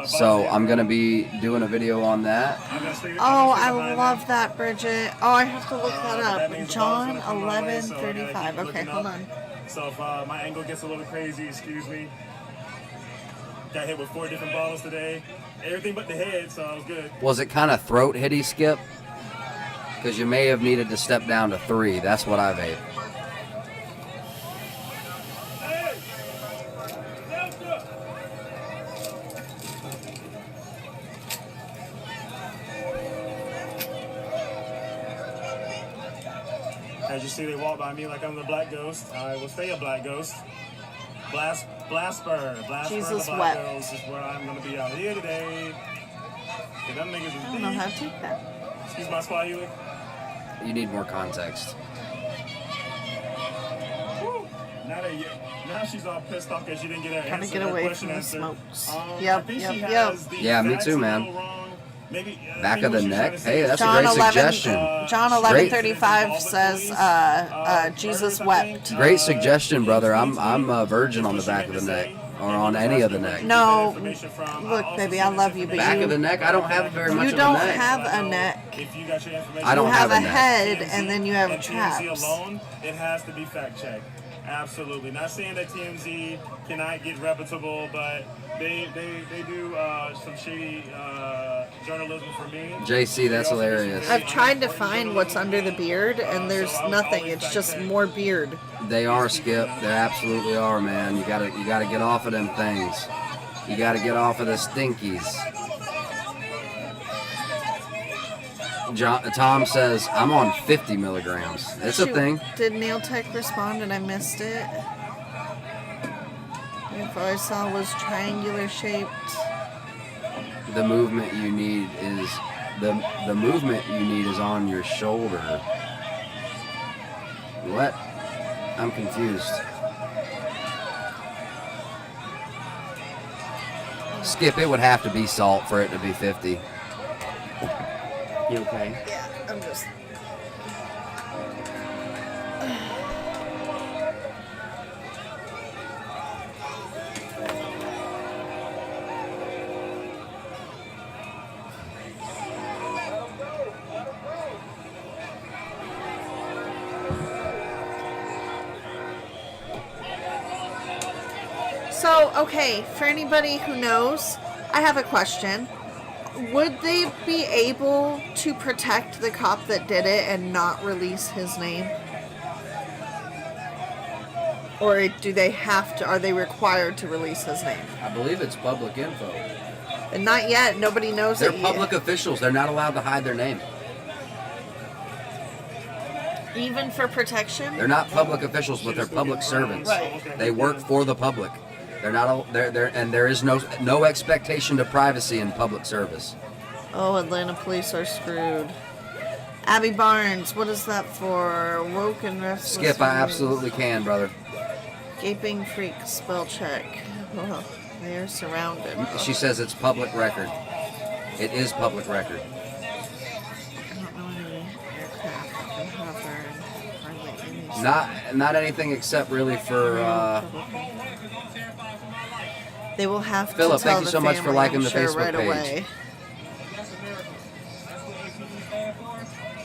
So I'm gonna be doing a video on that. Oh, I love that, Bridget. Oh, I have to look that up. John 11:35. Okay, hold on. So if my angle gets a little crazy, excuse me. Got hit with 4 different bottles today. Everything but the head, so I was good. Was it kind of throat hitty, Skip? Because you may have needed to step down to 3. That's what I've ate. As you see, they walk by me like I'm the Black Ghost. I will stay a Black Ghost. Blasper Jesus the Black wept. Ghost is where I'm gonna be out here today. Them niggas is I don't know how to take that. Excuse my Swahili. You need more context. Now she's all pissed off because she didn't get her Trying to answer. get away question from the answered. smokes. I Yep. think she has the Yeah, me facts too, a man. little wrong. Maybe, Back of the neck. Hey, that's John a great 11, suggestion. John 11:35 says Jesus wept. Great suggestion, brother. I'm a virgin on the back of the neck, or on any of the neck. No, look, baby, I love you, but Back you, of the neck. I don't have very much you of a don't neck. have a neck. I don't you have have a a neck. head, and then you have And traps. TMZ alone, it has to be fact checked. Absolutely. Not saying that TMZ cannot get reputable, but they do some shady journalism for me. JC, that's hilarious. I've tried to find what's under the beard, and there's nothing. It's just more beard. They are, Skip. They absolutely are, man. You gotta get off of them things. You gotta get off of the stinkies. Tom says, I'm on 50 milligrams. It's a Shoot, thing. Did Nail Tech respond and I missed it? If I saw was triangular shaped. The movement you need is the movement you need is on your shoulder. What? I'm confused. Skip, it would have to be salt for it to be 50. You okay? Yeah, I'm just. So, okay, for anybody who knows, I have a question. Would they be able to protect the cop that did it and not release his name? Or do they have to, are they required to release his name? I believe it's public info. And not yet, nobody knows They're it public yet. officials. They're not allowed to hide their name. Even for protection? They're not public officials, but they're public servants. Right. They work for the public. They're not. And there is no expectation to privacy in public service. Oh, Atlanta police are screwed. Abby Barnes, what is that for? Woke and restless. Skip, I absolutely can, brother. Gaping freak, spell check. Oh, they are surrounded. She says it's public record. It is public record. I don't know any aircraft that can hover and hardly any. Not anything except really for. They will have Philip, to tell thank you the so much for family, liking I'm the sure, Facebook right page. away.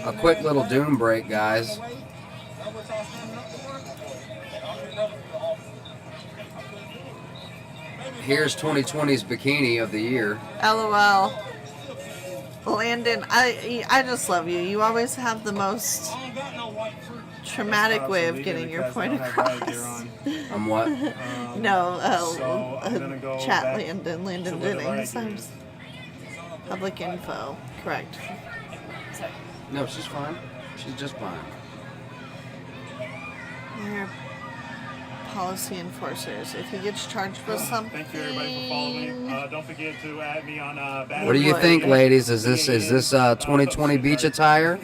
A quick little doom break, guys. Here's 2020's bikini of the year. LOL. Landon, I just love you. You always have the most traumatic way of getting your point across. I'm what? No, so I'm gonna go chat back Landon to where the riot Jennings. gear I'm is. public info. Correct. No, she's fine. She's just fine. They're policy enforcers. If he gets charged with something. Thank you everybody for following. Don't forget to add me on Bad What do you think, ladies? Is this 2020 beach attire?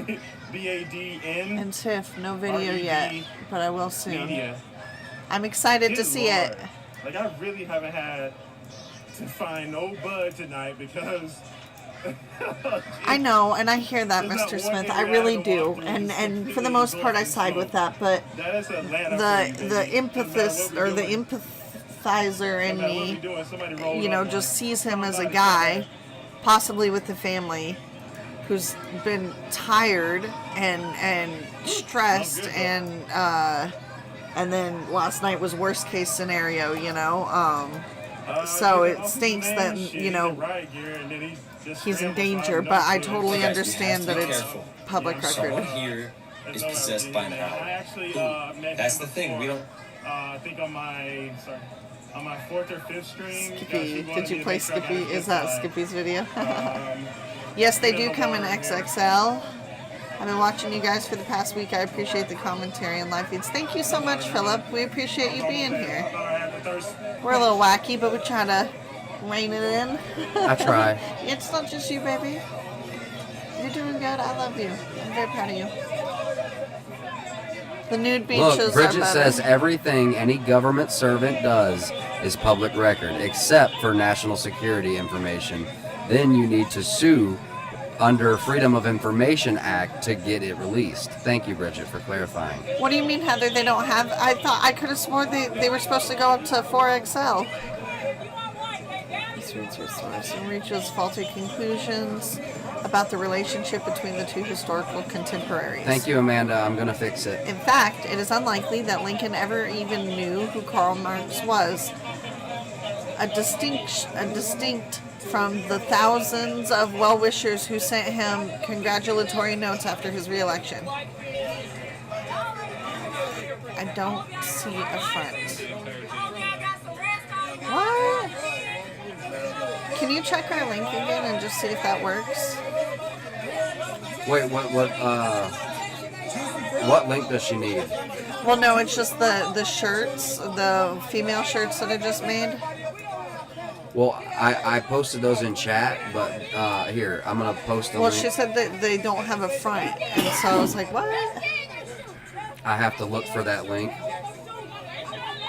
BADN. And Tiff, no video yet, but I will soon. Media. I'm excited to Good see Lord. it. Like, I really haven't had to find no bud tonight because I know, and I hear that, There's not Mr. one Smith. area I I really had to walk do, through and for the most part, I side with that. But that is Atlanta the for you, baby. empathist or the empathizer in No matter what me, we doing, somebody rolled you know, up just on sees him as a guy, possibly with the family, who's been tired and stressed, and then last night was worst case scenario, you know. So it stinks that, you know, he's in danger, but I totally understand that it's public Someone record. here is possessed by an owl. I actually met That's her the thing. We before. don't. I think on my fourth or fifth stream. Skippy, did you play Skippy? Is Uh, that Skippy's video? Yes, they do come in XXL. I've been watching you guys for the past week. I appreciate the commentary and live feeds. Thank you so much, Philip. We appreciate you being here. We're a little wacky, but we try to rein it in. I try. It's not just you, baby. You're doing good. I love you. I'm very proud of you. The nude beaches Look, Bridget are better. says everything any government servant does is public record, except for national security information. Then you need to sue under Freedom of Information Act to get it released. Thank you, Bridget, for clarifying. What do you mean, Heather? They don't have... I could have sworn they were supposed to go up to 4XL. This reads your source and reaches faulty conclusions about the relationship between the two historical contemporaries. Thank you, Amanda. I'm going to fix it. In fact, it is unlikely that Lincoln ever even knew who Karl Marx was. A distinct from the thousands of well-wishers who sent him congratulatory notes after his re-election. I don't see a front. What? Can you check our link again and just see if that works? Wait, what link does she need? Well, no, it's just the shirts, the female shirts that I just made. Well, I posted those in chat, but here, I'm going to post the Well, link. she said that they don't have a front, and so I was like, what? I have to look for that link.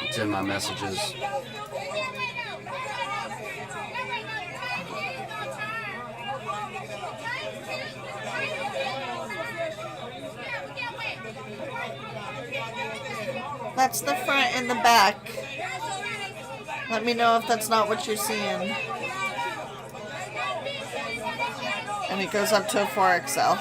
It's in my messages. That's the front and the back. Let me know if that's not what you're seeing. And it goes up to a 4XL.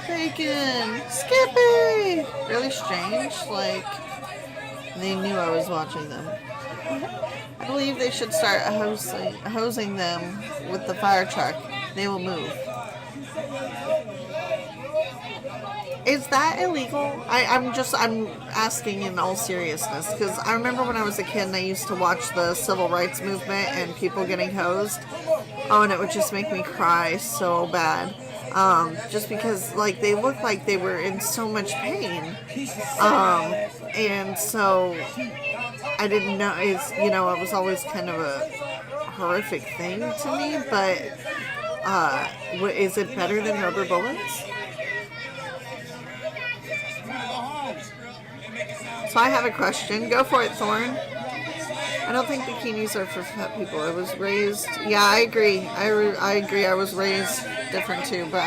Bacon! Skippy! Really strange, like, they knew I was watching them. I believe they should start hosing them with the fire truck. They will move. Is that illegal? I'm asking in all seriousness, because I remember when I was a kid and I used to watch the civil rights movement and people getting hosed. Oh, and it would just make me cry so bad. Just because, like, they looked like they were in so much pain. And so I didn't know, it was always kind of a horrific thing to me, but is it better than rubber bullets? So I have a question. Go for it, Thorn. I don't think bikinis are for fat people. I was raised... Yeah, I agree. I agree. I was raised different too, but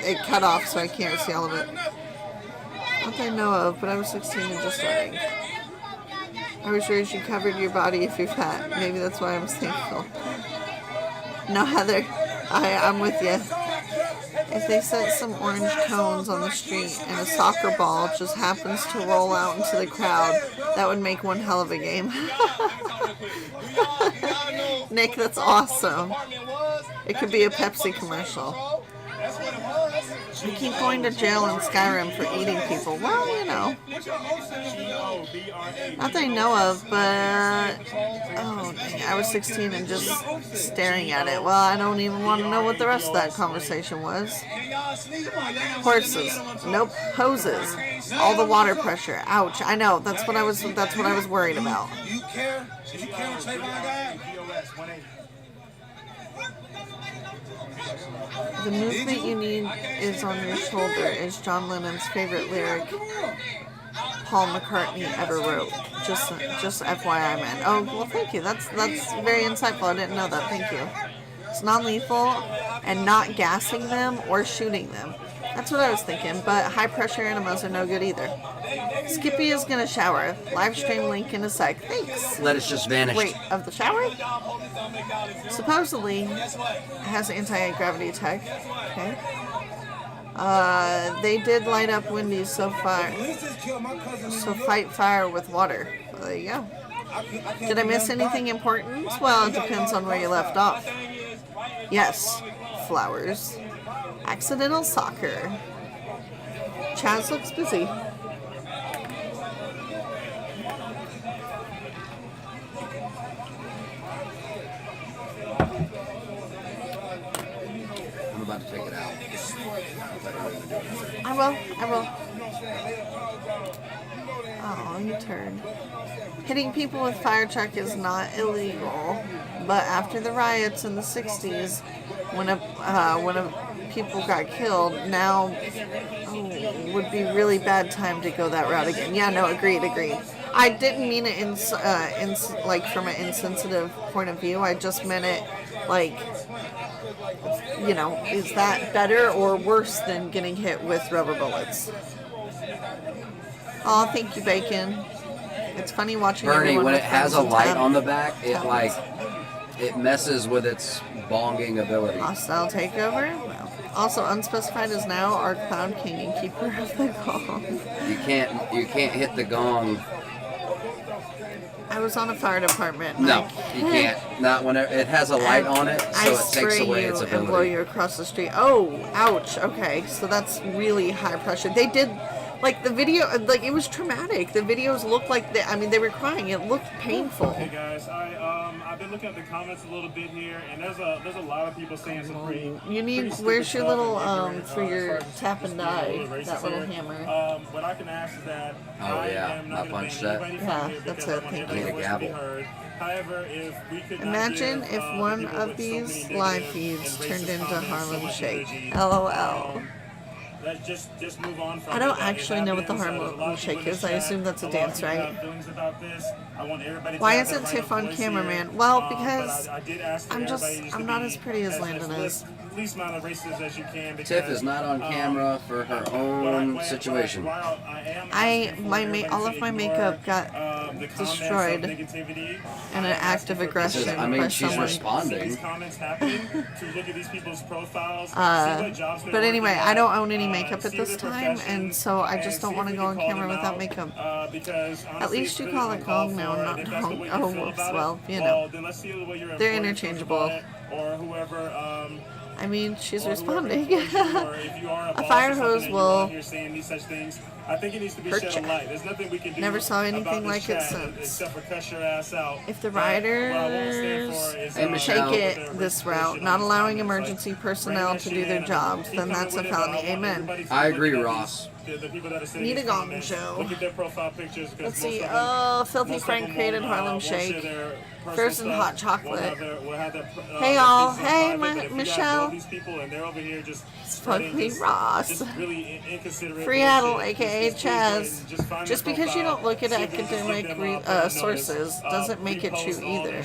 it cut off, so I can't see all of it. Not that I know of, but I was 16 and just starting. I was raised you covered your body if you're fat. Maybe that's why I'm thankful. No, Heather. I'm with you. If they set some orange cones on the street and a soccer ball just happens to roll out into the crowd, that would make one hell of a game. Nick, that's awesome. It could be a Pepsi commercial. You keep going to jail in Skyrim for eating people. Well, you know. Not that I know of, but... Oh, dang. I was 16 and just staring at it. Well, I don't even want to know what the rest of that conversation was. Horses. Nope. Hoses. All the water pressure. Ouch. I know. That's what I was worried about. Do you care? Did you care what Trayvon got? The movement you need is on your shoulder is John Lennon's favorite lyric Paul McCartney ever wrote. Just FYI, man. Oh, well, thank you. That's very insightful. I didn't know that. Thank you. It's non-lethal and not gassing them or shooting them. That's what I was thinking, but high-pressure enemas are no good either. Skippy is going to shower. Live stream link in a sec. Thanks. Let it just vanish. Wait, of the shower? Supposedly, it has anti-gravity tech. Okay. They did light up Wendy's so fight fire with water. Well, there you go. Did I miss anything important? Well, it depends on where you left off. Yes, flowers. Accidental soccer. Chaz looks busy. I'm about to take it out. I will. Oh, you turned. Hitting people with fire truck is not illegal, but after the riots in the 60s, when people got killed, now would be really bad time to go that route again. Yeah, no, agreed. I didn't mean it like from an insensitive point of view. I just meant it like, you know, is that better or worse than getting hit with rubber bullets? Oh, thank you, Bacon. It's funny watching Bernie, everyone when with it has a friends light and on the back, it messes with its bonging ability. Hostile takeover. Well, also, Unspecified is now our cloud king and keeper of the gong. You can't hit the gong. I was on a fire department. No, you can't. Not when it has a light on it, so it takes away its ability. And blow you across the street. Oh, ouch. Okay, so that's really high pressure. They did, like the video, like it was traumatic. The videos looked like they were crying. It looked painful. Hey guys, I've been looking at the comments a little bit here, and there's a lot of people saying some pretty. You need. Where's your little for your tap and die? That little hammer. What I can ask is that. Oh yeah, I punched that. Yeah, that's it. Thank you. Need a gavel. However, if we could imagine if one of these live feeds turned into Harlem Shake. LOL. Let's just move on from I don't actually know what the Harlem Shake is. I assume that's a dance, right? Why isn't Tiff on camera, man? Well, because I'm not as pretty as Landon is. Least amount of races as you can. Tiff is not on camera for her own situation. All of my makeup got destroyed in an act of aggression by she's someone. responding. But anyway, I don't own any makeup at this time, and so I just don't want to go on camera without makeup. At least you call it gong now, not honk. Oh, whoops. Well, you know, they're interchangeable. Or whoever. I mean, she's responding. A fire hose will I think it needs to be hurt shed you. a light. There's nothing we can do. Never saw anything like it since. Except for cuss your ass out. If the rioters take it this route, not allowing emergency personnel to do their jobs, then that's a felony. Amen. I agree, Ross. Need a gong show. Look at their profile pictures. Let's see. Oh, Filthy Frank created Harlem Shake. Frozen hot chocolate. Hey y'all. Hey, Michelle. It's fucking Ross. Friaddle, aka Chaz. Just because you don't look at academic sources doesn't make it true either.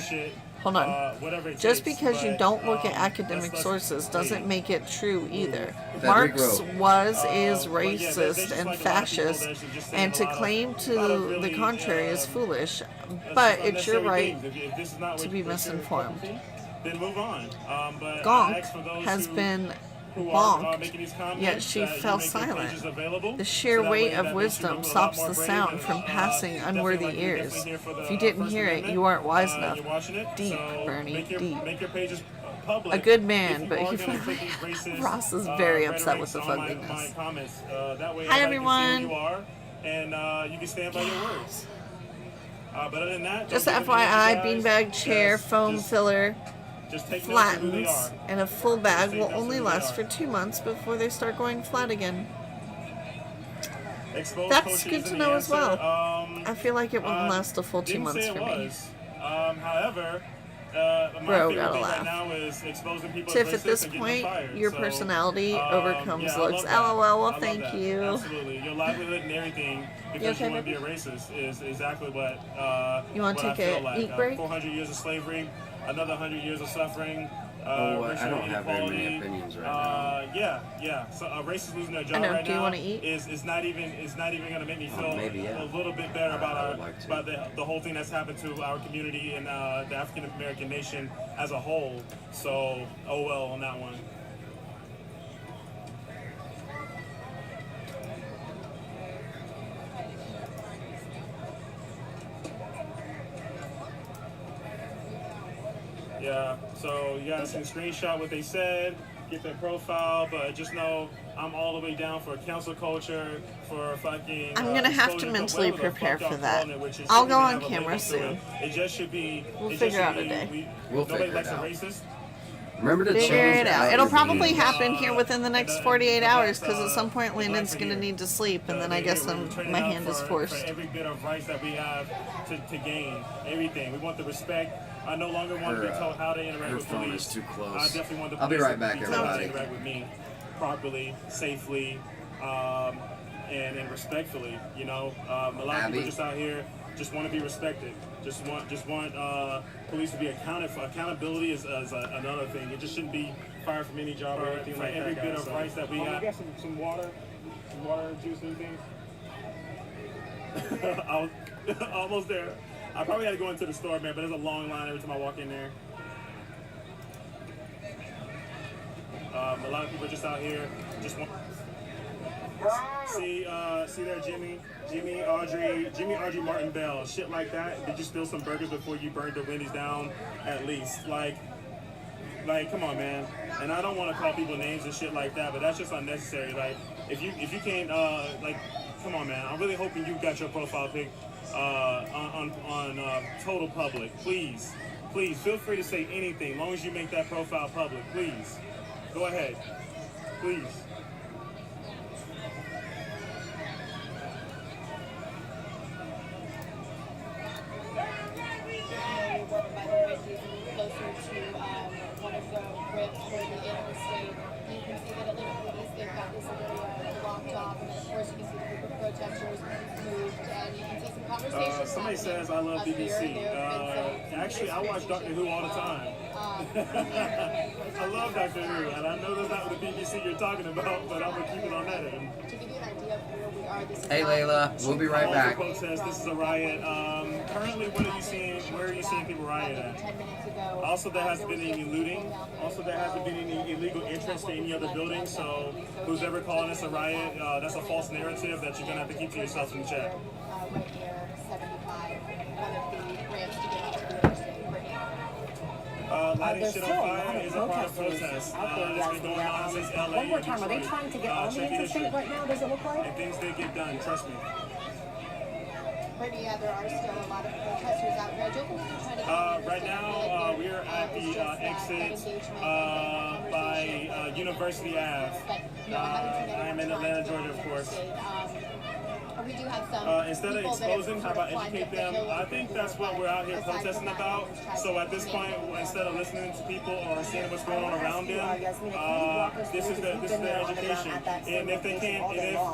Hold on. Just because you don't look at academic sources doesn't make it true either. Marx is racist and fascist, and to claim to the contrary is foolish, but it's your right to be misinformed. Then move on. Gonk has been who are bonked, making these comments. yet she that you fell make your pages silent. available, The sheer so that weight way of that makes you wisdom look a lot stops more the brave sound and, from passing definitely unworthy like you're ears. definitely here for the, If you didn't First hear it, Amendment. you aren't wise enough. You're watching it. Deep, So Bernie, deep. Make your pages public. A good if man, you but are he gonna finally. put these racist, Ross is very upset with rhetorics the on my fugliness. comments. That way Hi, everybody can see everyone. who you are, and you can stand by your words. But other than that, Just don't give them FYI, energy, beanbag guys. chair, foam filler, Just take notes of who they flattens, are. and a full bag take will notes of only who they last are. for 2 months before they start going flat again. Exposed That's culture good isn't to the know as answer. well. I feel like it wouldn't last a full 2 Didn't months say for it me. was. However, my Bro, favorite gotta thing laugh. right now is exposing people Tiff, as at racist this and getting them point, fired. your So, personality overcomes yeah, I looks. love that. LOL, well, I love thank that. you. Absolutely. Your livelihood and everything, because okay, you want to baby? be a racist, is exactly what, You wanna what I take feel a like. eat break? 400 years of slavery, another 100 years of suffering. I Racial don't have very many inequality. opinions right now. Yeah. So racists losing their job I know. right Do you now wanna eat? is not even gonna make me feel maybe, yeah. a little bit better about I would like to. about the whole thing that's happened to our community and the African American nation as a whole. So oh well on that one. Yeah, so you guys can screenshot what they said, get their profile, but just know I'm all the way down for cancel culture, for fucking. I'm gonna have to exposure, mentally whatever the prepare fuck for y'all that. calling it, which is- I'll shouldn't go even on have a camera label to soon. It just should be. We'll it just figure should out a be- day. We'll nobody figure likes it a out. racist. Remember to Figure change it out. out It'll your probably views. happen here within the next 48 hours, because at some point the Landon's blacks are gonna here. need to sleep, and then I guess We're turning my out hand is for forced. every bit of rights that we have to gain. Everything. We want the respect. I no longer want to be told how to interact Her with phone police. is too close. I definitely want the I'll be police right back, to be told how to everybody. interact with me properly, safely, and respectfully. You know, a lot of Abby? people just out here just want to be respected. Just want police to be accounted for. Accountability is another thing. It just shouldn't be fired from any job or anything like that. Every bit of rights that we have. We got some water, juice, anything. I was almost there. I probably had to go into the store, man, but there's a long line every time I walk in there. A lot of people just out here just want. See there, Jimmy, Audrey, Martin Bell, shit like that. Did you steal some burgers before you burned the Wendy's down? At least, like, come on, man. And I don't want to call people names and shit like that, but that's just unnecessary. Like, if you can't, like, come on, man. I'm really hoping you got your profile pic on total public. Please, feel free to say anything, as long as you make that profile public. Please, go ahead. Please. Closer to one of the ribs for the interstate. You can see that it literally is, they've got this area blocked off, and of course you can see the group of protesters moved, and you can see some conversations. Somebody says I love BBC. Actually, I watch Doctor Who all the time. I love Doctor Who, and I know that's not the BBC you're talking about, but I'm gonna keep it on that end. To give you an idea of where we are, this is Hey, Layla, we'll be right back. Protest. This is a riot. Currently, where are you seeing people riot at? 10 minutes ago. Also, there hasn't been any looting. Also, there hasn't been any illegal entrance to any other building. So, who's ever calling this a riot, that's a false narrative that you're gonna have to keep to yourself in the chat. Right near 75, one of the ramps to get onto the interstate. Lighting There's shit still on a lot fire of is a part of protesters protest. out there, It's yes, been going on since LA one more and time, are they Detroit. trying to get on the Check the interstate history. right now, does it look like? And things did get done, trust me. Brittany, yeah, there are still a lot of protesters out there. I don't think they're trying to get Right now, we are at the exit by University Ave. I am in Atlanta, Georgia, of course. We do have some Instead of people that have exposing, how sort about of climbed educate up the them? hill I think that's what we're out here aside from protesting that, about. there's So at this point, instead of listening to people or seeing what's going on around them, this is their education. And if they can't,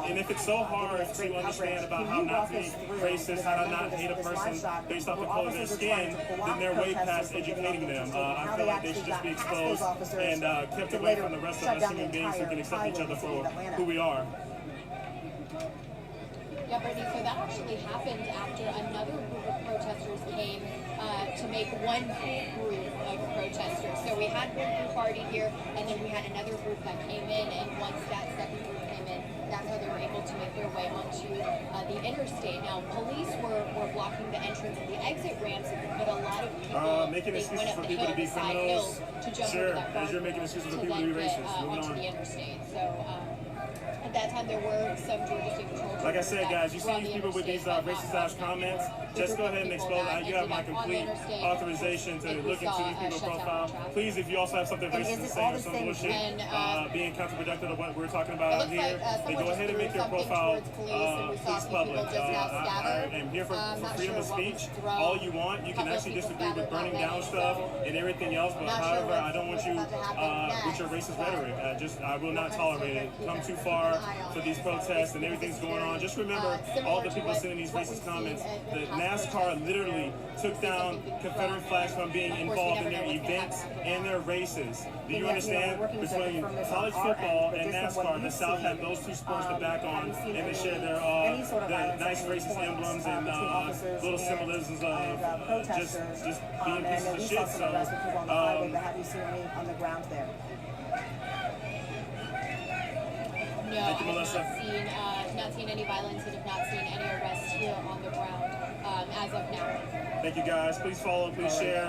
and if it's so hard to understand about how not to be racist, how to not hate a person based off the color of their skin, then they're way past educating them. I feel like they should just be exposed and kept away from the rest of us human beings who can accept each other for who we are. Yeah, Brittany, so that actually happened after another group of protesters came to make one group of protesters. So we had one group already here, and then we had another group that came in, and once that second group came in, that's how they were able to make their way onto the interstate. Now, police were blocking the entrance and the exit ramps, but a lot of people making they excuses went up for the people hill, to be the side criminals. hills, to jump Sure, over that as you're making excuses for to people to then be get racist. Moving onto on. the interstate. So at that time, there were some Georgia State Patrol Like I troopers said, that guys, you were on see these the people with these interstate, but racist not ass comments, just go ahead and expose. You have my complete authorization to look into these people's profile. Please, if you also have something racist to say or some bullshit, being counterproductive of what we're talking about out here, then go ahead and make your profile please public. I am here for freedom of speech. All you want, you can actually disagree with burning down stuff and everything else, but however, I don't want you with your racist rhetoric. I will not tolerate it. Come too far for these protests and everything's going on. Just remember all the people sending these racist comments. The NASCAR literally took down Confederate flags from being involved in their events and their races. Do you understand? Between college football and NASCAR, the South had those two sports to back on, and they share their nice racist emblems and little symbolisms of just being pieces of shit. So, have you seen any on the ground there? No, I have not seen any violence and have not seen any arrests here on the ground as of now. Thank you guys. Please follow, please share.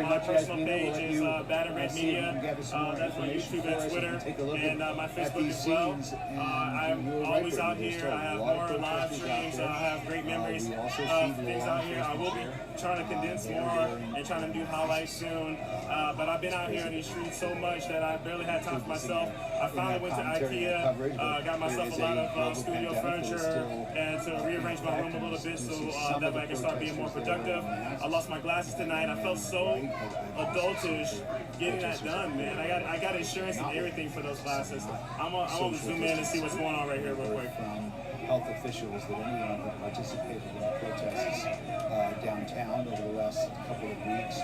My personal page is Bad and Red Media. That's on YouTube and Twitter, and my Facebook as well. I'm always out here. I have more live streams. I have great memories of things out here. I will be trying to condense more and trying to do highlights soon. But I've been out here in these streets so much that I barely had time for myself. I finally went to IKEA, got myself a lot of studio furniture, and to rearrange my room a little bit so that way I can start being more productive. I lost my glasses tonight. I felt so adultish getting that done, man. I got insurance and everything for those glasses. I'm gonna zoom in and see what's going on right here real quick. Health officials that anyone that participated in the protests downtown over the last couple of weeks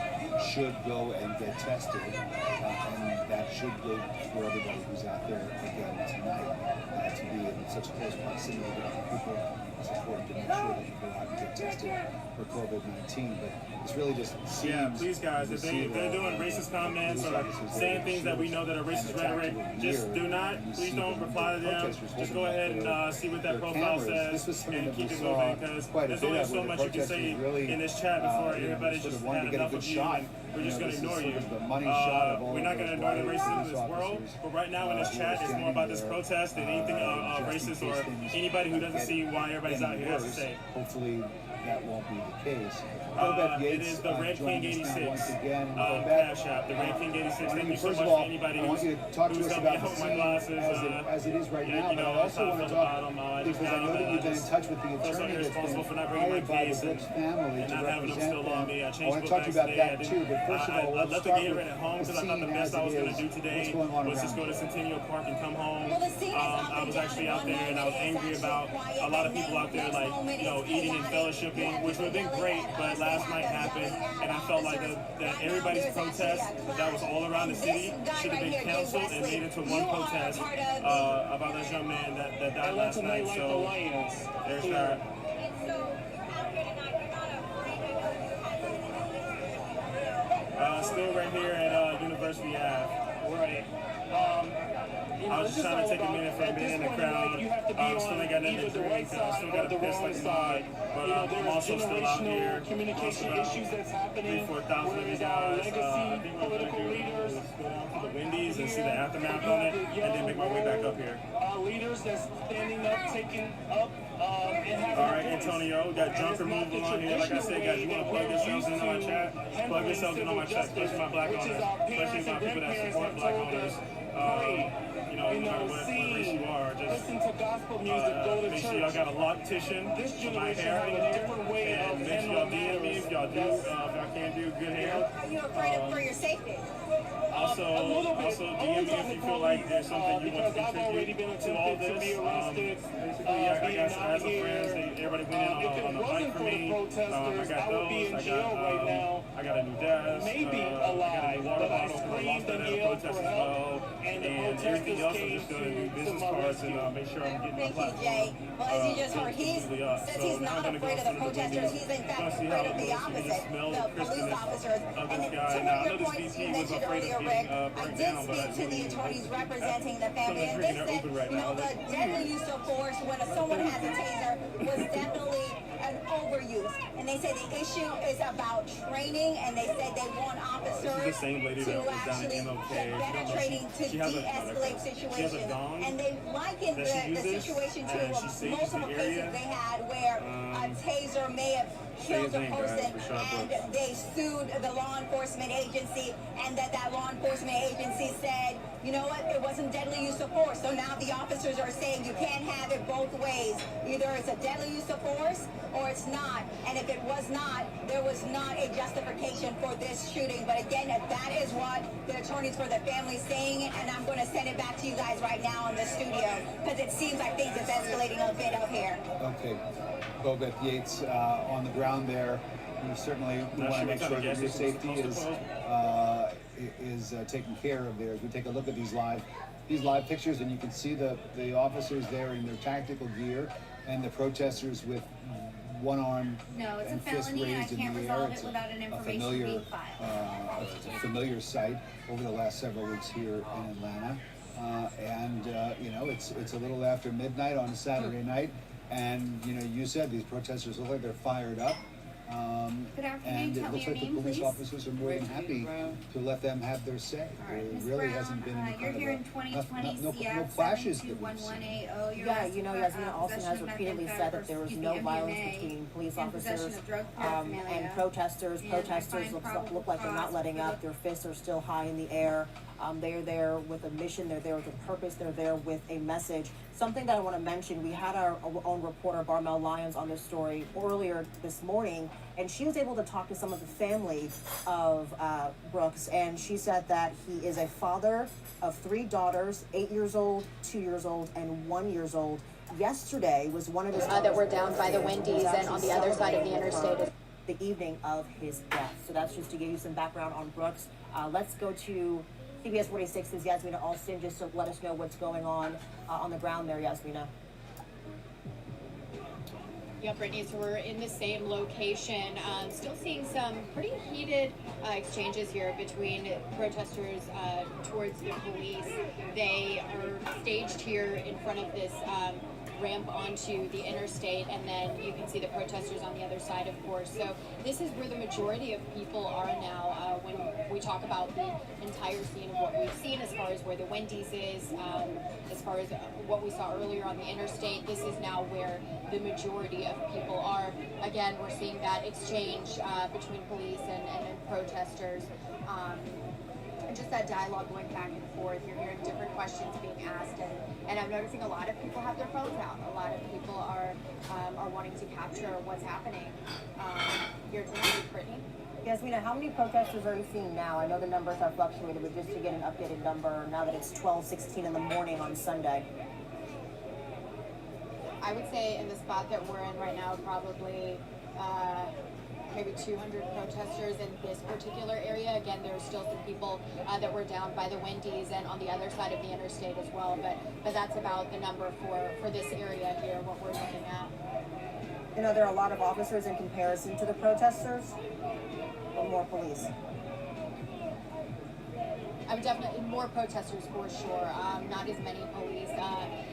should go and get tested, and that should go for everybody who's out there again tonight to be in such close proximity to people. It's important to make sure that people out and get tested for COVID-19, but it's really just seems. Yeah, please, guys, if they're doing racist comments or saying things that we know that are racist rhetoric, just please don't reply to them. Just go ahead and see what that profile says and keep it moving, because there's only so much you can say in this chat before everybody just had enough of you and we're just going to ignore you. We're not going to ignore the racism in this world, but right now in this chat, it's more about this protest than anything racist or anybody who doesn't see why everybody's out here has to say. Hopefully that won't be the case. It is the Red King 86 Cash App. The Red King 86. Thank you so much for anybody who's helped me out with my glasses. As it is right now, but I also want to talk because I know that you've been in touch with the attorney that's been hired by the Brooks family to represent them. I want to talk to you about that too, but first of all, let's start with the scene as it is. What's going on was just go to Centennial Park and come home. I was actually out there and I was angry about a lot of people out there, like, eating and fellowshipping, which would have been great, but last night happened, and I felt like that everybody's protest that was all around the city should have been canceled and made into one protest about this young man that died last night. So there's that. Still right here at University Ave. Right. I was just trying to take a minute from being in the crowd. Still ain't got nothing to drink. Still got a piss like mine. But I'm also still out here. Communication issues that's happening. 3,000-4,000 of you guys. I think what we're going to do is go down to the Wendy's and see the aftermath on it, and then make my way back up here. Leaders that's standing up, taking up, and having all right, Antonio, we got junk removal on here. Like I said, guys, you want to plug yourselves in on my chat? Plug yourselves in on my chat, especially my black owners, especially my people that support black owners. No matter what race you are, just listen to gospel music, go to make church. sure y'all got a loctician for my hair, and make sure y'all DM me if y'all do, if y'all can't do good hair. Are you afraid for your safety? Also DM me if you feel like there's something you want to contribute to all this. Basically, I got some friends. Everybody went in on a bike for me. I got those. I got a new desk. Maybe I got a new water bottle for the lost that at a protest as well. And everything else also just going to do business cards and make sure I'm getting my Thank you, platform. Jay. Well, as you just heard, he completely up. says So he's now I'm not gonna go afraid of in the front the protesters. Wendy's. He's in fact Gonna see afraid how of it the goes. You can just opposite, smell the the police crispiness officers. of And this to guy. one Now, of I your know this points you VP was mentioned afraid earlier, of Rick, being I burnt did down, but speak that's to really the attorneys representing the so family, they're and drinking they their said, Uber right you know, now. the deadly use of force when someone has a taser was definitely an overuse. And they say the issue is about training, and they said they want This is the officers same lady to that was down in actually MLK. get better training to She has a de-escalate she has a situations. gong And they likened that she the uses, situation to and she sages multiple the cases area. they had where a taser may have killed a name, guys, person, Rashad and Brooks. they sued the law enforcement agency, and that law enforcement agency said, you know what, it wasn't deadly use of force. So now the officers are saying you can't have it both ways. Either it's a deadly use of force or it's not. And if it was not, there was not a justification for this shooting. But again, that is what the attorneys for the family saying, and I'm going to send it back to you guys right now in the studio because it seems like things is escalating a bit up here. Okay. Bobeth Yates on the ground there. We certainly want to make sure that your safety is taken care of there. As we take a look at these live pictures, and you can see the officers there in their tactical gear, and the protesters with one arm No, it's and a fist felony, and I raised in can't the air. resolve It's it without an a information familiar, being filed. a familiar sight over the last several weeks here in Atlanta. You know, it's a little after midnight on a Saturday night, and you know, you said these protesters look like they're fired up. Good afternoon. And Tell it me looks your like the name, police please. officers are more than happy to let them have their say. There Ms. really Brown, hasn't been any you're kind here in of 2020 no CF clashes that we've seen. 721180. You're Yeah, asking you know, for, Yasmina Alston possession has of repeatedly methamphetamine said that there was no violence MDMA, between police and possession officers of drug and paraphernalia. protesters. And Protesters I find look like they're not probable letting cause up. Their fists are still high in the air. They're there with a mission. They're there with a purpose. They're there with a message. Something that I want to mention, we had our own reporter, Barmel Lyons, on this story earlier this morning, and she was able to talk to some of the family of Brooks, and she said that he is a father of 3 daughters, 8 years old, 2 years old, and 1 year old. Yesterday was one of his that were down by the Wendy's and on the other side of the interstate. The evening of his death. So that's just to give you some background on Brooks. Let's go to CBS 46's Yasmina Alston just to let us know what's going on the ground there, Yasmina. Yeah, Brittany, so we're in the same location. Still seeing some pretty heated exchanges here between protesters towards the police. They are staged here in front of this ramp onto the interstate, and then you can see the protesters on the other side, of course. So this is where the majority of people are now when we talk about the entire scene of what we've seen as far as where the Wendy's is, as far as what we saw earlier on the interstate. This is now where the majority of people are. Again, we're seeing that exchange between police and protesters. And just that dialogue going back and forth. You're hearing different questions being asked, and I'm noticing a lot of people have their phones out. A lot of people are wanting to capture what's happening here tonight. Brittany? Yasmina, how many protesters are you seeing now? I know the numbers have fluctuated, but just to get an updated number now that it's 12:16 in the morning on Sunday. I would say in the spot that we're in right now, probably maybe 200 protesters in this particular area. Again, there are still some people that were down by the Wendy's and on the other side of the interstate as well. But that's about the number for this area here, what we're looking at. You know, there are a lot of officers in comparison to the protesters, or more police. I would definitely, more protesters for sure, not as many police.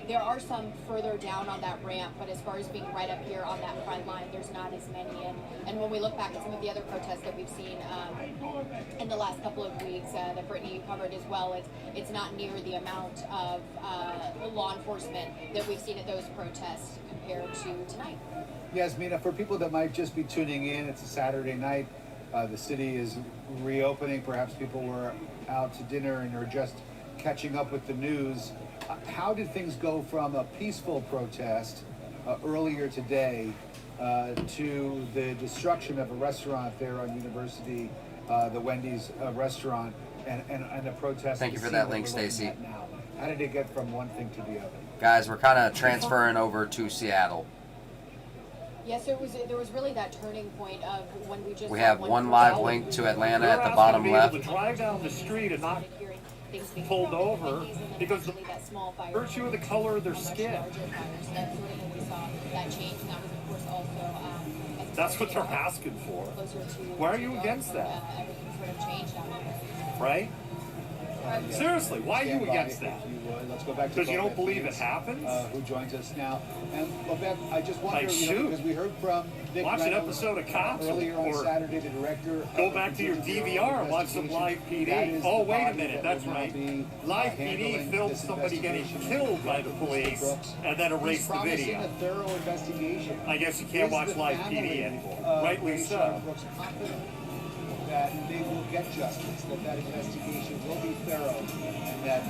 There are some further down on that ramp, but as far as being right up here on that front line, there's not as many. And when we look back at some of the other protests that we've seen in the last couple of weeks, that Brittany, you covered as well, it's not near the amount of law enforcement that we've seen at those protests compared to tonight. Yasmina, for people that might just be tuning in, it's a Saturday night. The city is reopening. Perhaps people were out to dinner and are just catching up with the news. How did things go from a peaceful protest earlier today to the destruction of a restaurant there on University, the Wendy's restaurant, and a protest? Thank you for that link, Stacy. How did it get from one thing to the other? Guys, we're kind of transferring over to Seattle. Yes, yeah, so there was really that turning point of when we just. We have one live link to Atlanta at the bottom left. Drive down the street and not. things being pulled thrown over and then because the eventually that small fire virtue of the color of their much skin. larger fires. That's sort of when we saw that change, and that was of course also as That's what they're far as asking for. closer to Why are to you dark, against that? everything sort of changed out there. Right? Seriously, why are you Stand by, against that? if you would. Let's go back to Because you don't Bobette believe it Fields, happens? who joins us now. And Bobette, I just wonder, Like, you know, shoot. because we heard from Nick Watch an Reynolds episode of Cops earlier on or Saturday, the director. Go of back to your the DVR and watch some live investigation. That PD. is Oh, the wait a body minute, that that's will now right. be, Live handling PD filmed this somebody getting investigation killed by the of Mr. police Brooks. and then He's erased the promising video. a thorough investigation. I guess you can't Is watch the live family PD anymore. of Rightly Rayshard so. Brooks confident that they will get justice, that investigation will be thorough, and that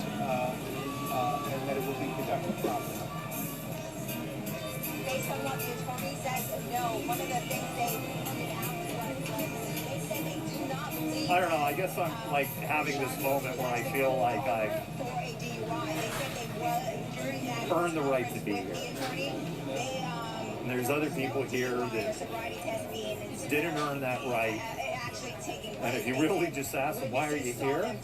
it will be conducted properly. Based on what the attorney says, no. One of the things they pointed out to us was they said they do not believe I don't know, I guess I'm like having this moment where I feel like I've for a DUI. They said they were during that earned the right to be with the here. attorney. They And there's other people here their that sobriety test being didn't earn that right. actually taking And if you really just ask them, why are you here?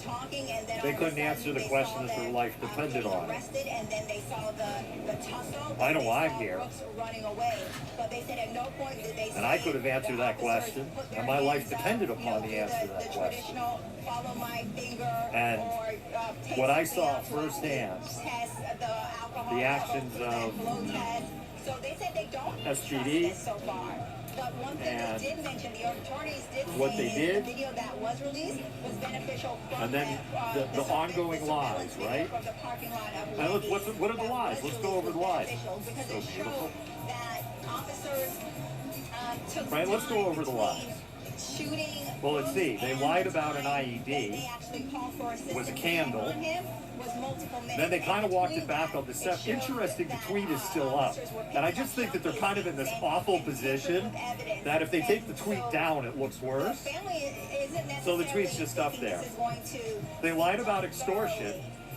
They couldn't answer the question that their life depended on. arrested, and then they saw the tussle. I know They why I'm saw here. Brooks running away, but they said at no point did they And I say could have answered the that officers question, put their and my life hands up, depended you know, upon the do answer to that the question. traditional follow my finger And or, take what I something saw out to firsthand, test the alcohol the level, actions that of flow test. So they said they don't have SPD, justice so far. But one thing and they did mention, the attorneys did what say they is did, the video that was released was beneficial from and then the ongoing lies, right? from the parking lot of And look, Wendy's what are the that lies? was Let's go released over the was lies. beneficial because So it beautiful. showed that officers took Right, let's go time over the lies. shooting. Well, let's see. They lied about an They IED. actually called for assistance. Was a candle. On him was multiple minutes. Then they kind of And walked between it back that, on the it step. showed Interesting, the that, tweet is still up. officers were And I picking just up think that they're junkies kind of in this saying awful that position with evidence. that if they take the And tweet so down, it looks worse. the family isn't So the tweet's necessarily just up thinking there. this is going to They lied about extortion.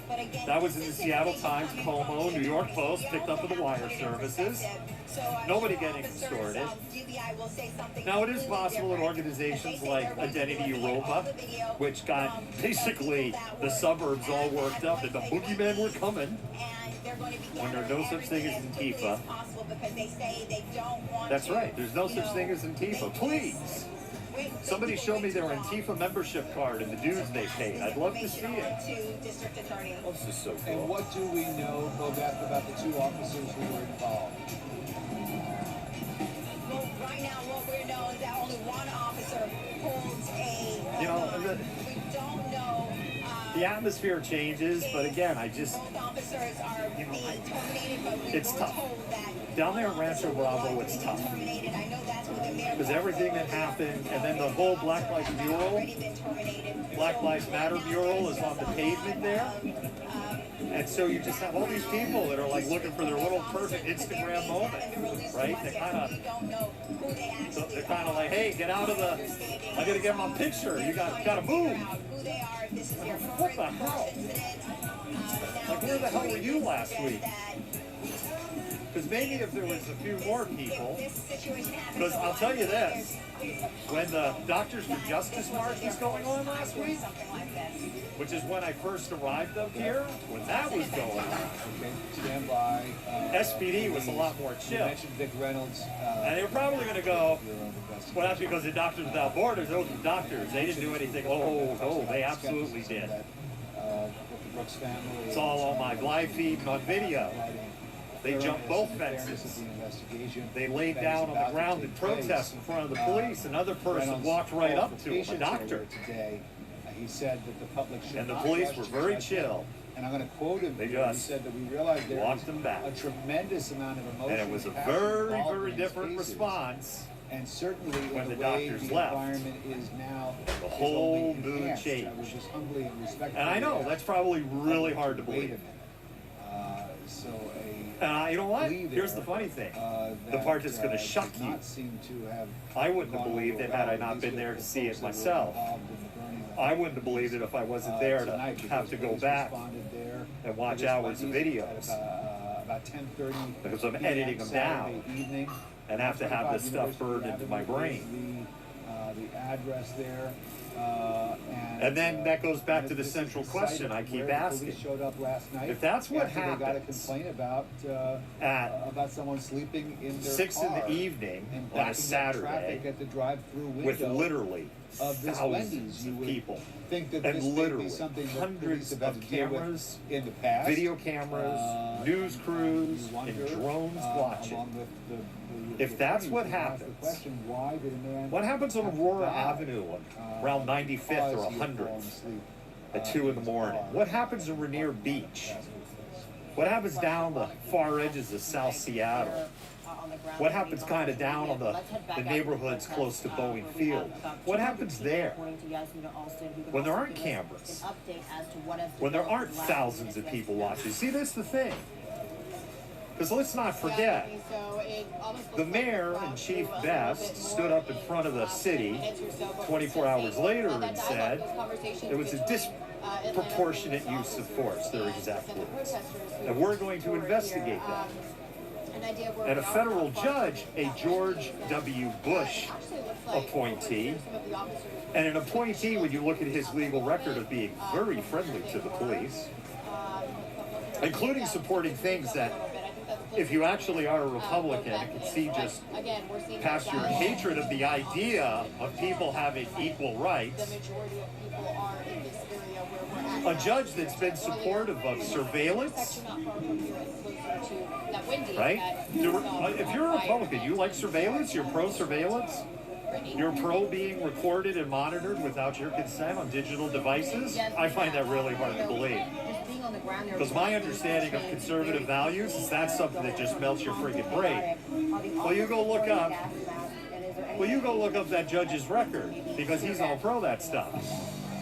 But again, That was in the this is Seattle information Times, coming Como, from New the York attorneys. Post, We picked also up in the have wire to put it in services. perspective. So I'm Nobody sure getting officers, extorted. GBI will say something Now, it is completely possible that different. organizations But they say like they're going to Identity look at all Europa, the video which got from basically people that the were suburbs all at worked up and the boogeymen were coming, and they're going to be when there's gathering no such thing as everything quickly Antifa. as possible because they say they don't want That's to, right. There's no you such know, thing as Antifa. make Please. this- Somebody show me their Antifa membership card and the dues they paid. I'd love to see it. to district attorney. This is so And cool. what do we know, Bobette, about the two officers who were involved? Well, right now, what we know is that only one officer holds a You know, gun. We don't know. The atmosphere changes, but again, I just, Both officers are being terminated, but we it's were tough. told that Down there in Rancho Bravo, it's tough. terminated. I know that's what the mayor Because everything that happened, and then the whole Black Lives mural, Black Lives Matter mural is on the pavement there. And so you just have all these people that are like looking for their little perfect Instagram moment, right? They're kind of like, hey, get out of the, I gotta get my picture. You gotta move. What the hell? Like, where the hell were you last week? Because maybe if there was a few more people, because I'll tell you this, when the Doctors for Justice March was going on last week, which is when I first arrived up here, when that was going on, Okay, stand by. SPD was a lot more You chill. mentioned Vic Reynolds. And they were probably going to go, well, that's because the Doctors Without Borders, those are doctors. They didn't do anything. Oh, they absolutely did. With the Brooks family. It's all on my live feed and on video. They jumped both fences. They laid down on the ground in protest in front of the police. Another person walked right up to him, a doctor. Today, he said that the public should And the not police rush were to very judge chill. him. And I'm going to quote him. They here. He just said that we realized there walked was them back. a tremendous amount of emotion. And it was a passion very, involved very in these different cases. response. And certainly when in the the way doctors the left. environment is now, The is whole only mood enhanced. changed. I was just humbly and respectfully And I know, asked that's probably really hard to wait a believe. minute. So You know what? plea Here's there, the funny thing. The that, part that's going to did shock you. not seem to have I wouldn't have gone believed it over had I well, not at been least there with to the see it folks that were myself. involved in the burning of I wouldn't have believed it if I wasn't there tonight, to have to because go police back responded there and to watch this hours of Wendy's videos. at about 10:30 Because I'm p.m. editing them Saturday down evening. and have to have this 25 stuff University burned into my Avenue brain. is the address there. And then that goes back to the central question I keep asking. Showed up last night. If that's what after they got a happens complaint about someone sleeping in their 6 in car the evening and on a blocking up Saturday traffic at the drive-through window with literally of this thousands Wendy's, you of would people think that and this may literally be something that hundreds police have had of to deal with cameras, in the past. video cameras, news crews, you wonder, and drones watching. along with If that's what you ask the happens, question, why did a man what happens on have to Aurora die, Avenue around 95th or because he had fallen 100th asleep, at 2 in the morning? What happens in Rainier Beach? What happens down the far edges of South Seattle? What happens kind of down on the neighborhoods close to Boeing Field? What happens there when there aren't cameras? When there aren't thousands of people watching? See, that's the thing. Because let's not forget, the mayor and Chief Best stood up in front of the city 24 hours later and said it was a disproportionate use of force, their exact words. And we're going to investigate that. And a federal judge, a George W. Bush appointee, and an appointee, when you look at his legal record of being very friendly to the police, including supporting things that, if you actually are a Republican and can see just past your hatred of the idea of people having equal rights, a judge that's been supportive of surveillance, right? If you're a Republican, you like surveillance, you're pro-surveillance, you're pro being recorded and monitored without your consent on digital devices, I find that really hard to believe. Because my understanding of conservative values is that's something that just melts your freaking brain. Well, you go look up that judge's record, because he's all pro that stuff.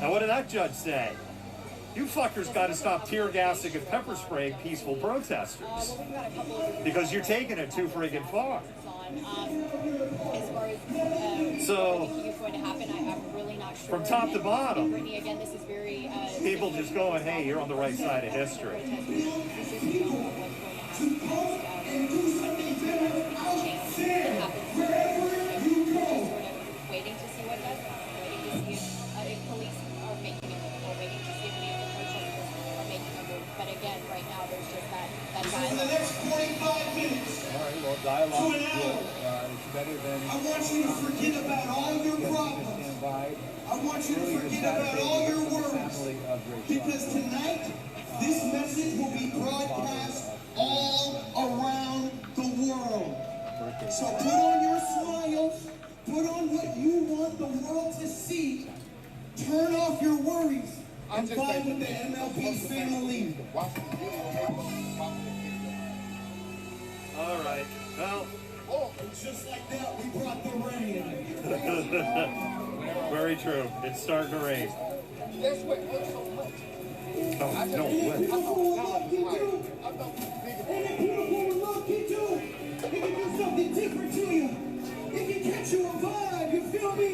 And what did that judge say? You fuckers got to stop tear gassing and pepper spraying peaceful protesters, because you're taking it too friggin' far. So, from top to bottom, people just going, hey, you're on the right side of history. Waiting to see what does, waiting to see if police are making a move, or waiting to see if any of the protesters are making a move. But again, right now there's just that dialogue. In the next 45 minutes. All right, well, dialogue is good. It's better than. I want you to forget about all your problems. I want you to forget about all your worries. Because tonight, this message will be broadcast all around the world. So put on your smiles. Put on what you want the world to see. Turn off your worries. And fight with the MLB family. All right. Well. Just like that, we brought the rain. Very true. It's starting to rain. Oh, no way. It can do something different to you. It can catch you a vibe, you feel me?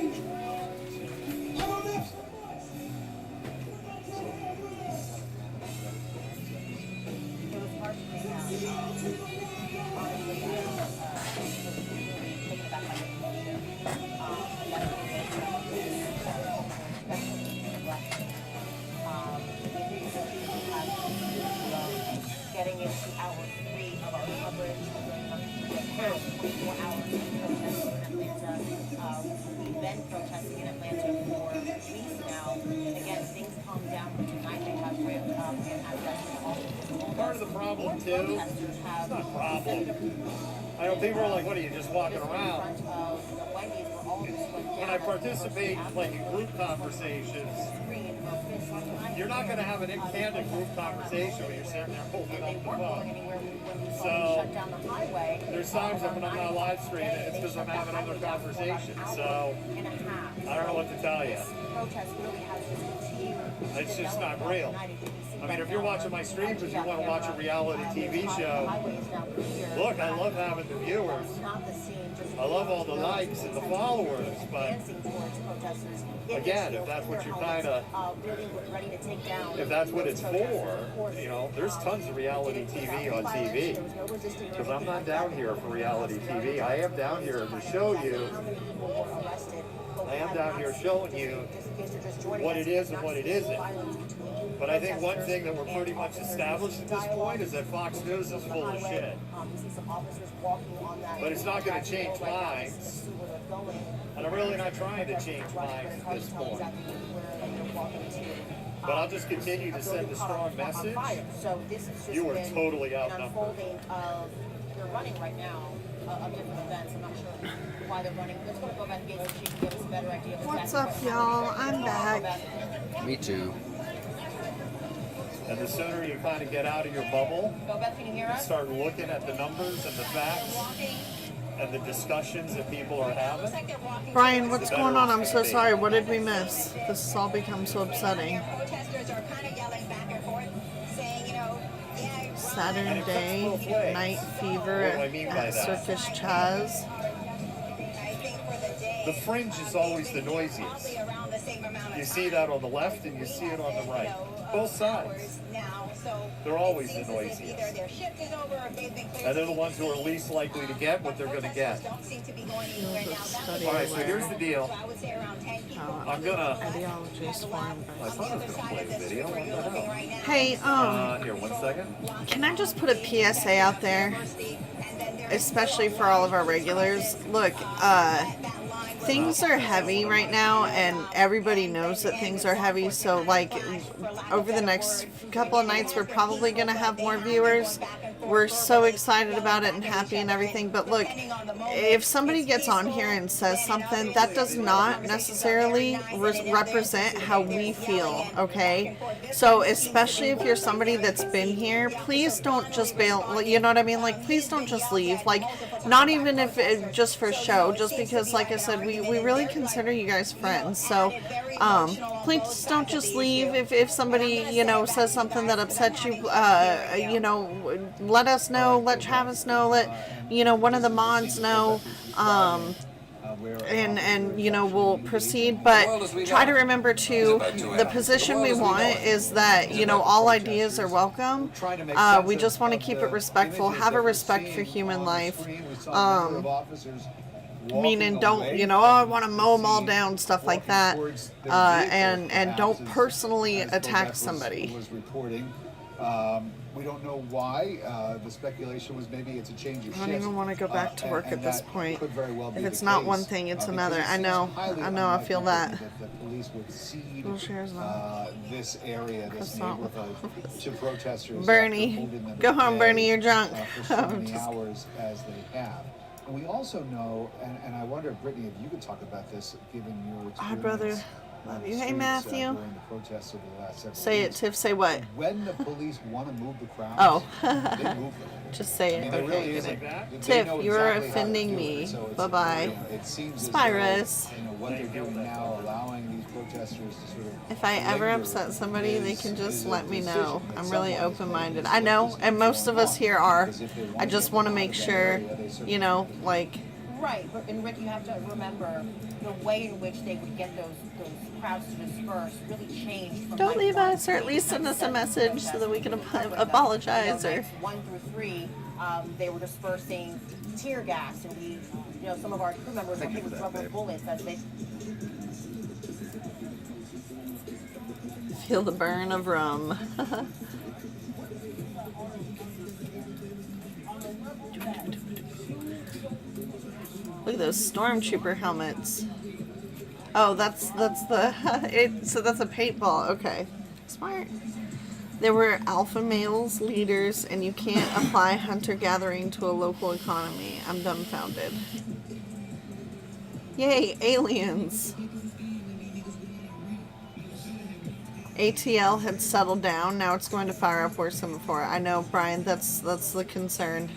I don't know so much. Getting into hour 3 of our coverage, the past 24 hours of protests in Atlanta. We've been protesting in Atlanta for weeks now. Again, things calm down, but tonight they have ramped up and have done Part of the problem, too, it's not a problem. I know people are like, what are you, just walking around? When I participate like in group conversations, you're not going to have an candid group conversation when you're sitting there holding up the phone. So, there's times that when I'm not live streaming, it's because I'm having other conversations. So, I don't know what to tell you. It's just not real. I mean, if you're watching my streams because you want to watch a reality TV show, look, I love having and the viewers. Not the scene, just I love all the likes and the followers, but dancing towards protesters. again, if that's what you're kind of, really ready to take down. if that's what it's for, you know, there's tons of reality TV on TV. Because I'm not down here for reality TV. I am down here to show you. I am down here showing you what it is and what it isn't. But I think one thing that we're pretty much established at this point is that Fox News is full of shit. But it's not going to change minds. And I'm really not trying to change minds at this point. But I'll just continue to send a strong message. You are totally outnumbered. They're running right now of different events. I'm not sure why they're running. Let's go to Go Beth Gates so she can give us a better idea. What's up, y'all? I'm back. Me too. And the sooner you kind of get out of your bubble, Go Beth, can you hear and us? start looking at the numbers and the facts and the discussions that people are having. Brian, what's going on? I'm so sorry. What did we miss? This has all become so upsetting. Protesters are kind of yelling back and forth, saying, you know, yeah, Saturday Night Fever at Circus Chaz. The fringe is always the noisiest. You see that on the left and you see it on the right. Both sides. They're always the noisiest. And they're the ones who are least likely to get what they're going to get. Alright, so here's the deal. I'm gonna... I thought I was gonna play the video. What the hell? Hey, here, 1 second. can I just put a PSA out there? Especially for all of our regulars. Look, things are heavy right now, and everybody knows that things are heavy, so like over the next couple of nights we're probably going to have more viewers. We're so excited about it and happy and everything, but look, if somebody gets on here and says something, that does not necessarily represent how we feel, okay? So especially if you're somebody that's been here, please don't just bail, you know what I mean? Like, please don't just leave. Like, not even if it, just for show, just because, like I said, we really consider you guys friends. So please don't just leave if somebody, you know, says something that upsets you. You know, let us know, let Travis know, let, you know, one of the mods know, and you know, we'll proceed. But try to remember too, the position we want is that, you know, all ideas are welcome. We just want to keep it respectful, have a respect for human life. Meaning, don't, you know, oh, I want to mow them all down, stuff like that, and don't personally attack somebody. We don't know why. The speculation was maybe it's a change of shift. I don't even want to go back to work at this point. Could very well be if it's the not case, one thing, it's another. because I it know. seems highly I know. I feel unlikely that. the police would cede This area, this neighborhood, to protesters. after Bernie, holding them go at home, bay, Bernie. You're drunk. For so many hours as they have. And we also know, and I wonder, Brittany, if you could talk about this, given your experience. Hi, brother. Love you. Hey, Matthew. During the protests over the last several Say it, weeks. Tiff. Say what? When the police want to move the crowd, Oh. they move them. Just say I mean, it. there Okay, really get isn't- it. they Tiff, know you're exactly how to offending do it, me. so it's, Bye-bye. you know, it seems as though, Spyrus. you know, what they're doing now, allowing these protesters to sort of If I ever linger upset somebody, they can just is a let me know. decision that I'm really someone is open-minded. making. I know, and most of us here are. Because if they want I to just get want to them out make of that sure, area, they certainly you know, like, Right, but and Rick, you have to remember the way in which they would get those crowds to disperse really changed. From don't night leave one us, or at to least send us a night message so that we can apologize. You know, Or nights 1 through 3, they were dispersing tear gas, and we, you know, some of our crew members were hit with rubber bullets as they. feel the burn of rum. Look at those stormtrooper helmets. Oh, that's the so that's a paintball. Okay, smart. There were alpha males, leaders, and you can't apply hunter-gathering to a local economy. I'm dumbfounded. Yay, aliens! ATL had settled down. Now it's going to fire up worse than before. I know, Brian. That's the concern.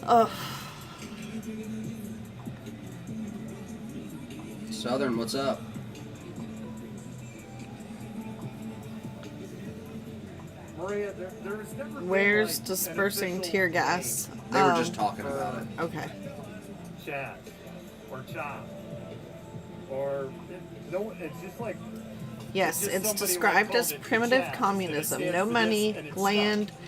Ugh. Southern, what's up? Maria, there's never been, Where's like, dispersing an official tear gas? They were just talking for about it. Okay. Chaz or Chop or no, it's just like Yes, just it's somebody described called as it primitive Chaz, communism. and it No stands for this, money, and it land sucks.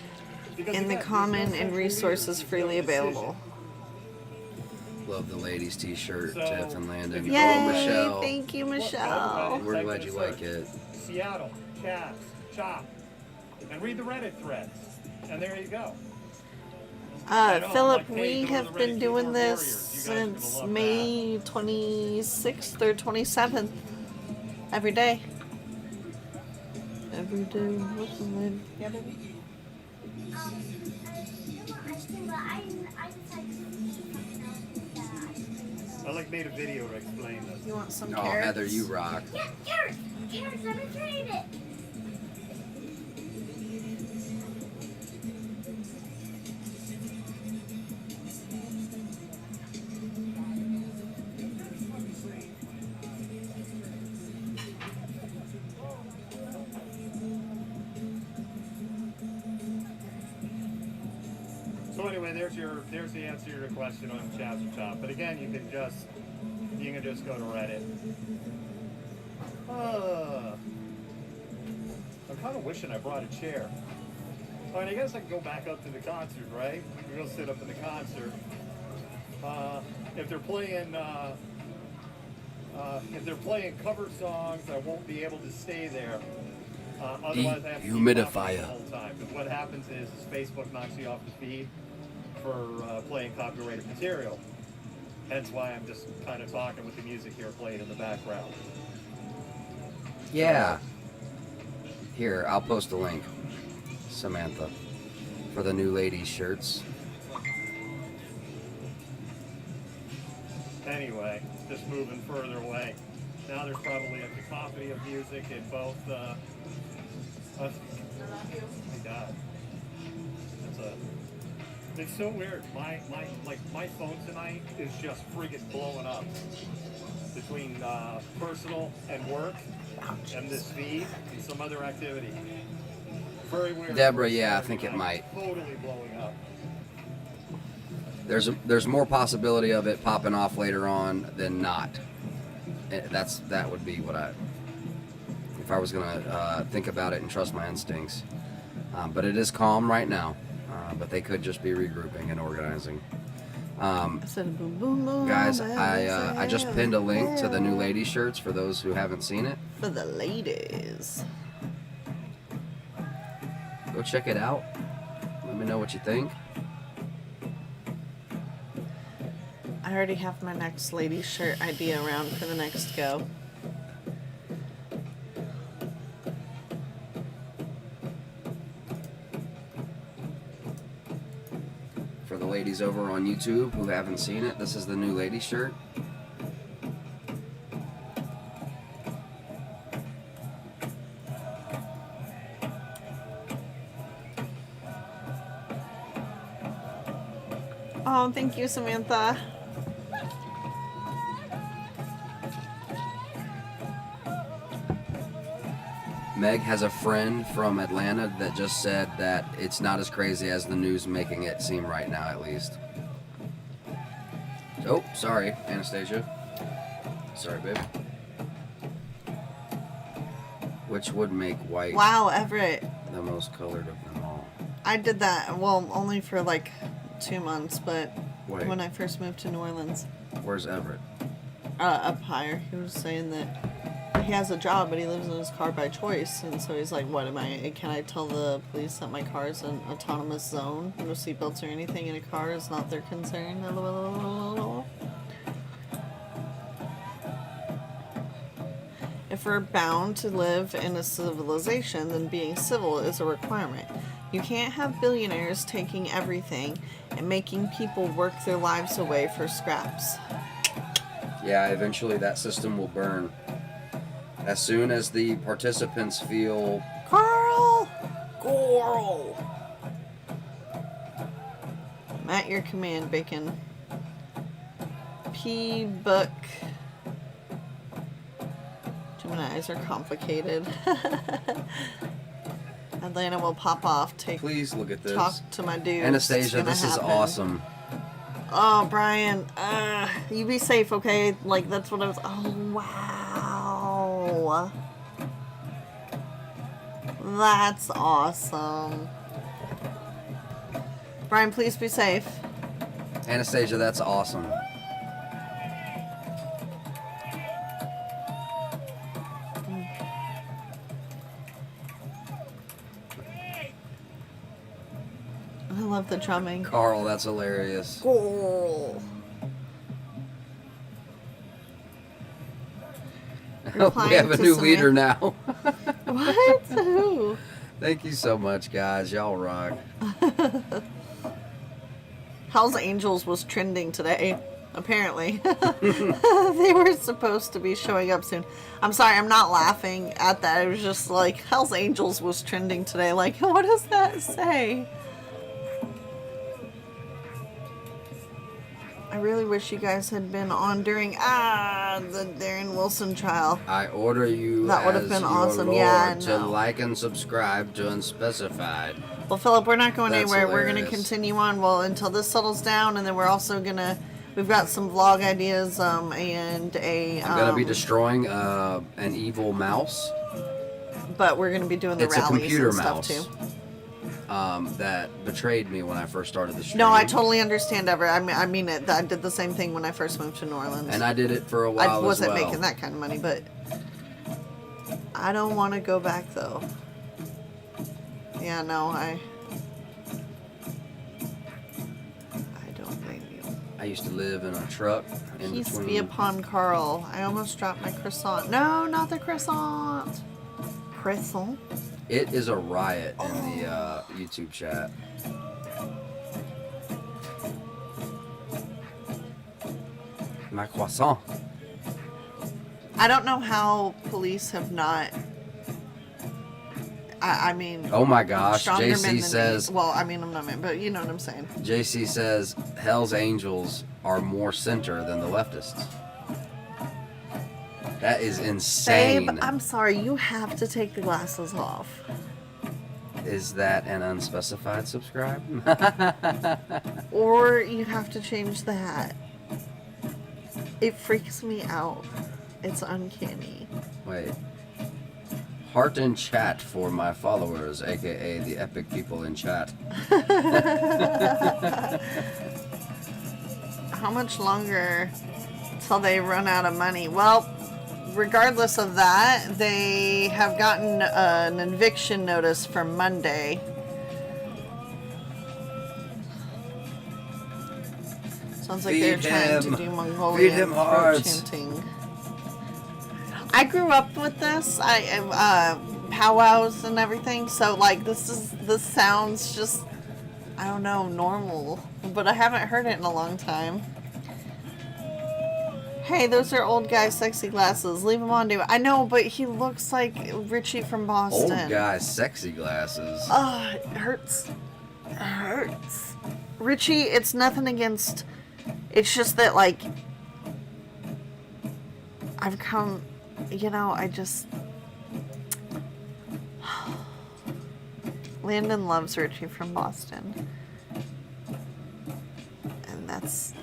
Because in the again, there's no common, and central resources leaders, freely there's no available. Love the ladies' t-shirt, So, Tiff and Landon. if Yay! Oh, Michelle. Thank you, Go Michelle. to We're Reddit, glad type you in a like search, it. Seattle, Chaz, Chop, and read the Reddit threads, and there you go. I know, I'm Philip, like, hey, we go to have the been Reddit doing keyboard this warriors. You guys are gonna since love May 26th or 27th. Every day. Every day. What's the name? Yeah, baby. I like made a video to explain this. You want some Oh, carrots? Heather, you rock. Yeah, carrots! Carrots, let me trade it! So anyway, there's the answer to your question on Chaz or Chop. But again, you can just go to Reddit. I'm kind of wishing I brought a chair. I mean, I guess I can go back up to the concert, right? We go sit up in the concert. If they're playing cover songs, I won't be able to stay there. Otherwise, I have to keep Humidifier. talking the whole time. Because what happens is Facebook knocks you off the feed for playing copyrighted material. Hence why I'm just kind of talking with the music here playing in the background. Yeah. Here, I'll post a link, Samantha, for the new ladies' shirts. Anyway, just moving further away. Now there's probably a cacophony of music in both. Oh my God, it's so weird. My phone tonight is just friggin' blowing up between personal and work, and this feed and some other activity. Very weird. Deborah, yeah, I think it might. Totally blowing up. There's more possibility of it popping off later on than not. That would be what if I was gonna think about it and trust my instincts. But it is calm right now. But they could just be regrouping and organizing. Guys, I just pinned a link to the new ladies shirts for those who haven't seen it. For the ladies. Go check it out. Let me know what you think. I already have my next ladies shirt idea around for the next go. For the ladies over on YouTube who haven't seen it, this is the new ladies shirt. Oh, thank you, Samantha. Meg has a friend from Atlanta that just said that it's not as crazy as the news making it seem right now, at least. Oh, sorry, Anastasia. Sorry, babe. Which would make white Wow, Everett. the most colored of them all. I did that, well, only for like 2 months, but Wait. when I first moved to New Orleans. Where's Everett? Up higher. He was saying that he has a job, but he lives in his car by choice, and so he's like, can I tell the police that my car is an autonomous zone? No seatbelts or anything in a car is not their concern. If we're bound to live in a civilization, then being civil is a requirement. You can't have billionaires taking everything and making people work their lives away for scraps. Yeah, eventually that system will burn. As soon as the participants feel... Coral! I'm at your command, Bacon. P-Book. Gemini's are complicated. Atlanta will pop off. Please look at this. Talk to my dude. Anastasia, this is awesome. Oh, Brian, you be safe, okay? Like, that's what I was. Oh, wow. That's awesome. Brian, please be safe. Anastasia, that's awesome. I love the drumming. Carl, that's hilarious. Cool. We have a new leader now. What? Who? Thank you so much, guys. Y'all rock. Hell's Angels was trending today, apparently. They were supposed to be showing up soon. I'm sorry, I'm not laughing at that. It was just like, Hell's Angels was trending today. Like, what does that say? I really wish you guys had been on during the Darren Wilson trial. I order you That would have as been your awesome. Lord Yeah, I to know. like and subscribe to Unspecified. Well, Philip, we're not going That's anywhere. We're going to hilarious. continue on, well, until this settles down, and then we're also going to, we've got some vlog ideas, and a, I'm gonna be destroying an evil mouse. but we're going to be doing the It's a rallies computer and mouse. stuff too. That betrayed me when I first started the stream. No, I totally understand, Ever. I mean it. I did the same thing when I first moved to New Orleans. And I did it for a while I wasn't as well. making that kind of money, but I don't want to go back though. Yeah, no, I don't blame you. I used to live in a truck in Peace between. be upon Carl. I almost dropped my croissant. No, not the croissant. Croissant. It is a riot in the YouTube chat. My croissant. I don't know how police have not. I mean. Oh my gosh, stronger men JC than me. says. Well, I mean, I'm not man, but you know what I'm saying. JC says Hell's Angels are more center than the leftists. That is insane. Babe, I'm sorry. You have to take the glasses off. Is that an unspecified subscribe? Or you have to change the hat. It freaks me out. It's uncanny. Wait. Heart in chat for my followers, aka the epic people in chat. How much longer till they run out of money? Well, regardless of that, they have gotten an eviction notice for Monday. Sounds like they're Feed trying him. to do Mongolian Feed him throat hearts. chanting. I grew up with this. Powwows and everything. So like this sounds just, I don't know, normal. But I haven't heard it in a long time. Hey, those are old guy sexy glasses. Leave him on, dude. I know, but he looks like Richie from Boston. Old guy, sexy glasses. It hurts. It hurts. Richie, it's nothing against. It's just that, like, I've come, I just. Landon loves Richie from Boston. And that's.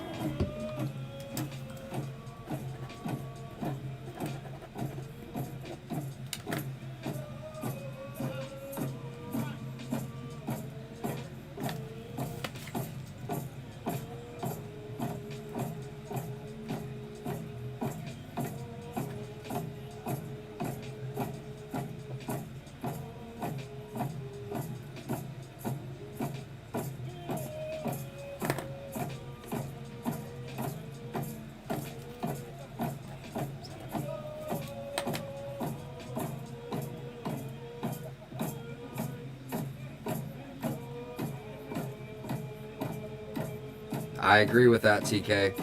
I agree with that, TK.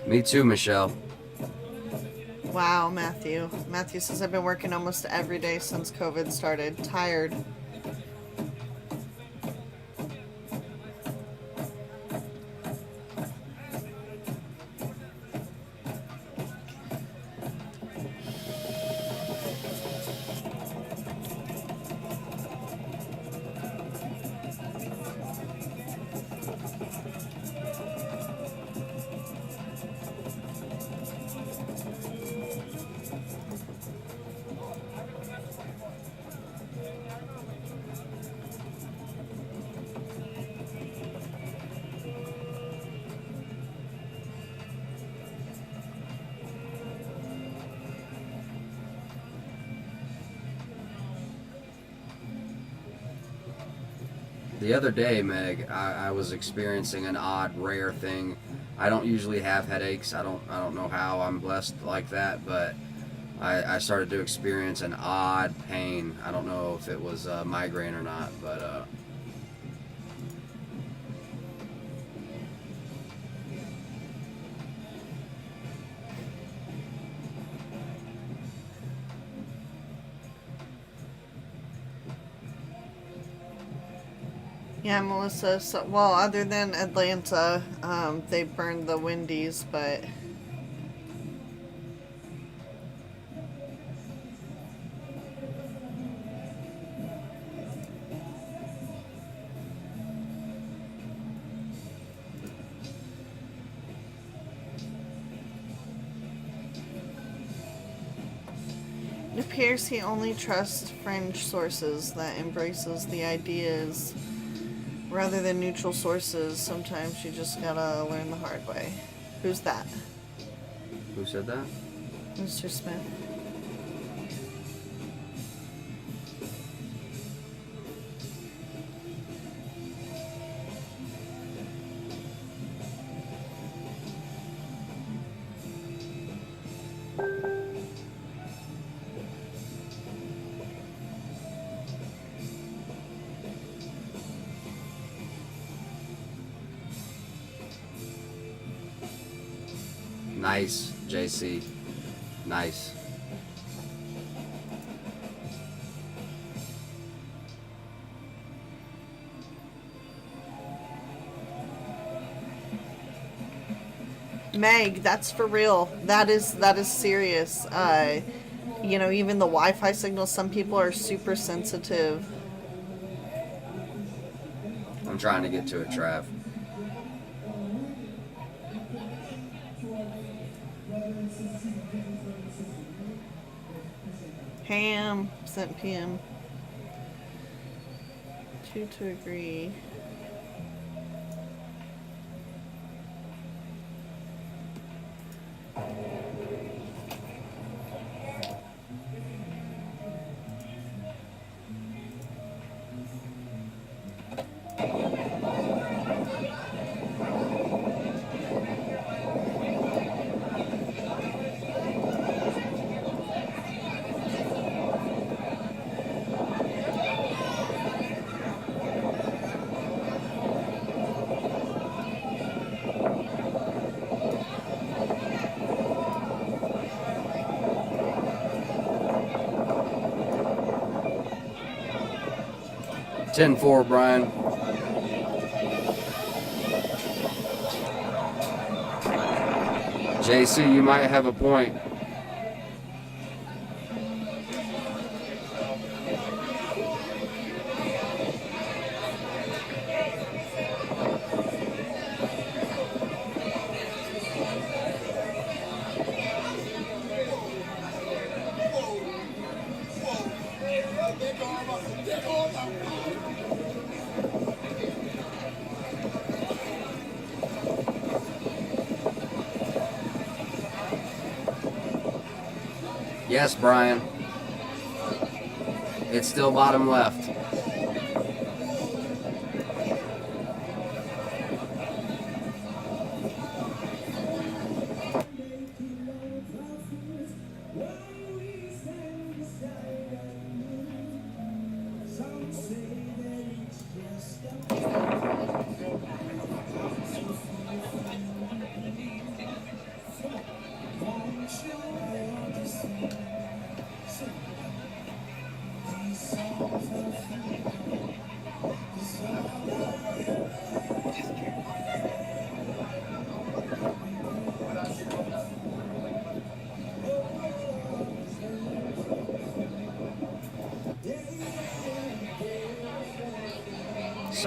Me too, Michelle. Wow, Matthew. Matthew says, I've been working almost every day since COVID started. Tired. The other day, Meg, I was experiencing an odd, rare thing. I don't usually have headaches. I don't know how I'm blessed like that, but I started to experience an odd pain. I don't know if it was a migraine or not, but Yeah, Melissa. So, well, other than Atlanta, they burned the Wendy's, but it appears he only trusts fringe sources that embraces the ideas rather than neutral sources. Sometimes you just gotta learn the hard way. Who's that? who said that? Mr. Smith. Nice, JC. Nice. Meg, that's for real. That is serious. You know, even the Wi-Fi signals, some people are super sensitive. I'm trying to get to it, Trav. Ham sent PM. 2 to agree. Ten four, Brian. JC, you might have a point. Yes, Brian. It's still bottom left.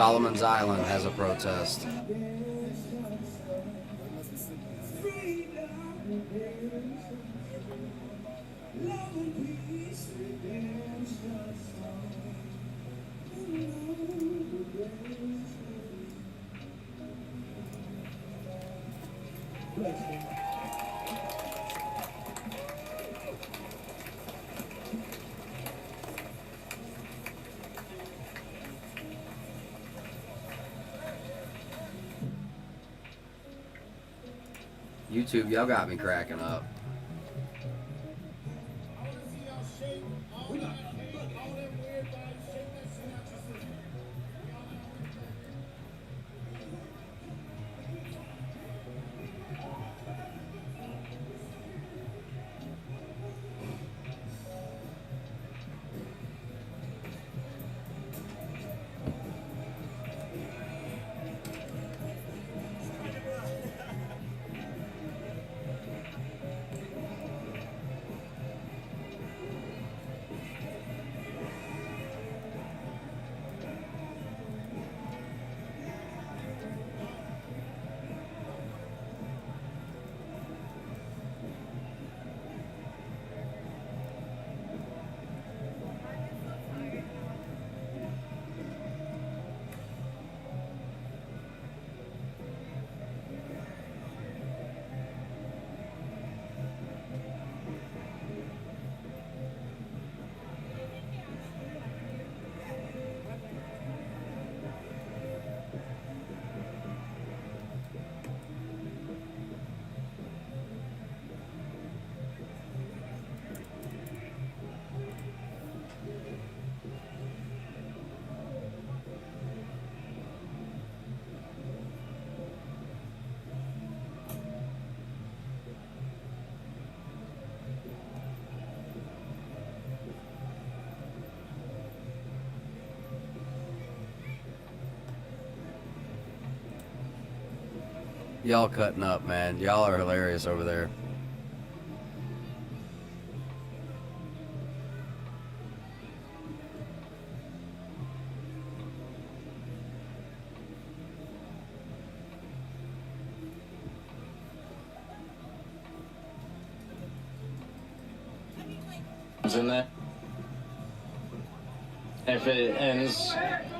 Solomon's Island has a protest. YouTube, y'all got me cracking up. Y'all cutting up, man. Y'all are hilarious over there. In there. If it ends,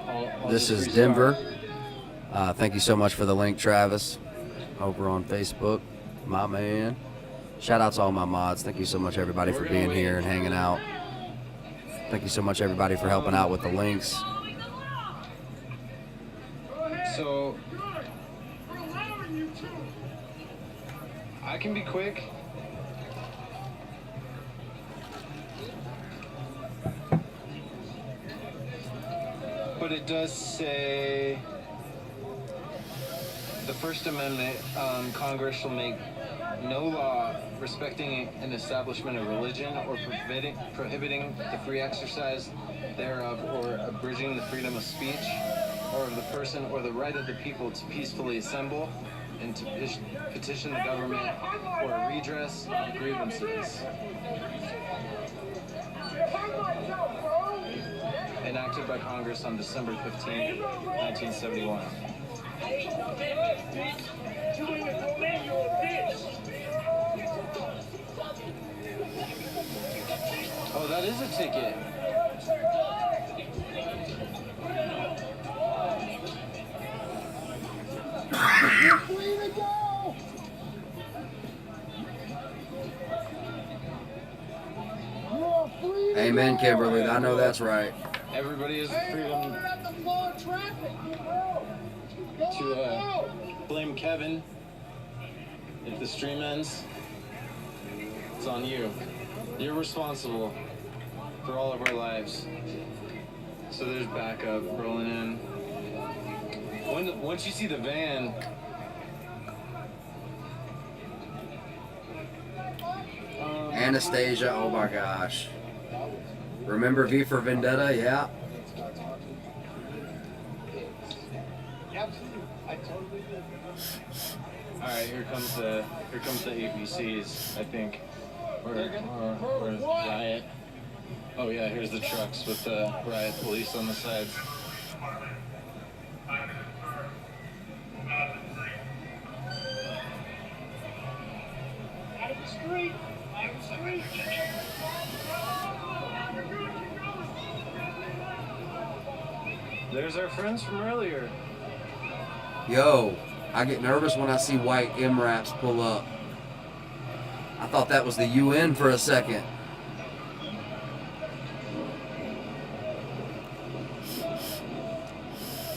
I'll This just is restart. Denver. Thank you so much for the link, Travis, over on Facebook. My man. Shout out to all my mods. Thank you so much, everybody, for being here and hanging out. Thank you so much, everybody, for helping out with the links. So I can be quick. But it does say the First Amendment, Congress shall make no law respecting an establishment of religion or prohibiting the free exercise thereof or abridging the freedom of speech or of the person or the right of the people to peacefully assemble and to petition the government for a redress of grievances. Enacted by Congress on December 15, 1971. Oh, that is a ticket. You're free to go! You're free to Amen, go! Kimberly. I know that's right. Everybody has the freedom to blame Kevin if the stream ends. It's on you. You're responsible for all of our lives. So there's backup rolling in. Once you see the van, Anastasia, oh my gosh. Remember V for Vendetta? Yeah. all right, here comes the APCs, I think, or riot. Oh yeah, here's the trucks with the riot police on the sides. Out of the street! Out of the street! There's our friends from earlier. Yo, I get nervous when I see white MRAPs pull up. I thought that was the UN for a second.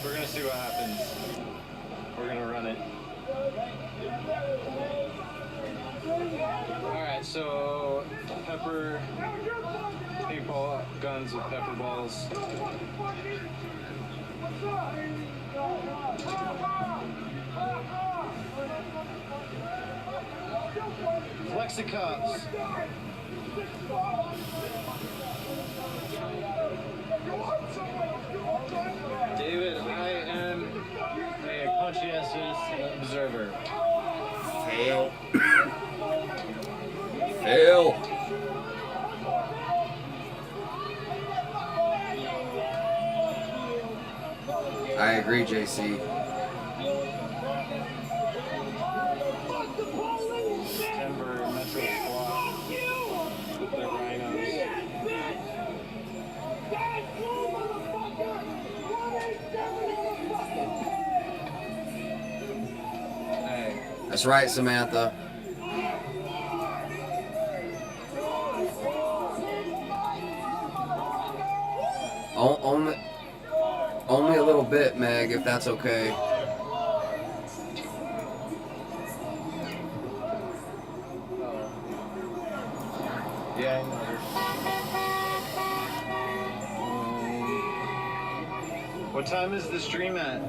We're gonna see what happens. We're gonna run it. So, pepper, paintball guns with pepper balls. Flexicops. David, I am a conscientious observer. Fail. Fail. I agree, JC. September Metro Squad with their rhinos. Hey. That's right, Samantha. Only a little bit, Meg, if that's okay. Yeah, I know. What time is the stream at?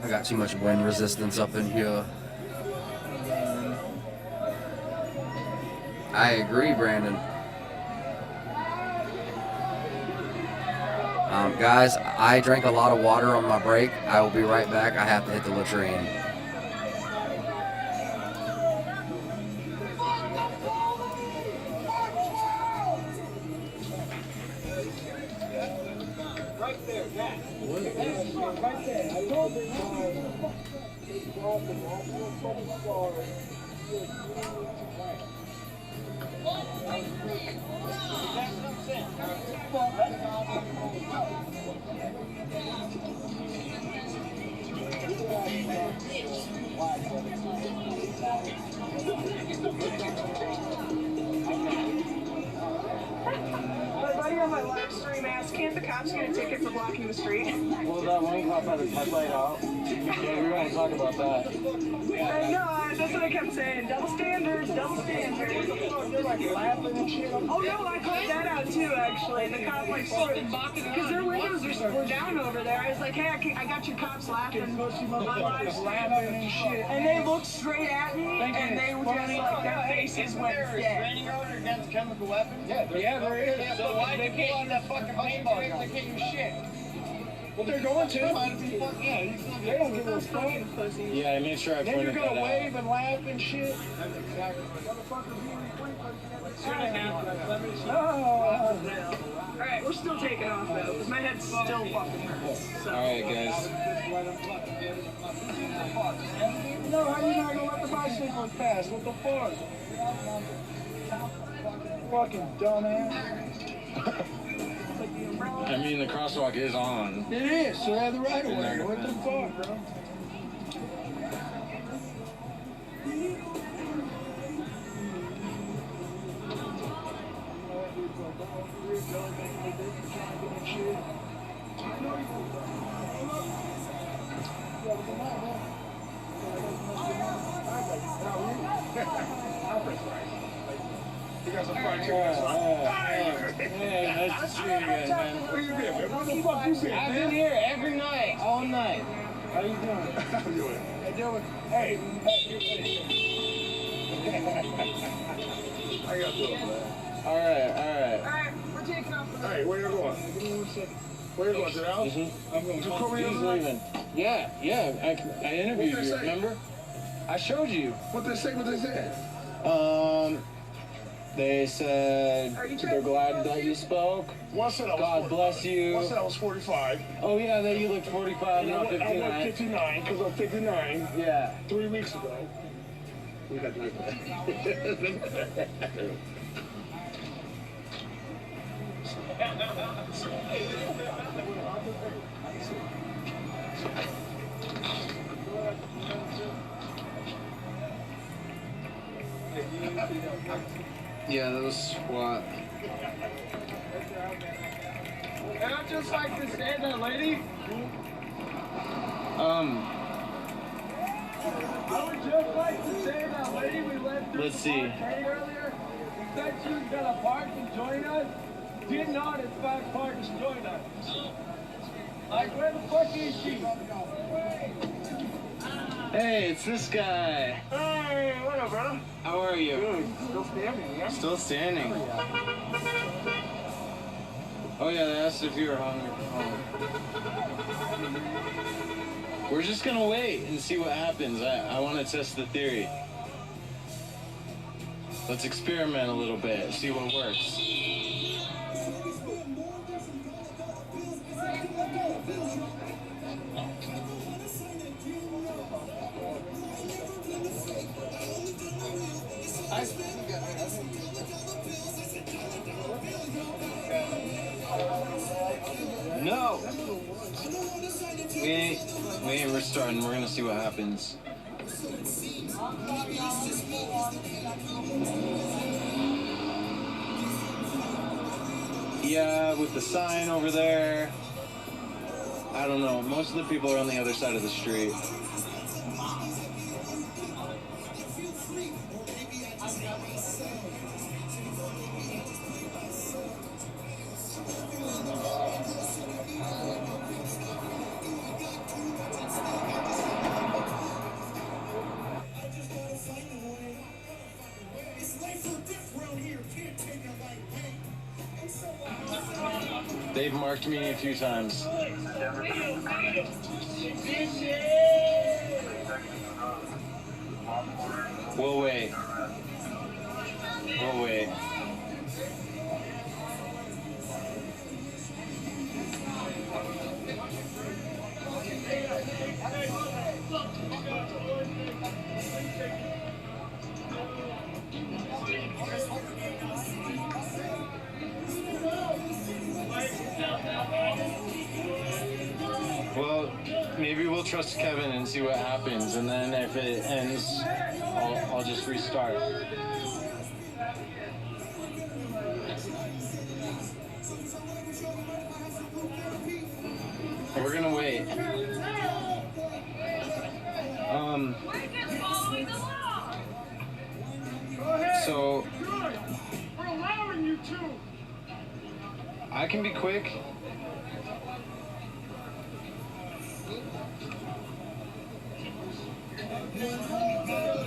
I got too much wind resistance up in here. I agree, Brandon. Guys, I drank a lot of water on my break. I will be right back. I have to hit the latrine. Right there, Matt. Right there. I told you. Buddy on my live stream asked, can't the cops get a ticket for blocking the street? Well, that one cop had his headlight out. Yeah, we want to talk about that. No, that's what I kept saying. Double standards, double standards. They're like laughing and shit. Oh no, I caught that out too, actually. The cop like because their windows were down over there. I was like, hey, I got your cops laughing on my live stream. And shit. And they looked straight at me, and they were just like, their faces went dead. Training order against chemical weapons? Yeah, there is. So why they pull out that fucking paintball gun? They can't use shit. Well, they're going to. Yeah, they don't give a fuck. Yeah, I made sure I Then pointed you're that gonna out. wave and laugh and shit. That's exactly Alright, we're still taking off though, because my head still fucking hurts. So. Alright, guys. No, how you not gonna let the bicycles pass? What the fuck? Fucking dumbass. I mean, the crosswalk is on. It is, so they have the right of way. What the fuck, bro? You got some fried chicken. Hey, nice to see you again, man. Where you been, man? Where the fuck you been, I've man? been here every night, all night. How you doing? I'm doing. Hey, doing. Hey. How y'all doing, man? Alright. Alright, we're taking off. Hey, where you going? Give me 1 second. Where you going, to the house? I'm going to call me. He's leaving. Yeah, I interviewed What'd they you, say? remember? I showed you. What they say? What they said? They said they're glad that you spoke. One said I was God 45. bless you. One said I was 45. Oh yeah, that you looked 45, And not I went 59. 59 because I'm 59. Yeah. 3 weeks ago. We got that. Yeah, that was SWAT. And I just like to say that, lady. would just like to say that lady we left through Let's see. earlier, who said she was gonna park and join us, did not in fact park and join us. Like, where the fuck is she? Hey, it's this guy. Hey, what up, brother? How are you? Good. Still standing, yeah? Still standing. Oh yeah, they asked if you were hungry. We're just gonna wait and see what happens. I want to test the theory. Let's experiment a little bit, see what works. No! We ain't restarting. We're gonna see what happens. Yeah, with the sign over there. I don't know. Most of the people are on the other side of the street. They've marked me a few times. We'll wait. We'll wait. Well, maybe we'll trust Kevin and see what happens, and then if it ends, I'll just restart. We're gonna wait. So We're allowing you to. I can be quick.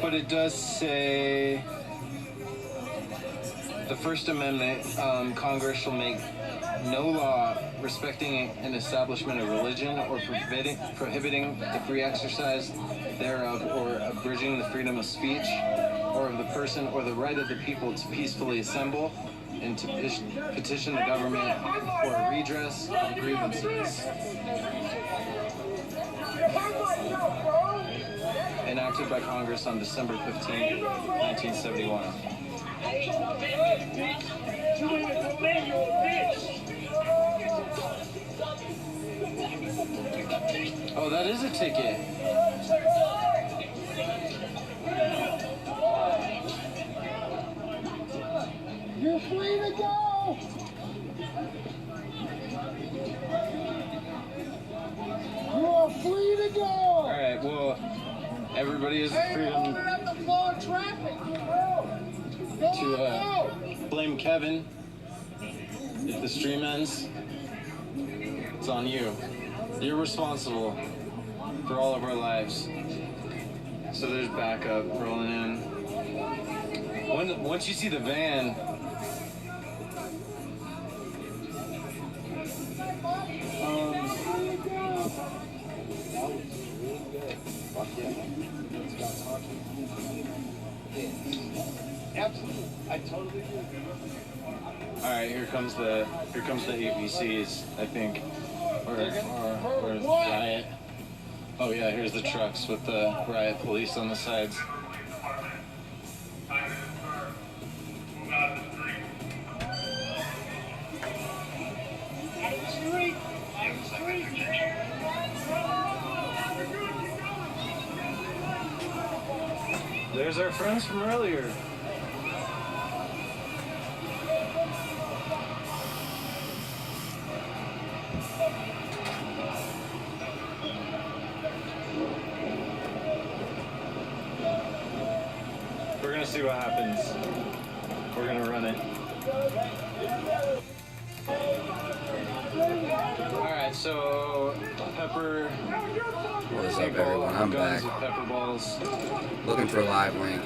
But it does say the First Amendment, Congress shall make no law respecting an establishment of religion or prohibiting the free exercise thereof or abridging the freedom of speech or of the person or the right of the people to peacefully assemble and to petition the government for a redress of grievances. Enacted by Congress on December 15, 1971. Oh, that is a ticket. You're free to go! You are free to go! Alright, well, everybody has the freedom to blame Kevin. If the stream ends, it's on you. You're responsible for all of our lives. So there's backup rolling in. Once you see the van, Absolutely. I totally agree. alright, here comes the APCs, I think. Or riot. Oh yeah, here's the trucks with the riot police on the sides. There's our friends from earlier. gonna see what happens. We're gonna run it. Alright, so pepper. What is up, everyone? I'm back. Guns with pepper balls. Looking for a live link.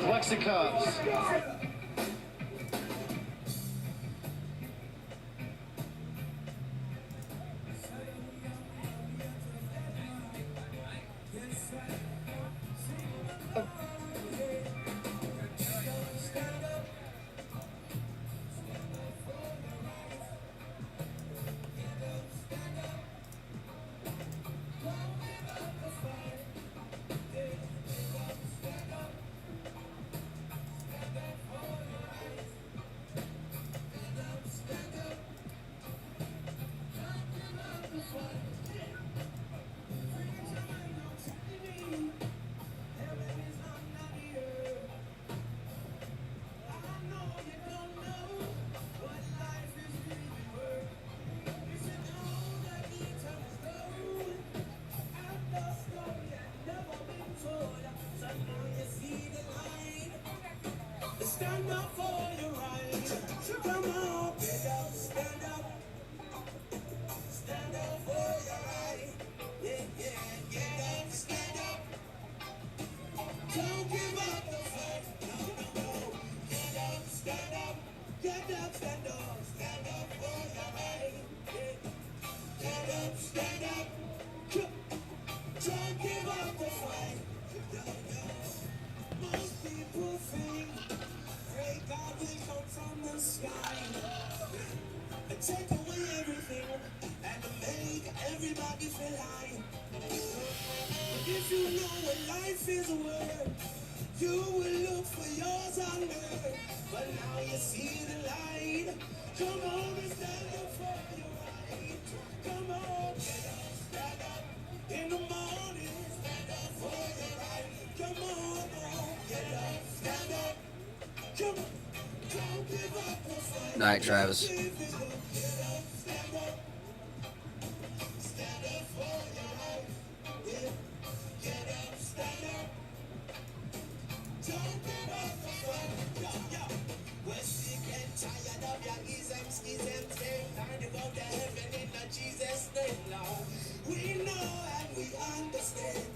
Flexicups. Stand up for your right. Come on, get up, stand up. Stand up for your right. Yeah, yeah, get up, stand up. Don't give up the fight. No, no, no. Get up, stand up. Get up, stand up. Stand up for your right. Yeah. Get up, stand up. Don't give up the fight. No, no. Most people think God will come from the sky and take away everything and make everybody feel high. But if you know what life is worth, you will look for yours on earth. But now you see the light. Come on and stand up for your right. Come on, get up, stand up. In the morning, stand up for your right. Come on, get up, stand up. Come on. Night, Travis. We know and we understand.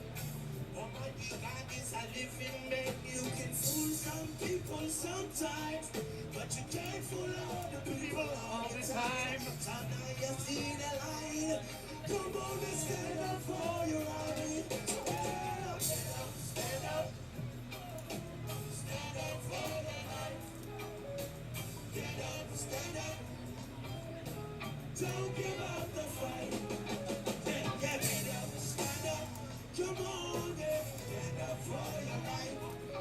Almighty God is a living man. You can fool some people sometimes, but you can't fool all the people all the time. So now you see the light. Come on and stand up for your right. Stand up, stand up. Stand up for the right. Get up, stand up. Don't give up the fight. Get up, stand up. Come on, stand up for your right.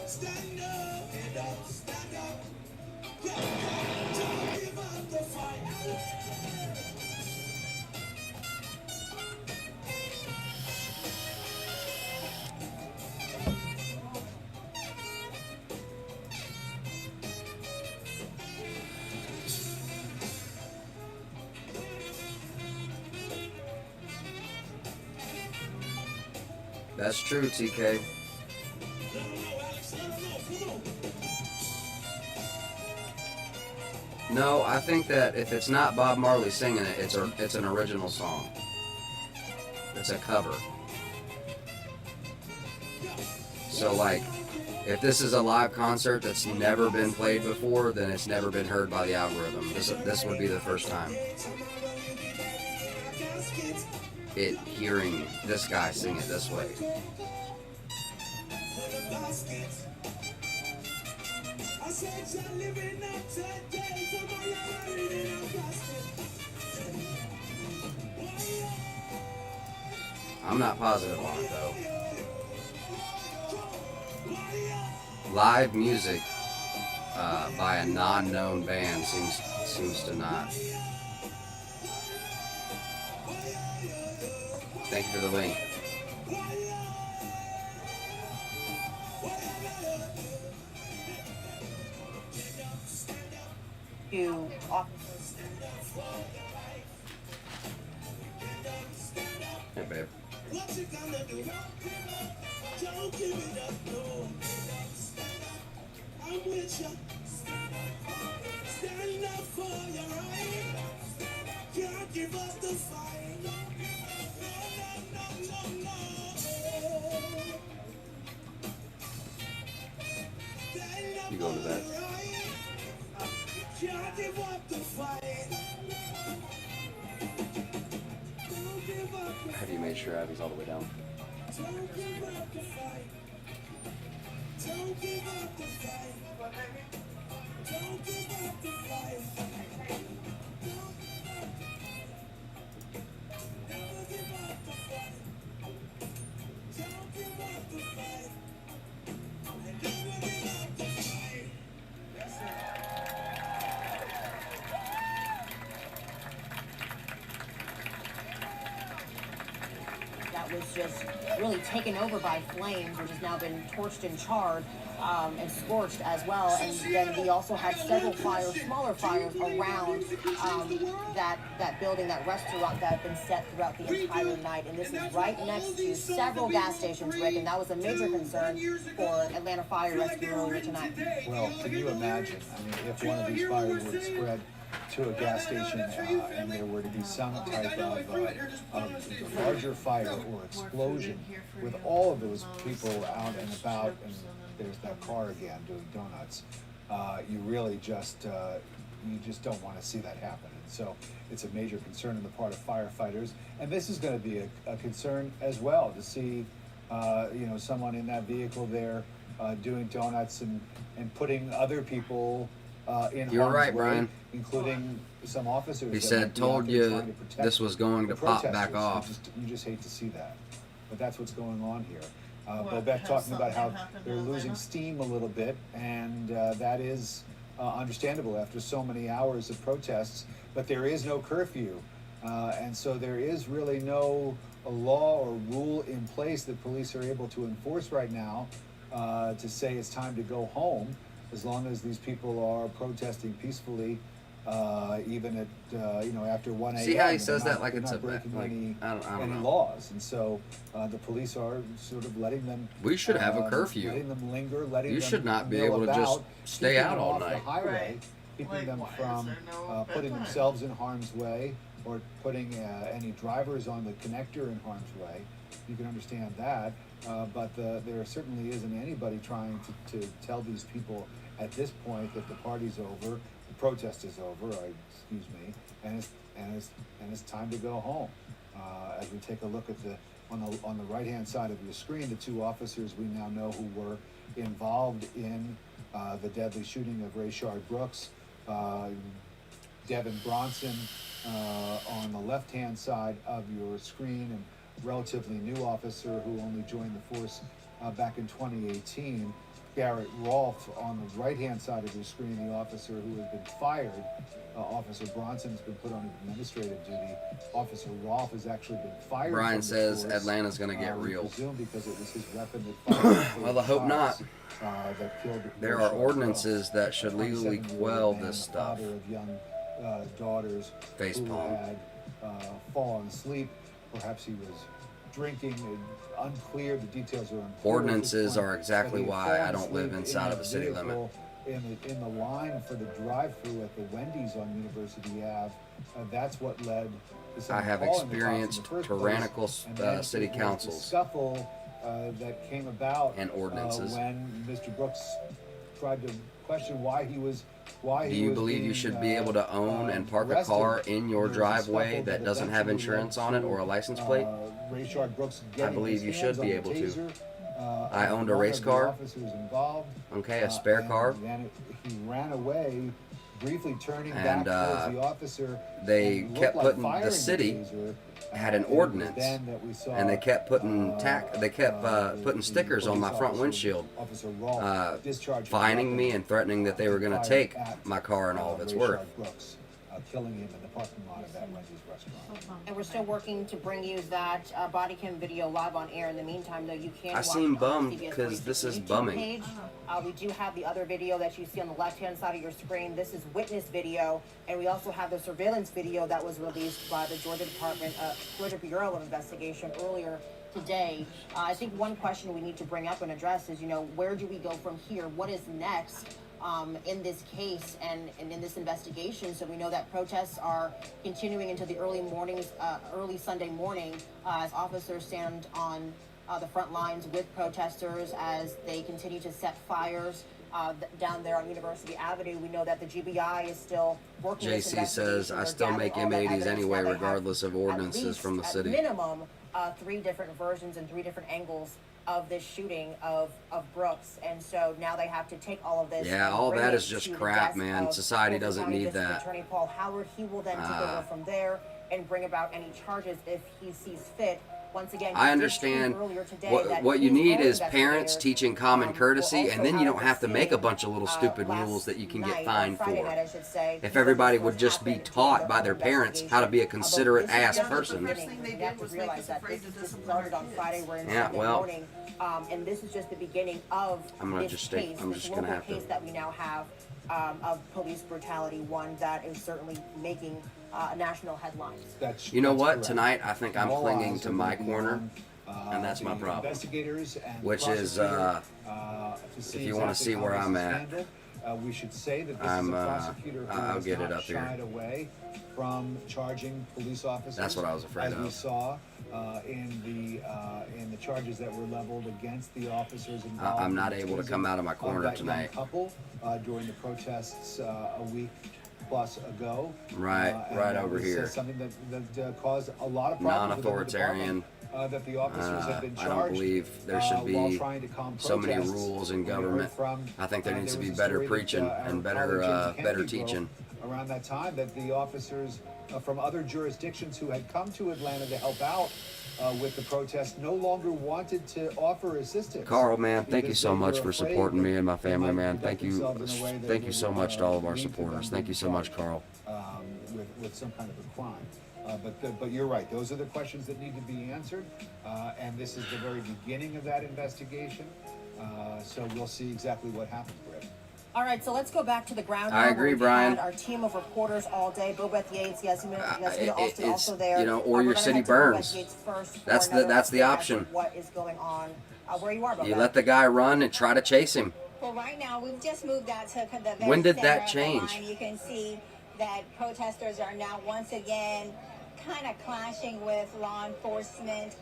Stand up, get up, stand up. Don't give up the fight. That's true, TK. No, I think that if it's not Bob Marley singing it, it's an original song. It's a cover. So like, if this is a live concert that's never been played before, then it's never been heard by the algorithm. This would be the first time. Hearing this guy sing it this way. I'm not positive on it though. Live music by a non-known band seems to not. Thank you for the link. To officers. Hey, babe. What you gonna do? Don't give it up, no. I'm with you. Stand up for your right. Can't give up the fight. No, no, no, no, no. You going to bed? Can't give up the fight. Don't give up the Have you made sure Abby's all the way down? Don't give up the fight. Don't give up the fight. Don't give up the fight. Never give up the fight. Don't give up the fight. And never give up the fight. That's it. That was just really taken over by flames, which has now been torched and charred and scorched as well. And then we also had several fires, smaller fires around that building, that restaurant that have been set throughout the entire night. And this is right next to several gas stations, Rick, and that was a major concern for Atlanta Fire Rescue earlier tonight. Well, can you imagine? I mean, if one of these fires were to spread to a gas station and there were to be some type of larger fire or explosion with all of those people out and about, and there's that car again doing donuts, you really just don't want to see that happen. And so it's a major concern on the part of firefighters, and this is going to be a concern as well to see someone in that vehicle there doing donuts and putting other people in You're harm's right, way, Brian. including some officers. He that said, might be told out there you trying to protect this was going the to pop back protesters. off. You just hate to see that, but that's what's going on here. What, Bobette have talking about how something happen they're in losing Atlanta? steam a little bit, and that is understandable after so many hours of protests. But there is no curfew, and so there is really no law or rule in place that police are able to enforce right now to say it's time to go home, as long as these people are protesting peacefully, even at after 1 a.m. See how he They're says not- that like they're it's not a breaking like any I don't know. laws, and so the police are sort of letting them. We should have a curfew. Letting them linger, letting You them should not be mill able to just about, stay keeping out them all off the night. highway, Right. keeping Like, them why is from there no putting bedtime? themselves in harm's way or putting any drivers on the connector in harm's way. You can understand that, but there certainly isn't anybody trying to tell these people at this point that the party's over, the protest is over, and it's time to go home. As we take a look at on the right hand side of your screen, the two officers we now know who were involved in the deadly shooting of Rayshard Brooks, Devin Bronson on the left hand side of your screen, and relatively new officer who only joined the force back in 2018. Garrett Rolfe on the right-hand side of your screen, the officer who has been fired. Officer Bronson has been put on administrative duty. Officer Rolfe has actually been fired. Brian from the says force, Atlanta's gonna get we real. presume because it was his weapon that fired. Well, I hope not. That killed There are Rayshard ordinances that Brooks, should a legally 27-year-old quell man, this the stuff. father of young daughters Face who palm. had fallen asleep. Perhaps he was drinking. Unclear. The details are unclear. Ordinances are exactly But he why I had don't fallen live asleep inside in of the city vehicle in the line for the drive-through at the Wendy's on University Ave. That's what led to some I have calling the cops in the experienced first tyrannical place. And then city it was the councils scuffle that came about and ordinances. when Mr. Brooks tried to question why he was. Do you believe you should be able to own and park a car in your driveway that doesn't have insurance on it or a license plate? Rayshard Brooks I believe you should be able to. taser, I owned a one race of the car. officers involved, Okay, a spare car. and then he ran away, briefly turning And, back towards the officer. They and kept looked like putting firing the city taser, had an and it was ordinance, then that we saw, and they kept putting putting stickers on my front windshield, Officer Rolfe discharged fining a me weapon, and threatening that they were going to fired take at, my car and all of its Rayshard worth. Brooks. killing him in the parking lot of that Wendy's restaurant. And we're still working to bring you that body cam video live on air. In the meantime, though, you can I watch seem it on bummed CBS because this is 46 YouTube bumming. page. We do have the other video that you see on the left-hand side of your screen. This is witness video, and we also have the surveillance video that was released by the Georgia Bureau of Investigation earlier today. I think one question we need to bring up and address is, where do we go from here? What is next in this case and in this investigation? So we know that protests are continuing into the early mornings, early Sunday morning, as officers stand on the front lines with protesters as they continue to set fires down there on University Avenue. We know that the GBI is still working. JC says, I still make M80s anyway, regardless of ordinances from the city. At minimum, 3 different versions and 3 different angles of this shooting of Brooks, and so now they have to take all of this. Yeah, all that is just crap, man. Society doesn't need that. Attorney Paul Howard, he will then take over from there and bring about any charges if he sees fit. Once again, I understand what you need is parents teaching common courtesy, and then you don't have to make a bunch of little stupid rules that you can get fined for. If everybody would just be taught by their parents how to be a considerate ass person. Yeah, well, and this is just the beginning of this case, this local case that we now have of police brutality, one that is certainly making national headlines. You know what? Tonight, I think I'm clinging to my corner, and that's my problem. Which is, if you want to see where I'm at, we should say that this is a prosecutor who I'll get it up here. shied away from charging police officers. That's what I was afraid as of. we saw in the charges that were leveled against the officers involved. I'm not able to come out of my corner that tonight. young couple during the protests a week plus ago. Right over was, here. Something that caused a lot of problems Non-authoritarian. That the officers have been I charged. don't believe there should be so many protests. rules in government. I think there needs to be better preaching and better teaching. Around that time, that the officers from other jurisdictions who had come to Atlanta to help out with the protest no longer wanted to offer assistance. Carl, man, thank you so much for supporting me and my family, man. Thank you so much to all of our supporters. Thank you so much, Carl. With some kind of a crime. But you're right. Those are the questions that need to be answered, and this is the very beginning of that investigation. So we'll see exactly what happens, Brett. All right, so let's go back to the ground. I agree, Brian. Our team of reporters all day. Bobeth Yates, Yasmina Austin also there. Or your city burns. That's the option. What is going on? Where you are, Bobeth? You let the guy run and try to chase him. Well, right now we've just moved out to the very When did center that of the change? line. You can see that protesters are now once again kind of clashing with law enforcement.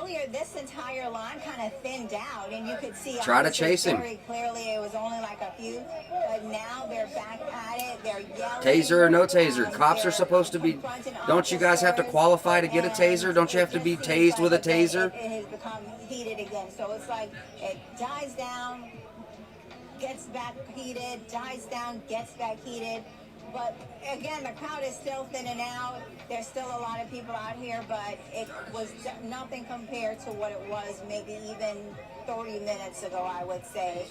Earlier, this entire line kind of thinned out, and you could see Try to chase him. very clearly. It was only like a few, but now they're back at it. They're yelling. Taser or no taser, cops are supposed to be. Don't you guys have to qualify to get a taser? Don't you have to be tased with a taser? It has become heated again. So it's like it dies down, gets back heated, dies down, gets back heated. But again, the crowd is still thinning out. There's still a lot of people out here, but it was nothing compared to what it was maybe even 30 minutes ago, I would say.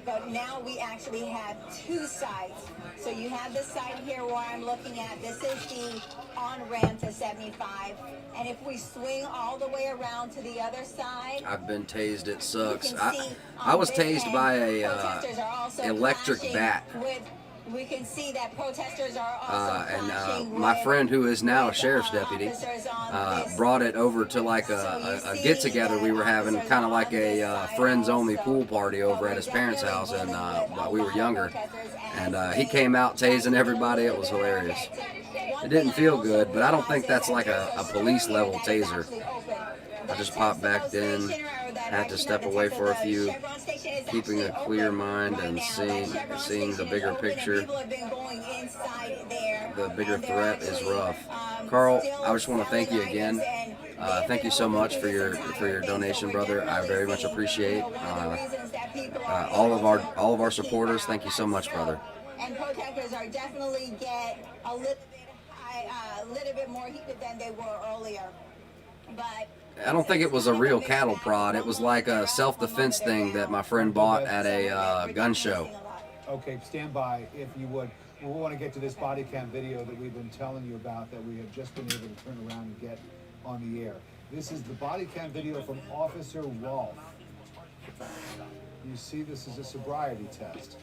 But now we actually have 2 sides. So you have the side here where I'm looking at. This is the on-ramp to 75. And if we swing all the way around to the other side, I've been tased. It sucks. I was tased by a electric bat. We can see that protesters are also and my friend, who is now a sheriff's deputy, brought it over to like a get-together we were having, kind of like a friends-only pool party over at his parents' house, and while we were younger. And he came out tasing everybody. It was hilarious. It didn't feel good, but I don't think that's like a police-level taser. I just popped back in, had to step away for a few, keeping a clear mind and seeing the bigger picture. The bigger threat is rough. Carl, I just want to thank you again. Thank you so much for your donation, brother. I very much appreciate all of our supporters. Thank you so much, brother. And protesters are definitely get a little bit more heated than they were earlier, but. I don't think it was a real cattle prod. It was like a self-defense thing that my friend bought at a gun show. Okay, stand by if you would. we want to get to this body cam video that we've been telling you about that we have just been able to turn around and get on the air. This is the body cam video from Officer Rolfe. You see, this is a sobriety test.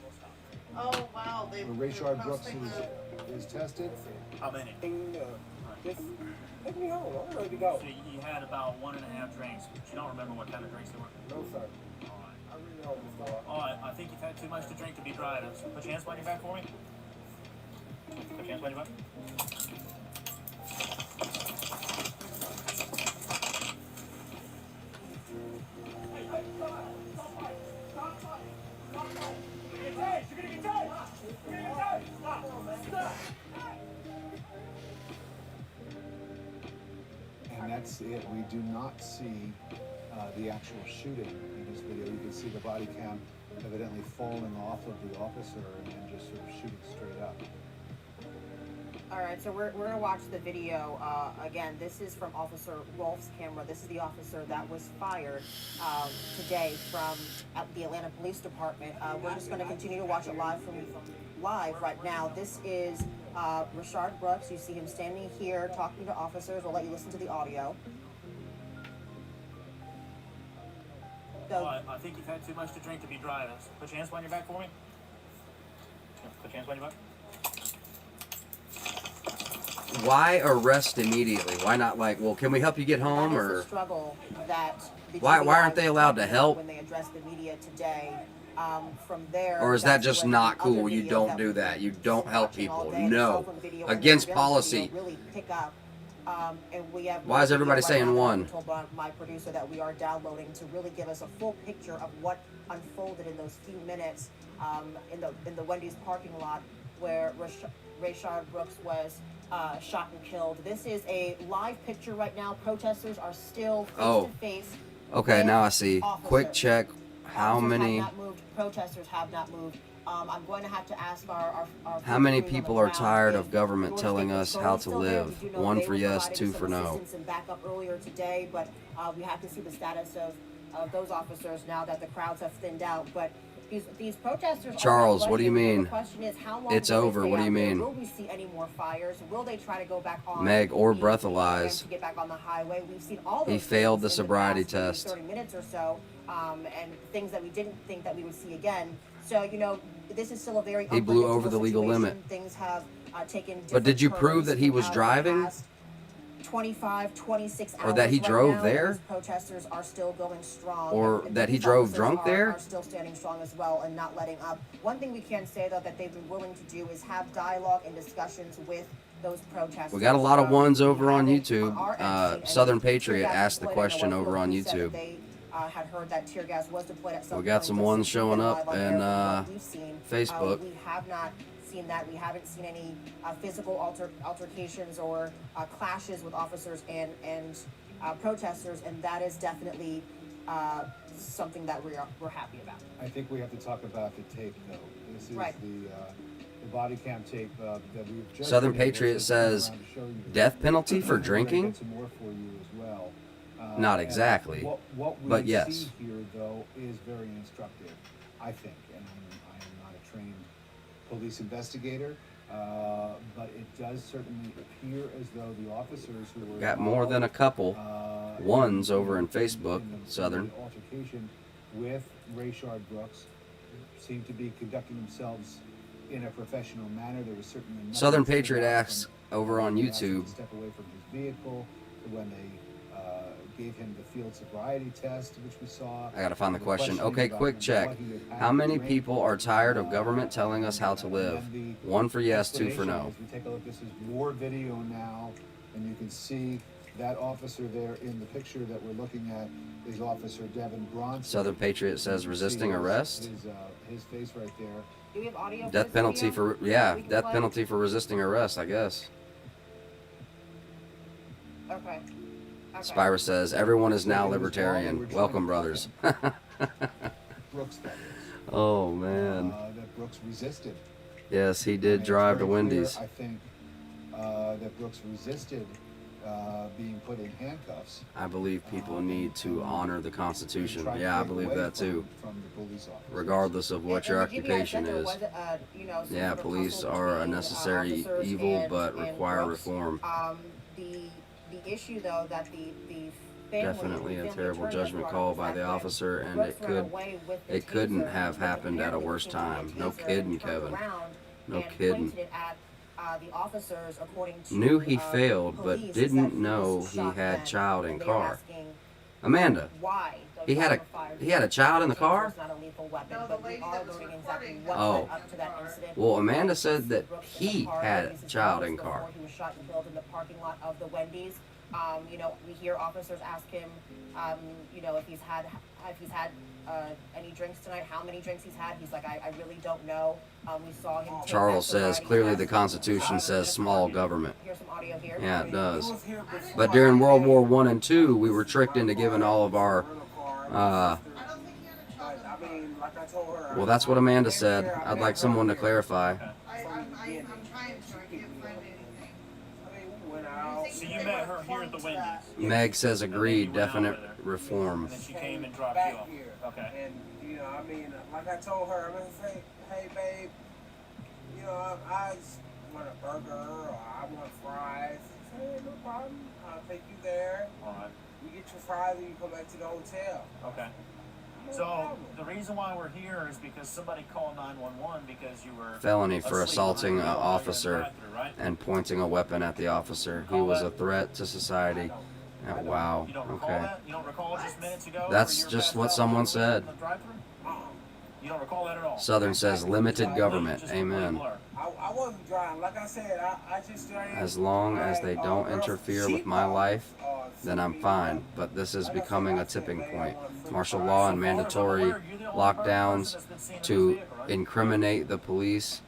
Oh wow, they Where Rayshard Brooks is tested. How many? Just take me home. I'm ready to go. So you had about 1.5 drinks, but you don't remember what kind of drinks they were? No, sir. I really don't, Mr. Law. Oh, I think you've had too much to drink to be driving. So put your hands behind your back for me. Put your hands behind your back. And that's it. We do not see the actual shooting in this video. You can see the body cam evidently falling off of the officer and then just sort of shooting straight up. All right, so we're going to watch the video. Again, this is from Officer Rolfe's camera. This is the officer that was fired today from the Atlanta Police Department. We're just going to continue to watch it live right now. This is Rayshard Brooks. You see him standing here talking to officers. We'll let you listen to the audio. Oh, I think you've had too much to drink to be driving. So put your hands behind your back for me. Put your hands behind your back. Why arrest immediately? Why not like, well, can we help you get home, That is or the struggle that the why GBI aren't they allowed to help? when they address the media today? From there, Or is that that's just when not the other cool? You videos don't that do we've that. You been don't help watching all people. day, the No. cell phone video and Against the policy. video really pick up. And we have Why is everybody video right saying now one? that I told my producer that we are downloading to really give us a full picture of what unfolded in those few minutes in the Wendy's parking lot where Rayshard Brooks was shot and killed. This is a live picture right now. Protesters are still face to face. Okay, now I see. Officers. Quick check. How Officers many? have not moved. Protesters have not moved. I'm going to have to ask our How many crews on the people are ground tired if of government George telling Staples us Stone how is to still there. live? We do know 1 they for were yes, providing 2 some for no. assistance and backup earlier today, but we have to see the status of those officers now that the crowds have thinned out. But these protesters. Charles, what do you mean? The question is, how long It's will they over. stay What do you out there? mean? Will we see any more fires? Will they try to go back on? Meg or the breathalyze. to get back on the highway? We've seen all those He failed the things in sobriety past test. 30 minutes or so, and things that we didn't think that we would see again. So, this is still a very He blew unpredictable over the legal situation. limit. Things have taken But did you different prove turns that he was in the driving? past 25, 26 hours Or that he right drove now, there? those protesters are still going strong. Or and that he police drove officers drunk there? Are still standing strong as well and not letting up. One thing we can say, though, that they've been willing to do is have dialogue and discussions with those protesters. We got a lot of ones over on YouTube. our end, Southern and Patriot tear gas asked the deployed question in over on He said that YouTube. They had heard that tear gas was deployed at some We got point, some just ones showing live up on in air from what we've seen. Facebook. We have not seen that. We haven't seen any physical altercations or clashes with officers and protesters, and that is definitely something that we're happy about. I think we have to talk about the tape, though. This is Right. the body cam tape that we've just. Southern been able Patriot to says, turn around to show you. death penalty for We're gonna drinking? get some more for you as well. Not And exactly, What we but yes. see here, though, is very instructive, I think. And I am not a trained police investigator, but it does certainly appear as though the officers who were Got more than a couple ones over in Facebook, in the Southern. altercation with Rayshard Brooks seem to be conducting themselves in a professional manner. There was certainly nothing Southern stood Patriot out asks from over on when they asked him YouTube. to step away from his vehicle, when they gave him the field sobriety test, which we saw. I gotta find the question. questioning Okay, about quick what check. he had had How to many drink. people are tired of government telling us how to live? And then 1 for yes, 2 for explanation, no. As we take a look, this is more video now, and you can see that officer there in the picture that we're looking at is Officer Devin Bronson. Southern Patriot says You can resisting see arrest. His face right there. Do we have audio? for Death this penalty video? for, yeah, We can death play? penalty for resisting arrest, I guess. Okay. Spira says, everyone is now libertarian. Welcome, brothers. Brooks, that is. Oh, man. That Brooks resisted. Yes, he And did it's drive to very clear, Wendy's. I think that Brooks resisted being put in handcuffs. I believe people need to honor the Constitution. Try to Yeah, I take believe away that too. from the police officers. Regardless of what your And the GBI occupation said there is. was, some Yeah, sort of police tussle are a between, necessary officers evil, and- but and require Brooks. reform. The issue though that the family, Definitely the a family terrible attorney has judgment brought call up is by that the when officer, and Brooks ran away with the it couldn't taser, have happened at a apparently worse he came out time. with a No taser kidding, and turned Kevin. around No and kidding. pointed it at the officers, according to Knew he failed, police, but is didn't that he know was he shot had then, child in and they were car. asking Amanda, why those he had shots were fired. a child in the Taser car? is not a lethal weapon, but we are learning exactly what Oh. led up to that incident. Well, Amanda said that Brooks in the he car, had Luis's child hours in car. before he was shot and killed in the parking lot of the Wendy's. We hear officers ask him, if he's had any drinks tonight, how many drinks he's had. He's like, I really don't know. We saw him. take Charles that says sobriety clearly test. the Constitution says small government. Here's some audio here. Yeah, it does. But during World War I and II, we were tricked into giving all of our. Well, that's what Amanda said. I'd like someone to clarify. So you met her here at the Wendy's. Meg says agreed. Definite reform. And then she came and dropped you off. Okay. And, like I told her, I'm going to say, hey, babe, I just want a burger or I want fries. I said, hey, no problem. I'll take you there. All right. You get your fries and you come back to the hotel. Okay. So the reason why we're here is because somebody called 911 because you were Felony for asleep assaulting an behind the wheel officer in the drive-thru, right? and pointing a weapon at the officer. He was a threat to society. Wow. You don't recall Okay. that? You don't recall just minutes ago? That's where you were just passed what out someone behind the wheel said. in the drive-thru? You don't recall that at all? Southern says limited government. Amen. I wasn't driving. Like I said, I just drank. As long as they don't interfere with my life, then I'm fine. But this is becoming a tipping point. Martial law and mandatory lockdowns to incriminate the police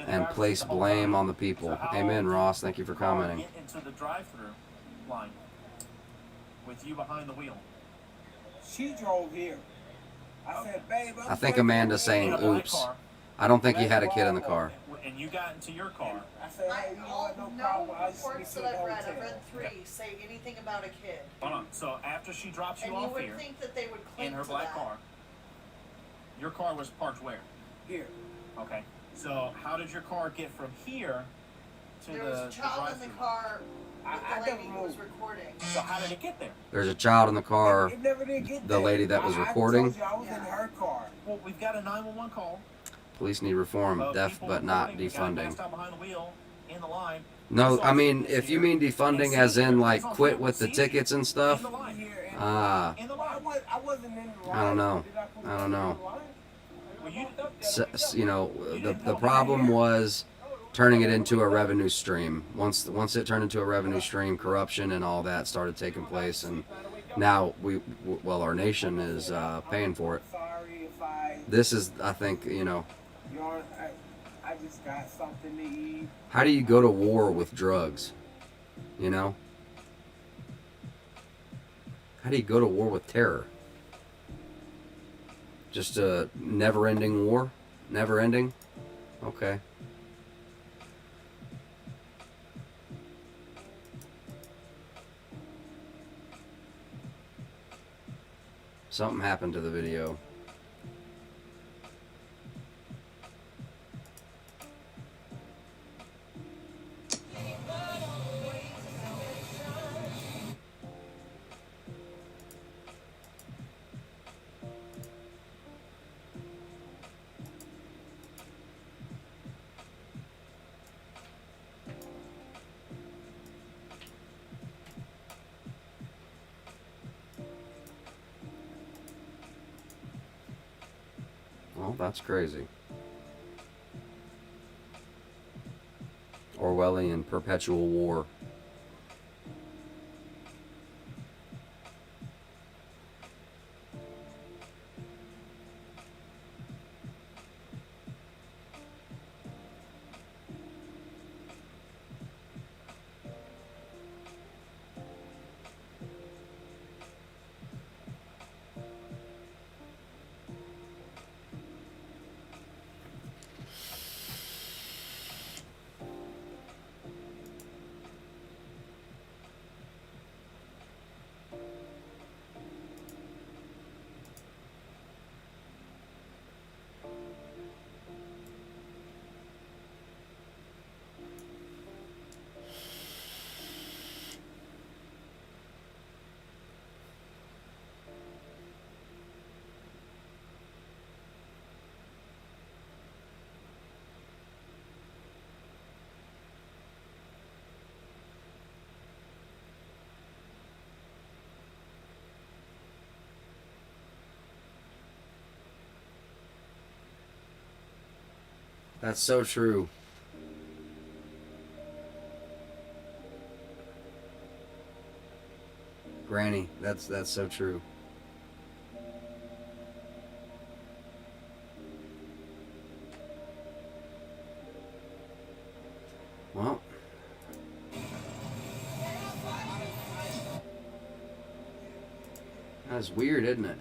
and place blame on the people. Amen, Ross. Thank you for commenting. Get into the drive-thru line with you behind the wheel. She drove here. I said, babe, I think Amanda's saying oops. I don't think he had a kid in the car. And you got into your car. I said, hey, you know what, no No problem. I just reports meet you that at I've the read, hotel. I've read 3, say anything about a kid. Hold on. So after she drops you And you off would here think that they would cling in her to black that. car, your car was parked where? Here. Okay. So how did your car get from here to There the was a child in the drive-thru? car with the lady who was recording. So how did it get there? There's a child in the car. It never did get The there. lady that was I recording. told you I was in her car. Well, we've got a 911 call. Police need reform, def People but not recording, the guy defunding. passed out behind the wheel in the line. No, I mean, if you mean defunding as in like quit with the tickets and stuff, In the line. ah, In the line. I wasn't in the line. I don't know. Did I come I don't know. Well, you, The problem was turning it into a revenue stream. Once it turned into a revenue stream, corruption and all that started taking place, and now our nation is paying for it. Sorry if I. This is, I think, I just got something to eat. how do you go to war with drugs? You know? How do you go to war with terror? Just a never-ending war? Never-ending? Okay. Something happened to the video. Well, that's crazy. Orwellian perpetual war. That's so true. Granny, that's so true. Well, that's weird, isn't it?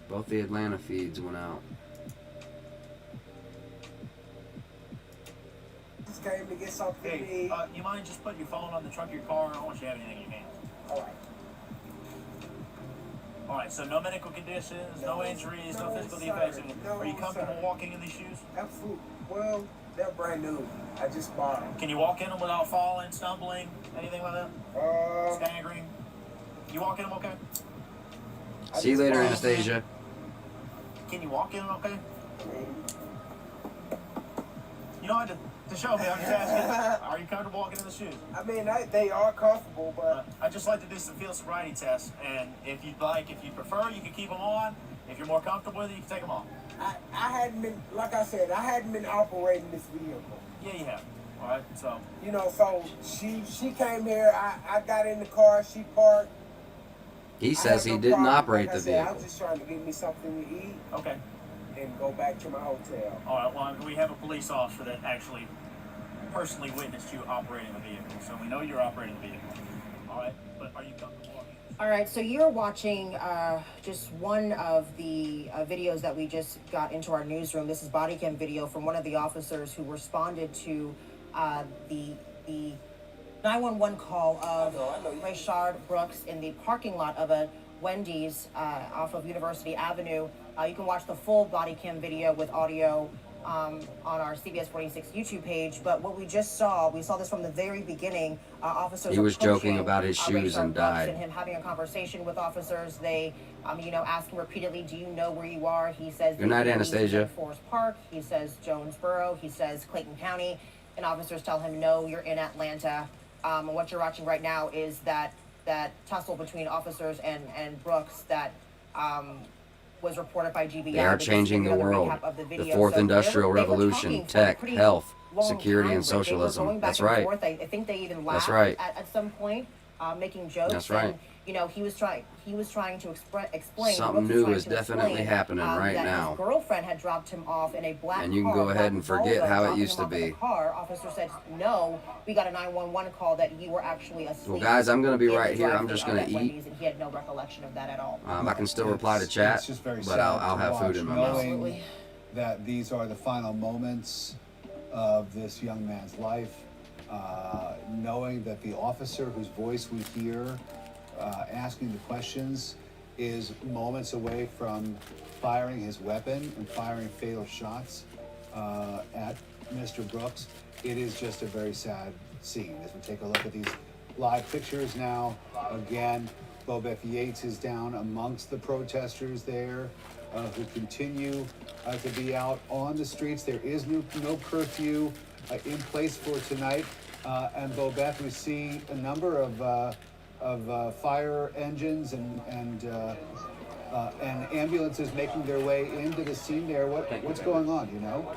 Both the Atlanta feeds went out. Just came to get something to Hey, eat. you mind just putting your phone on the trunk of your car? I don't want you to have anything in your hands. Alright. Alright, so no medical conditions, no injuries, no physical defects. Are you comfortable walking in these shoes? Absolutely. Well, they're brand new. I just bought them. Can you walk in them without falling, stumbling, anything like that? Staggering? You walk in them okay? See you later, Anastasia. Can you walk in them okay? You don't have to show me, I'm just asking. Are you comfortable walking in the shoes? I mean, they are comfortable, but I'd just like to do some field sobriety tests, and if you'd prefer, you can keep them on. If you're more comfortable with it, you can take them off. I hadn't been, like I said, I hadn't been operating this vehicle. Yeah, you have. All right, so. You know, so she came here, I got in the car, she parked. He says he didn't operate the vehicle. I was just trying to get me something to eat. Okay. And go back to my hotel. All right, well, we have a police officer that actually personally witnessed you operating the vehicle, so we know you're operating the vehicle. All right, but are you comfortable walking? All right, so you're watching just one of the videos that we just got into our newsroom. This is body cam video from one of the officers who responded to the 911 call of Rayshard Brooks in the parking lot of a Wendy's off of University Avenue. You can watch the full body cam video with audio on our CBS 46 YouTube page. But what we just saw, we saw this from the very beginning. Officers. He was joking about his shoes Rayshard and Brooks died. and him having a conversation with officers. They, ask him repeatedly, "Do you know where you are?" He says, Good night, Anastasia. Forest Park. He says Jonesboro. He says Clayton County. And officers tell him, "No, you're in Atlanta." And what you're watching right now is that tussle between officers and Brooks that was reported by GBI. They are changing the world. The fourth industrial revolution, tech, health, security, and socialism. That's right. I think they even laughed That's right. at some point, making jokes. That's right. And, he was trying to explain. Something Brooks was new trying is to definitely explain, happening right that now. His girlfriend had dropped him off in a black And you can car, go ahead and black forget Volvo, how it dropping used him to off in be. the car. Officer said, "No, we got a 911 call that you were actually asleep." Well, guys, I'm going to be in the right here. I'm drive-thru just of going to that eat. Wendy's, and he had no recollection of that at all. I can still reply to chat, It's just very but sad I'll to have watch, food in my mouth. knowing that these are the final moments of this young man's life, knowing that the officer whose voice we hear asking the questions is moments away from firing his weapon and firing fatal shots at Mr. Brooks. It is just a very sad scene. As we take a look at these live pictures now, again, Bobeth Yates is down amongst the protesters there who continue to be out on the streets. There is no curfew in place for tonight. And Bobeth, we see a number of fire engines and ambulances making their way into the scene there. What's going on, do you know?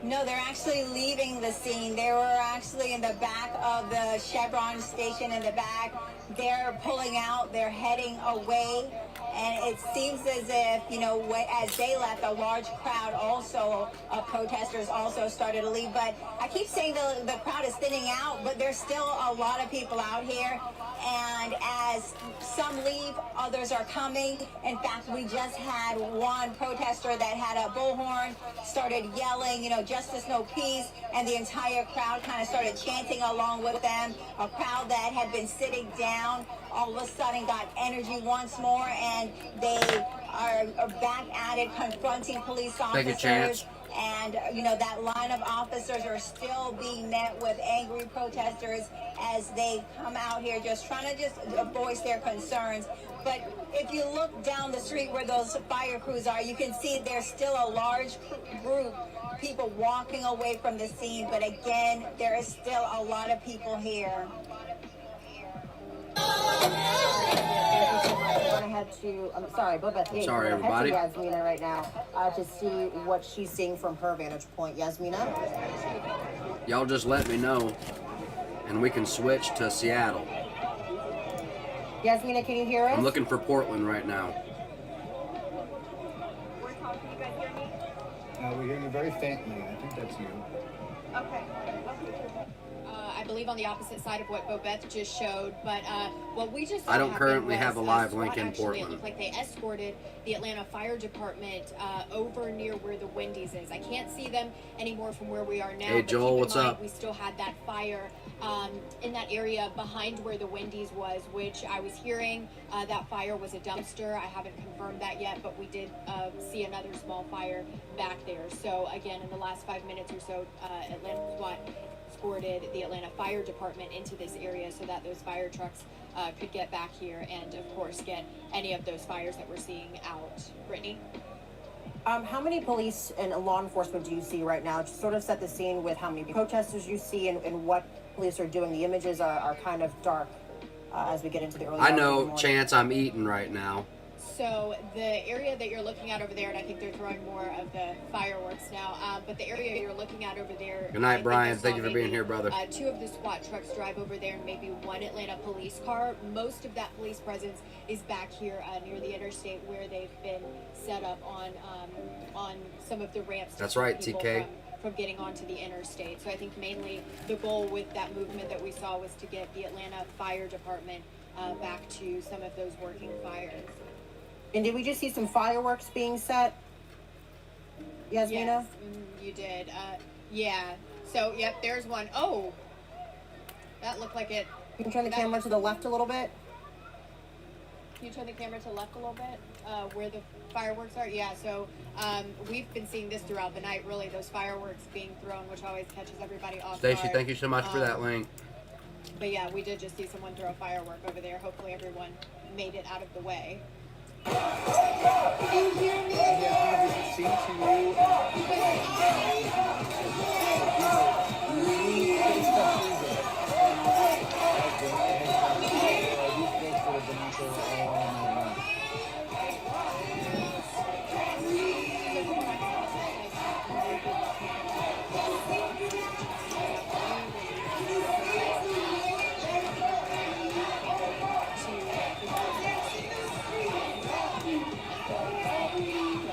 No, they're actually leaving the scene. They were actually in the back of the Chevron station in the back. They're pulling out, they're heading away. And it seems as if, as they left, a large crowd also of protesters also started to leave. But I keep saying the crowd is thinning out, but there's still a lot of people out here. And as some leave, others are coming. In fact, we just had one protester that had a bullhorn, started yelling, justice, no peace. And the entire crowd kind of started chanting along with them. A crowd that had been sitting down all of a sudden got energy once more, and they are back at it, confronting police officers. Take a chance. And, that line of officers are still being met with angry protesters as they come out here just trying to voice their concerns. But if you look down the street where those fire crews are, you can see there's still a large group, people walking away from the scene. But again, there is still a lot of people here. I'm sorry, Bobeth. Yeah, Sorry, we're gonna head everybody. to Yasmina right now to see what she's seeing from her vantage point. Yasmina? Y'all just let me know, and we can switch to Seattle. Yasmina, can you hear us? I'm looking for Portland right now. We're talking. You guys hear me? We hear you very faintly. I think that's you. Okay. I believe on the opposite side of what Bobeth just showed, but what we just saw I don't happen currently was, have a live SWAT link in actually, Portland. It looked like they escorted the Atlanta Fire Department over near where the Wendy's is. I can't see them anymore from where we are now. Hey, but Joel, keep in what's mind, up? We still had that fire in that area behind where the Wendy's was, which I was hearing that fire was a dumpster. I haven't confirmed that yet, but we did see another small fire back there. So again, in the last 5 minutes or so, Atlanta SWAT escorted the Atlanta Fire Department into this area so that those fire trucks could get back here and, of course, get any of those fires that we're seeing out. Brittany? How many police and law enforcement do you see right now? Just sort of set the scene with how many protesters you see and what police are doing. The images are kind of dark as we get into the early hours I of the know, morning. Chance, I'm eating right now. So the area that you're looking at over there, and I think they're throwing more of the fireworks now, but the area you're looking at over there. Good night, I think Brian. I saw Thank you for being maybe, here, brother. 2 of the SWAT trucks drive over there and maybe 1 Atlanta police car. Most of that police presence is back here near the interstate where they've been set up on some of the ramps. That's to keep right, people TK. From getting onto the interstate. So I think mainly the goal with that movement that we saw was to get the Atlanta Fire Department back to some of those working fires. And did we just see some fireworks being set? Yasmina? Yes, you did. Yeah. So, yep, there's one. Oh! That looked like it. You can turn the camera to the left a little bit. Can you turn the camera to the left a little bit? Where the fireworks are? Yeah, so we've been seeing this throughout the night, really, those fireworks being thrown, which always catches everybody off guard. Stacy, thank you so much for that link. But yeah, we did just see someone throw a firework over there. Hopefully everyone made it out of the way.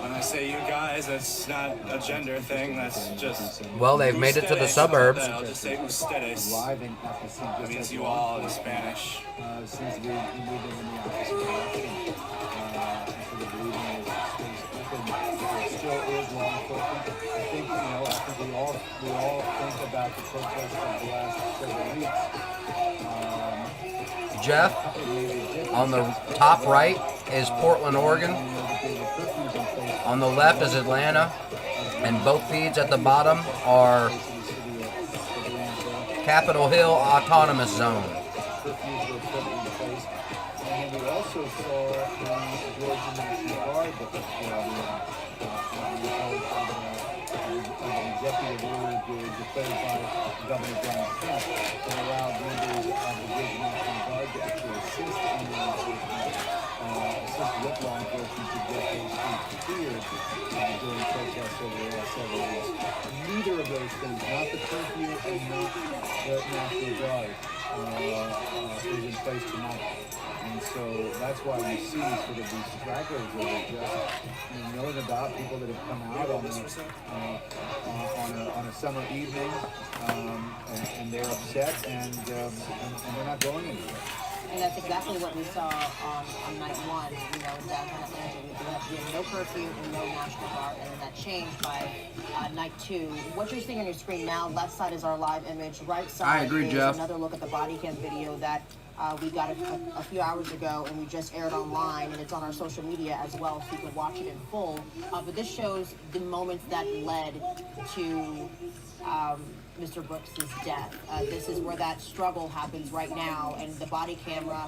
When I say you guys, that's not a gender thing, that's just... Well, they've made it to the ustedes. suburbs. I'll just say ustedes. Arriving at the scene That just means as you law all in enforcement, Spanish. Since we moved in the opposite direction, and sort of leaving this space open, there still is law enforcement. I think, we all think about the protests of the last several weeks. Jeff, on the top right is Portland, Oregon. On the left is Atlanta. And both feeds at the bottom are Capitol Hill Autonomous Zone. Curfews were put in place. And we also saw the Georgia National Guard that was an executive order declared by Governor John Kemp that allowed members of the Georgia National Guard to actually assist in law enforcement, assist with law enforcement to get those streets cleared during protests over the last several weeks. Neither of those things, not the curfew and not the National Guard, is in place tonight. And so that's why we see sort of these stragglers that are just milling about, people that have come out on a summer evening, and they're upset, and they're not going anywhere. And that's exactly what we saw on night one, in downtown Atlanta. We had no curfew and no National Guard, and then that changed by night 2. What you're seeing on your screen now, left side is our live image, right side I agree, is Jeff. another look at the body cam video that we got a few hours ago, and we just aired online, and it's on our social media as well, so you can watch it in full. But this shows the moments that led to Mr. Brooks' death. This is where that struggle happens right now, and the body camera,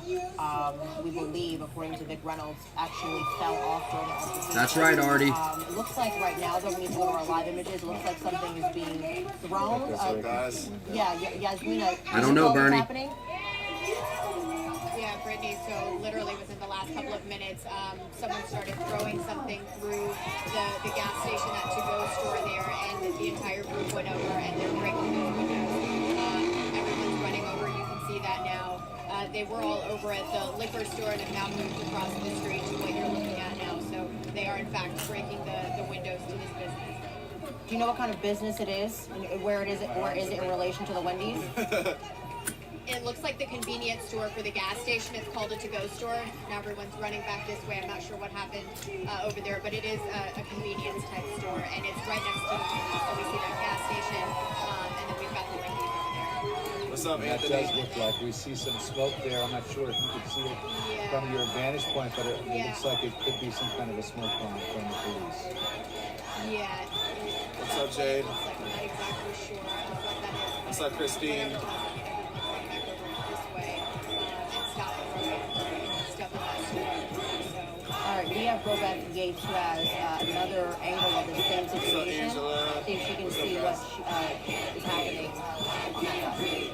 we believe, according to Vic Reynolds, actually fell off during the altercation. That's right, Artie. It looks like right now, though, we need to go to our live images. It looks like something is being thrown. Guys. Yeah, Yasmina. I don't know, what's Bernie. happening? Yeah, Brittany. Whitney, so literally within the last couple of minutes, someone started throwing something through the gas station, that to-go store there, and the entire group went over and they're breaking those windows. Everyone's running over, you can see that now. They were all over at the liquor store and have now moved across the street to what you're looking at now. So they are in fact breaking the windows to this business. Do you know what kind of business it is and where is it in relation to the Wendy's? It looks like the convenience store for the gas station. It's called a to-go store. Now everyone's running back this way. I'm not sure what happened over there, but it is a convenience type store, and it's right next to the Wendy's. So we see that gas station, and then we've got the Wendy's over there. What's up, That Anthony? does look like we see some smoke there. I'm not sure if you can see it from your vantage point, but it looks like it could be some kind of a smoke bomb from the police. Yeah. What's up, Jade? Looks like I'm not exactly sure what that is. What's up, Christine? All right, we have Rebecca Yates, who has another angle of the same situation. Angela? See if she can see what is happening on that side.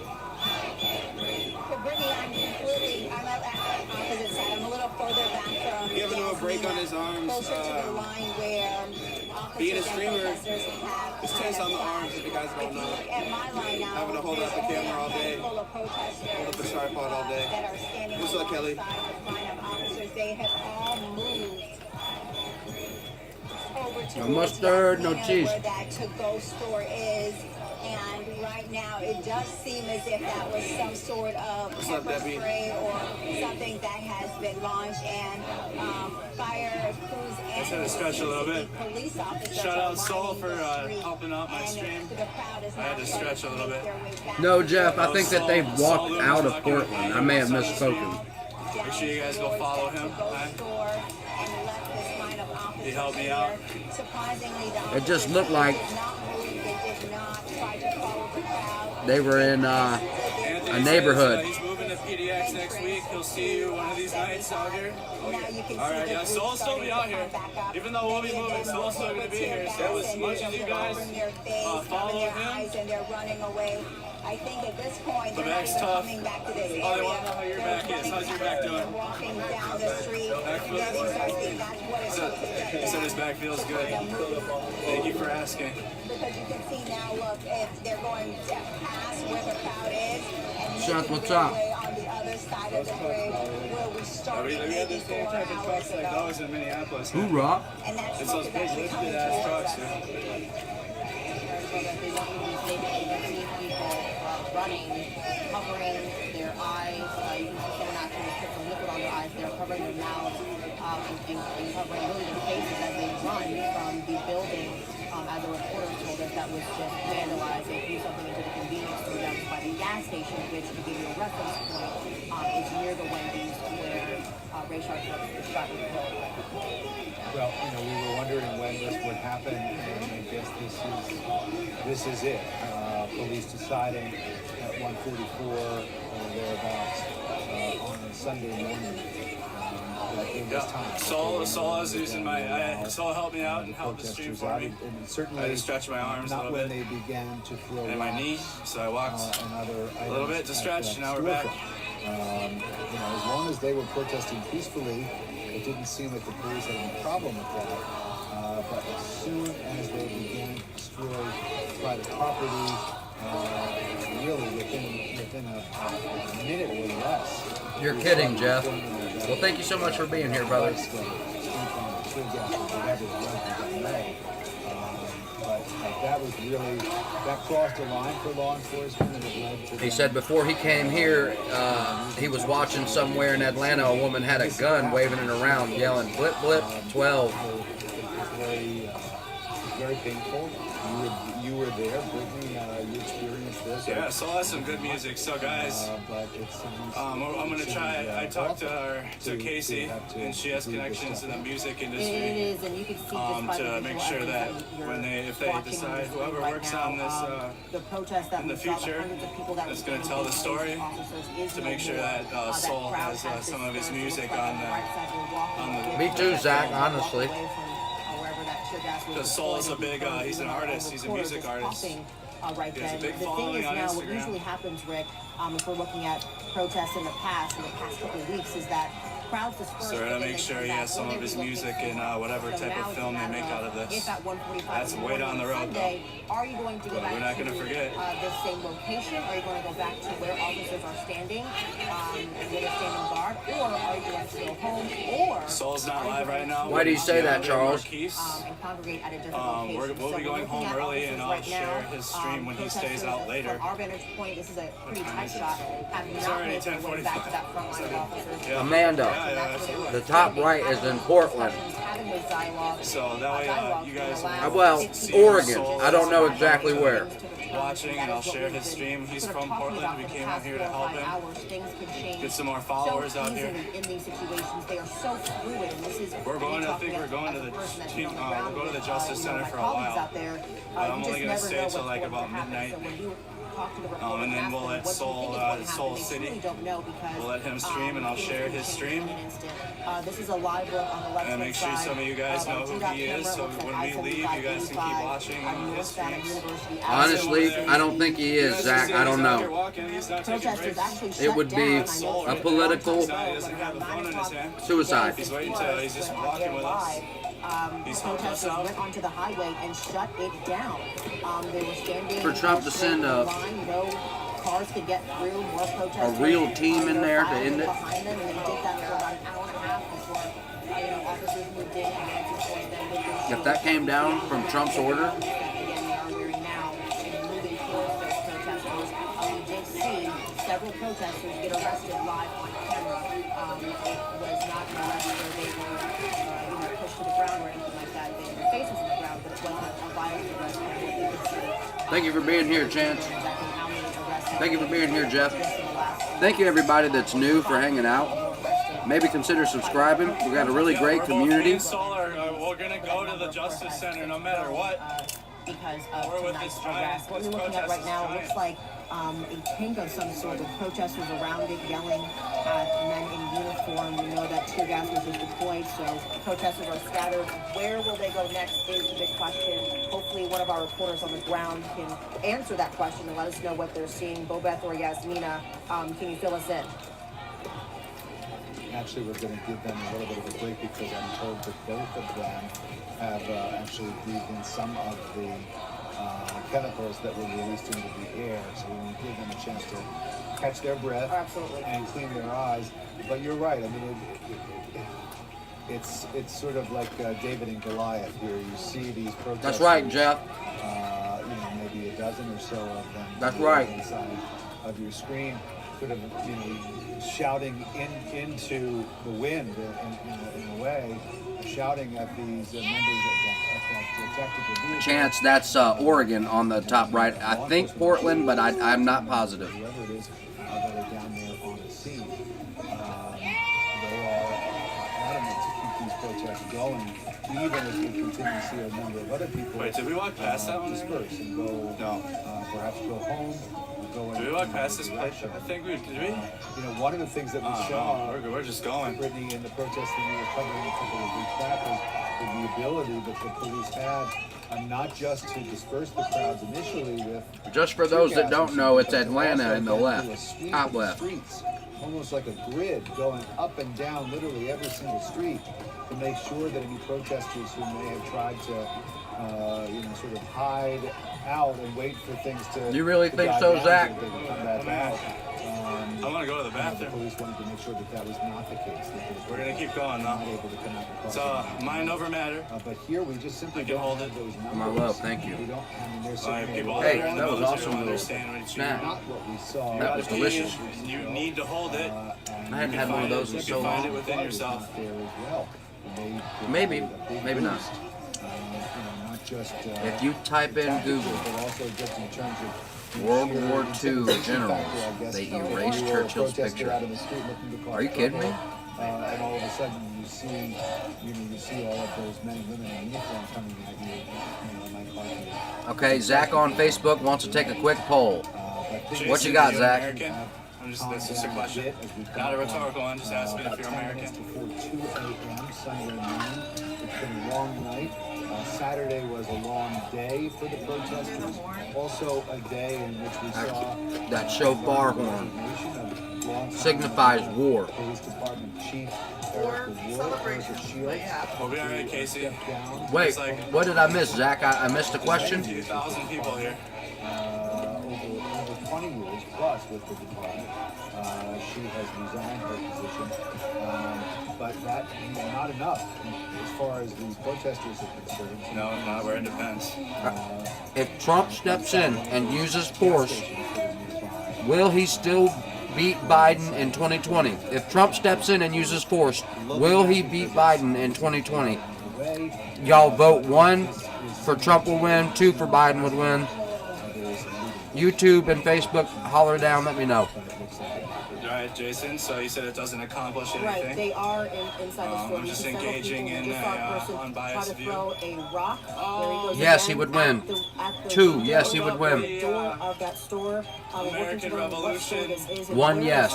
For Brittany, I'm at the opposite side. I'm a little further back from Giving him a break on his arms. closer to the line where Being a officers and streamer, protesters have it's tense on the arms if you guys don't know. at my line now. Having to hold up the camera all day. Full of protesters Hold up the tripod all day. that are standing What's up, Kelly? alongside the line of officers. They have all moved over to No mustard, no cheese. where that to-go store is. And right now, it does seem as if that was some sort of What's up, pepper Debbie? spray or something that has been launched. And fire crews and Just had to stretch a little bit. police officers Shout are out Soul lining for the street, helping out my and stream. the crowd is I had now to starting stretch a little make bit. their way back. No, Jeff, I think that they've walked out of Portland. I may have misspoken. Make sure you guys go follow him. He helped me out. It just looked like they were in a Anthony neighborhood. says, he's moving to PDX next week. He'll see you one of these nights out here. All right, yeah, Soul'll still be out here. Even though we'll be moving, Soul's still going to be here. So as much as you guys follow him, and they're running away. I think at this point the they're not back's even tough. coming back to this Oh, they area. want to know how your back is. How's your back doing? Walking down the street. He said his back feels good. Thank you for asking. Because you can see now, look, if they're going past where the crowd is and Shut, making what's their up? way on the other side of the bridge where we started We had the maybe same 4 type of trucks hours like ago. those in Minneapolis. Hoorah. And that It's smoke those is big actually coming lifted ass towards trucks. us. They want you to see people running, covering their eyes. You can see someone actually put some liquid on their eyes. They're covering their mouths and covering really their faces as they run from the building. As a reporter told us, that was just vandalized. They threw something into the convenience store that was by the gas station, which, to give you a reference point, is near the Wendy's where Rayshard Brooks was shot and killed. Well, we were wondering when this would happen, and I guess this is it. Police deciding at 1:44 or thereabouts on a Sunday morning that it was time. Saul is using Saul helped me out and helped the stream for me. And certainly I had to stretch my arms a not little when bit. they began to throw And my knee, so I walked and other a little bit to stretch, and now we're back. As long as they were protesting peacefully, it didn't seem like the police had any problem with that. But as soon as they began to destroy private property, really within a minute or less. You're kidding, Jeff. Well, thank you so much for being here, brother. But that was really, that crossed a line for law enforcement, and it led to He said before he came here, he was watching somewhere in Atlanta. A woman had a gun waving it around, yelling, "Blip, blip, 12." very painful. You were there, Brittany. You experienced this. Yeah, Soul has some good music. So guys, I'm gonna try. I talked to Casey, and she has connections in the music industry. It is, and you can see just by to the make visual sure that evidence you're if they watching decide on the whoever screen right works now, on this the protest that in the we saw, the future hundreds of people that is were going to tell the story to make sure that Soul has some of his music on the. Me too, Zach, honestly. Because Soul is a big, he's an artist, he's a music artist. right He has a then. big The thing following is on now, what Instagram. usually happens, Rick, if we're looking at protests in the past couple of weeks, is that crowds disperse. So we're but gonna then make they sure come he back, has some or of they his relocate music in somewhere. whatever So type now of it's a film they matter make out of this. If at 1:45 That's in the way morning down the on road, Sunday, are you going to go But back we're not gonna to forget. the same location? Are you going to go back to where officers are standing, where they're standing guard, or are you going to go home, or Soul's not live right now. Why do you say that, Charles? and congregate at a different location? We'll be going home early, and I'll share his stream when he stays out later. From our vantage point, this is a pretty tight shot. Have It's not already made their way back to that front line of officers. Amanda, the top right is in Portland. Having those dialogues. So that way, you guys Well, see Oregon. Soul I don't know exactly where. watching, and I'll share his stream. He's from Portland. We came out here to help him get some more followers out here. In these situations, they are so fluid, and this is. We're going. I think we're going to the we'll go to the Justice Center for a while. I'm only gonna stay until like about midnight. And then we'll let Soul City. We'll let him stream, and I'll share his stream. This is a live look on the left And make sure some of you guys know who he is, so when we leave, you guys can keep watching his streams. Honestly, I don't think he is, Zach. I don't know. It would be a political suicide. He's waiting till he's just walking with us. These protesters went onto the highway and shut it down. They were standing For Trump to send a cars could get through, more protesters. real team in there to end it. Behind them, and they did that for about an hour and a half before officers moved in and enforced them with their If that came down from Trump's order, again, they are wearing now and moving towards those protesters. We did see several protesters get arrested live on camera. Was not an arrest where they were pushed to the ground or anything like that. Their faces on the ground, but it wasn't a violent arrest. thank you for being here, Chance. Thank you for being here, Jeff. Thank you, everybody that's new, for hanging out. Maybe consider subscribing. We've got a really great community. We're gonna go to the Justice Center no matter what. Because of tonight's arrest. What we're looking at right now looks like a tank of some sort with protesters around it yelling at men in uniform. We know that tear gas was just deployed, so protesters are scattered. Where will they go next is the big question. Hopefully one of our reporters on the ground can answer that question and let us know what they're seeing. Bobeth or Yasmina, can you fill us in? Actually, we're going to give them a little bit of a break because I'm told that both of them have actually breathed in some of the chemicals that were released into the air. So we will give them a chance to catch their breath and clean their eyes. But you're right. I mean, it's sort of like David and Goliath here. You see these protesters. That's right, Jeff. Maybe a dozen or so of them. That's right. Inside of your screen, sort of, shouting into the wind in a way, shouting at these members of that tactical vehicle. Chance, that's Oregon on the top right. I think Portland, but I'm not positive. Whoever it is that are down there on the scene, they are adamant to keep these protests going, even as we continue to see a number of other people. Wait, did we walk past that one? Disperse and go, perhaps go home. Did we walk past this place? I think we did. We? One of the things that we saw, we're just going. Brittany, in the protests that we were covering a couple of weeks back, was the ability that the police had, not just to disperse the crowds initially with. Just for those that don't know, it's Atlanta in the left, top left. Streets, almost like a grid going up and down literally every single street to make sure that any protesters who may have tried to, sort of hide out and wait for things to. You really think so, Zach? I'm gonna go to the bathroom. The police wanted to make sure that was not the case. We're gonna keep going though. It's mind over matter. But here we just simply don't hold it. My love, thank you. Hey, that was awesome little snack. That was delicious. You need to hold it. I hadn't had one of those in so Find it long. within yourself. Maybe not. If you type in Google World War II generals, they erased Churchill's picture. Are you kidding me? And all of a sudden you see all of those men and women in uniform coming at you. Okay, Zach on Facebook wants to take a quick poll. What you got, Zach? That's just a question. Not a rhetorical one, just asking if you're American. Before 2 a.m. Sunday morning. It's been a long night. Saturday was a long day for the protesters. Also a day in which we saw that shofar horn signifies war. Police Department Chief Erica Shields. We'll be all right, Casey. Wait, what did I miss, Zach? I missed a question. 2,000 people here. Over 20 years plus with the department. She has resigned her position, but that not enough as far as the protesters are concerned. No, we're independents. If Trump steps in and uses force, will he still beat Biden in 2020? If Trump steps in and uses force, will he beat Biden in 2020? Y'all vote 1 for Trump will win, 2 for Biden would win. YouTube and Facebook, holler down, let me know. All right, Jason, so you said it doesn't accomplish anything? Right, they are inside the store. I'm just engaging in an unbiased view. Throw a rock Yes, he would win. 2, yes, he would win. Of that store. American Revolution. 1, yes.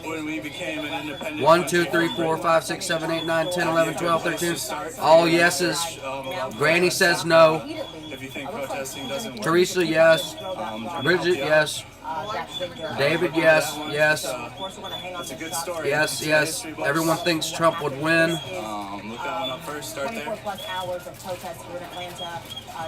When we became an independent 1, 2, 3, 4, 5, 6, 7, 8, 9, 10, 11, 12, 13. All yeses. Granny says no. If you think protesting doesn't work. Teresa, yes. Bridget, yes. David, yes, yes. It's a good story. Yes, yes. Everyone thinks Trump would win. Look that one up first. Start there. 24 plus hours of protests here in Atlanta.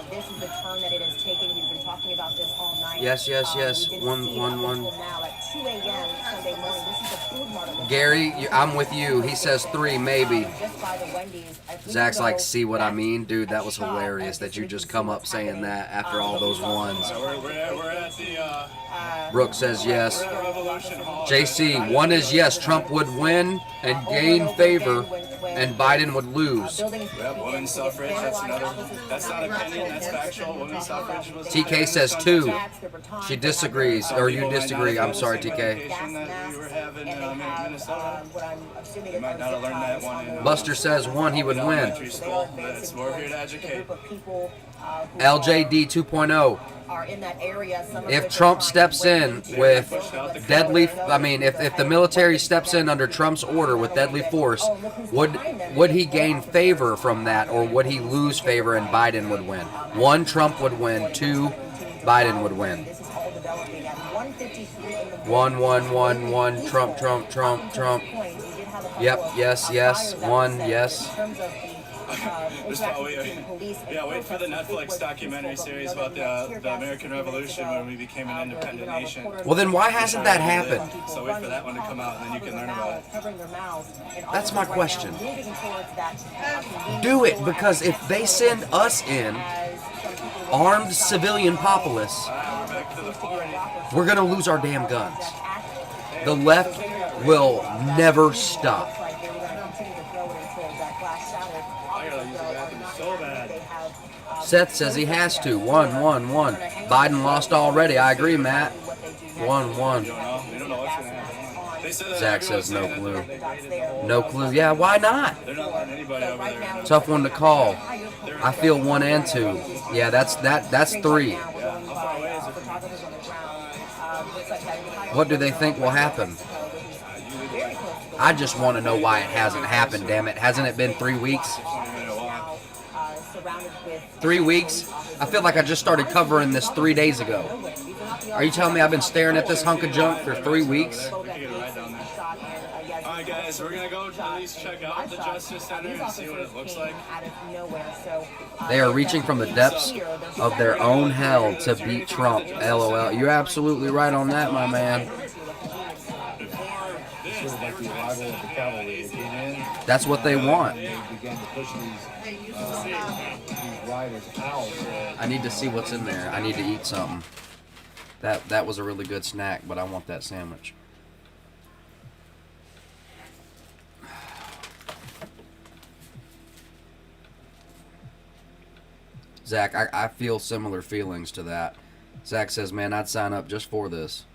This is the turn that it has taken. We've been talking about this all night. Yes, yes, yes. We did 1, see 1, 1. Now at 2 a.m. Sunday morning. This is the food mart. Gary, I'm with you. He says 3, maybe. Just by the Wendy's. Zach's like, see what I mean? Dude, that was hilarious that you just come up saying that after all those ones. We're at the Brooke says yes. JC, 1 is yes. Trump would win and gain favor, and Biden would lose. Women's suffrage. That's not opinion. That's factual. Women's suffrage was. TK says 2. She disagrees, or you disagree. I'm sorry, TK. You might not have learned that one in Buster says 1. He would win. elementary school. That's we're here to educate. LJD 2.0. Are in that area. If Trump steps in with deadly, if the military steps in under Trump's order with deadly force, would he gain favor from that, or would he lose favor and Biden would win? 1, Trump would win. 2, Biden would win. 1, 1, 1, 1. Trump, Trump, Trump, Trump. Yep. Yes. Yes. 1. Yes. Wait for the Netflix documentary series about the American Revolution when we became an independent nation. Well, then why hasn't that happened? So wait for that one to come out, and then you can learn about it. That's my question. Do it, because if they send us in, armed civilian populace, we're going to lose our damn guns. The left will never stop. Seth says he has to. 1, 1, 1. Biden lost already. I agree, Matt. 1, 1. Zach says no clue. No clue. Yeah, why not? Tough one to call. I feel 1 and 2. Yeah, that's 3. What do they think will happen? I just want to know why it hasn't happened, damn it. Hasn't it been 3 weeks? 3 weeks? I feel like I just started covering this 3 days ago. Are you telling me I've been staring at this hunk of junk for 3 weeks? Alright guys, we're gonna go at least check out the Justice Center and see what it looks like. They are reaching from the depths of their own hell to beat Trump. LOL. You're absolutely right on that, my man. Sort of like the arrival of the cavalry. They came in. That's what they want. They began to push these riders out. I need to see what's in there. I need to eat something. That was a really good snack, but I want that sandwich. Zach, I feel similar feelings to that. Zach says, man, I'd sign up just for this.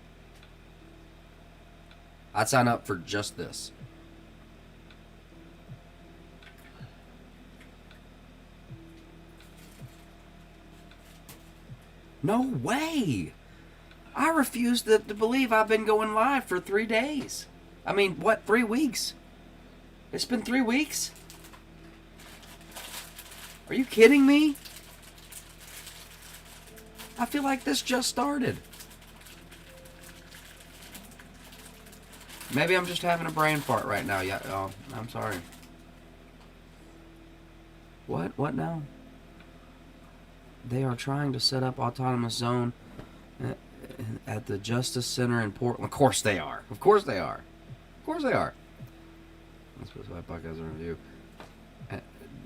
I'd sign up for just this. No way! I refuse to believe I've been going live for 3 days. I mean, what, 3 weeks? It's been 3 weeks? Are you kidding me? I feel like this just started. Maybe I'm just having a brain fart right now. Yeah, oh, I'm sorry. What? What now? They are trying to set up autonomous zone at the Justice Center in Portland. Of course they are. Of course they are. Of course they are. Unspecified podcast review.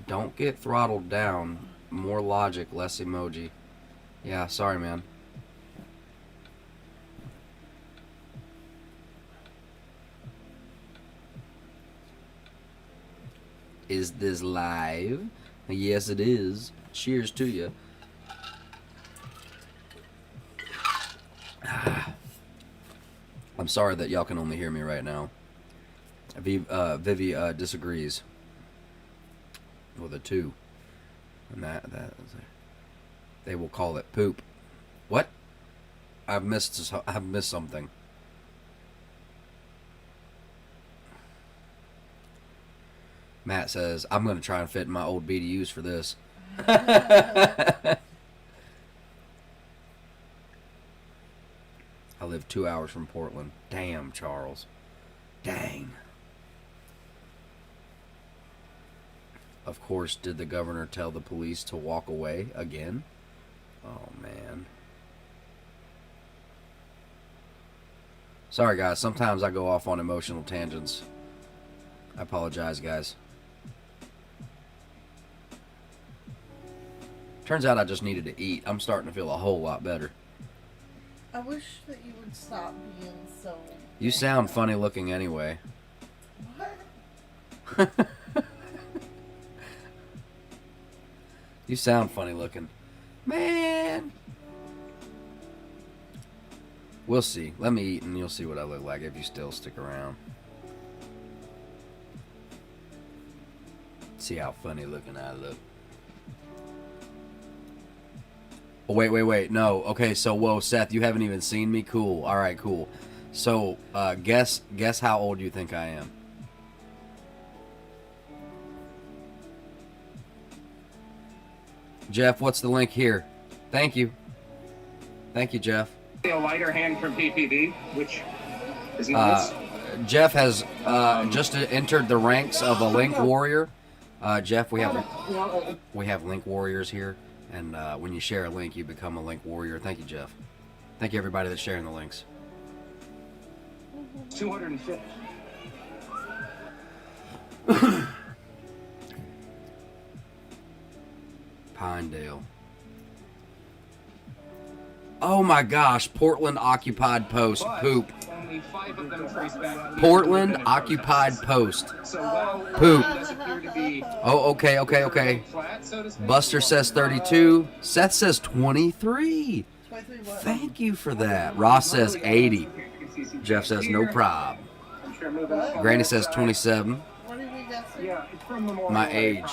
Don't get throttled down. More logic, less emoji. Yeah, sorry, man. Is this live? Yes, it is. Cheers to you. I'm sorry that y'all can only hear me right now. Vivi disagrees with a 2, and that they will call it poop. What? I've missed something. Matt says, I'm going to try and fit in my old BDUs for this. I live 2 hours from Portland. Damn, Charles. Dang. Of course, did the governor tell the police to walk away again? Oh, man. Sorry, guys. Sometimes I go off on emotional tangents. I apologize, guys. Turns out I just needed to eat. I'm starting to feel a whole lot better. I wish that you would stop being so... You sound funny looking anyway. What? You sound funny looking. Man. We'll see. Let me eat and you'll see what I look like if you still stick around. See how funny looking I look. Oh, wait. No. Okay, so, whoa, Seth, you haven't even seen me? Cool. All right, cool. So, guess how old you think I am. Jeff, what's the link here? Thank you. Thank you, Jeff. A lighter hand from PPD, which is nice. Jeff has just entered the ranks of a Link Warrior. Jeff, we have Link Warriors here, and when you share a link, you become a Link Warrior. Thank you, Jeff. Thank you, everybody that's sharing the links. 250. Pinedale. Oh my gosh, Portland Occupied Post. Poop. Only 5 of them trace back. Portland Occupied Post. Poop. Oh, okay. Buster says 32. Seth says 23. Thank you for that. Ross says 80. Jeff says no prob. Granny says 27. My age.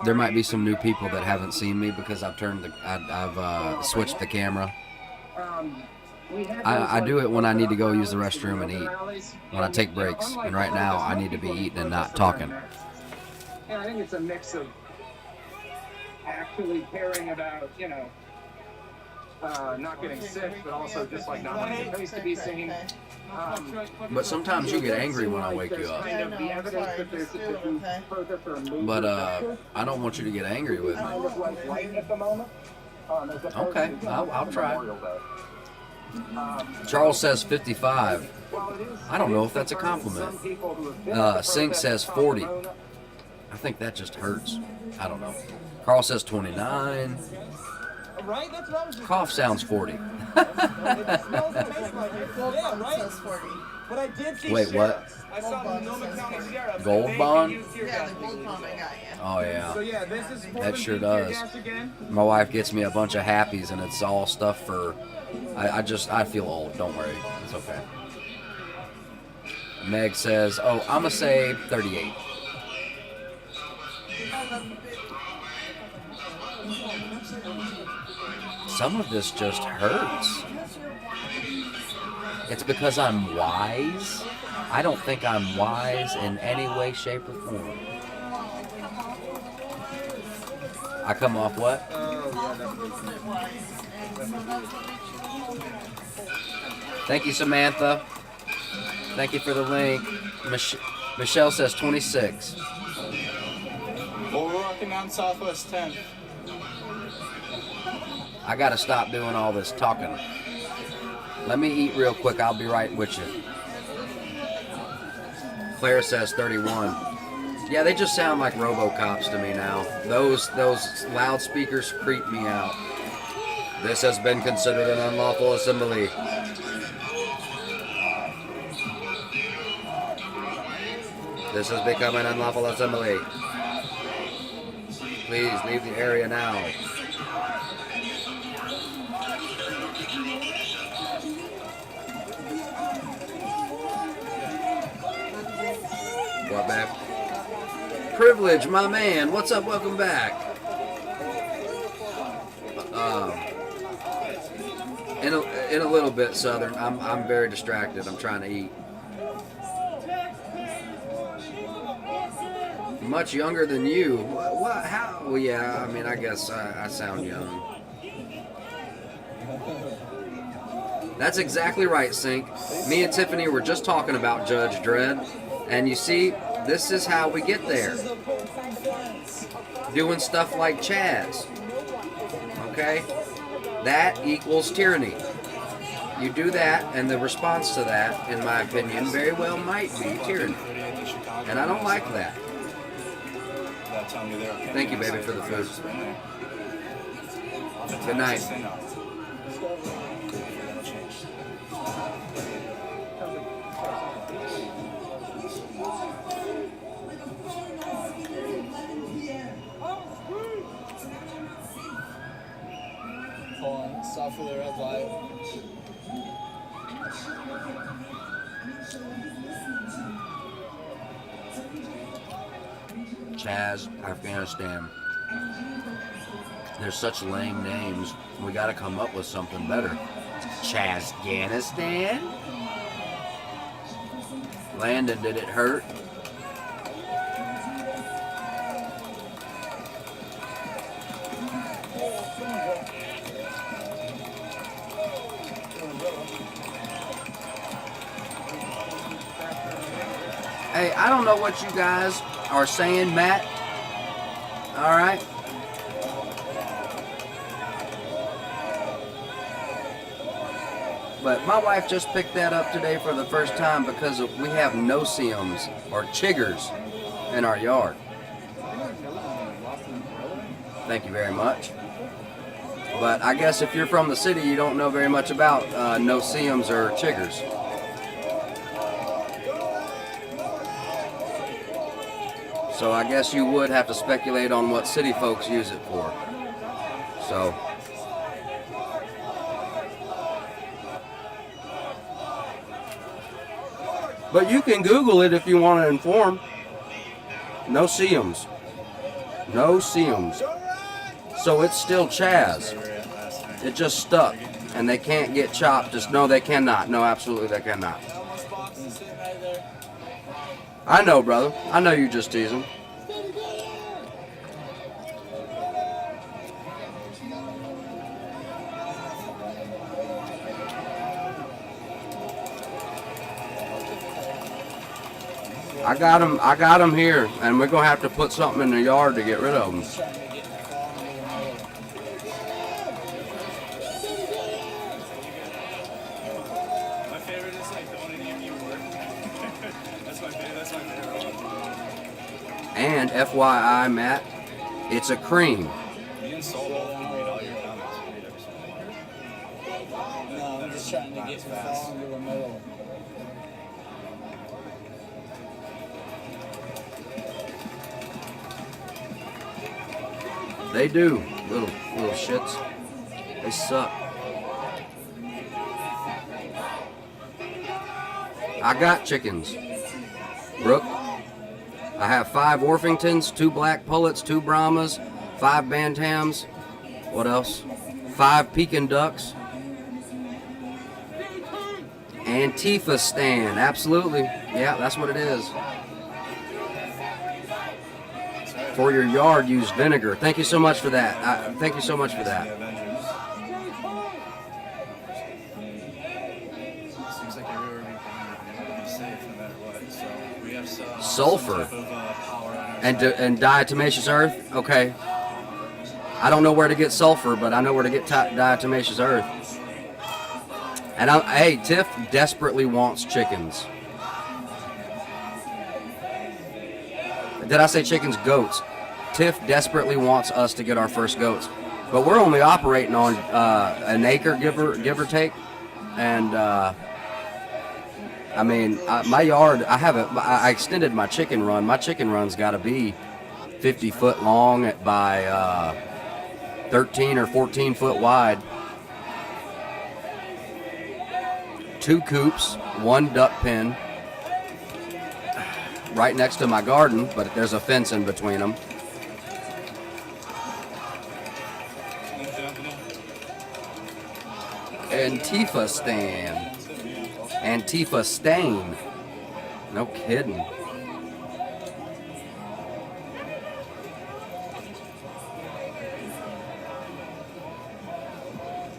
There might be some new people that haven't seen me because I've switched the camera. I do it when I need to go use the restroom and eat, when I take breaks, and right now I need to be eating and not talking. Yeah, I think it's a mix of actually caring about, not getting sick, but also just like not wanting your face to be seen. But sometimes you get angry when I wake you up. But I don't want you to get angry with me. Okay, I'll try. Charles says 55. I don't know if that's a compliment. Sink says 40. I think that just hurts. I don't know. Carl says 29. Cough sounds 40. Wait, what? Gold bond? Yeah, the gold bond I got you. Oh, yeah. That sure does. My wife gets me a bunch of happies, and it's all stuff for... I feel old. Don't worry. It's okay. Meg says, I'm going to say 38. Some of this just hurts. It's because I'm wise. I don't think I'm wise in any way, shape, or form. I come off what? Thank you, Samantha. Thank you for the link. Michelle says 26. Well, we're walking down Southwest 10th. I gotta stop doing all this talking. Let me eat real quick. I'll be right with you. Claire says 31. Yeah, they just sound like RoboCops to me now. Those loudspeakers creep me out. This has been considered an unlawful assembly. This has become an unlawful assembly. Please leave the area now. What, babe? Privilege, my man. What's up? Welcome back. In a little bit, Southern. I'm very distracted. I'm trying to eat. Much younger than you. What? How? Well, yeah. I mean, I guess I sound young. That's exactly right, Sync. Me and Tiffany were just talking about Judge Dredd, and you see, this is how we get there. Doing stuff like Chaz. Okay? That equals tyranny. You do that, and the response to that, in my opinion, very well might be tyranny. And I don't like that. Thank you, baby, for the food. Good night. Hold on, stop for the red light. Chaz, Afghanistan. There's such lame names. We got to come up with something better. Chazghanistan? Landon, did it hurt? Hey, I don't know what you guys are saying, Matt. All right. But my wife just picked that up today for the first time because we have no-see-ums or chiggers in our yard. Thank you very much. But I guess if you're from the city, you don't know very much about no-see-ums or chiggers. So I guess you would have to speculate on what city folks use it for. So. But you can Google it if you want to inform. No-see-ums. No-see-ums. So it's still Chaz. It just stuck. And they can't get chopped. Just no, they cannot. No, absolutely they cannot. I know, brother. I know you're just teasing. I got them here, and we're gonna have to put something in the yard to get rid of them. My favorite is like the one in your work. That's my favorite one. And FYI, Matt, it's a cream. Me and Soul both can read all your comments. Read every single one. No, I'm just trying to get to fall into the middle. They do, little shits. They suck. I got chickens. Brooke, I have 5 Orpingtons, 2 black pullets, 2 Brahmas, 5 Bantams. What else? 5 Pekin ducks. Antifa stand, absolutely. Yeah, that's what it is. For your yard, use vinegar. Thank you so much for that. Thank you so much for that. Seems like everywhere we be safe no matter what. So we have some Sulfur type of, power and diatomaceous earth. Okay. I don't know where to get sulfur, but I know where to get diatomaceous earth. And hey, Tiff desperately wants chickens. Did I say chickens? Goats. Tiff desperately wants us to get our first goats, but we're only operating on an acre, give or take. And I mean, my yard. I extended my chicken run. My chicken run's got to be 50 foot long by 13 or 14 foot wide. 2 coops, 1 duck pen. Right next to my garden, but there's a fence in between them. Antifa stand. Antifa stain. No kidding.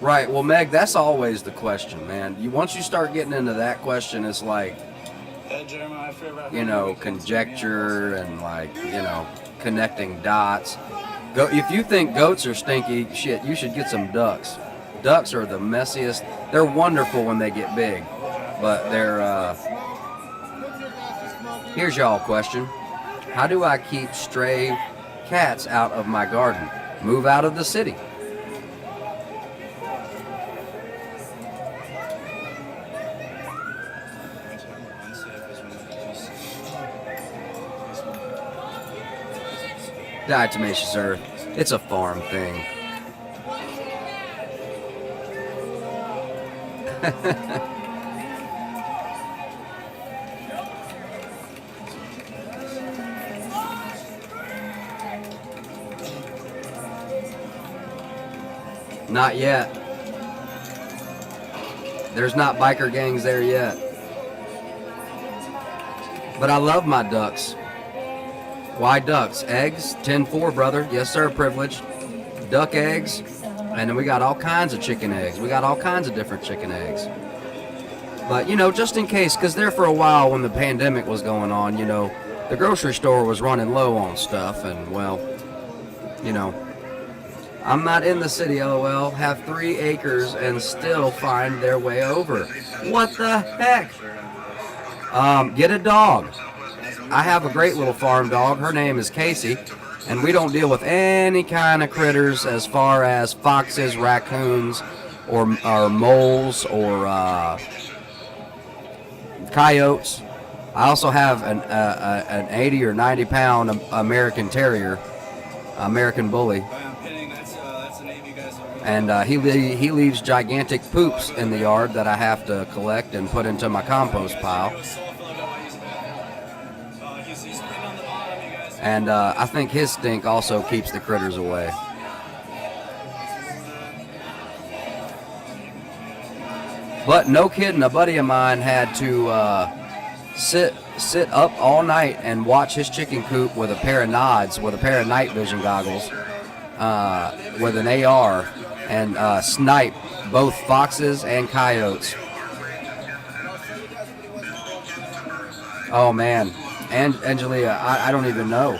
Right, well, Meg, that's always the question, man. Once you start getting into that question, it's like, you know, conjecture and like, you know, connecting dots. If you think goats are stinky, shit, you should get some ducks. Ducks are the messiest. They're wonderful when they get big, but they're, here's y'all question. How do I keep stray cats out of my garden? Move out of the city. Diatomaceous earth. It's a farm thing. Not yet. There's not biker gangs there yet. But I love my ducks. Why ducks? Eggs? 10-4, brother. Yes, sir, privileged. Duck eggs. And then we got all kinds of chicken eggs. We got all kinds of different chicken eggs. But, you know, just in case, because there for a while when the pandemic was going on, you know, the grocery store was running low on stuff. And, well, you know, I'm not in the city, LOL. Have 3 acres and still find their way over. What the heck? Get a dog. I have a great little farm dog. Her name is Casey, and we don't deal with any kind of critters as far as foxes, raccoons, or moles, or coyotes. I also have an 80 or 90 pound American Terrier, American Bully, and he leaves gigantic poops in the yard that I have to collect and put into my compost pile. And I think his stink also keeps the critters away. But no kidding, a buddy of mine had to sit up all night and watch his chicken coop with a pair of nods, with a pair of night vision goggles, with an AR, and snipe both foxes and coyotes. Oh man. And Angelia, I don't even know.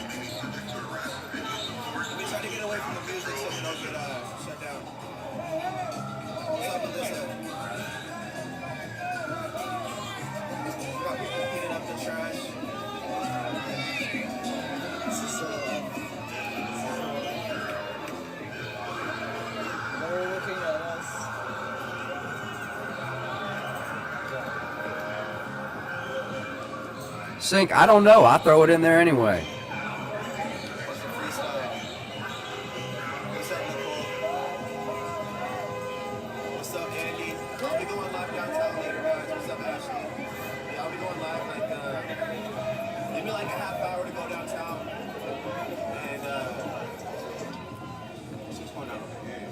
Sink, I don't know. I throw it in there anyway. What's up, Andy? I'll be going live downtown later, guys. What's up, Ashley? Yeah, I'll be going live give me like a half hour to go downtown. And what's going on over here?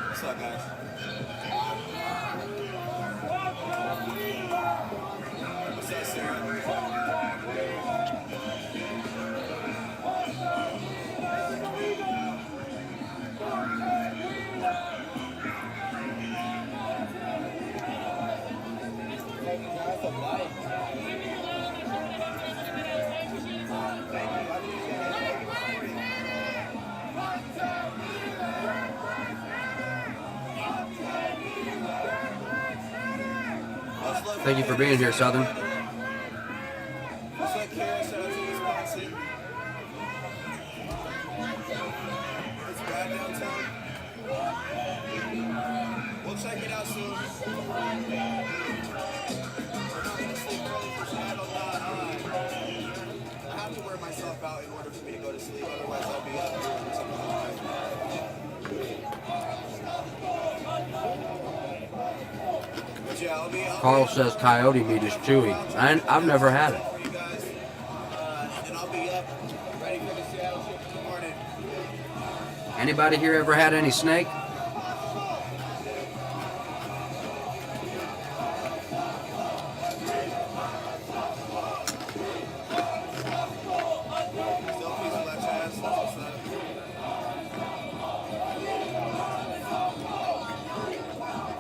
What's up, guys? What's up, Sarah? Thank you for being here, Southern. What's up, Kara? Shout out to Wisconsin. It's bad downtown. We'll check it out soon. I'm not gonna sleep early for sure. I have to wear myself out in order for me to go to sleep. Otherwise, I'll be up here until tomorrow. But yeah, I'll be up. Carl says coyote meat is chewy. I've never had it. And I'll be up ready for the Seattle trip in the morning. Anybody here ever had any snake?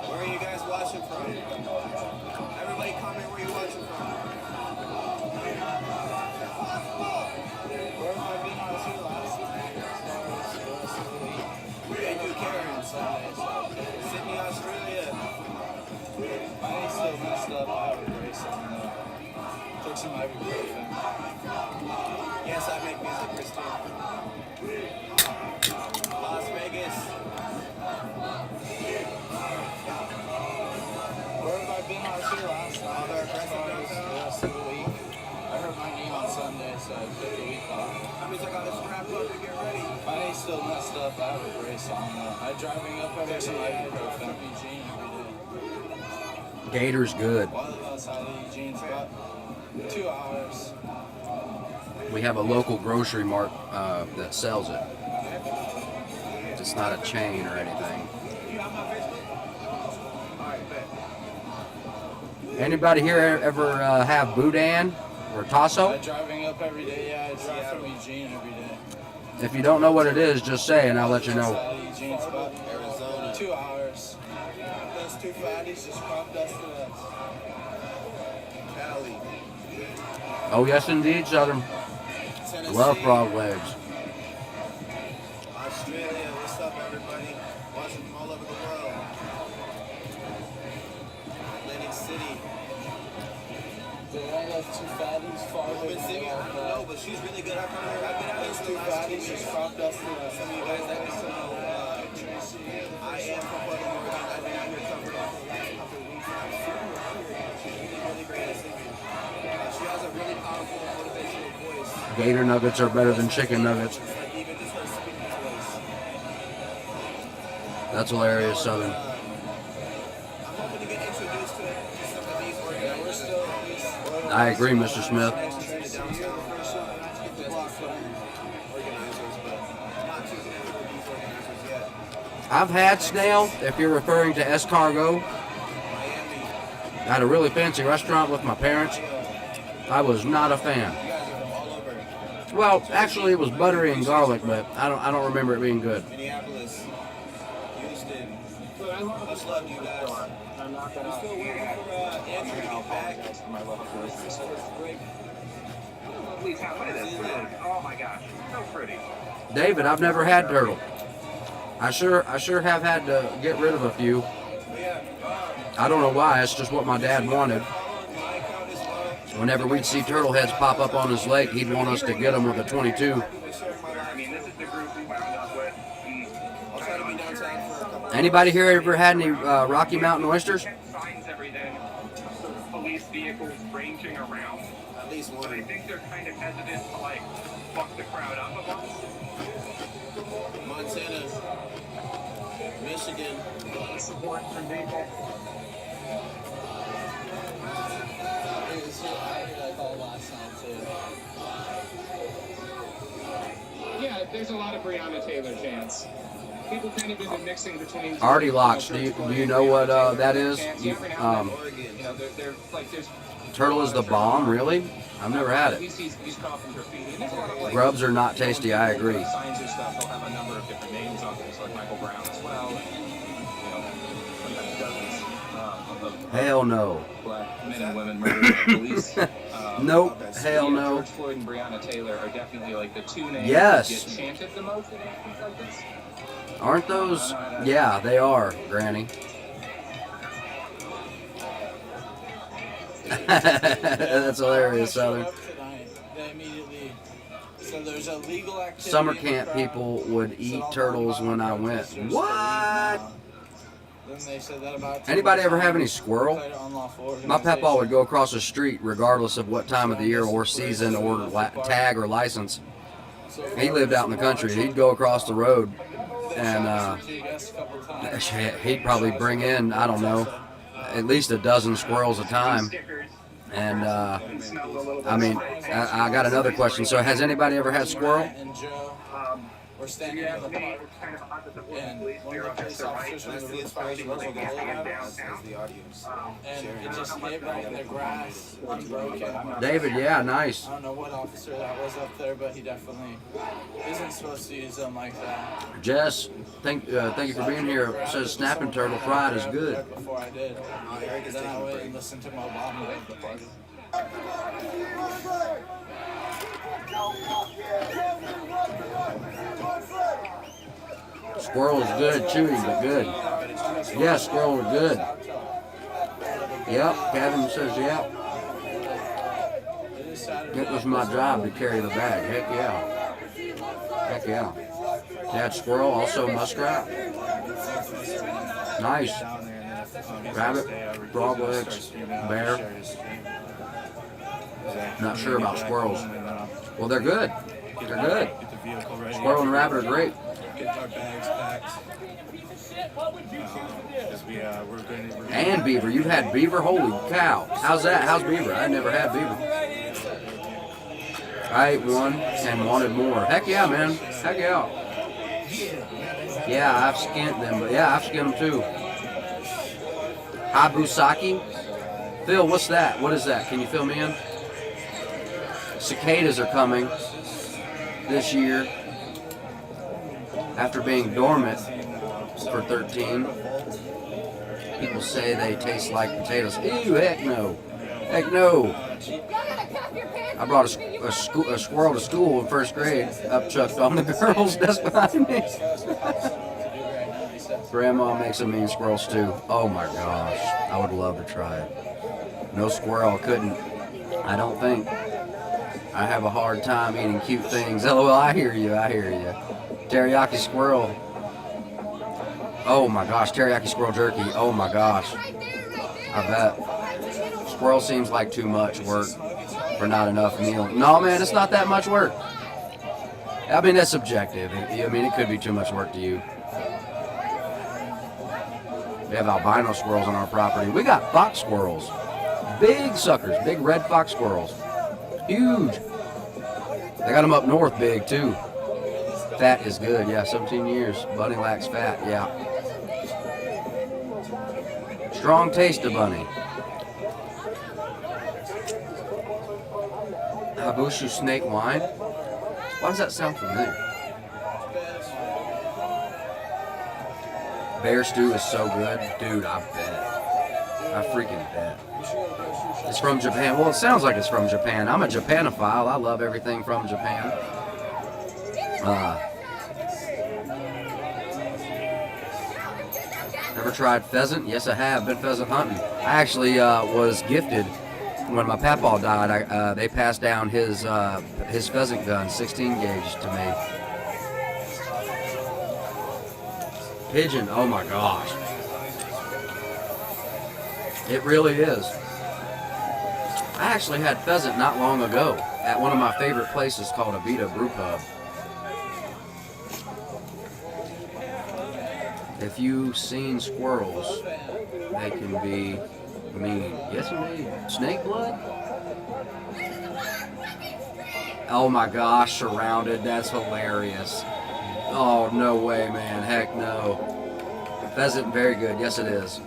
Where are you guys watching from? Everybody comment where you're watching from. Where have I been on to last night? Thank you, Karen. Sydney, Australia. My name's still messed up. I have a brace on. Took some ibuprofen. Yes, I make music, Christine. Las Vegas. Where have I been last year? Last night. The rest of the week. I heard my name on Sunday, so I took the week off. That means I got to strap up and get ready. My name's still messed up. I have a brace on. I'm driving up every day. From Eugene every day. Gator's good. While outside of Eugene's about 2 hours. We have a local grocery mart that sells it. It's not a chain or anything. Anybody here ever have boudin or tasso? I'm driving up every day. Yeah, I drive from Eugene every day. If you don't know what it is, just say and I'll let you know. Eugene's about Arizona. 2 hours. Those two fatties just cropped us to us. Cali. Oh yes indeed, Southern. Tennessee. Love frog legs. Australia, what's up, everybody? Watching from all over the world. Atlantic City. Did I left two fatties farther than I don't know, but she's really good. I've been out here for the last 2 years. Just cropped us to some of you guys that don't know. I am from Portland, Oregon. I've been out here covering for the last couple of weeks. She's really great at singing. She has a really powerful, motivational voice. Gator nuggets are better than chicken nuggets. That's hilarious, Southern. I agree, Mr. Smith. I've had snail, if you're referring to escargot. I had a really fancy restaurant with my parents. I was not a fan. Well, actually, it was buttery and garlic, but I don't remember it being good. Minneapolis, Houston. Much love to you guys. I'm still waiting for Andrew to get back. Oh my gosh, so pretty. David, I've never had turtle. I sure have had to get rid of a few. I don't know why. It's just what my dad wanted. Whenever we'd see turtle heads pop up on his lake, he'd want us to get them with a 22. I mean, this is the group we wound up with. Anybody here ever had any Rocky Mountain oysters? Signs every day. Police vehicles ranging around. At least one. So I think they're kind of hesitant to like fuck the crowd up a bunch. Montana, Michigan. A lot of support from people. Yeah, there's a lot of Breonna Taylor chants. People kind of been mixing between. Artie Locks, do you know what that is? Turtle is the bomb, really? I've never had it. Grubs are not tasty, I agree. Signs and stuff, they'll have a number of different names on them, so like Michael Brown as well. Sometimes dozens of Hell no. black men and women murdered by police. Nope, hell no. George Floyd and Breonna Taylor are definitely like the two names Yes. that get chanted the most in instances like this. Aren't those? Yeah, they are, Granny. That's hilarious, Southern. They immediately. So there's a legal activity. Summer in the camp crowd. people would eat turtles when I went. What? Then they said that about Anybody ever have any squirrel? unlawful My papaw would go across the street regardless of what time of the year or season or tag or license. He lived out in the country. He'd go across the road and he'd probably bring in, I don't know, at least a dozen squirrels a time. And I mean, I got another question. So has anybody ever had squirrel? And Joe were standing in the park, and one of the police officers was really far as well, and it just hit right in the grass, unbroken. David, yeah, nice. I don't know what officer that was up there, but he definitely isn't supposed to use them like that. Jess, thank you for being here. It says snapping turtle fried is good. Before I did, then I went and listened to Mo Bamba at the party. Squirrel is good, chewy, but good. Yeah, squirrel is good. Yep, Kevin says yep. It was my job to carry the bag. Heck yeah. Heck yeah. That squirrel, also muskrat. Nice. Rabbit, froglegs, bear. Not sure about squirrels. Well, they're good. They're good. Squirrel and rabbit are great. Get our bags packed. And beaver. You've had beaver? Holy cow. How's that? How's beaver? I never had beaver. I ate one and wanted more. Heck yeah, man. Heck yeah. Yeah, I've skinned them, but yeah, I've skinned them too. Habusaki? Phil, what's that? What is that? Can you fill me in? Cicadas are coming this year after being dormant for 13. People say they taste like potatoes. Ew, heck no. Heck no. I brought a squirrel to school in first grade, upchucked on the girls' desk behind me. Grandma makes a mean squirrel stew. Oh my gosh, I would love to try it. No squirrel, couldn't. I don't think. I have a hard time eating cute things. LOL, I hear you, I hear you. Teriyaki squirrel. Oh my gosh, teriyaki squirrel jerky. Oh my gosh. I bet. Squirrel seems like too much work for not enough meal. No, man, it's not that much work. I mean, that's subjective. I mean, it could be too much work to you. We have albino squirrels on our property. We got fox squirrels. Big suckers, big red fox squirrels. Huge. They got them up north big too. Fat is good, yeah, 17 years. Bunny lacks fat, yeah. Strong taste of bunny. Habushu snake wine. Why does that sound familiar? Bear stew is so good. Dude, I bet. I freaking bet. It's from Japan. Well, it sounds like it's from Japan. I'm a Japanophile. I love everything from Japan. Ever tried pheasant? Yes, I have. Been pheasant hunting. I actually was gifted when my papaw died. They passed down his pheasant gun, 16 gauge, to me. Pigeon. Oh my gosh. It really is. I actually had pheasant not long ago at one of my favorite places called Abita Brew Pub. If you've seen squirrels, they can be mean. Yes, indeed. Snake blood? Oh my gosh, surrounded. That's hilarious. Oh, no way, man. Heck no. Pheasant, very good. Yes, it is.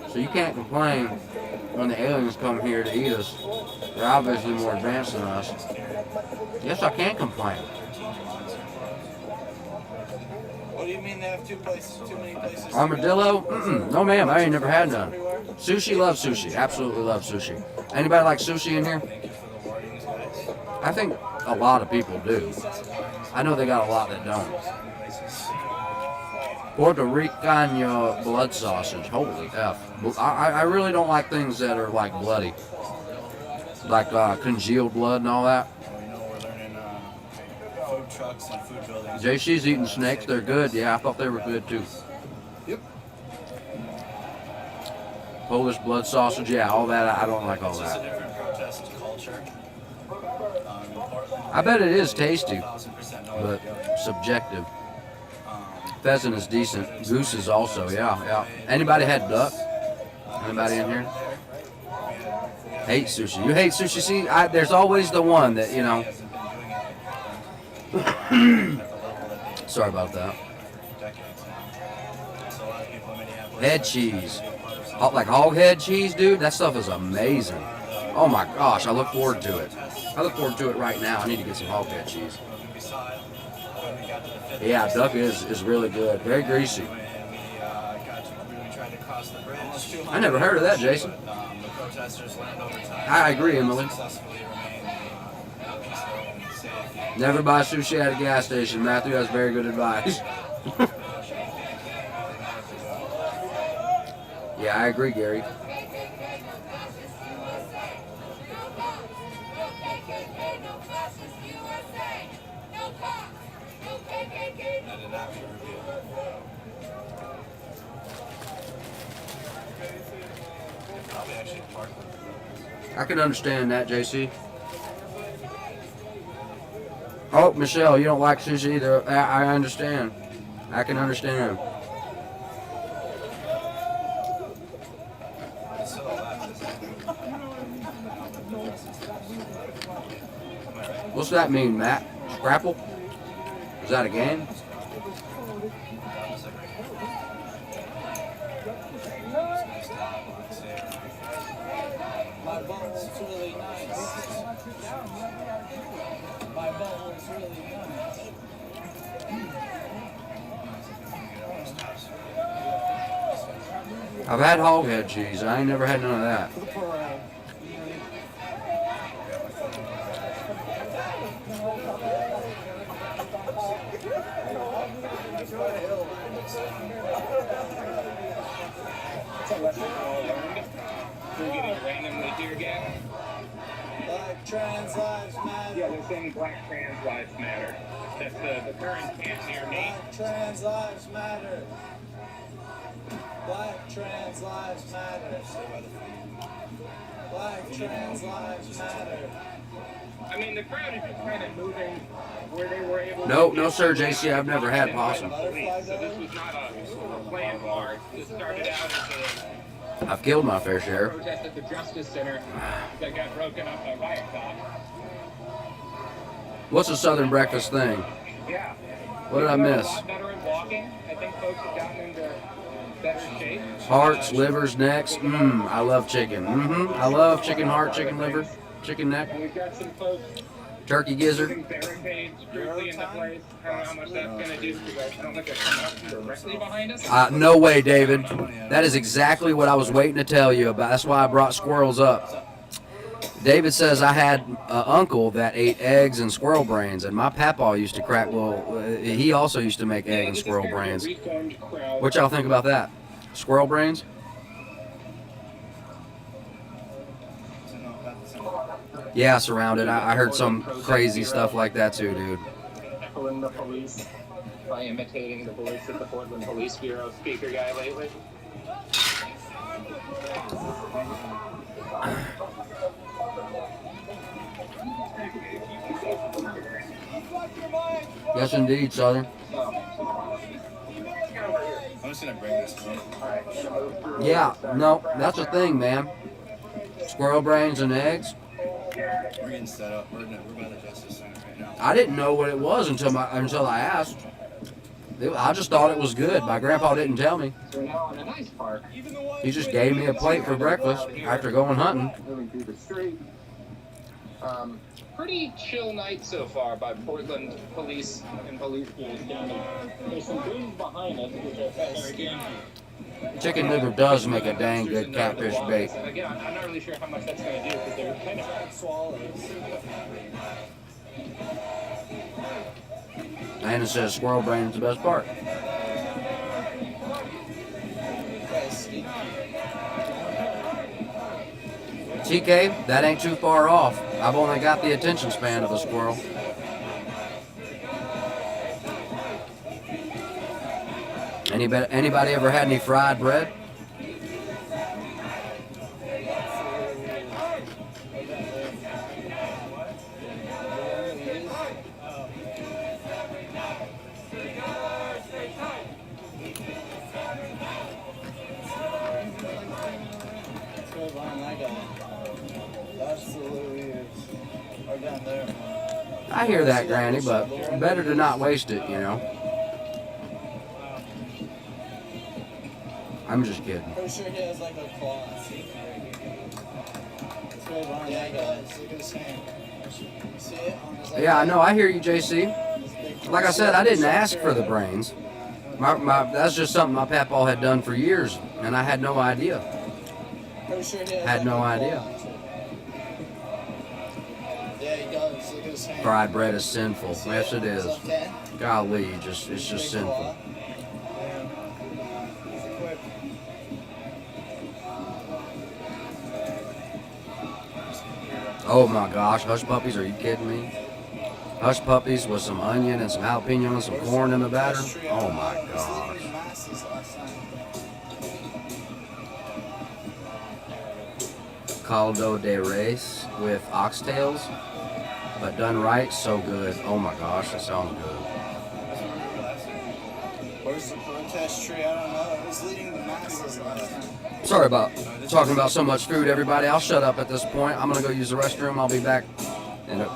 So you can't complain when the aliens come here to eat us. They're obviously more advanced than us. Yes, I can complain. What do you mean they have too many places? Armadillo? Mm-mm. No, ma'am. I ain't never had none. Sushi? Love sushi. Absolutely love sushi. Anybody like sushi in here? I think a lot of people do. I know they got a lot that don't. Puerto Rican blood sausage. Holy F. I really don't like things that are like bloody. Like congealed blood and all that. We're learning food trucks and food buildings. JC's eating snakes. They're good. Yeah, I thought they were good too. Yep. Polish blood sausage. Yeah, all that. I don't like all It's just a that. different protest culture. I bet it is tasty, but subjective. Pheasant is decent. Goose is also, yeah. Anybody had duck? Anybody in here? Hate sushi. You hate sushi? See, there's always the one that, you know. Sorry about that. Head cheese. Like hog head cheese, dude? That stuff is amazing. Oh my gosh, I look forward to it. I look forward to it right now. I need to get some hog head cheese. Yeah, duck is really good. Very greasy. I never heard of that, Jason. I agree, Emily. Never buy sushi at a gas station. Matthew has very good advice. Yeah, I agree, Gary. I can understand that, JC. Oh, Michelle, you don't like sushi either. I understand. I can understand. What's that mean, Matt? Scrapple? Is that a game? My boat was really nice. My boat was really nice. I've had hog head cheese. I ain't never had none of that. We're getting randomly tear gas. Black trans lives matter. Yeah, they're saying black trans lives matter. That's the current chant near me. Black trans lives matter. Black trans lives matter. Black trans lives matter. I mean, the crowd is just kind of moving where they were able to. No, sir, JC. I've never had possum. So this was not a planned march. This started out as I've killed my fair a share. protest at the Justice Center that got broken up by riot cops. What's a Southern breakfast thing? Yeah. What did I miss? A lot better at walking. I think folks have gotten into better shape. Hearts, livers, necks. I love chicken. I love chicken heart, chicken liver, chicken neck, We've got some folks turkey gizzard. putting barricades crudely into place. I don't know how much that's going to do because I don't think they're coming up directly behind us. No way, David. That is exactly what I was waiting to tell you about. That's why I brought squirrels up. David says I had an uncle that ate eggs and squirrel brains, and my papa used to crack. Well, he also used to make egg and squirrel brains. What y'all think about that? Squirrel brains? Yeah, surrounded. I heard some crazy stuff like that too, dude. Echoing the police by imitating the voice of the Portland Police Bureau speaker guy lately. Yes, indeed, Southern. I'm just gonna bring this one. Yeah, no, that's the thing, man. Squirrel brains and eggs. We're getting set up. We're by the Justice Center right now. I didn't know what it was until I asked. I just thought it was good. My grandpa didn't tell me. We're now on a nice park. He just gave me a plate for breakfast after going hunting. Moving through the street. Pretty chill night so far by Portland police and police force down there. There's some booms behind us, which I think are again. Chicken liver does make a dang good catfish bait. And again, I'm not really sure how much that's going to do because they're kind of swallows. And it says squirrel brain is the best part. TK, that ain't too far off. I've only got the attention span of a squirrel. Anybody ever had any fried bread? I hear that, Granny, but better to not waste it, you know. I'm just kidding. Pretty sure he has like a claw. It's right behind that guy. Look at his hand. See it? Yeah, I know. I hear you, JC. Like I said, I didn't ask for the brains. That's just something my papaw had done for years, and I had no idea. Had no idea. Yeah, he does. Look at his hand. Fried bread is sinful. Yes, it is. Golly, it's just sinful. Oh my gosh, hush puppies, are you kidding me? Hush puppies with some onion and some jalapeno and some corn in the batter. Oh my gosh. Caldo de res with oxtails, but done right, so good. Oh my gosh, that sounds good. Where's the protest tree? I don't know. It was leading the masses last time. Sorry about talking about so much food, everybody. I'll shut up at this point. I'm going to go use the restroom. I'll be back in a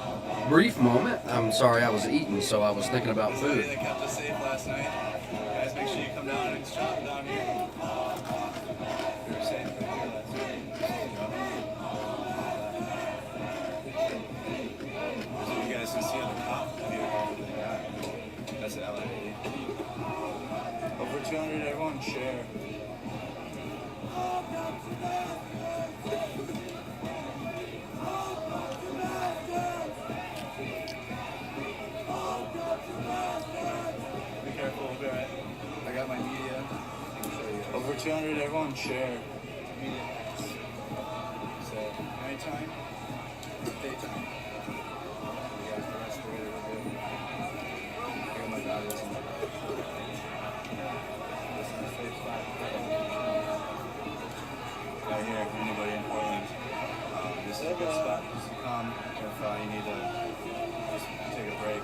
brief moment. I'm sorry, I was eating, so I was thinking about food. They kept us safe last night. Guys, make sure you come down and shop down here. We were safe right here last night. You guys can see on the top vehicle they got. That's an LAD. Over 200, everyone share. Be careful, we'll be alright. I got my media. Over 200, everyone share. Media. So, nighttime, daytime. We got the rest of it, we're good. I got my goggles on. This is the safe spot. Right here, if anybody in Portland, this is a good spot just to come if you need to just take a break.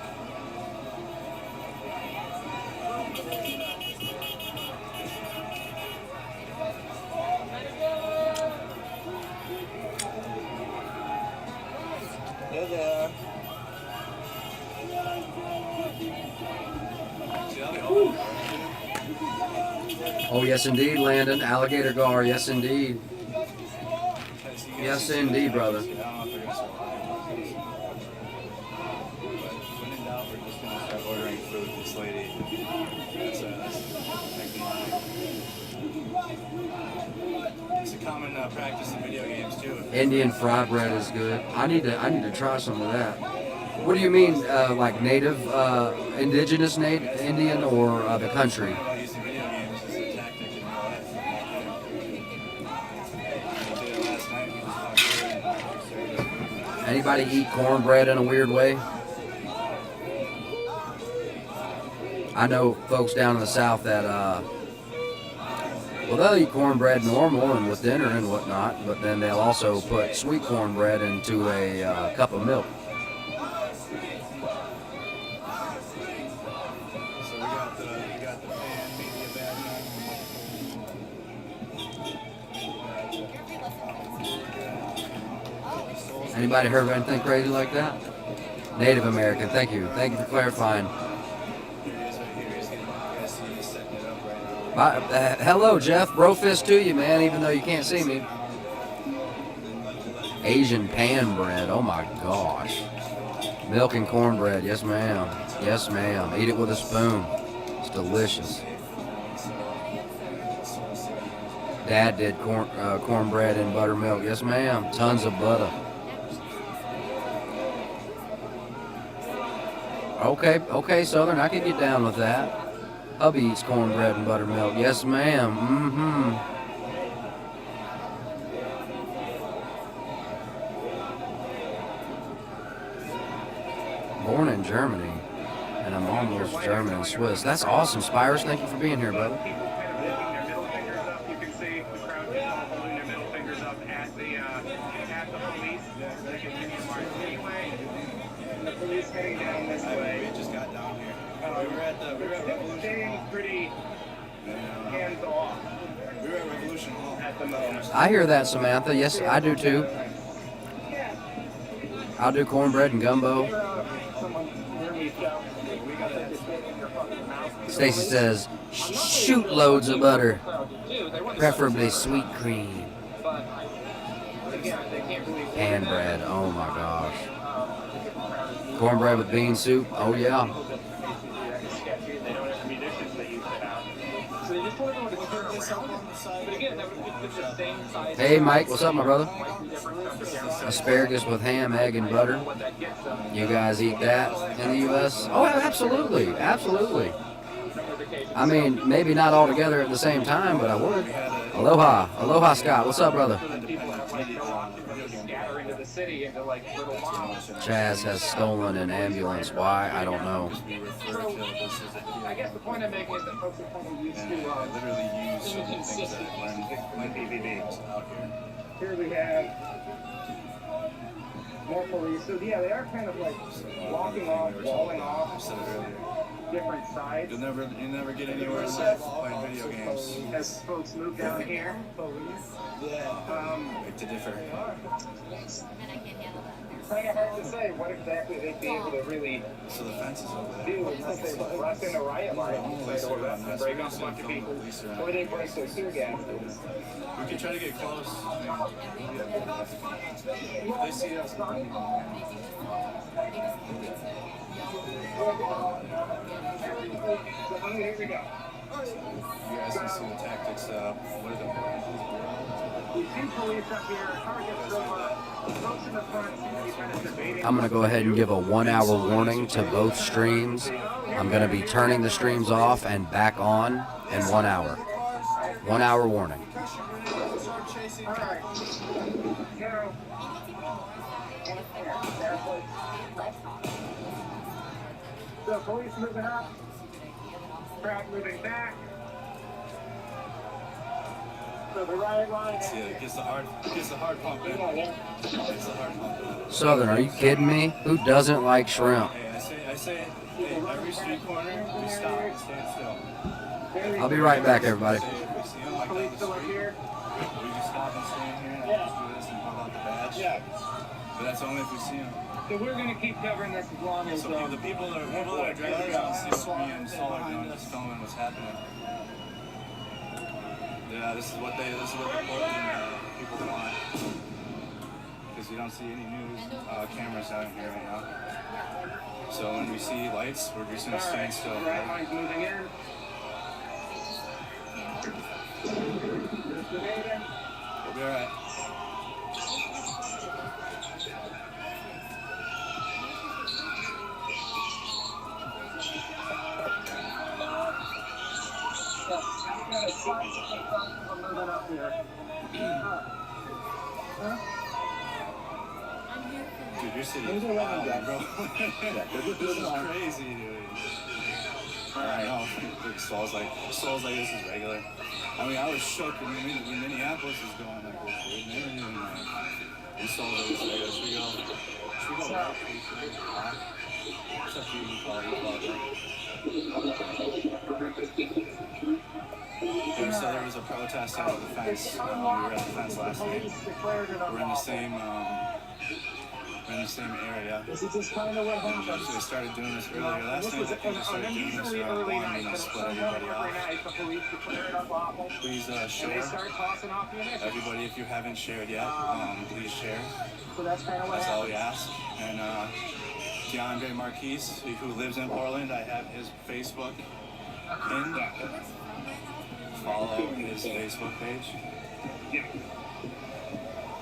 There they are. Oh, yes, indeed, Landon. Alligator gar, yes, indeed. Yes, indeed, brother. I don't know if they're gonna survive. But when in doubt, we're just gonna start ordering food. This lady, it's a common practice in video games too. Indian fried bread is good. I need to try some of that. What do you mean, like native, indigenous Indian, or the country? Using video games as a tactic in real life. We did it last night. We just walked through and served it. Anybody eat cornbread in a weird way? I know folks down in the South that, well, they'll eat cornbread normal and with dinner and whatnot, but then they'll also put sweet cornbread into a cup of milk. So we got the pan media bag now. Anybody heard of anything crazy like that? Native American, thank you. Thank you for clarifying. Hello, Jeff. Brofist to you, man, even though you can't see me. Asian pan bread. Oh, my gosh. Milk and cornbread. Yes, ma'am. Yes, ma'am. Eat it with a spoon. It's delicious. Dad did cornbread and buttermilk. Yes, ma'am. Tons of butter. Okay, Southern. I can get down with that. Hubby eats cornbread and buttermilk. Yes, ma'am. born in Germany, and I'm almost German and Swiss. That's awesome, Spires. Thank you for being here, brother. People kind of holding their middle fingers up. You can see the crowd just all holding their middle fingers up at the police. They continue to march anyway. And the police heading down this way. We just got down here. We were at Revolution staying Hall. pretty hands off. We were at Revolution Hall at the moment. I hear that, Samantha. Yes, I do too. I'll do cornbread and gumbo. Stacy says, shoot loads of butter, preferably sweet cream. And bread, oh my gosh. Cornbread with bean soup, oh yeah. Hey Mike, what's up my brother? Asparagus with ham, egg, and butter. You guys eat that in the US? Oh, absolutely, absolutely. I mean, maybe not all together at the same time, but I would. Aloha, aloha Scott, what's up brother? Chaz has stolen an ambulance. Why? I don't know. I guess the point I'm making is that folks are kind of used to inconsistencies when BBB out here. Here we have more police. So yeah, they are kind of like walking off, walling off different sides. You'll never get anywhere in life playing video games. As folks move down here, Beg to differ. Kind of hard to say what exactly they'd be able to really So the fence is over there. do unless they rush into riot lines and break up a bunch of people, or they break their tear gases. We can try to get close. They see us. Here we go. You guys can see the tactics. What is it? We see police up here. Car gets over. Folks in the front seem to be kind of debating. I'm going to go ahead and give a 1 hour warning to both streams. I'm going to be turning the streams off and back on in 1 hour. 1 hour warning. All right. Now, so police moving up, crowd moving back. So the riot line. Yeah, it gets the hard pump in. Gets the hard pump in. Southern, are you kidding me? Who doesn't like shrimp? Hey, I say, every street corner, we stop and stand still. I'll be right back, everybody. We see them like down the street. We just stop and stand here and just do this and hold out the badge. Yeah. But that's only if we see them. So we're going to keep covering this as long as... So the people that are driving around see what me and Saul are doing, just filming what's happening. Yeah, this is what the Portland people want. Because you don't see any news cameras out here right now. So when we see lights, we're just going to stand still. Right line's moving in. We'll be alright. Dude, your city is wild, bro. This is crazy, dude. I know. Saul's like, this is regular. I mean, I was shook when Minneapolis was going like this, dude. Never even like, Saul's like, this is regular. Should we go back? What's up, so there was a protest out of the fence. We were at the fence last night. We're in the same area. This is just kind of what happens. So they started doing this earlier last night. I think they started doing this around 1 and they split everybody off. Please share. Everybody, if you haven't shared yet, please share. That's all we ask. And DeAndre Marquise, who lives in Portland, I have his Facebook pinned. Follow his Facebook page. Yeah.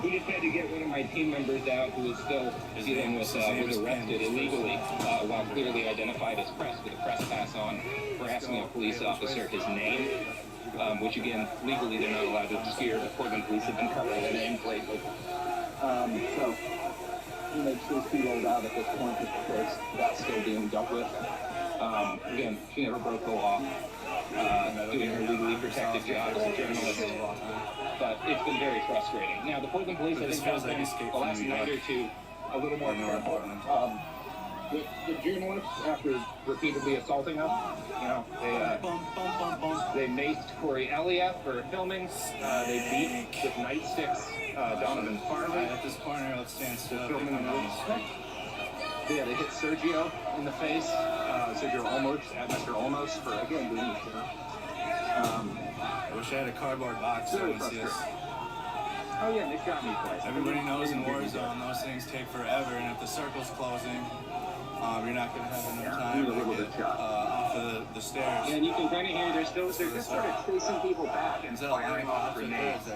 We just had to get one of my team members out who is still dealing with, was arrested illegally while clearly identified as press with a press pass on for asking a police officer his name, which again, legally they're not allowed to obscure. The Portland police have been covering the names lately. So, you know, essentially she rolled out at this point because that's still being dealt with. Again, she never broke the law, doing her legally protected job as a journalist. But it's been very frustrating. Now, the Portland police, I think, have been the last night or two a little more careful. The journalists, after repeatedly assaulting us, you know, they maced Corey Elliott for filming. They beat with nightsticks Donovan Farley. At this corner, let's stand still. Filming in yeah, they hit Sergio in the face. Sergio Mr. Olmos for again doing this. I wish I had a cardboard box so I would see us. Oh yeah, they shot me twice. Everybody knows in Warzone those things take forever, and if the circle's closing, you're not going to have enough time to get off of the stairs. Yeah, and you can kind of hear they're just sort of chasing people back and firing off grenades.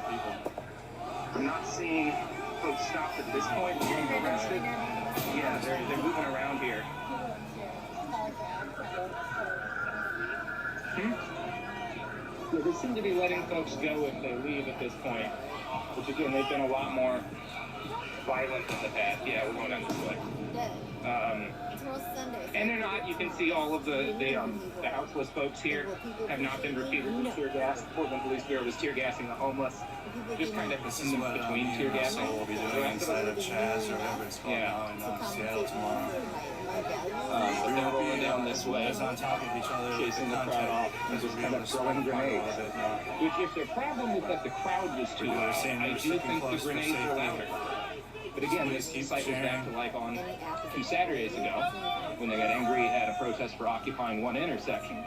I'm not seeing folks stopped at this point and getting arrested. Yeah, they're moving around here. Yeah, they seem to be letting folks go if they leave at this point. Which again, they've been a lot more violent in the past. Yeah, we're going down this way. And they're not, you can see all of the houseless folks here have not been repeatedly tear gassed. Portland Police Bureau was tear gassing the homeless. Just kind of in between tear gassing. We'll be doing inside of Chaz or whatever it's called now in Seattle tomorrow. But they're rolling down this way, on top of each other, chasing the crowd off, and just kind of throwing grenades. Which, if their problem is that the crowd was too loud, I do think the grenades were louder. But again, this cycles back to like on 2 Saturdays ago, when they got angry at a protest for occupying one intersection.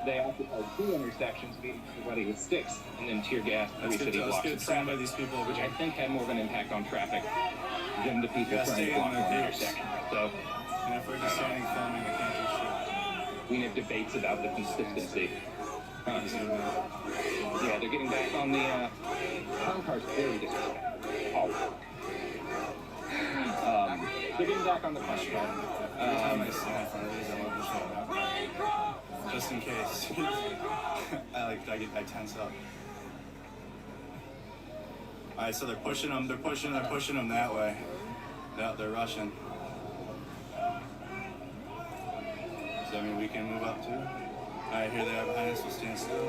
They occupied 2 intersections, beating everybody with sticks, and then tear gas 3 city blocks of traffic, which I think had more of an impact on traffic than the people trying to block one intersection. So, and if we're just standing filming, we can't do shit. We have debates about the consistency. Yeah, they're getting back on the car's very disrespectful. They're getting back on the question. Just in case. I tense up. Alright, so they're pushing them that way. Yeah, they're rushing. So I mean we can move up too. Alright, here they are behind us, we'll stand still.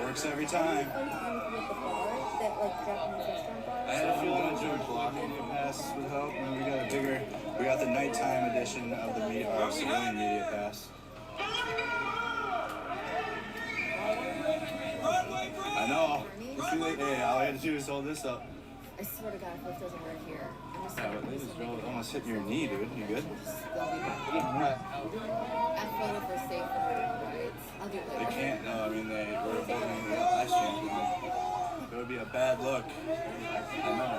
Works every time. I had a feeling that George blocking the pass would help, and we got the nighttime edition of the civilian media pass. I know. Hey, all I had to do is hold this up. I swear to God, if this doesn't work here, I'm just yeah, but they just almost hitting your knee, dude. You good? I voted for safe rights. I'll do it later. They can't. No, I mean they were voting last year. It would be a bad look. I know.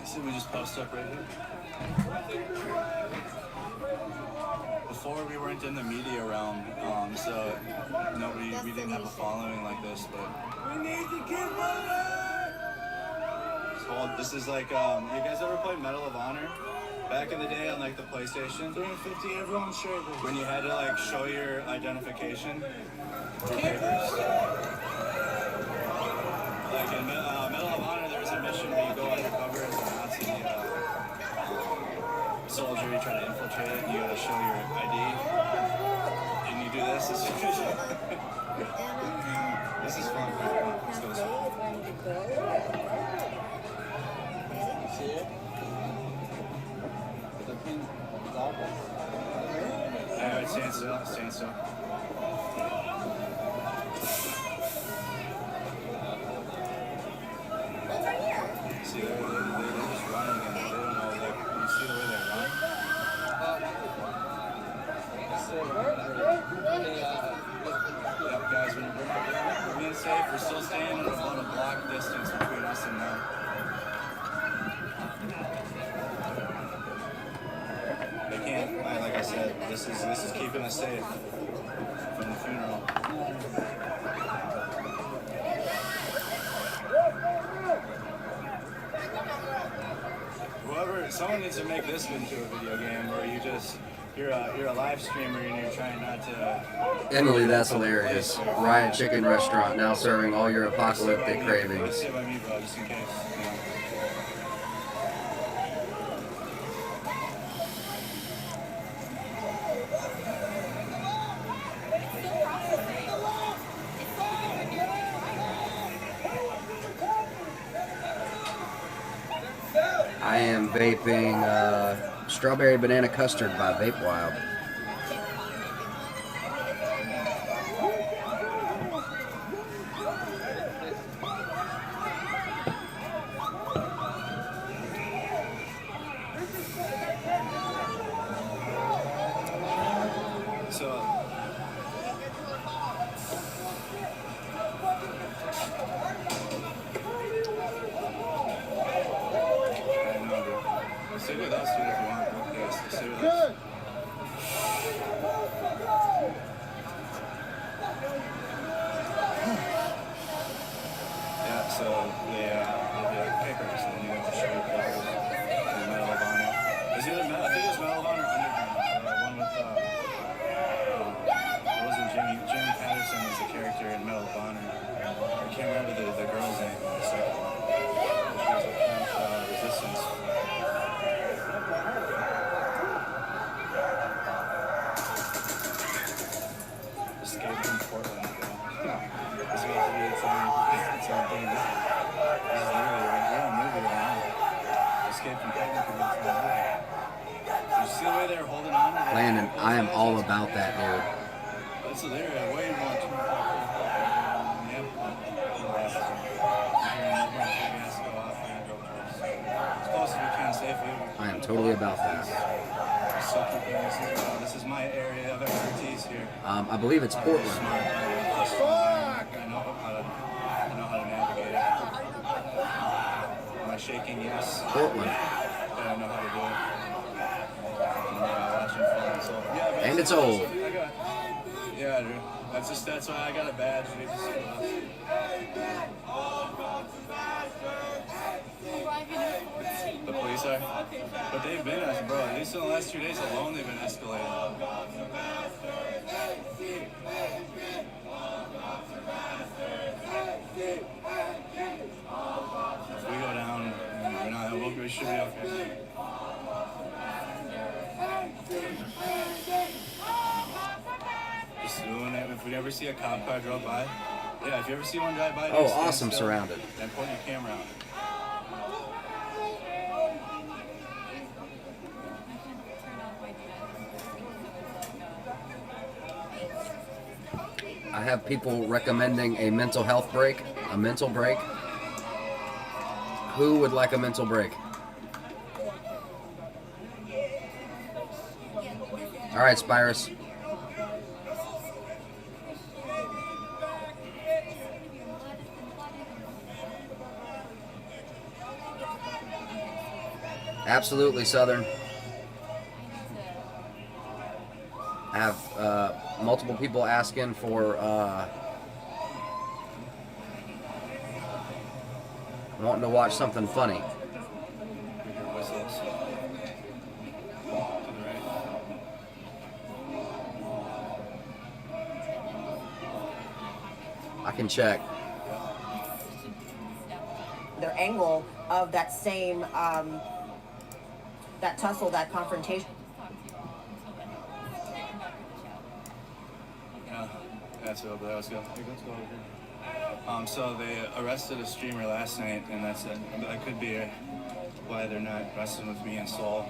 I said we just post up right here. Before we weren't in the media realm, so we didn't have a following like this, but. We need to keep moving! This is like, you guys ever play Medal of Honor? Back in the day on like the PlayStation? 350, everyone shared it. When you had to like show your identification for papers. Like in Medal of Honor, there was a mission where you go undercover as a Nazi soldier, you try to infiltrate it, and you gotta show your ID. And you do this. This is fun. Let's go this way. See it? Alright, stand still, stand still. See, they're just running and they don't know, like, you see the way they run? Yep, guys, we're being safe, we're still staying at about a block distance between us and them. They can't, like I said, this is keeping us safe from the funeral. Someone needs to make this into a video game where you're a live streamer and you're trying not to. Emily, that's hilarious. Riot Chicken Restaurant now serving all your apocalyptic cravings. Sit by me, bro, just in case. You know. I am vaping strawberry banana custard by Vape Wild. Sit with us, dude, if you want. Yes, sit with us. Yeah, so they did papers, and you have to show your papers. The Medal of Honor. Is either I think it was Medal of Honor or Underground. One with it wasn't Jimmy Patterson was the character in Medal of Honor. I can't remember the girl's name. The second one. She was a French resistance. Escape from Portland. This is about to be its own thing. This is literally we're in a movie right now. Escape from Portland could be its own movie. You see the way they're holding on to that? Landon, I am all about that, dude. That's they're way more too. Yep. As close as we can safely. I am totally about that. This is my area of expertise here. I believe it's Portland. Fuck! I know how to navigate it. Am I shaking? Yes. Portland. Yeah, I know how to do it. Watching film, so yeah. And it's old. Yeah, dude. That's why I got a badge. The police are? But they've been, bro, at least in the last 2 days alone, they've been escalating. If we go down, we should be okay. Just doing it. If we ever see a cop car drove by, yeah, if you ever see one drive by, Oh, awesome, surrounded. And point your camera out. I have people recommending a mental health break, a mental break. Who would like a mental break? All right, Spyrus. Absolutely, Southern. I have multiple people asking for wanting to watch something funny. I can check. Their angle of that same that tussle, that confrontation. Yeah, that's what that was good. Let's go over here. So they arrested a streamer last night, and that's it. That could be why they're not wrestling with me in Seoul.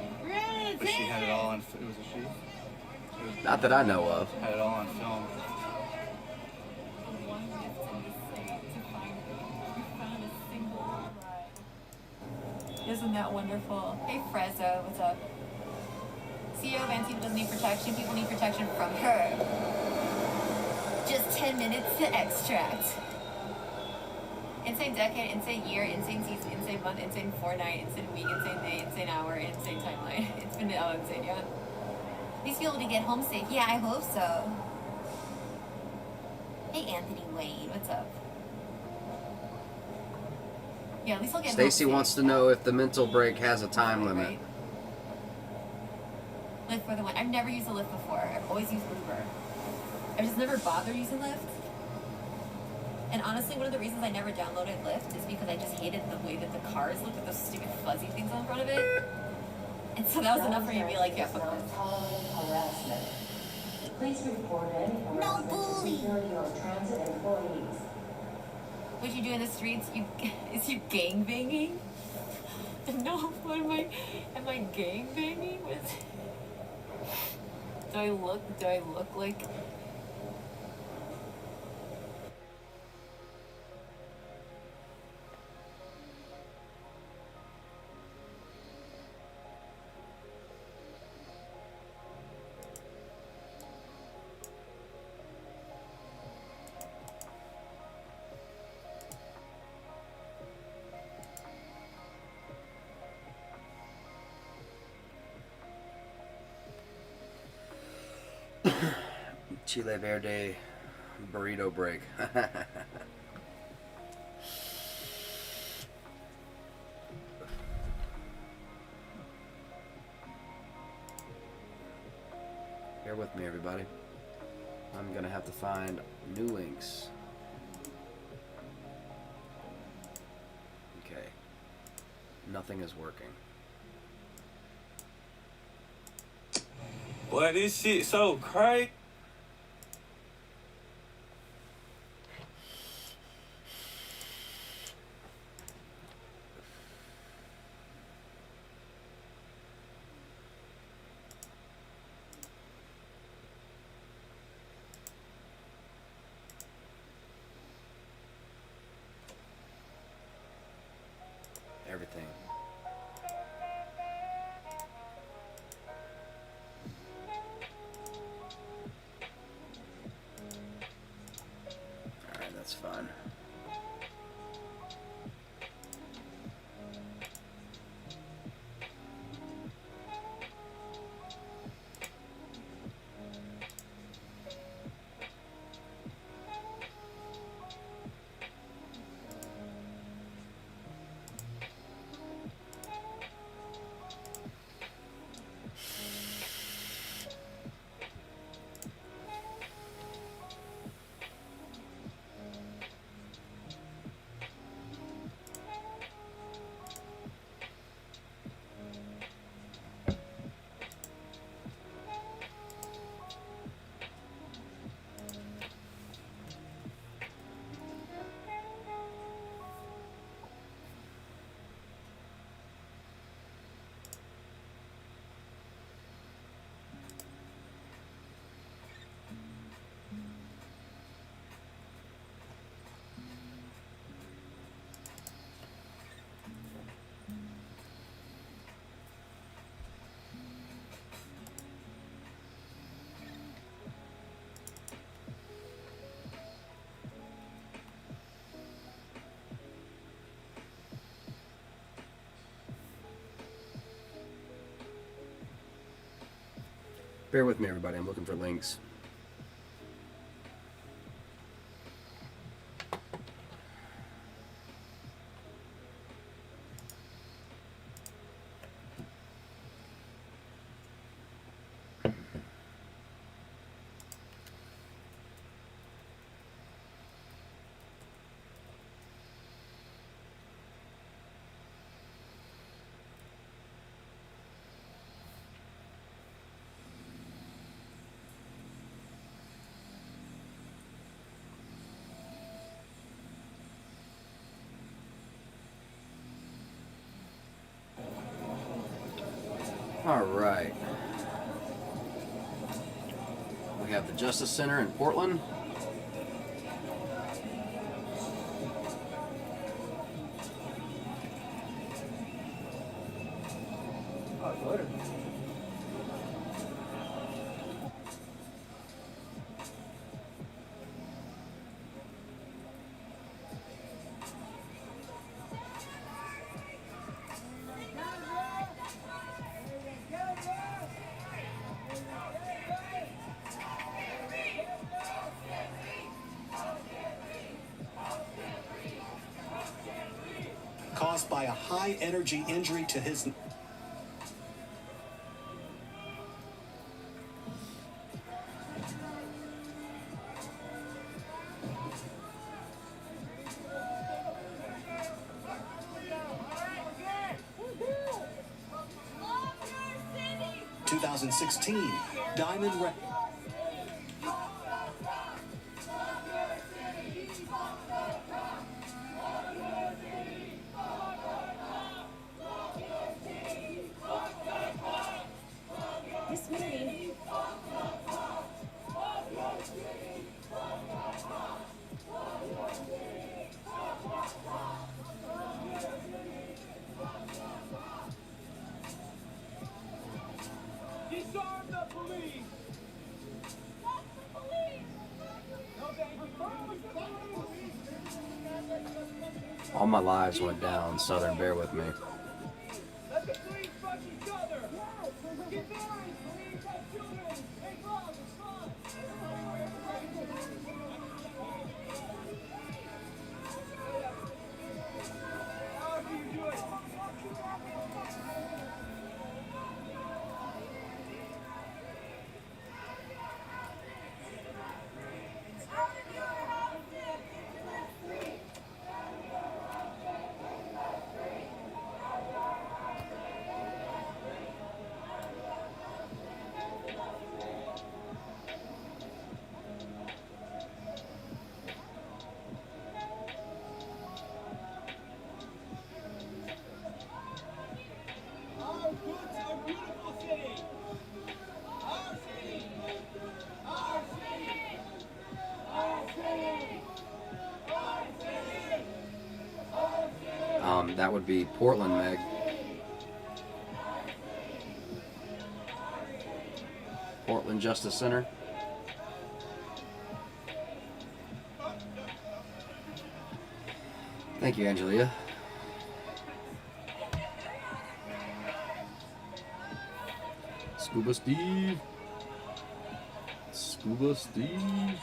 But she had it all on. It was a she. Not that I know of. Had it all on film. Isn't that wonderful? Hey, Frezzo, what's up? CEO Venti doesn't need protection. People need protection from her. Just 10 minutes to extract. Insane decade, insane year, insane season, insane month, insane fortnight, insane week, insane day, insane hour, insane timeline. It's been insane, yeah. These people to get home safe. Yeah, I hope so. Hey, Anthony Wade, what's up? Yeah, at least I'll get Stacy home wants to know if the mental break has a time limit. Lyft for the win. I've never used a Lyft before. I've always used Uber. I've just never bothered using Lyft. And honestly, one of the reasons I never downloaded Lyft is because I just hated the way that the cars look with those stupid fuzzy things on front of it. And so that was enough for me to be like, yeah, fuck this. Please report any harassment to security or transit employees. What you do in the streets? Is you gang banging? No, what am I gang banging? Do I look like? Chile Verde burrito break. Bear with me, everybody. I'm gonna have to find new links. Okay. Nothing is working. Boy, this shit so crazy. Everything. Alright, that's fine. Bear with me, everybody. I'm looking for links. All right. We have the Justice Center in Portland. Caused by a high energy injury to his 2016. Diamond Red. This meeting. Disarm the police! Stop the police! No, All my lives went down. Southern, bear with me. let the police fuck each other! Get married, police, have children! Make love, it's fun! How do you do it? Our goods are beautiful city! Our city! Our city! Our city! Our city! Our city! That would be Portland, Meg. Portland Justice Center. Thank you, Angelia. Scuba Steve. Scuba Steve.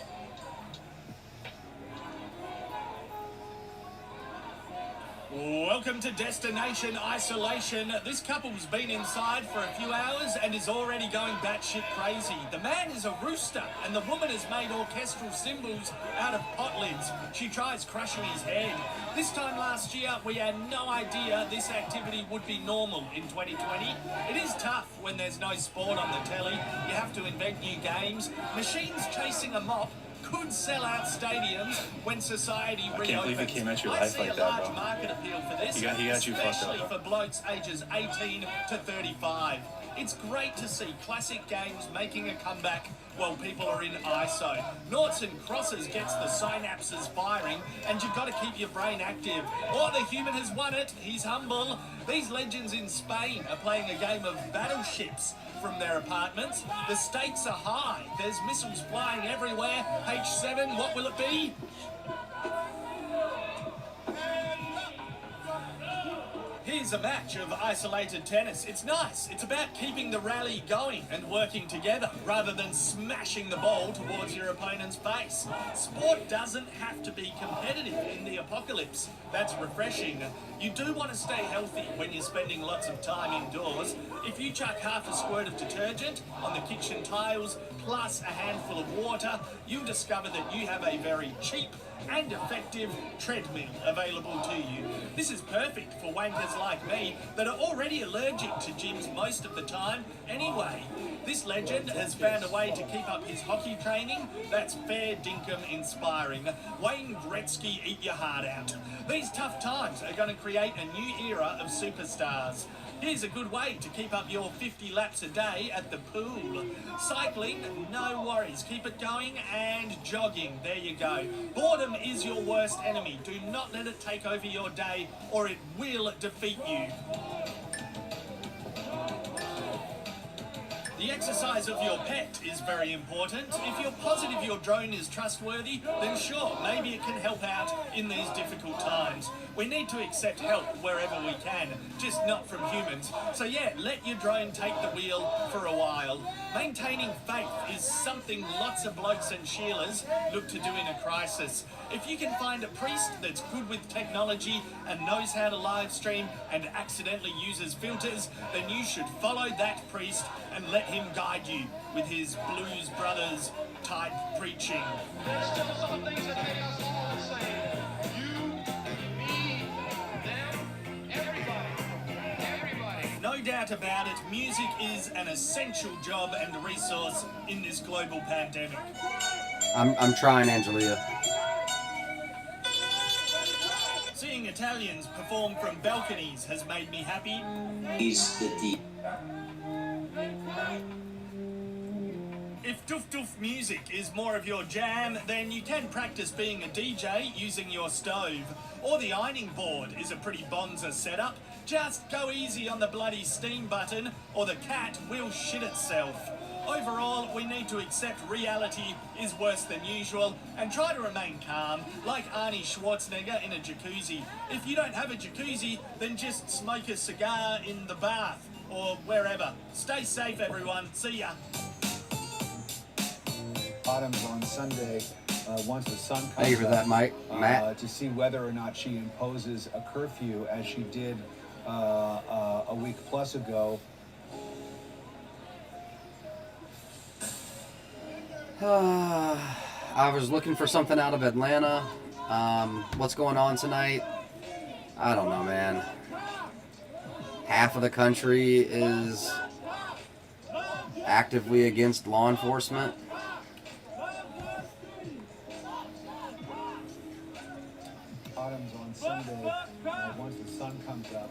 Welcome to Destination Isolation. This couple's been inside for a few hours and is already going batshit crazy. The man is a rooster and the woman has made orchestral cymbals out of pot lids. She tries crushing his head. This time last year, we had no idea this activity would be normal in 2020. It is tough when there's no sport on the telly. You have to invent new games. Machines chasing a mop could sell out stadiums when society reopens. I can't believe he came at your I life see like a that, large bro. market appeal for this, He got you fucked especially up. for blokes ages 18 to 35. It's great to see classic games making a comeback while people are in ISO. Noughts and crosses gets the synapses firing, and you've got to keep your brain active. Oh, the human has won it. He's humble. These legends in Spain are playing a game of battleships from their apartments. The stakes are high. There's missiles flying everywhere. H7, what will it be? Here's a match of isolated tennis. It's nice. It's about keeping the rally going and working together rather than smashing the ball towards your opponent's face. Sport doesn't have to be competitive in the apocalypse. That's refreshing. You do want to stay healthy when you're spending lots of time indoors. If you chuck half a squirt of detergent on the kitchen tiles plus a handful of water, you'll discover that you have a very cheap and effective treadmill available to you. This is perfect for wankers like me that are already allergic to gyms most of the time anyway. This legend has found a way to keep up his hockey training that's fair dinkum inspiring. Wayne Gretzky, eat your heart out. These tough times are going to create a new era of superstars. Here's a good way to keep up your 50 laps a day at the pool. Cycling, no worries. Keep it going, and jogging. There you go. Boredom is your worst enemy. Do not let it take over your day or it will defeat you. The exercise of your pet is very important. If you're positive your drone is trustworthy, then sure, maybe it can help out in these difficult times. We need to accept help wherever we can, just not from humans. So yeah, let your drone take the wheel for a while. Maintaining faith is something lots of blokes and Sheilas look to do in a crisis. If you can find a priest that's good with technology and knows how to live stream and accidentally uses filters, then you should follow that priest and let him guide you with his Blues Brothers type preaching. There's still some things that make us all the same. You, me, them, everybody. Everybody. No doubt about it, music is an essential job and resource in this global pandemic. I'm trying, Angelia. Seeing Italians perform from balconies has made me happy. If doof doof music is more of your jam, then you can practice being a DJ using your stove. Or the ironing board is a pretty bonza setup. Just go easy on the bloody steam button or the cat will shit itself. Overall, we need to accept reality is worse than usual and try to remain calm, like Arnie Schwarzenegger in a jacuzzi. If you don't have a jacuzzi, then just smoke a cigar in the bath or wherever. Stay safe, everyone. See ya. Autumn's on Sunday, once the sun comes Thank you for that, Mike. Matt. to see whether or not she imposes a curfew as she did a week plus ago. I was looking for something out of Atlanta. What's going on tonight? I don't know, man. Half of the country is actively against law enforcement. Autumn's on Sunday, once the sun comes up,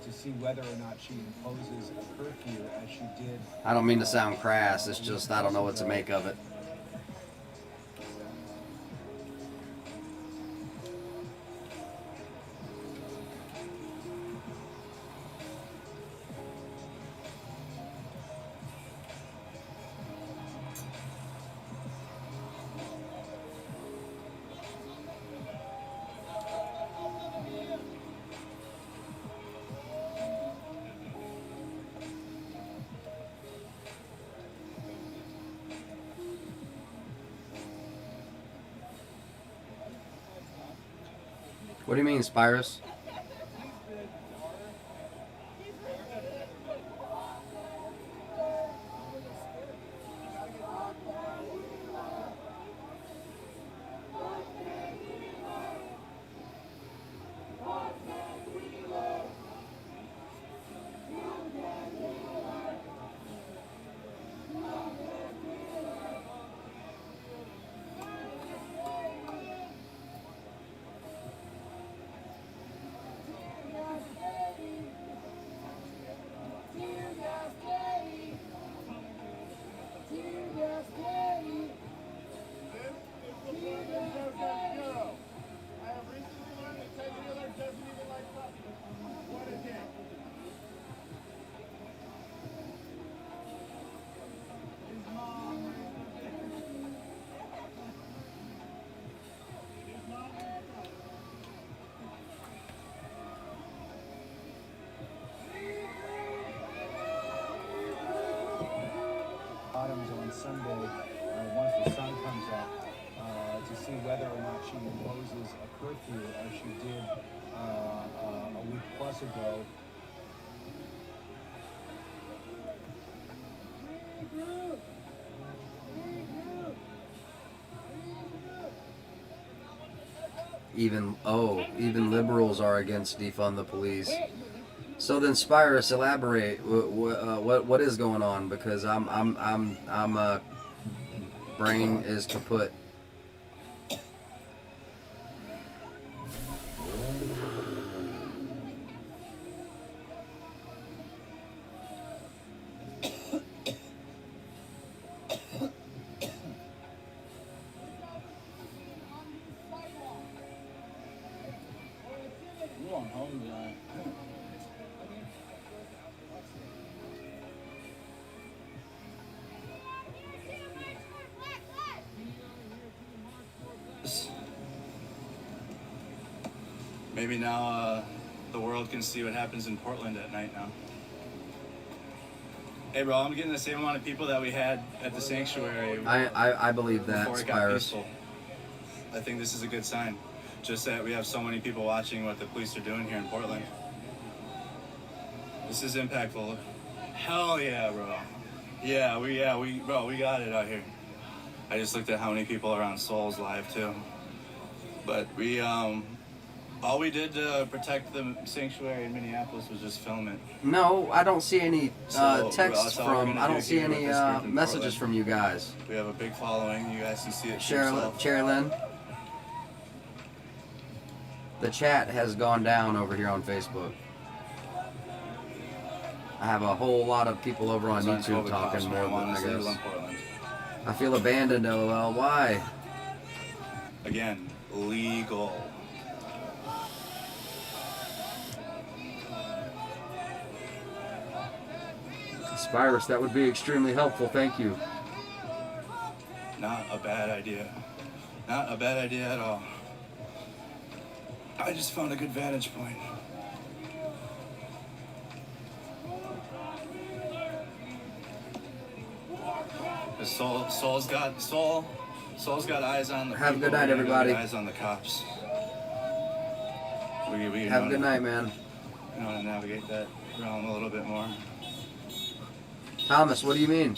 to see whether or not she imposes a curfew as she did. I don't mean to sound crass, it's just I don't know what to make of it. What do you mean, Spyrus? Autumn's on Sunday, once the sun comes up, to see whether or not she imposes a curfew as she did a week plus ago. Even liberals are against defund the police. So then, Spyrus, elaborate. What is going on? Because I'm brain is kaput. Maybe now the world can see what happens in Portland at night now. Hey, bro, I'm getting the same amount of people that we had at the sanctuary. I believe that, before it got Spyrus. peaceful. I think this is a good sign. Just that we have so many people watching what the police are doing here in Portland. This is impactful. Hell yeah, bro. Yeah, we got it out here. I just looked at how many people are on Souls Live too. But we, All we did to protect the sanctuary in Minneapolis was just film it. No, I don't see any So, texts that's all we're from. gonna I do don't see here with any this group in messages Portland. from you guys. We have a big following. You guys can see it for Sherilyn, yourself. the chat has gone down over here on Facebook. I have a whole lot of people over on It's YouTube COVID talking cops, more than marijuana I is legal in guess. Portland. I feel abandoned, LOL. Why? Again, legal. Spyrus, that would be extremely helpful. Thank you. Not a bad idea. Not a bad idea at all. I just found a good vantage point. Soul's got eyes on the Have a people. good night, We gotta everybody. get eyes on the cops. We Have a know good to- night, man. We know how to navigate that realm a little bit more. Thomas, what do you mean?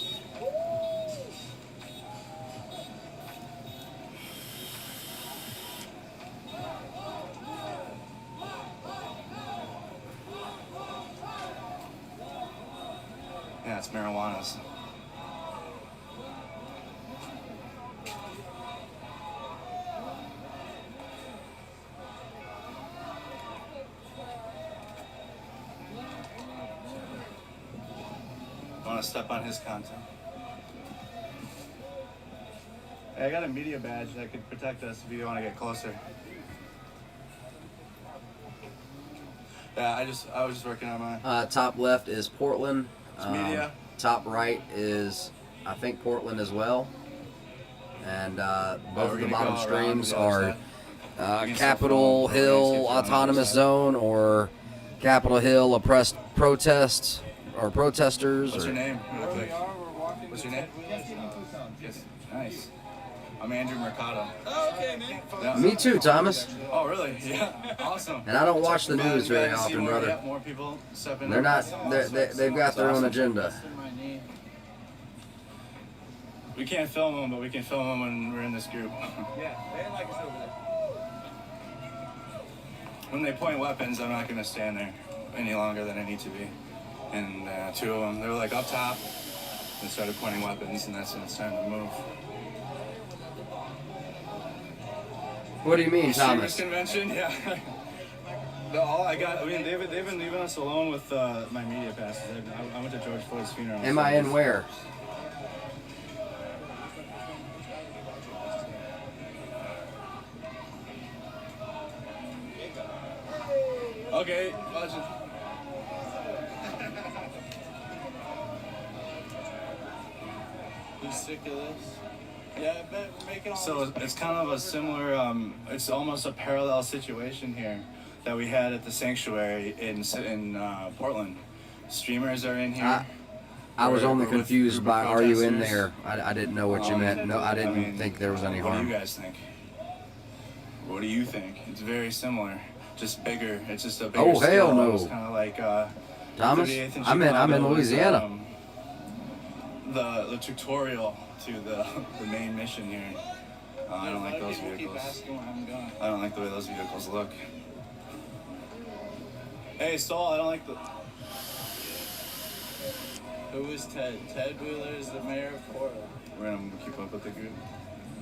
Yeah, it's marijuana's. I want to step on his content. Hey, I got a media badge that could protect us if you want to get closer. Yeah, I was just working on mine. Top left is Portland. It's media. Top right is, I think, Portland as well. And both of the gonna bottom go around streams to the other are side. We can Capitol still film. We're gonna see Hill if you're on the other Autonomous side. Zone or Capitol Hill oppressed protests or protesters. What's or, your name? Real quick. What's your name? Yes. Nice. I'm Andrew Mercado. Oh, okay, man. Yeah. Me too, Thomas. Oh, really? Yeah. Awesome. And I don't watch the Glad- news glad very to see often, more, brother. yeah, more people stepping They're up. not. They've got their own Awesome. agenda. We can't film them, but we can film them when we're in this group. Yeah, they ain't like us over there. When they point weapons, I'm not going to stand there any longer than I need to be. And two of them, they were like up top. They started pointing weapons, and that's when it's time to move. What do you mean, Streamers Thomas? Convention, yeah. They've been leaving us alone with my media passes. I went to George Floyd's funeral. Am I in where? Okay, watch it. You sick of this? Yeah, I bet we're making all So this. it's kind of a similar, it's almost a parallel situation here that we had at the sanctuary in Portland. Streamers are in here. I was only We're with confused group by of "Are you in protesters. there?" I didn't know what you meant. No, I didn't think there was any What do harm. you guys think? What do you think? It's very similar, just bigger. It's just a bigger Oh, scale. hell no. It's kind of like Thomas, 38th and I'm in Chicago was, Louisiana. The tutorial to the main mission here. I don't like those People keep vehicles. asking where I'm going. I don't like the way those vehicles look. Hey, Saul, I don't like the. Who is Ted? Ted Wheeler is the mayor of Portland. We're gonna keep up with the group.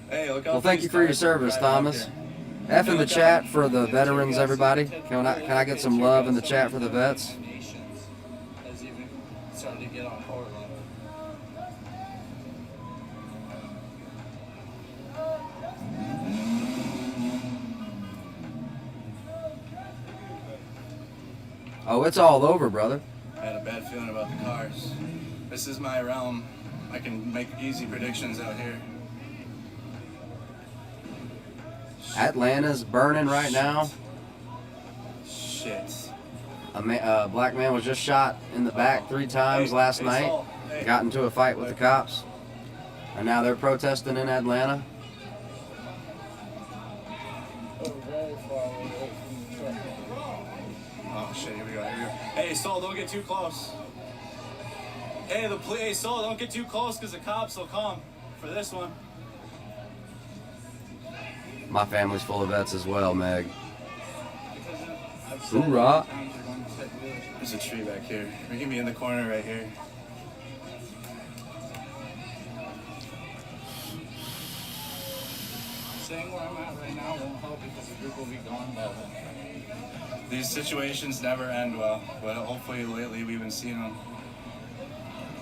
Hey, look out. Well, thank you for your service, Thomas. F in the chat for the veterans, everybody. Can I get some love in the chat for the vets? Nations has even started to get on Portland. Oh, it's all over, brother. I had a bad feeling about the cars. This is my realm. I can make easy predictions out here. Atlanta's burning right now. Shit. A black man was just shot in the back 3 times last night. Saul, hey. Got into a fight with the cops. And now they're protesting in Atlanta. Oh shit, here we go. Hey, Saul, don't get too close. Hey, Saul, don't get too close because the cops will come for this one. My family's full of vets as well, Meg. Hoorah. There's a tree back here. We can be in the corner right here. Staying where I'm at right now won't help because the group will be gone by then. These situations never end well, but hopefully lately we've been seeing them.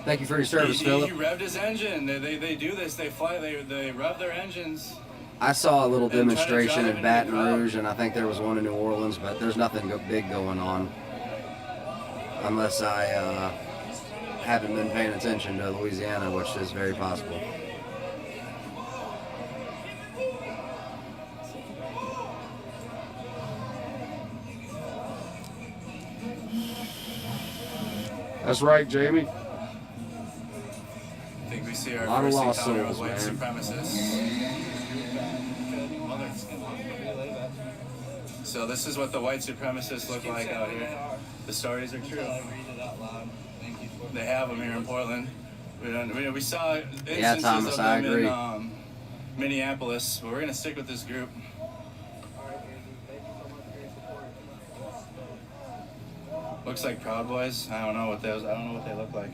Thank you for your service, He Philip. revved his engine. They do this. They fly. They rev their engines. I saw a little And try to demonstration drive at into Baton the crowd. Rouge, and I think there was one in New Orleans, but there's nothing big going on. Unless I haven't been paying attention to Louisiana, which is very possible. That's right, Jamie. I think we see our A lot of first lost encounter with souls, white man. supremacists. So this is what the white supremacists look like out here. The stories are true. They have them here in Portland. We saw instances Yeah, Thomas, of I them agree. in Minneapolis, but we're gonna stick with this group. Looks like Proud Boys. I don't know what they look like.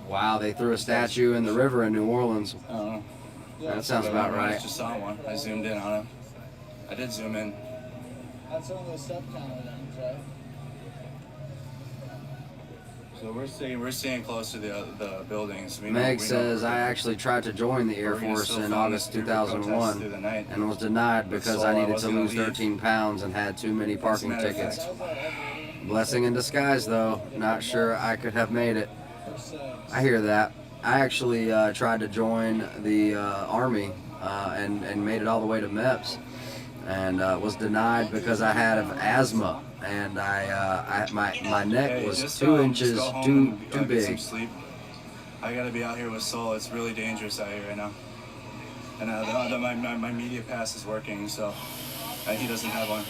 Wow, they threw a statue in the river in New Orleans. I don't know. That sounds about I right. just saw one. I zoomed in on him. I did zoom in. That's one of those sub-counter things, right? So we're staying close to the buildings. Meg says, I actually tried to join the Air We're gonna Force still in film August this group of protests 2001 through the night. and was denied because I So I needed was to gonna lose leave. 13 pounds and had too many parking matter of tickets. fact. Blessing in disguise, though. Not sure I could have made it. I hear that. I actually tried to join the Army and made it all the way to MEPS and was denied because I had asthma and my neck Hey, was just, 2 just inches go home too and, get some big. sleep. I gotta be out here with Soul. It's really dangerous out here right now. And my media pass is working, so he doesn't have one.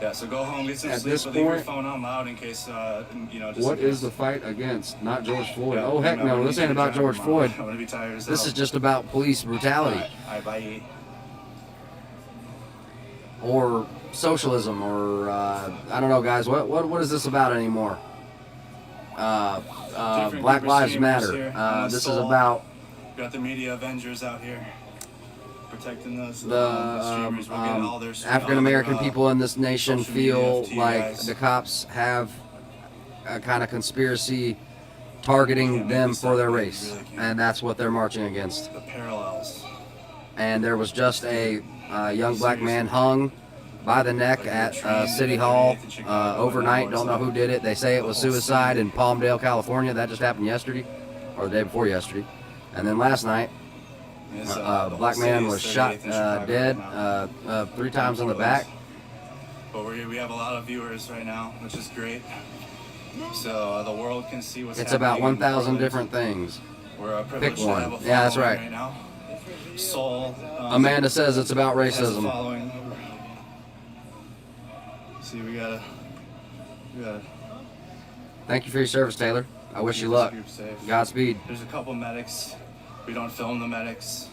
Yeah, so go home, get some At sleep, this but leave your point, phone on loud in case, just What in is case. the fight against? Not George Floyd. Yeah, Oh, heck I'm no. gonna This need ain't you to about drive George tomorrow. Floyd. I'm gonna be tired as This hell. is just about police brutality. All right, bye. Or socialism, or I don't know, guys. What is this about anymore? Different Black group of Lives streamers Matter. here on the This is Soul. about Got the media Avengers out here protecting us. the streamers. We'll get all their African American people in this nation social media feel to you like guys. the cops have a kind of conspiracy targeting them for their race, and that's what they're marching against. The parallels. And there was just a young black man hung by the neck at City Hall overnight. Don't know who did it. They say it was suicide in Palmdale, California. That just happened yesterday, or the day before yesterday. And then last night, a black man was shot dead 3 times in the back. But we have a lot of viewers right now, which is great. So the world can see what's It's happening. about in 1,000 Portland. different things. We're Pick privileged to have one. a Yeah, that's following right. now. Soul. Amanda says it's about has a racism. following. See, we gotta. Thank you for your service, Taylor. I wish you keep this luck. group safe. Godspeed. There's a couple medics. We don't film the medics.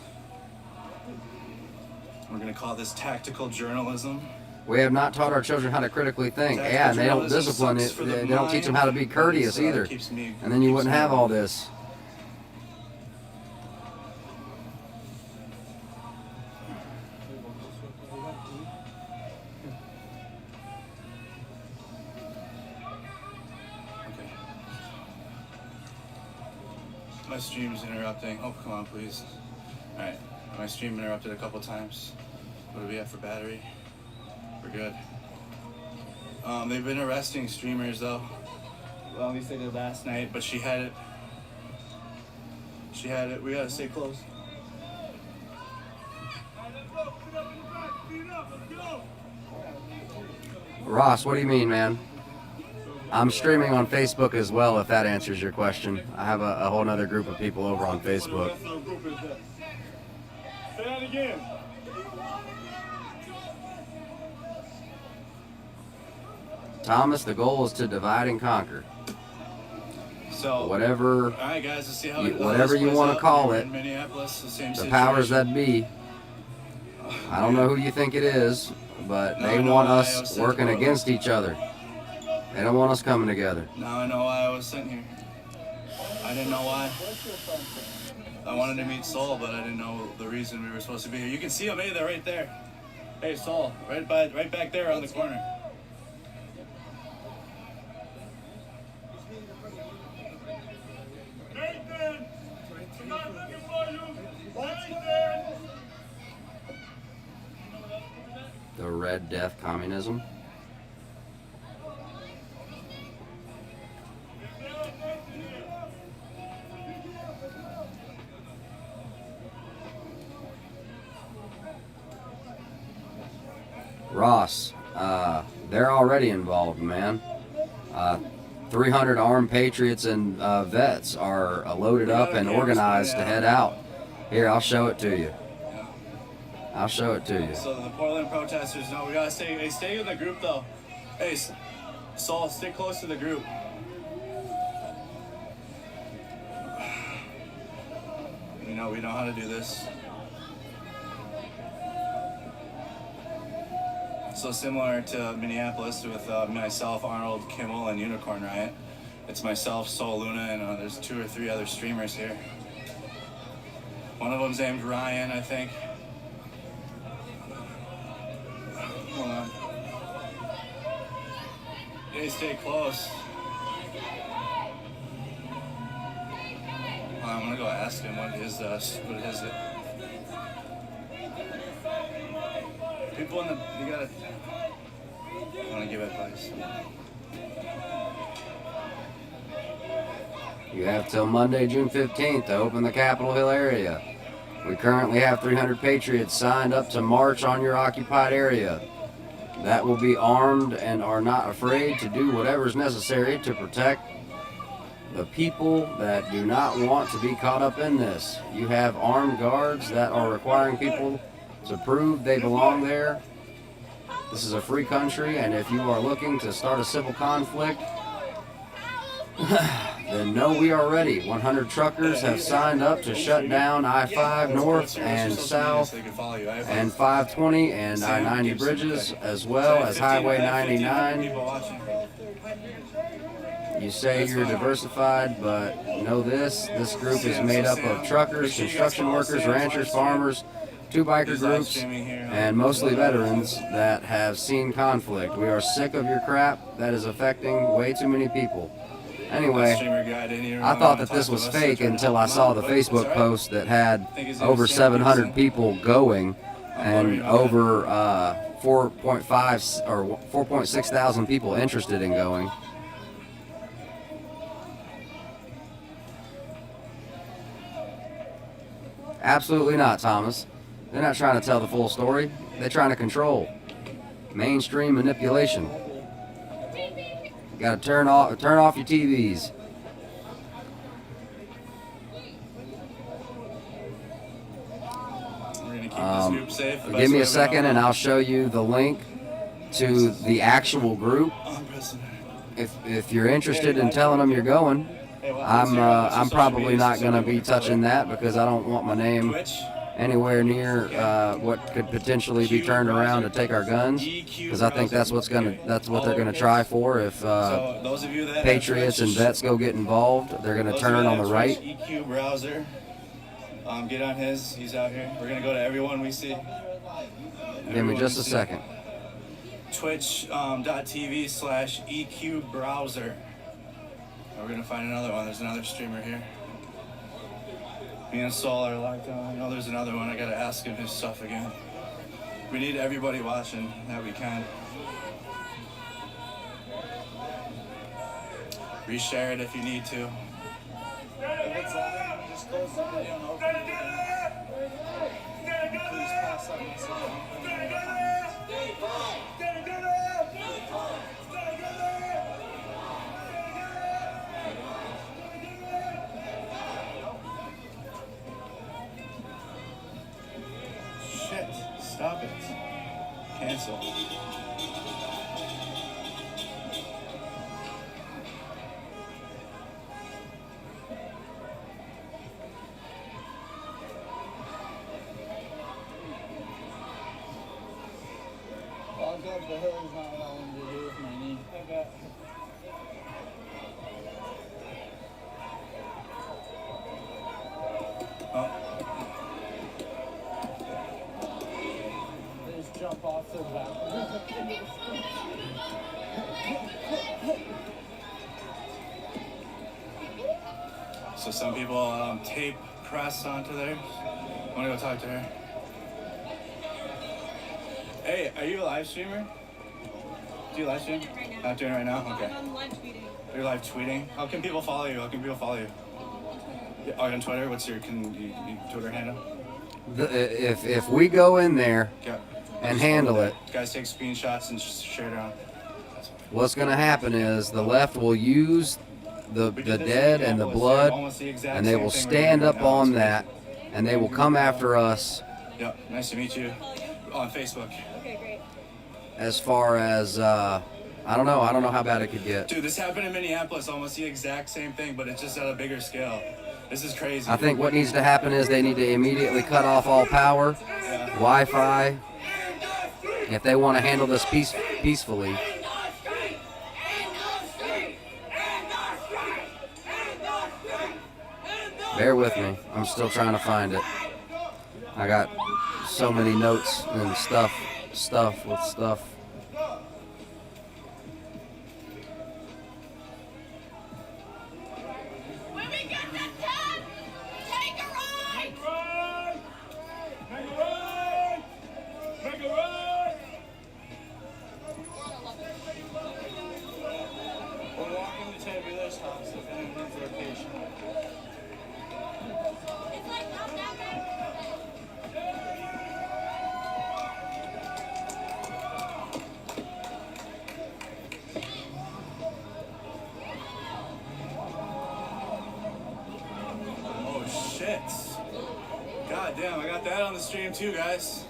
We're gonna call this tactical journalism. We have not taught our children how to critically think. Tactical Yeah, and they don't journalism discipline sucks it. for the They don't teach them how to be mind, courteous but either. keeps me- And then you keeps wouldn't me have all going. this. My stream's interrupting. Oh, come on, please. Alright, my stream interrupted a couple times. What do we have for battery? We're good. They've been arresting streamers though. Well, at least they did last night, but she had it. We gotta stay close. Ross, what do you mean, man? I'm streaming on Facebook as well, if that answers your question. I have a whole other group of people over on Facebook. Say that again. Thomas, the goal is to divide and conquer. So Whatever, alright guys, let's see how whatever you want to call it, in Minneapolis, the same the situation. powers that be. I don't know who you think it is, but Now they I know want why I us was sent to working Portland. against each other. They don't want us coming together. Now I know why I was sent here. I didn't know why. I wanted to meet Saul, but I didn't know the reason we were supposed to be here. You can see him, hey, they're right there. Hey, Saul, right back there on the corner. Nathan! I'm not looking for you! Nathan! The Red Death communism. Ross, they're already involved, man. 300 armed patriots and vets are loaded up and organized to head out. Here, I'll show it to you. I'll show it to you. So the Portland protesters know we gotta stay in the group though. Hey, Saul, stay close to the group. We know how to do this. So similar to Minneapolis with myself, Arnold, Kimmel, and Unicorn Riot. It's myself, Sol Luna, and there's 2 or 3 other streamers here. One of them's named Ryan, I think. Hold on. They stay close. I'm gonna go ask him what is it. People in the, you gotta, I wanna give advice. You have till Monday, June 15th to open the Capitol Hill area. We currently have 300 patriots signed up to march on your occupied area. That will be armed and are not afraid to do whatever is necessary to protect the people that do not want to be caught up in this. You have armed guards that are requiring people to prove they belong there. This is a free country, and if you are looking to start a civil conflict, then know we are ready. 100 truckers have signed up to shut down I-5 north and south and 520 and I-90 bridges, as well as Highway 99. You say you're diversified, but know this group is made up of truckers, construction workers, ranchers, farmers, 2 biker groups, and mostly veterans that have seen conflict. We are sick of your crap that is affecting way too many people. Anyway, I thought that this was fake until I saw the Facebook post that had over 700 people going and over 4.5 or 4.6 thousand people interested in going. Absolutely not, Thomas. They're not trying to tell the full story. They're trying to control. Mainstream manipulation. You gotta turn off your TVs. Give me a second and I'll show you the link to the actual group. If you're interested in telling them you're going, I'm probably not gonna be touching that because I don't want my name anywhere near what could potentially be turned around to take our guns, because I think that's what they're gonna try for. If patriots and vets go get involved, they're gonna turn on the right. EQ browser. Get on his. He's out here. We're gonna go to everyone we see. Give me just a second. Twitch.tv/EQ browser. We're gonna find another one. There's another streamer here. Me and Saul are locked on. I know there's another one. I gotta ask him his stuff again. We need everybody watching that we can. Reshare it if you need to. Just close the video and open it again. Please pass up my cell phone. Shit, stop it. Cancel. the hell is not allowing me to do with my knee? Okay. They just jump off their back. So some people tape press onto there. I want to go talk to her. Hey, are you a live streamer? Do you live stream? Not doing it right now? Okay. I'm live tweeting. You're live tweeting? How can people follow you? How can people follow you? Yeah, on Twitter? What's your Twitter handle? If we go in there Yeah. and handle it, Guys take screenshots and share it around. what's going to happen is the left will use the dead and the blood, and they will stand up on that, and they will come after us. Yep, nice to meet you. On Facebook. Okay, great. As far as I don't know how bad it could get. Dude, this happened in Minneapolis, almost the exact same thing, but it's just at a bigger scale. This is crazy. I think what needs to happen is they need to immediately cut off all power, Wi-Fi, if they want to handle this peacefully. Bear with me. I'm still trying to find it. I got so many notes and stuff with stuff. When we get to 10, take a ride! Make a ride! Make a ride! We're walking to Tabular's house if anyone needs location. Oh shit. God damn, I got that on the stream too, guys.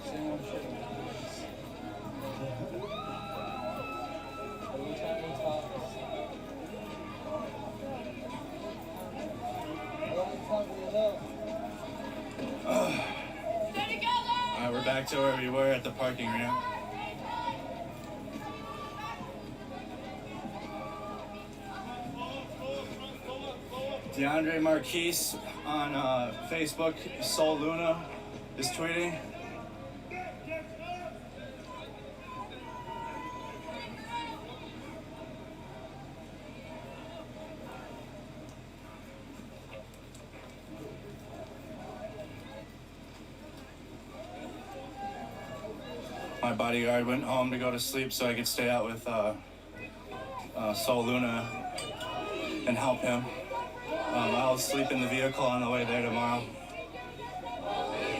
Alright, we're back to where we were at the parking ramp. DeAndre Marquise on Facebook, Sol Luna is tweeting. My bodyguard went home to go to sleep so I could stay out with Sol Luna and help him. I'll sleep in the vehicle on the way there tomorrow.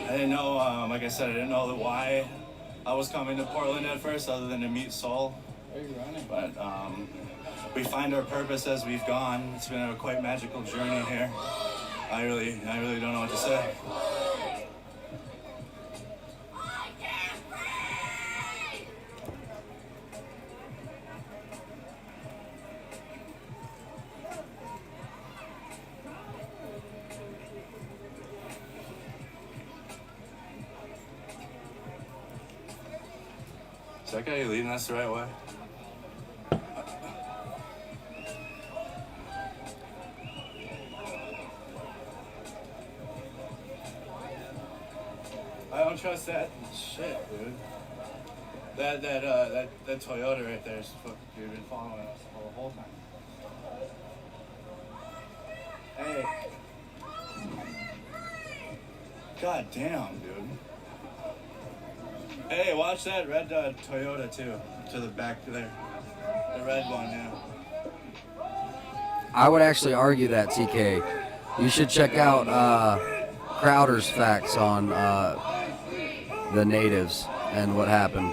I didn't know, like I said, I didn't know why I was coming to Portland at first other than to meet Sol. Are you running? But we find our purpose as we've gone. It's been a quite magical journey here. I really don't know what to say. Is that guy leading us the right way? I don't trust that shit, dude. That Toyota right there is fucking, dude, been following us the whole time. Hey. God damn, dude. Hey, watch that red Toyota too, to the back there. The red one, yeah. I would actually argue that, TK. You should check out Crowder's facts on the natives and what happened.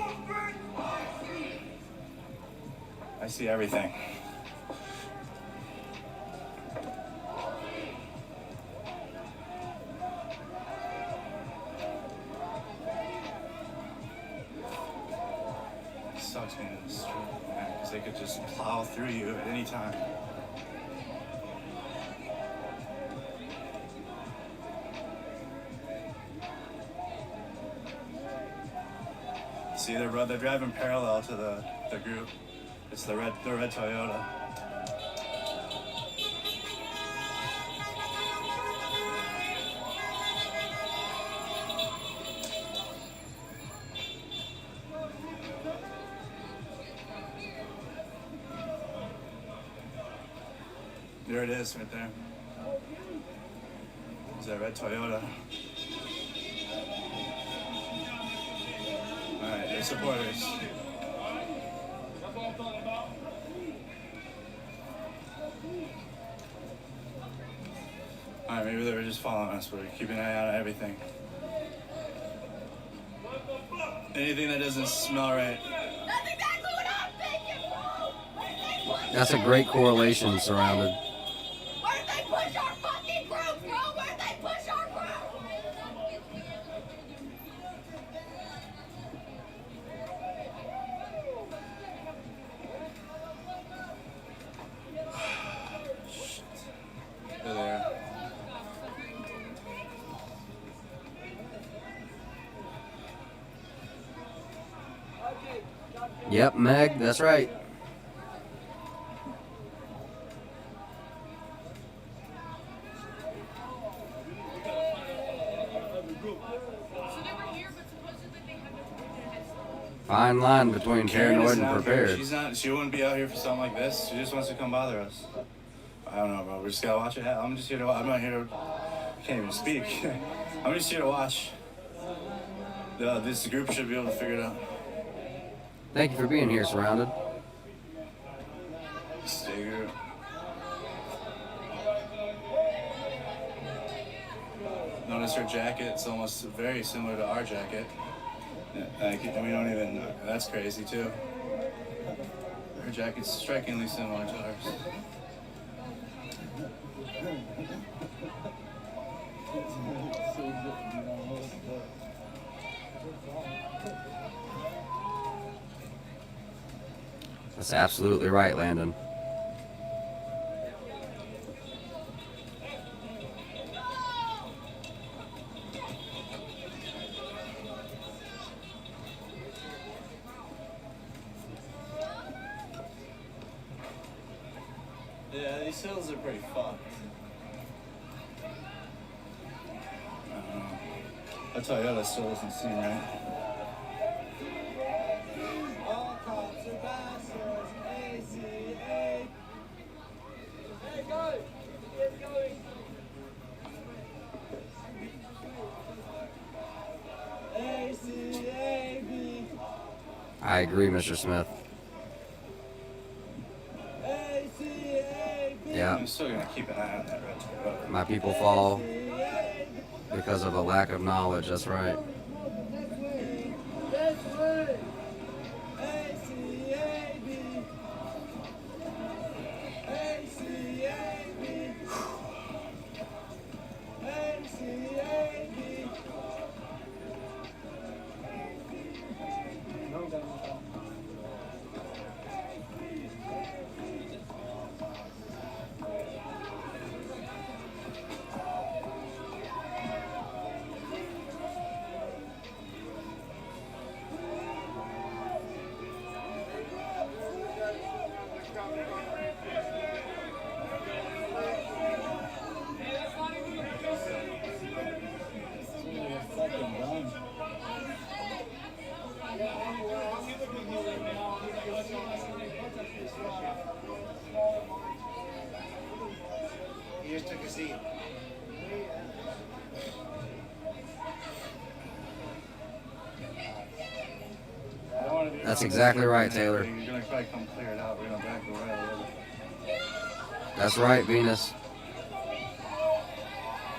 I see everything. Sucks being in the street, man, because they could just plow through you at any time. See, they're driving parallel to the group. It's the red Toyota. There it is, right there. There's that red Toyota. All right, their supporters. All right, maybe they were just following us, but we're keeping an eye out on everything. Anything that doesn't smell right. That's exactly what I'm thinking, bro! That's a great correlation, Surrounded. Where'd they push our fucking group, bro? Where'd they push our group? They're there. Yep, Meg, that's right. Fine line between paranoid and prepared. She wouldn't be out here for something like this. She just wants to come bother us. I don't know, bro. We just gotta watch it. I'm just here to. I'm not here to. I can't even speak. I'm just here to watch. This group should be able to figure it out. Thank you for being here, Surrounded. Stay group. Notice her jacket. It's almost very similar to our jacket. And we don't even know. That's crazy too. Her jacket's strikingly similar to ours. That's absolutely right, Landon. Yeah, these hills are pretty fucked. That Toyota still doesn't seem right. All cops are bastards. ACA. Hey, go. Get going. ACAB. I agree, Mr. Smith. Yeah. I'm still gonna keep an eye on that red Toyota. My people fall because of a lack of knowledge. That's right. You just took a seat. That's exactly right, Taylor. You're gonna probably come clear it out. We're gonna back away a little bit. That's right, Venus.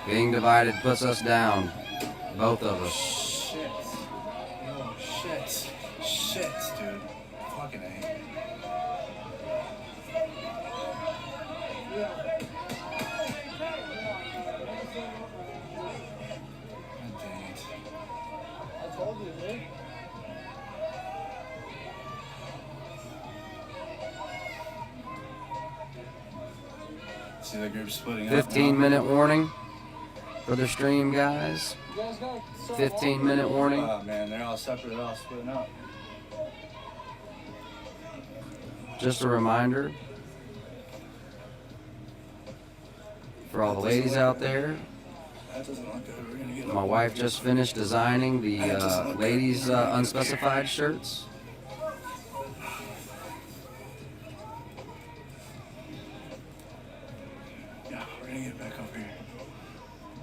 Being divided puts us down. Both of us. Shit. Oh, shit. Shit, dude. Fucking A. God dang it. I told you, dude. See the group splitting up. 15-minute warning for the stream, guys. 15-minute warning. Oh man, they're all separate, they're all splitting up. just a reminder for all the ladies out there. That doesn't look good. We're gonna get My wife just finished designing the ladies' unspecified shirts. Yeah, we're gonna get back over here.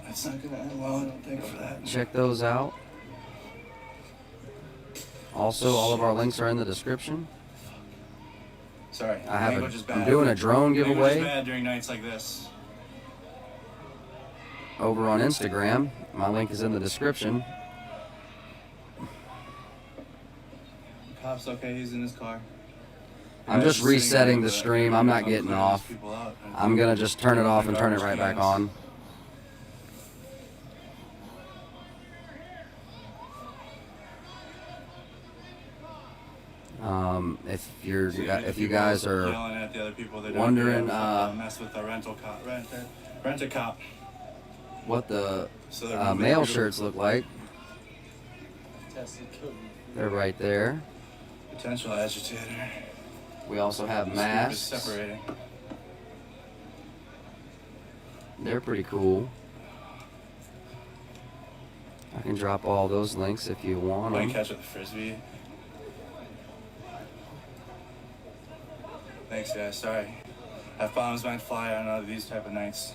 That's not gonna end well, I don't think, for that. Check those out. Also, all of our links are in the description. Sorry, I'm doing a drone Language is giveaway bad during nights like this. over on Instagram. My link is in the description. Cop's okay, he's in his car. I'm just resetting the stream. I'm not getting off. I'm gonna just turn it off and turn it right back on. If you guys are Yelling at the other people that wondering mess with the rent a cop. what the male shirts look like, they're right there. Potential agitator. We also have This group is masks. separating. They're pretty cool. I can drop all those links if you want Might them. catch with a frisbee. Thanks, guys. Sorry. F bombs might fly on these type of nights.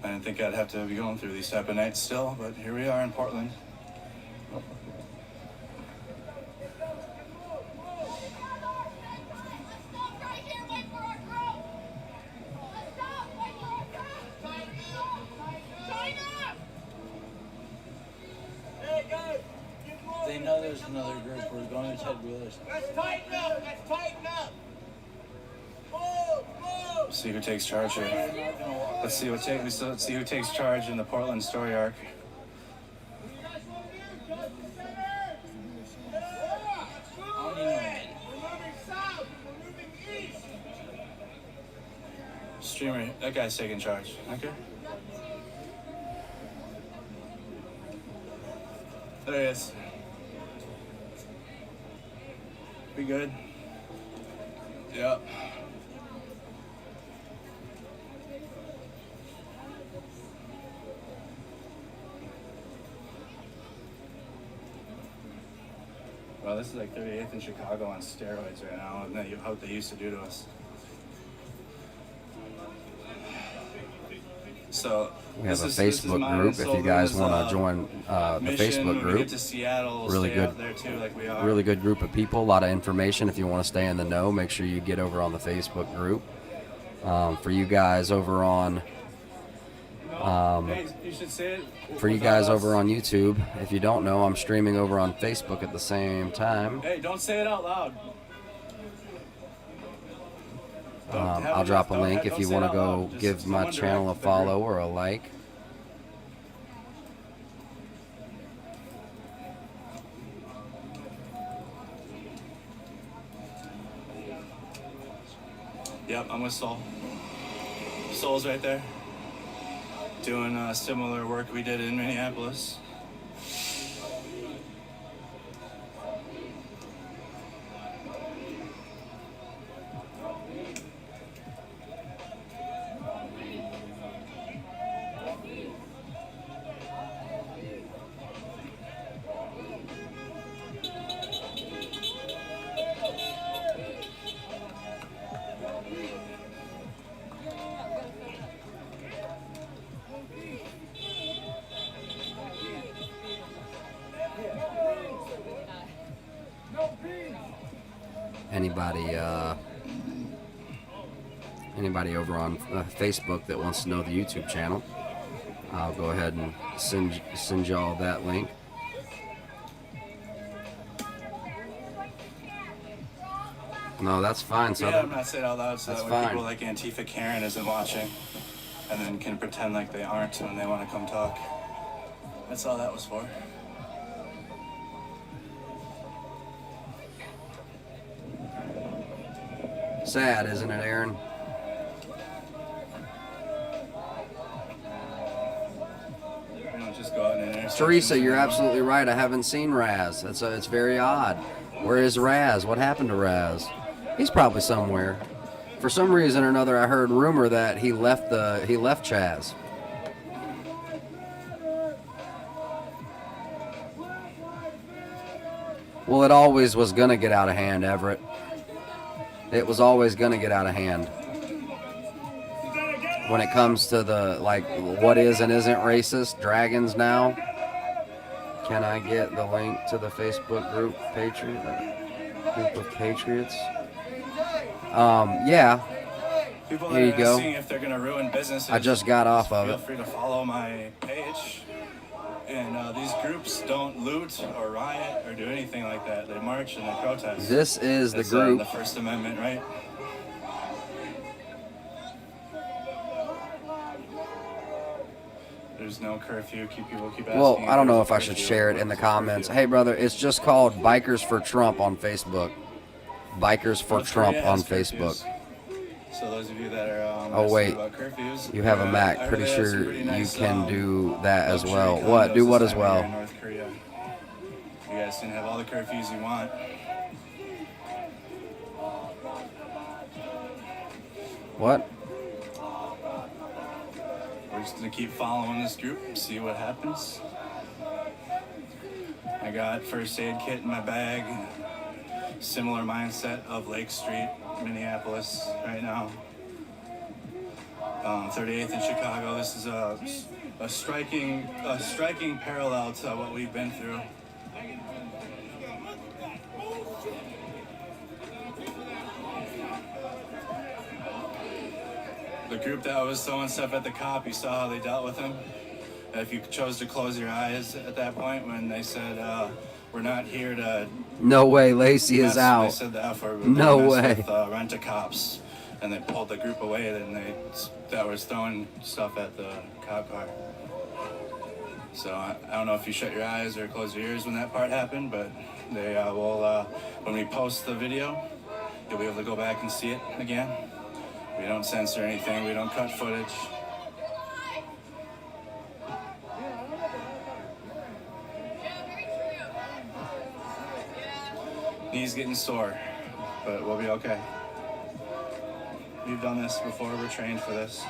I didn't think I'd have to be going through these type of nights still, but here we are in Portland. They know there's another group. We're going to Ted Wheeler's. Let's tighten up. Let's tighten up. Move, move. See who takes charge here. Let's see who takes charge in the Portland story arc. Streamer, that guy's taking charge. Okay. There he is. We good? Yep. Well, this is like 38th in Chicago on steroids right now, and what they used to do to us. So We have a Facebook group if you guys want to join the Facebook group. Really good group of people. A lot of information. If you want to stay in the know, make sure you get over on the Facebook group. For you guys over on YouTube, if you don't know, I'm streaming over on Facebook at the same time. Hey, don't say it out loud. I'll drop a link if you want to go give my channel a follow or a like. Yep, I'm with Soul. Soul's right there. Doing similar work we did in Minneapolis. Anybody over on Facebook that wants to know the YouTube channel, I'll go ahead and send y'all that link. No, that's fine. So Yeah, I'm not saying it out loud so that's that way fine. people like Antifa Karen isn't watching and then can pretend like they aren't when they want to come talk. That's all that was for. Sad, isn't it, Aaron? You don't just go out and Teresa, you're absolutely right. I haven't seen Raz. It's very odd. Where is Raz? What happened to Raz? He's probably somewhere. For some reason or another, I heard rumor that he left Chaz. Well, it always was gonna get out of hand, Everett. It was always gonna get out of hand. When it comes to the, like, what is and isn't racist, dragons now. Can I get the link to the Facebook group of Patriots? Yeah. People Here you that are go. asking if they're gonna ruin businesses, I just got off of feel it. free to follow my page. And these groups don't loot or riot or do anything like that. They march and they protest. This is the It's, group. the First Amendment, right? There's no curfew. People keep asking. Well, I don't know if I there's a should curfew. share it in the comments. Hey, brother, it's just called Bikers for Trump on Facebook. Bikers for North Trump Korea on has curfews. Facebook. So those of you that are Oh, asking wait. about curfews, You have a Mac. I Pretty heard they have some sure pretty you nice, can do that as luxury well. What? condos Do what this as time of year well? in North Korea. You guys can have all the curfews you want. What? We're just gonna keep following this group, see what happens. I got first aid kit in my bag. Similar mindset of Lake Street, Minneapolis, right now. 38th in Chicago. This is a striking parallel to what we've been through. The group that was throwing stuff at the cop, you saw how they dealt with him. If you chose to close your eyes at that point when they said, we're not here to... No way, Lacey is They out. said the F word. No Mess way. With, rent-a-cops, and they pulled the group away, and that was throwing stuff at the cop car. So I don't know if you shut your eyes or close your ears when that part happened, but they will, when we post the video, you'll be able to go back and see it again. We don't censor anything, we don't cut footage. Knees getting sore, but we'll be okay. We've done this before, we're trained for this.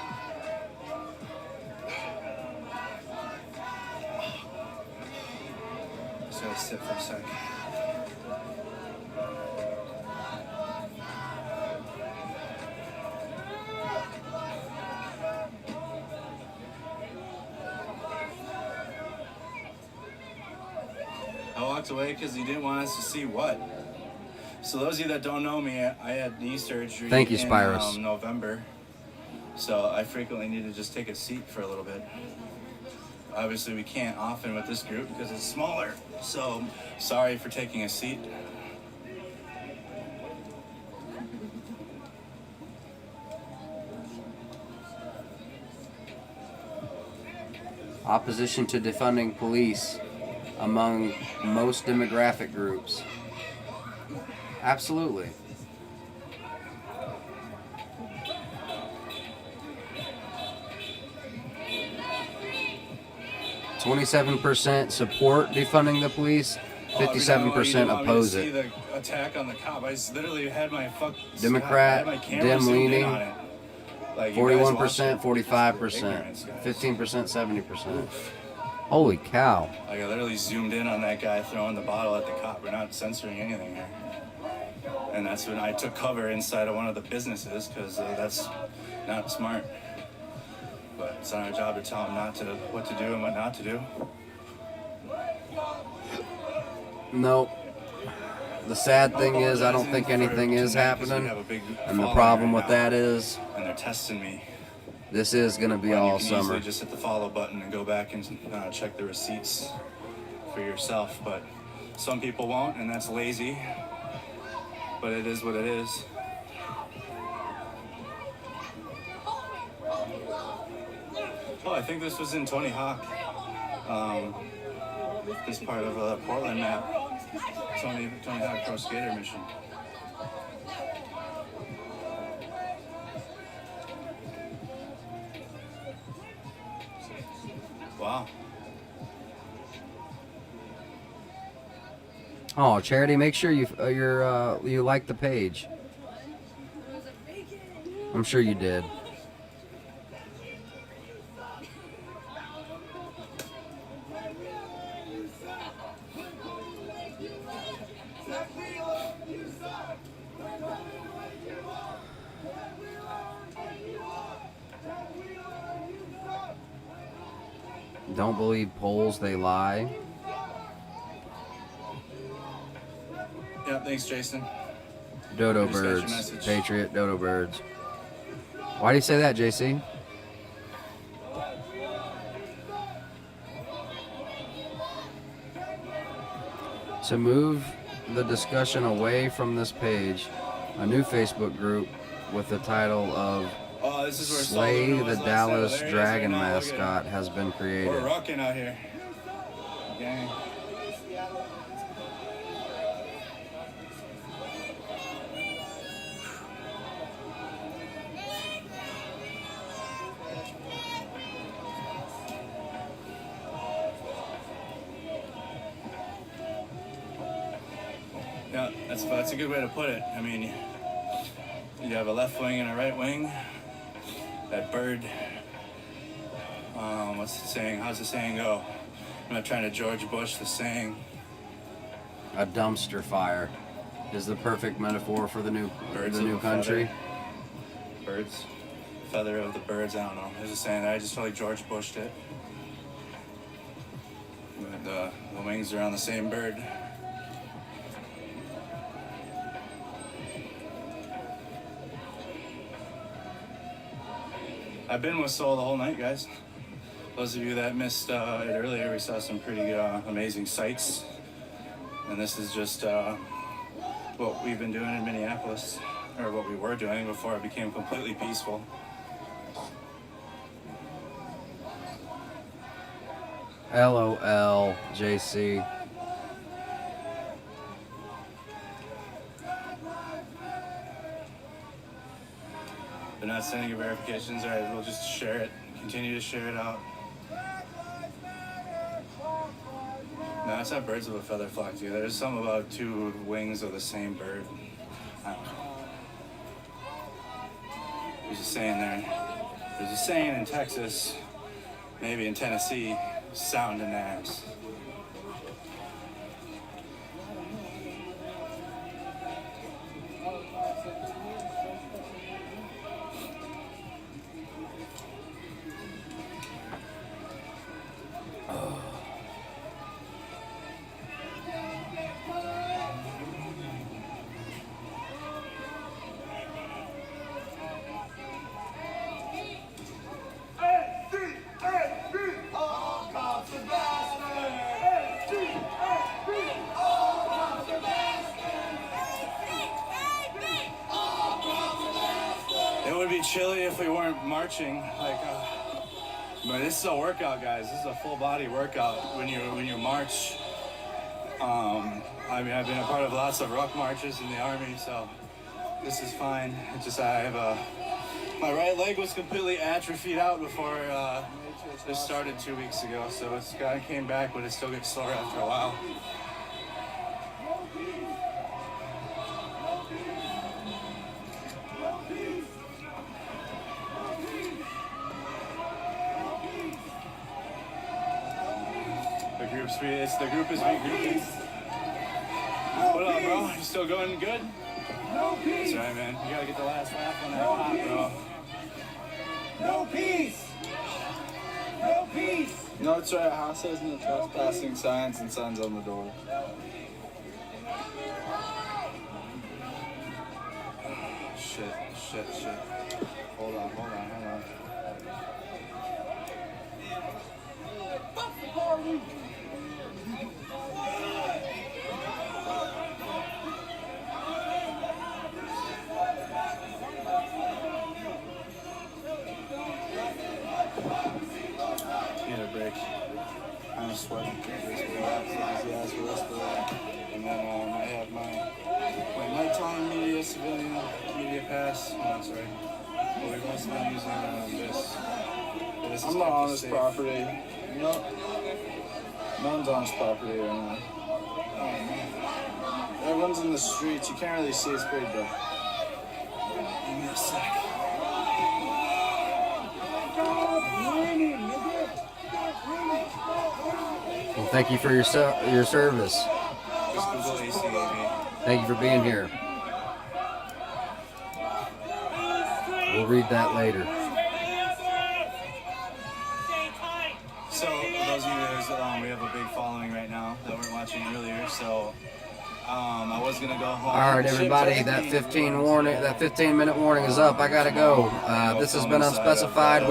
Just gotta sit for a sec. I walked away because he didn't want us to see what. So those of you that don't know me, I had knee surgery Thank you, in Spyros. November. So I frequently need to just take a seat for a little bit. Obviously we can't often with this group because it's smaller. So sorry for taking a seat. Opposition to defunding police among most demographic groups. Absolutely. %27 support defunding the police, 57% oppose See it. the attack on the cop. I just literally had my Democrat, I had my camera dim zoomed in leaning, on it. Like, you guys watch 41%, it. 45%, Ignorance, guys. 15%, 70%. Holy cow. Like I literally zoomed in on that guy throwing the bottle at the cop. We're not censoring anything here. And that's when I took cover inside of one of the businesses because that's not smart. But it's not our job to tell them what to do and what not to do. No. The sad thing is, I don't think anything is happening. And the problem with that is, And they're testing me. this is going to be When all you can summer. easily just hit the follow button and go back and check the receipts for yourself. But some people won't, and that's lazy. But it is what it is. Oh, I think this was in Tony Hawk. This part of the Portland map. Tony Hawk Pro Skater mission. Wow. Oh, Charity, make sure you you like the page. I'm sure you did. Don't believe polls, they lie. Yeah, thanks, Jason. Dodo I just got your birds. message. Patriot dodo birds. Why do you say that, JC? To move the discussion away from this page, a new Facebook group with the title of Oh, this is where Slay Salvador the was last Dallas night. There he is Dragon right now. Look at him. mascot has been created. We're rocking out here. Gang. Yeah, that's a good way to put it. I mean, you have a left wing and a right wing. That bird, what's the saying? How's the saying go? I'm not trying to George Bush the saying. A dumpster fire is the perfect metaphor for the new Birds the of new a country. feather. Birds. Feather of the birds, I don't know. There's a saying that I just felt like George Bushed it. But the wings are on the same bird. I've been with Soul the whole night, guys. Those of you that missed it earlier, we saw some pretty amazing sights. And this is just what we've been doing in Minneapolis, or what we were doing before it became completely peaceful. LOL, JC. They're not sending you verifications, all right, we'll just share it, continue to share it out. No, it's not birds of a feather flock together. There's something about two wings of the same bird. I don't know. There's a saying there. There's a saying in Texas, maybe in Tennessee, sound and abs. It would be chilly if we weren't marching. But this is a workout, guys. This is a full body workout when you march. I mean, I've been a part of lots of ruck marches in the army, so this is fine. It's just I have my right leg was completely atrophied out before this started 2 weeks ago, so it's kind of came back, but it still gets sore after a while. The group is regrouping. What up, bro? You still going good? No peace. That's right, man. You gotta get the last laugh on that pop, bro. No peace. No peace. No, it's right. House has no trespassing signs and signs on the door. Shit. Hold on. Need a break. I'm sweating. And then I have my nighttime media civilian media pass. Oh, I'm sorry. But we've also been using this. This I'm not on this property. No. No one's on this property right now. Everyone's in the streets. You can't really see. It's pretty dark. Give me a sec. Well, thank you for your service. Just Google ACAB. Thank you for being here. We'll read that later. So, those of you guys, we have a big following right now that weren't watching earlier. So, I was gonna go home. All right, everybody. That 15-minute warning is up. I gotta go. This has been Unspecified.